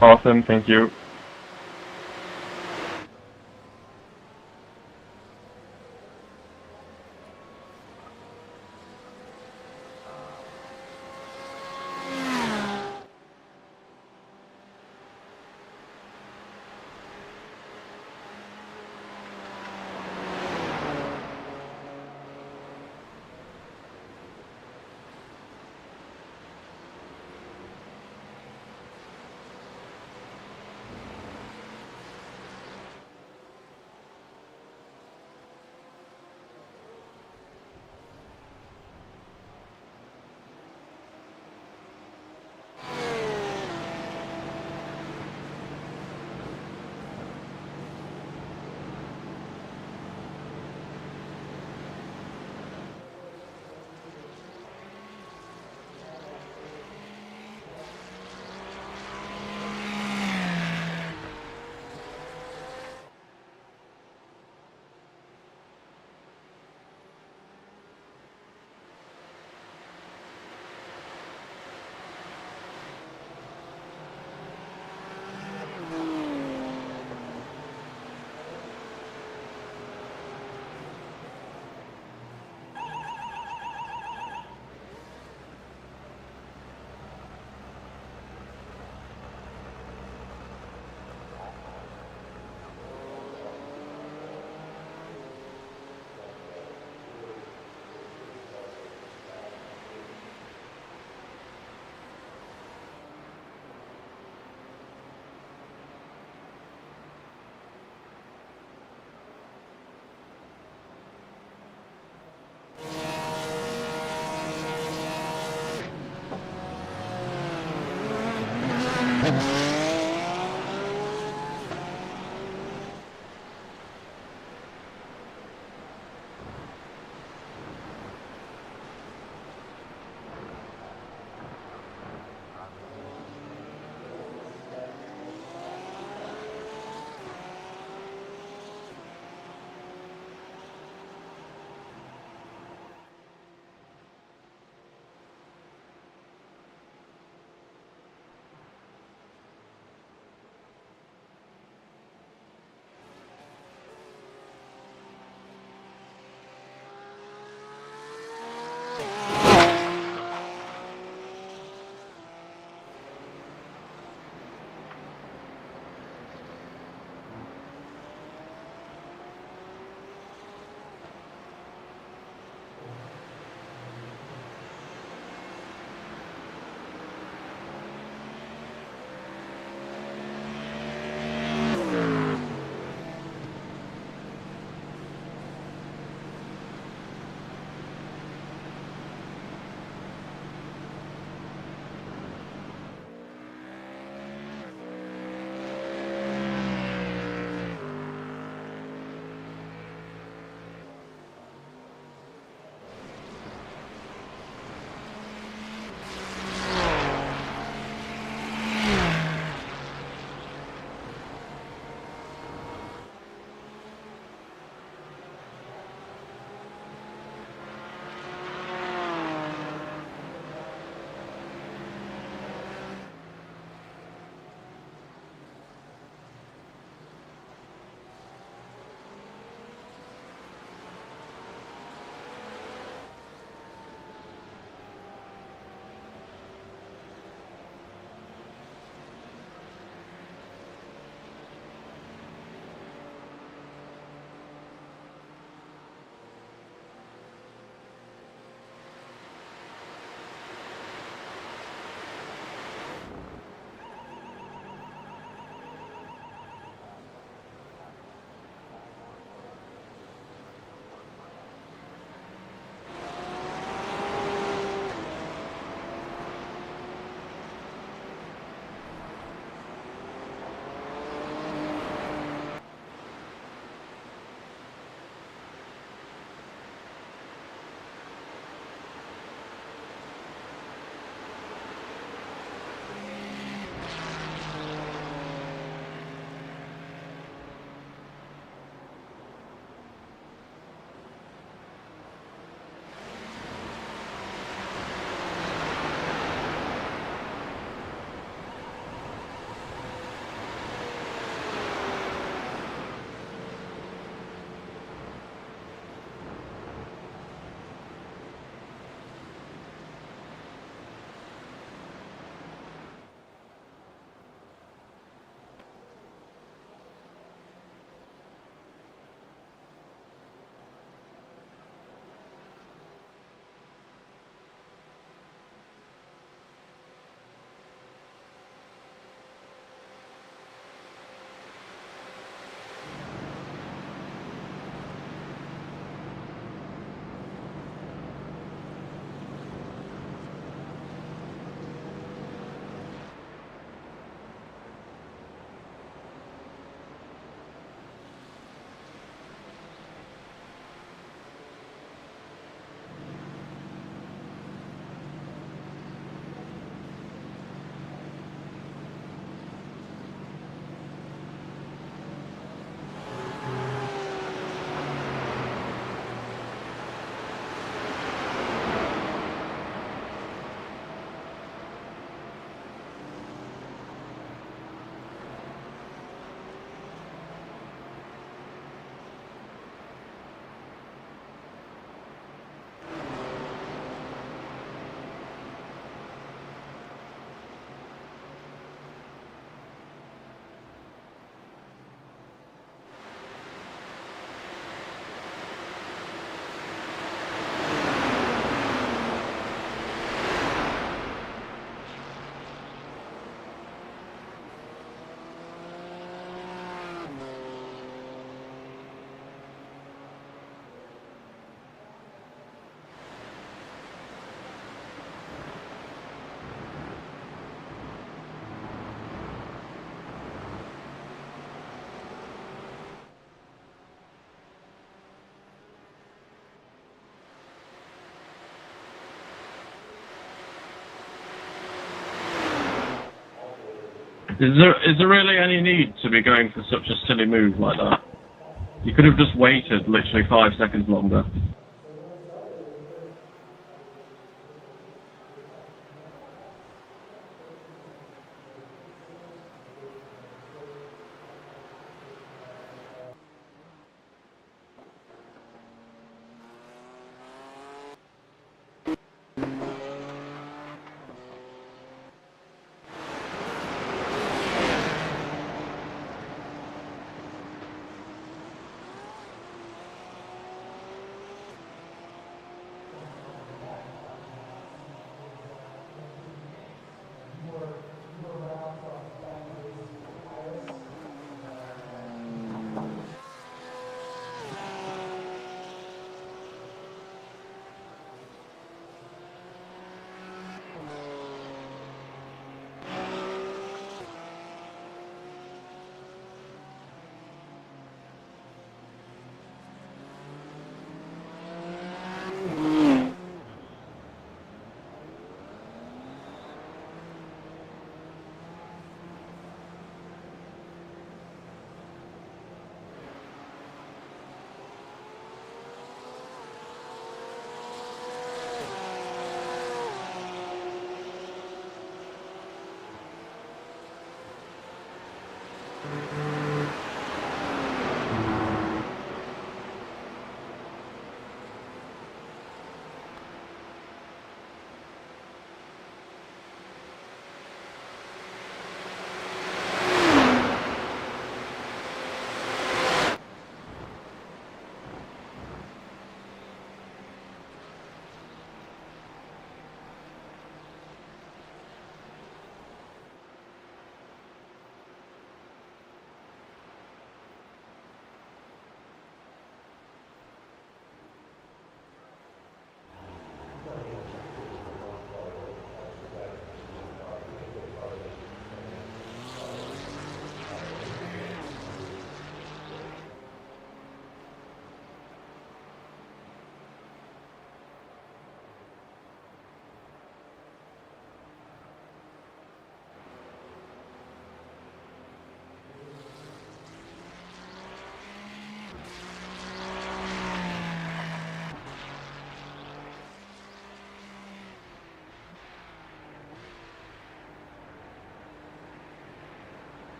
Awesome, thank you. Is there really any need to be going for such a silly move like that? You could have just waited literally 5 seconds longer.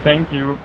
Thank you.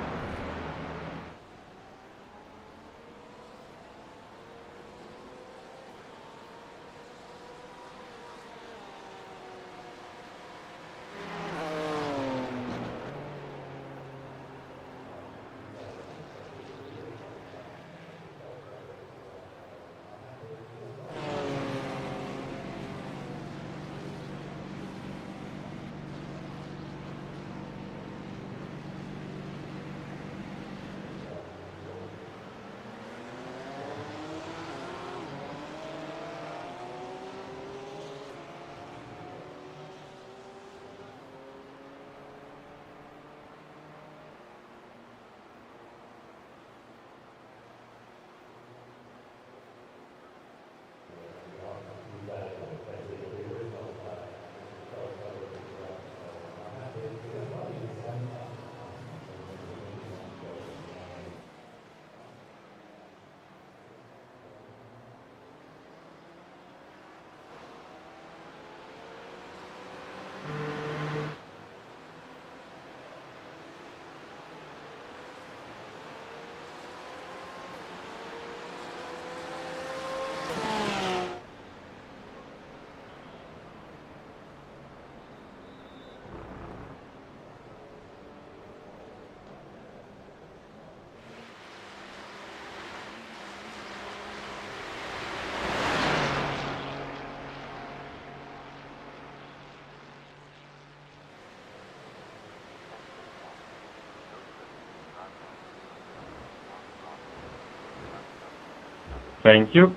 Thank you.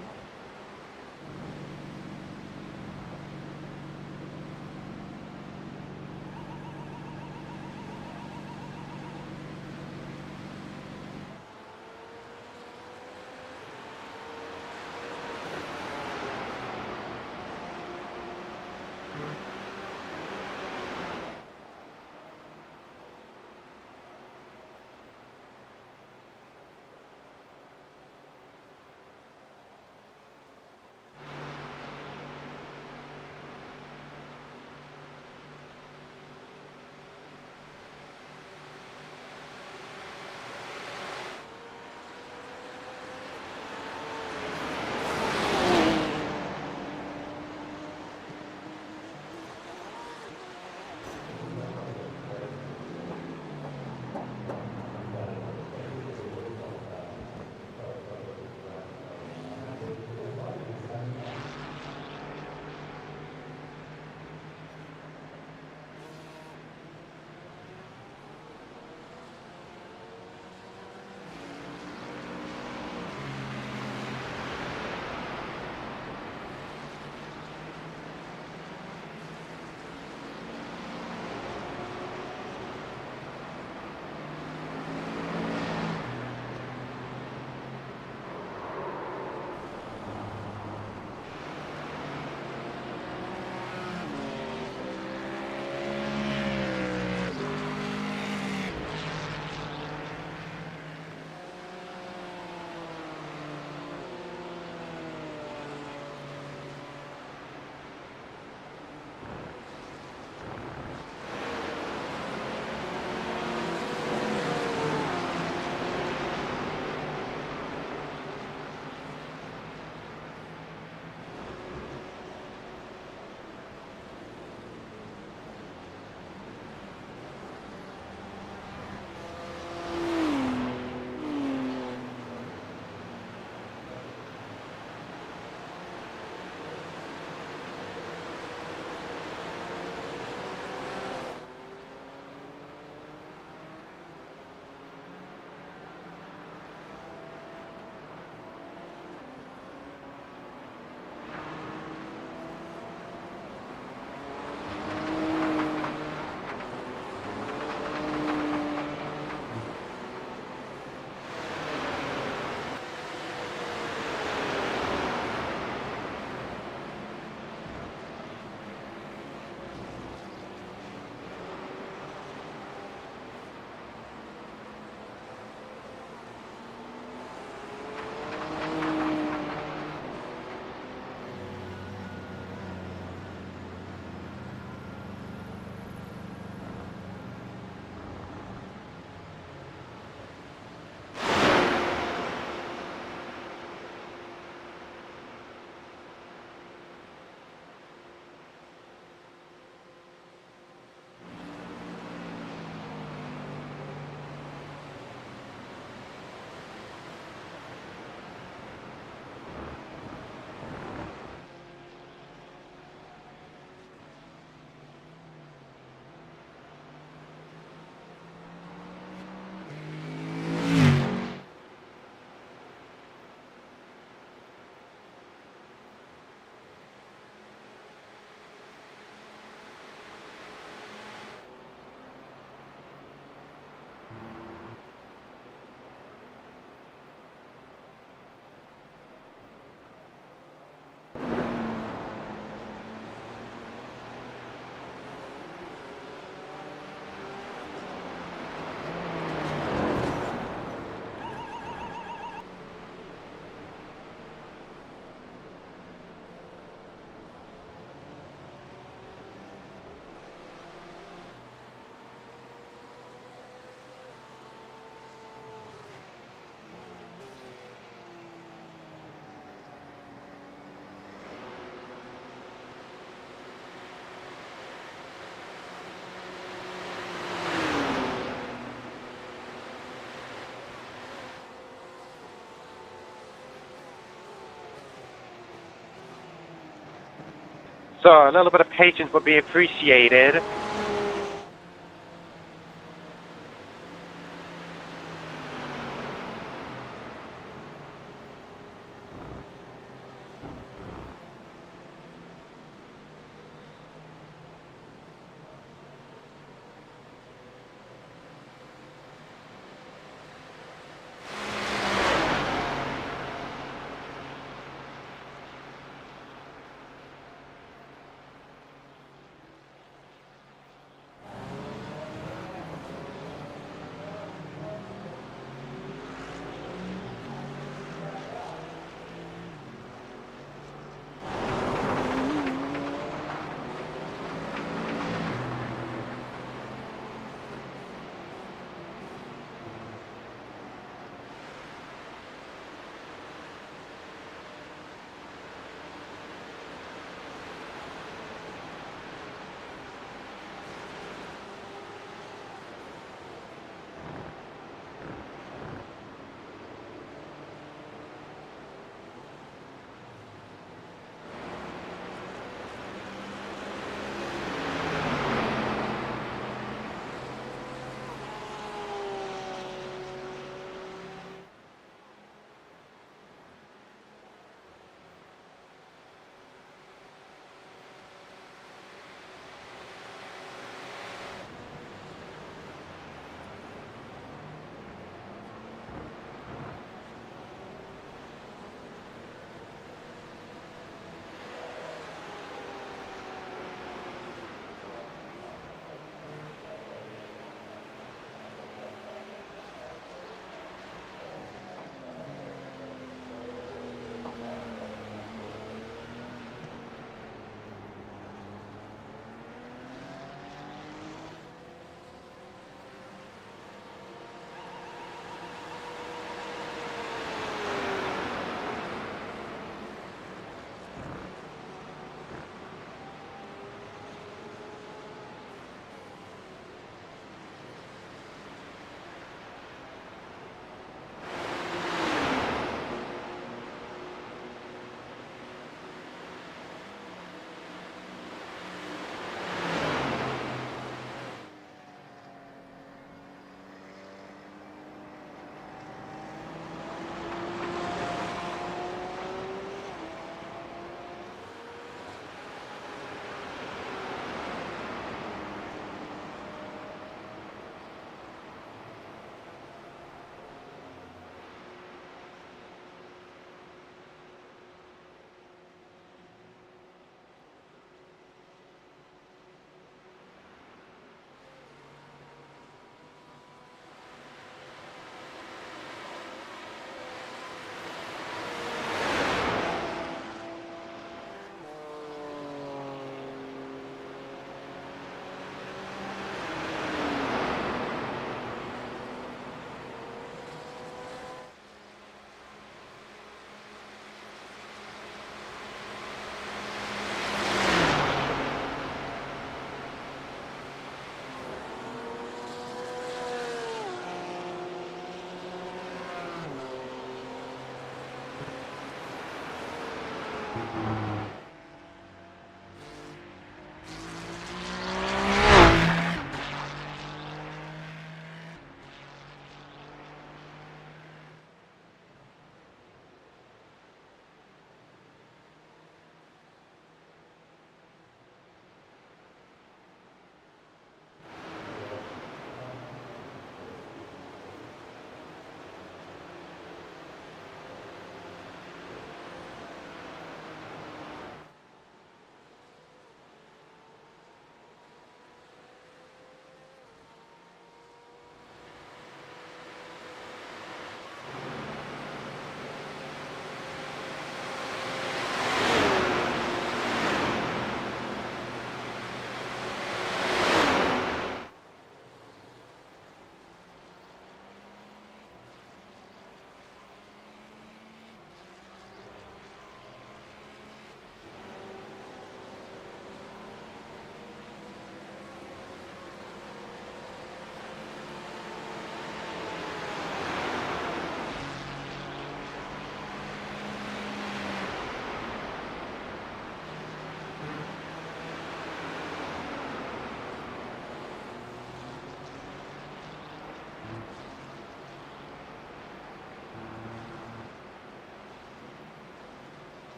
So a little bit of patience would be appreciated.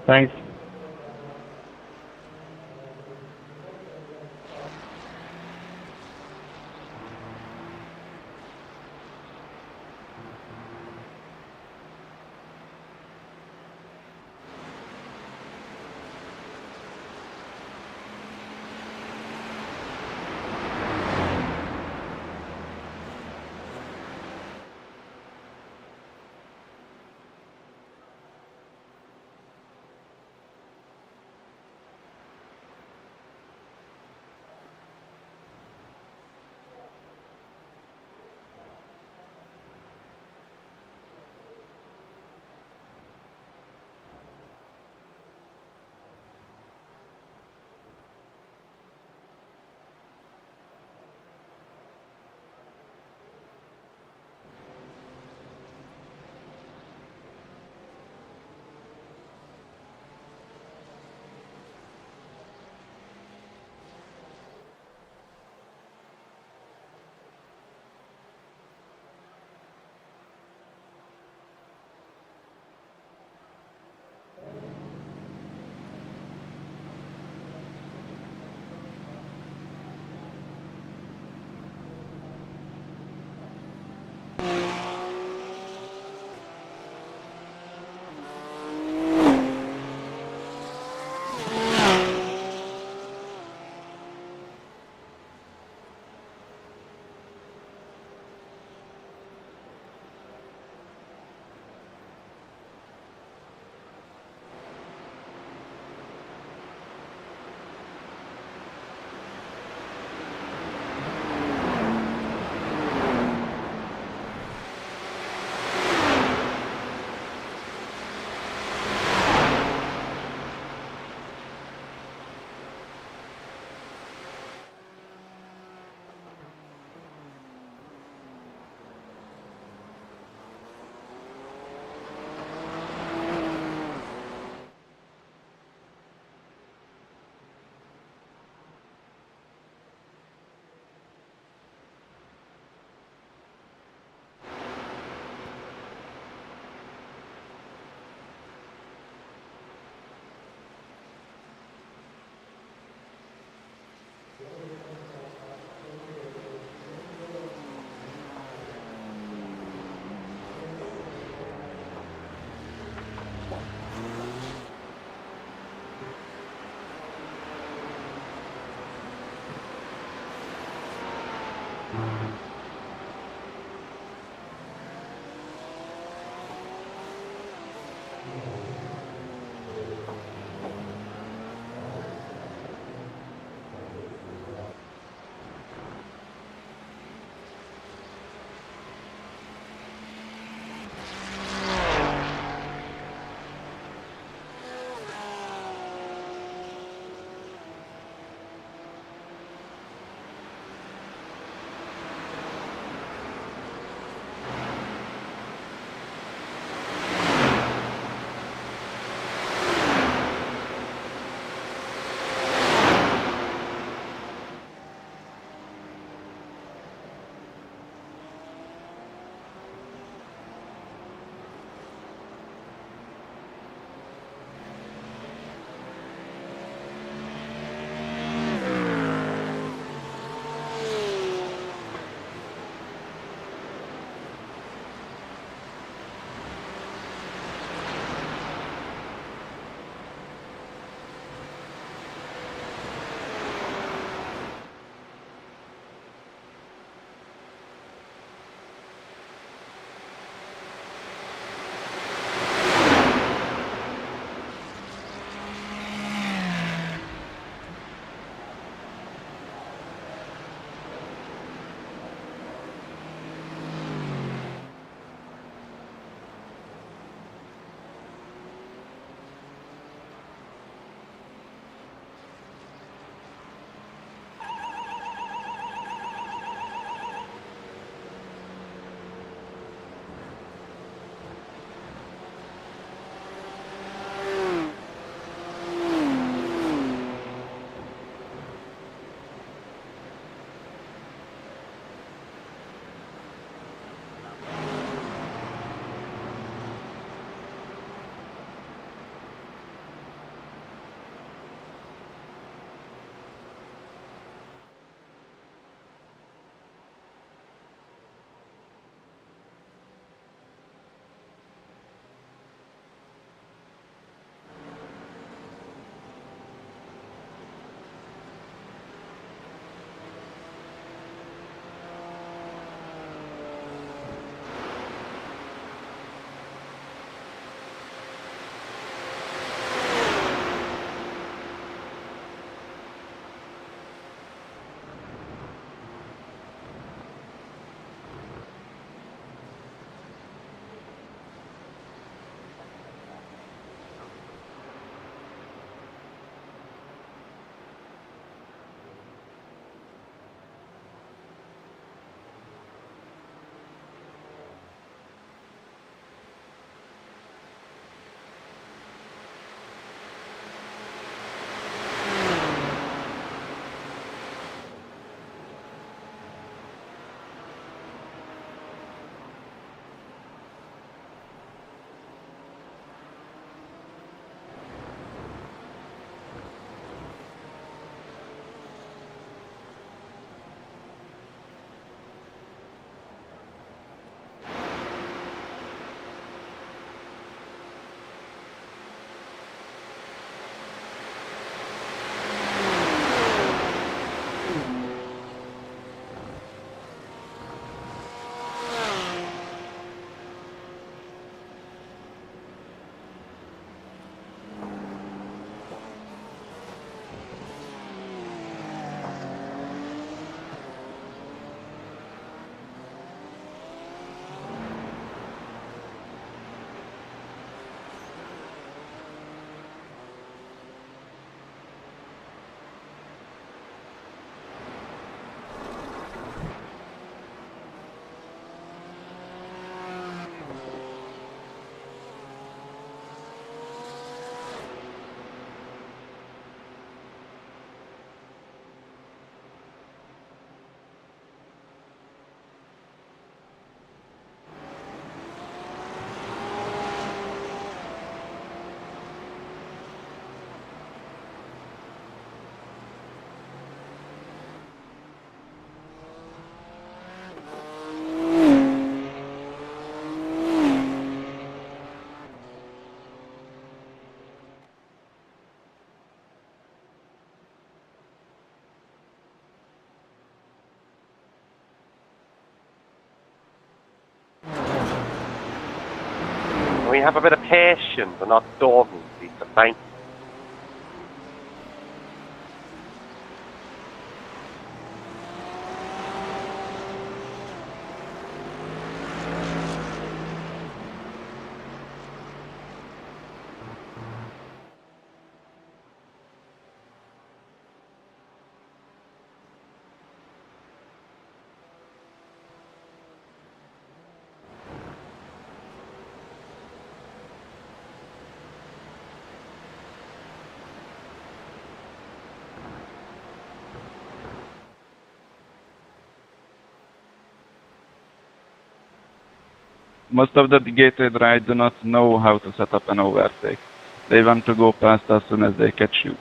Thanks. we have a bit of patience and not dawdling, Peter? Thank you. Most of the gated ride do not know how to set up an overtake. They want to go past as soon as they catch you.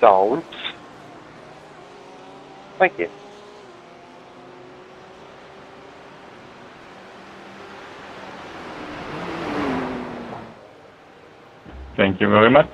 Don't. Thank you. Thank you very much.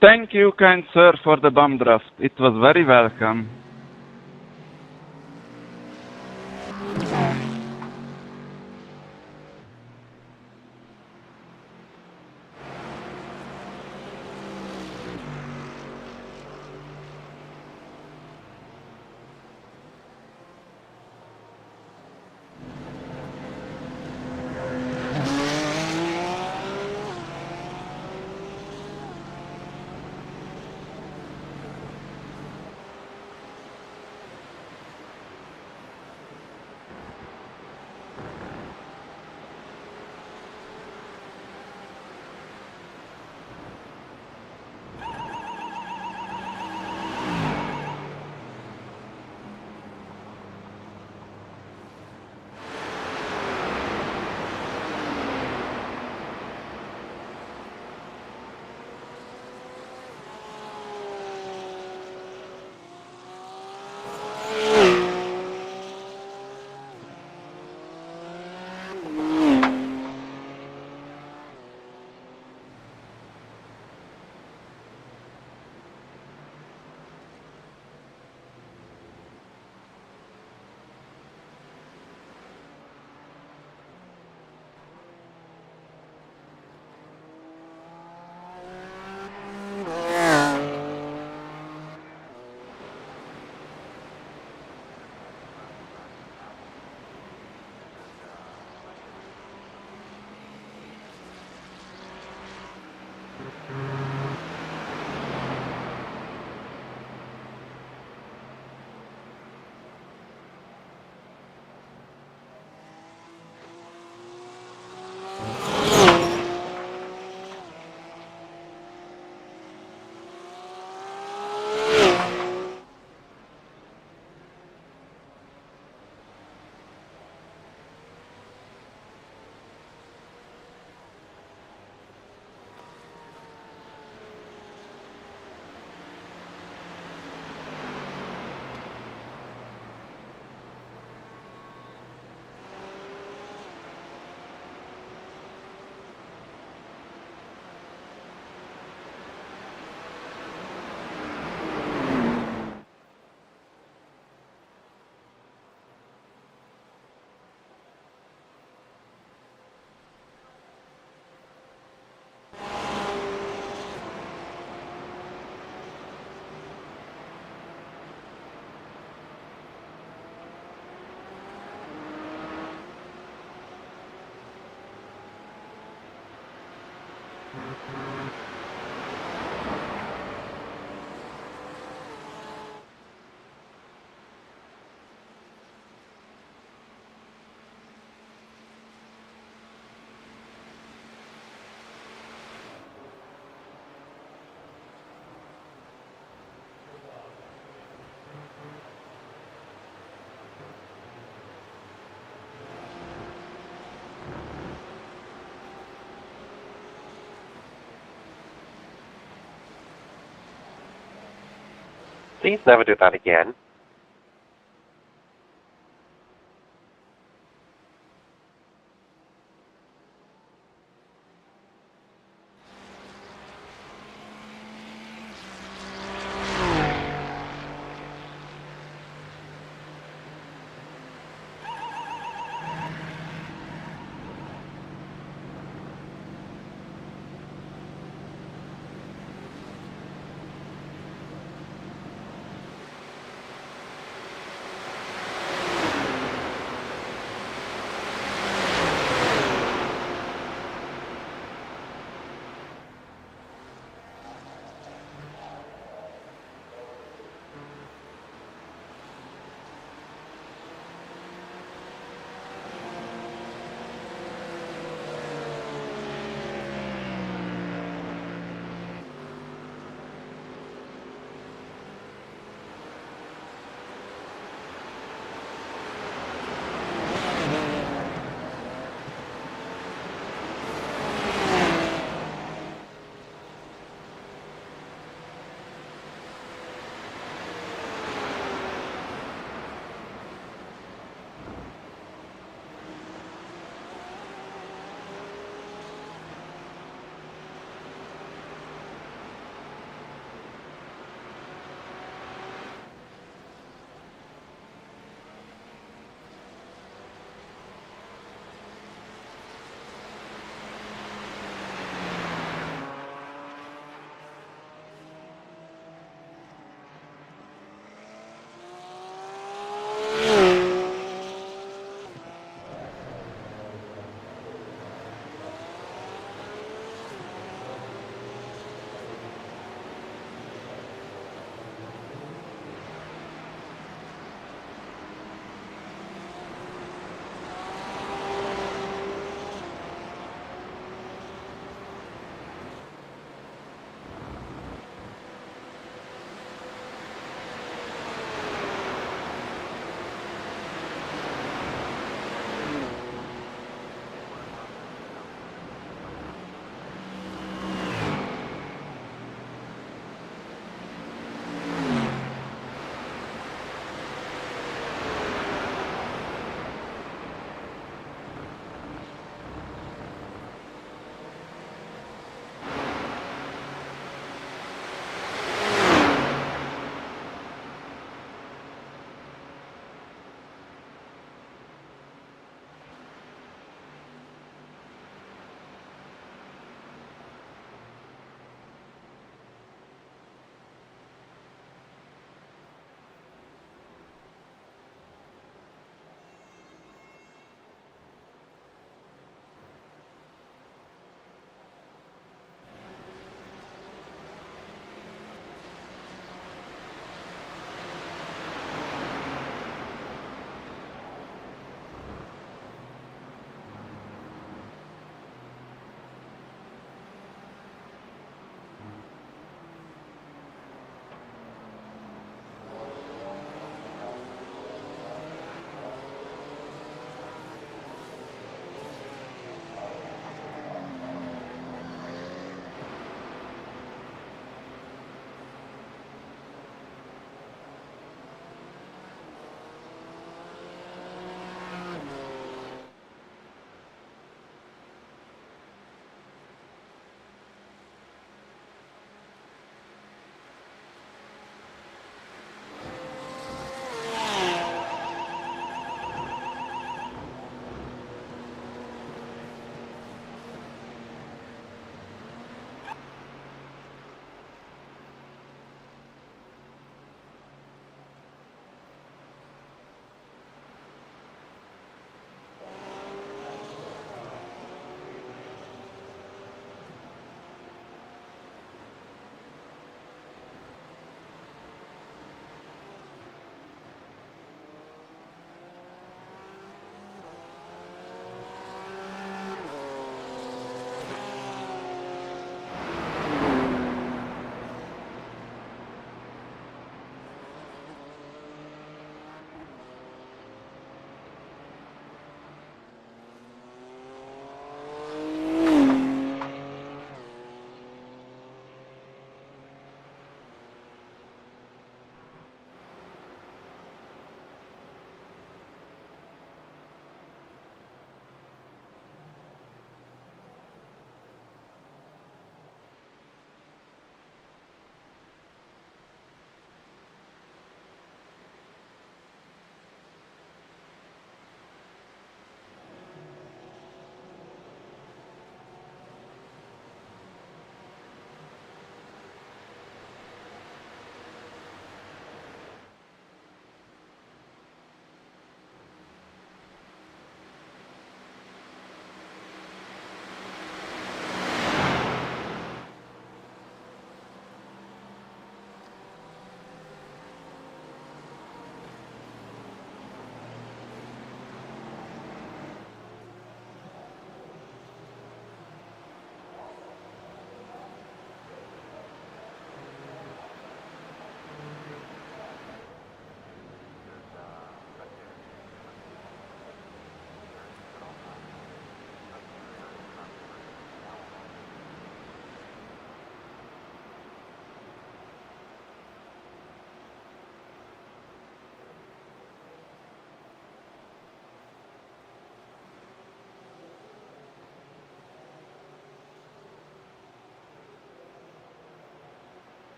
Thank you, kind sir, for the bomb draft. It was very welcome. Please never do that again.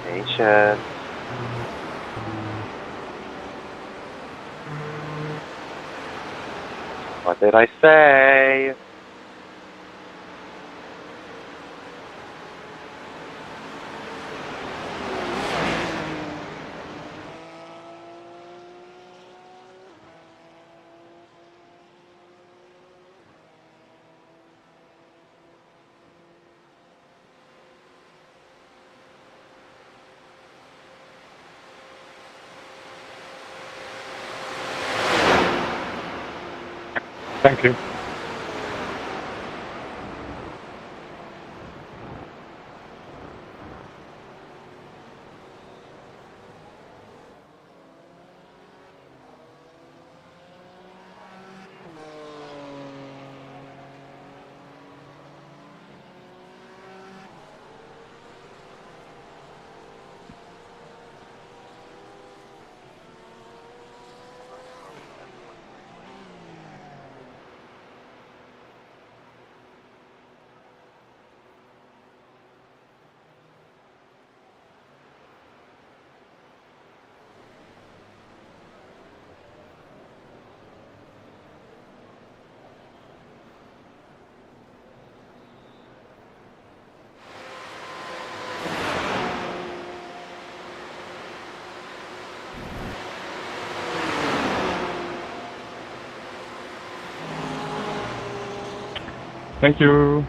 Patience. What did I say? Thank you. Thank you.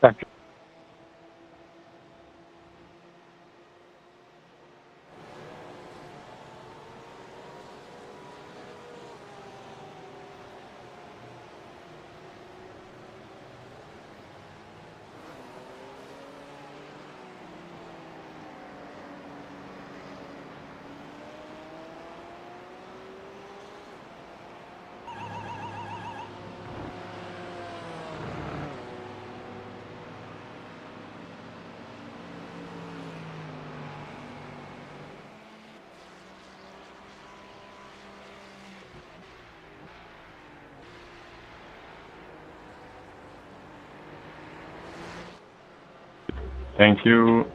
Thank you. Thank you.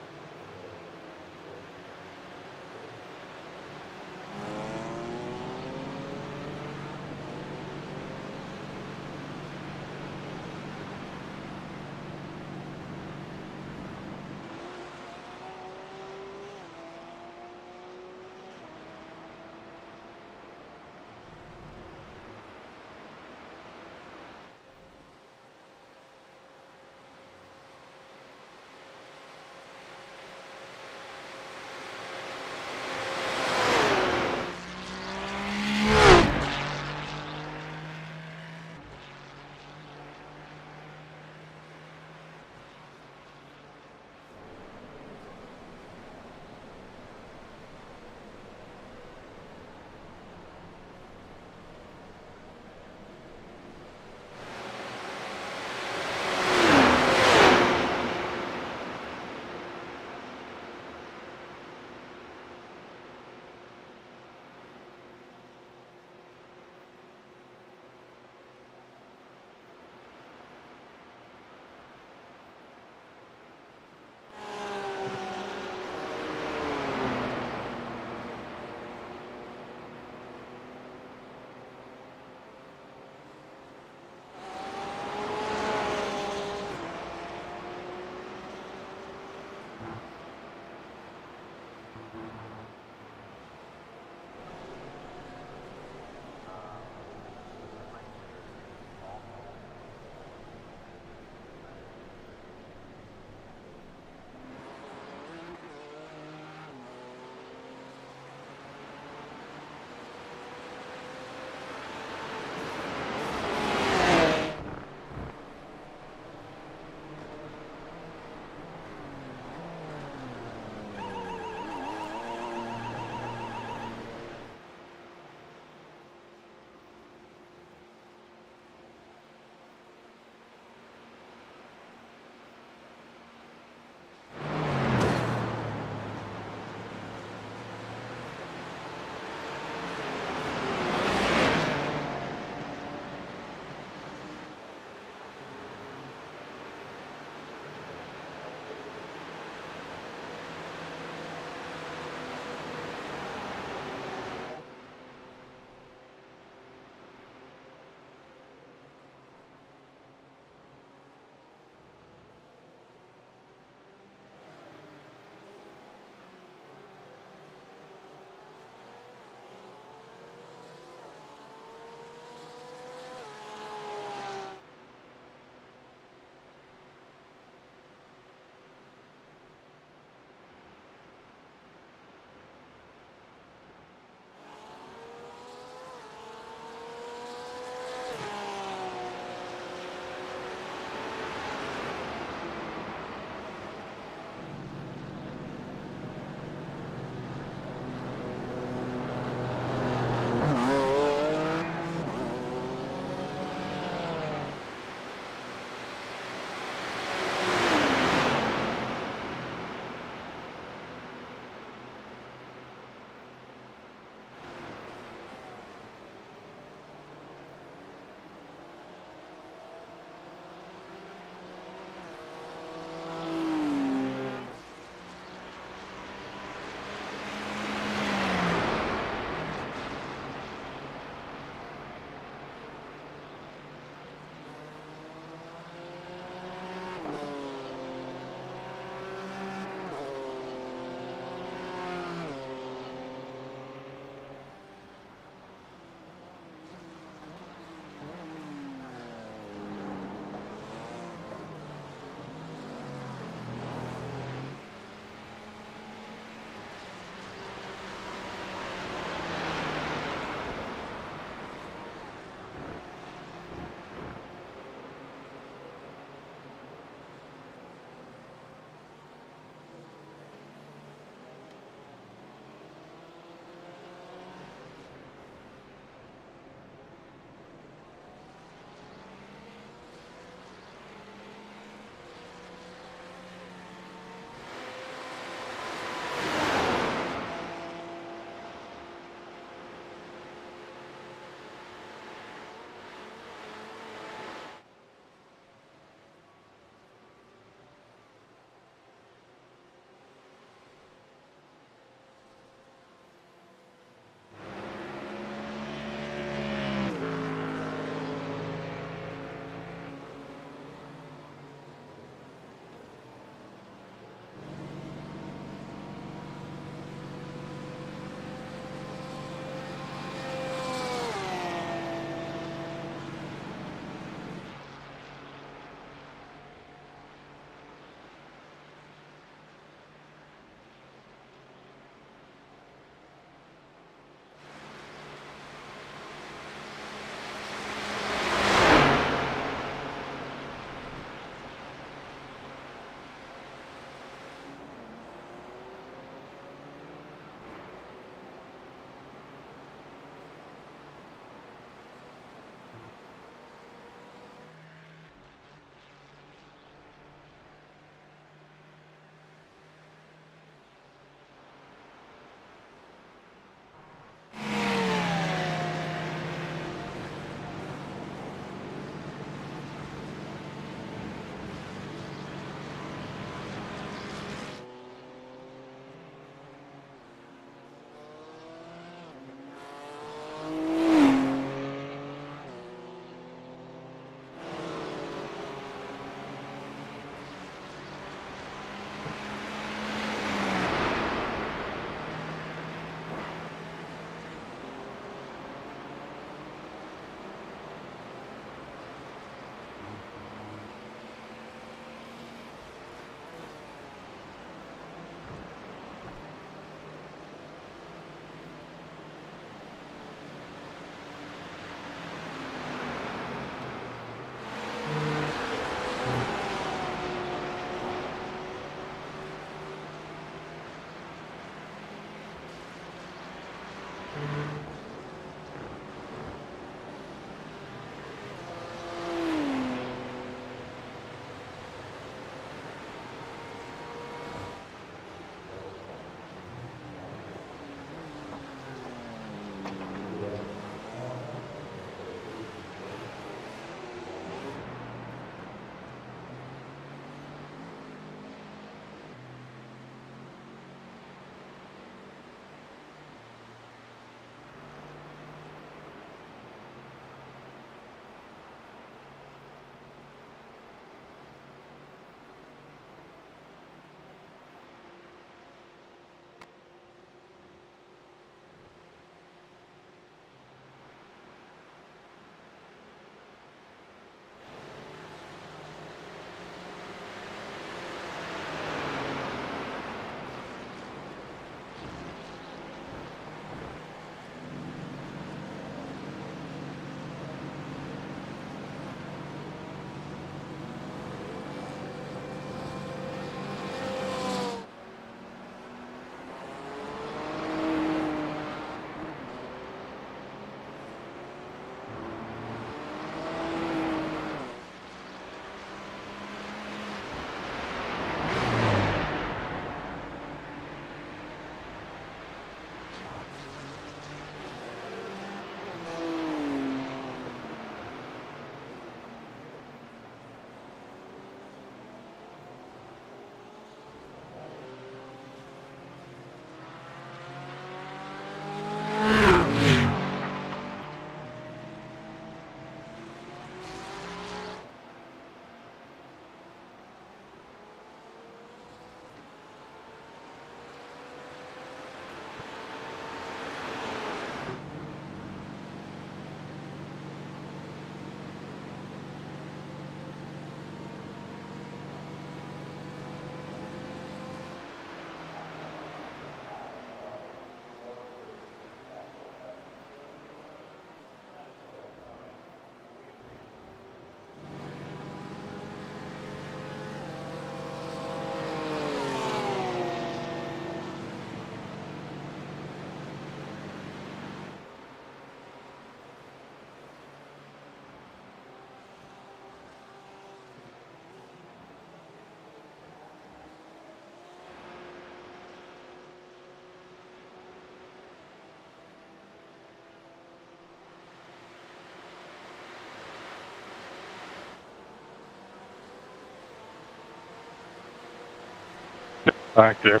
Thank you.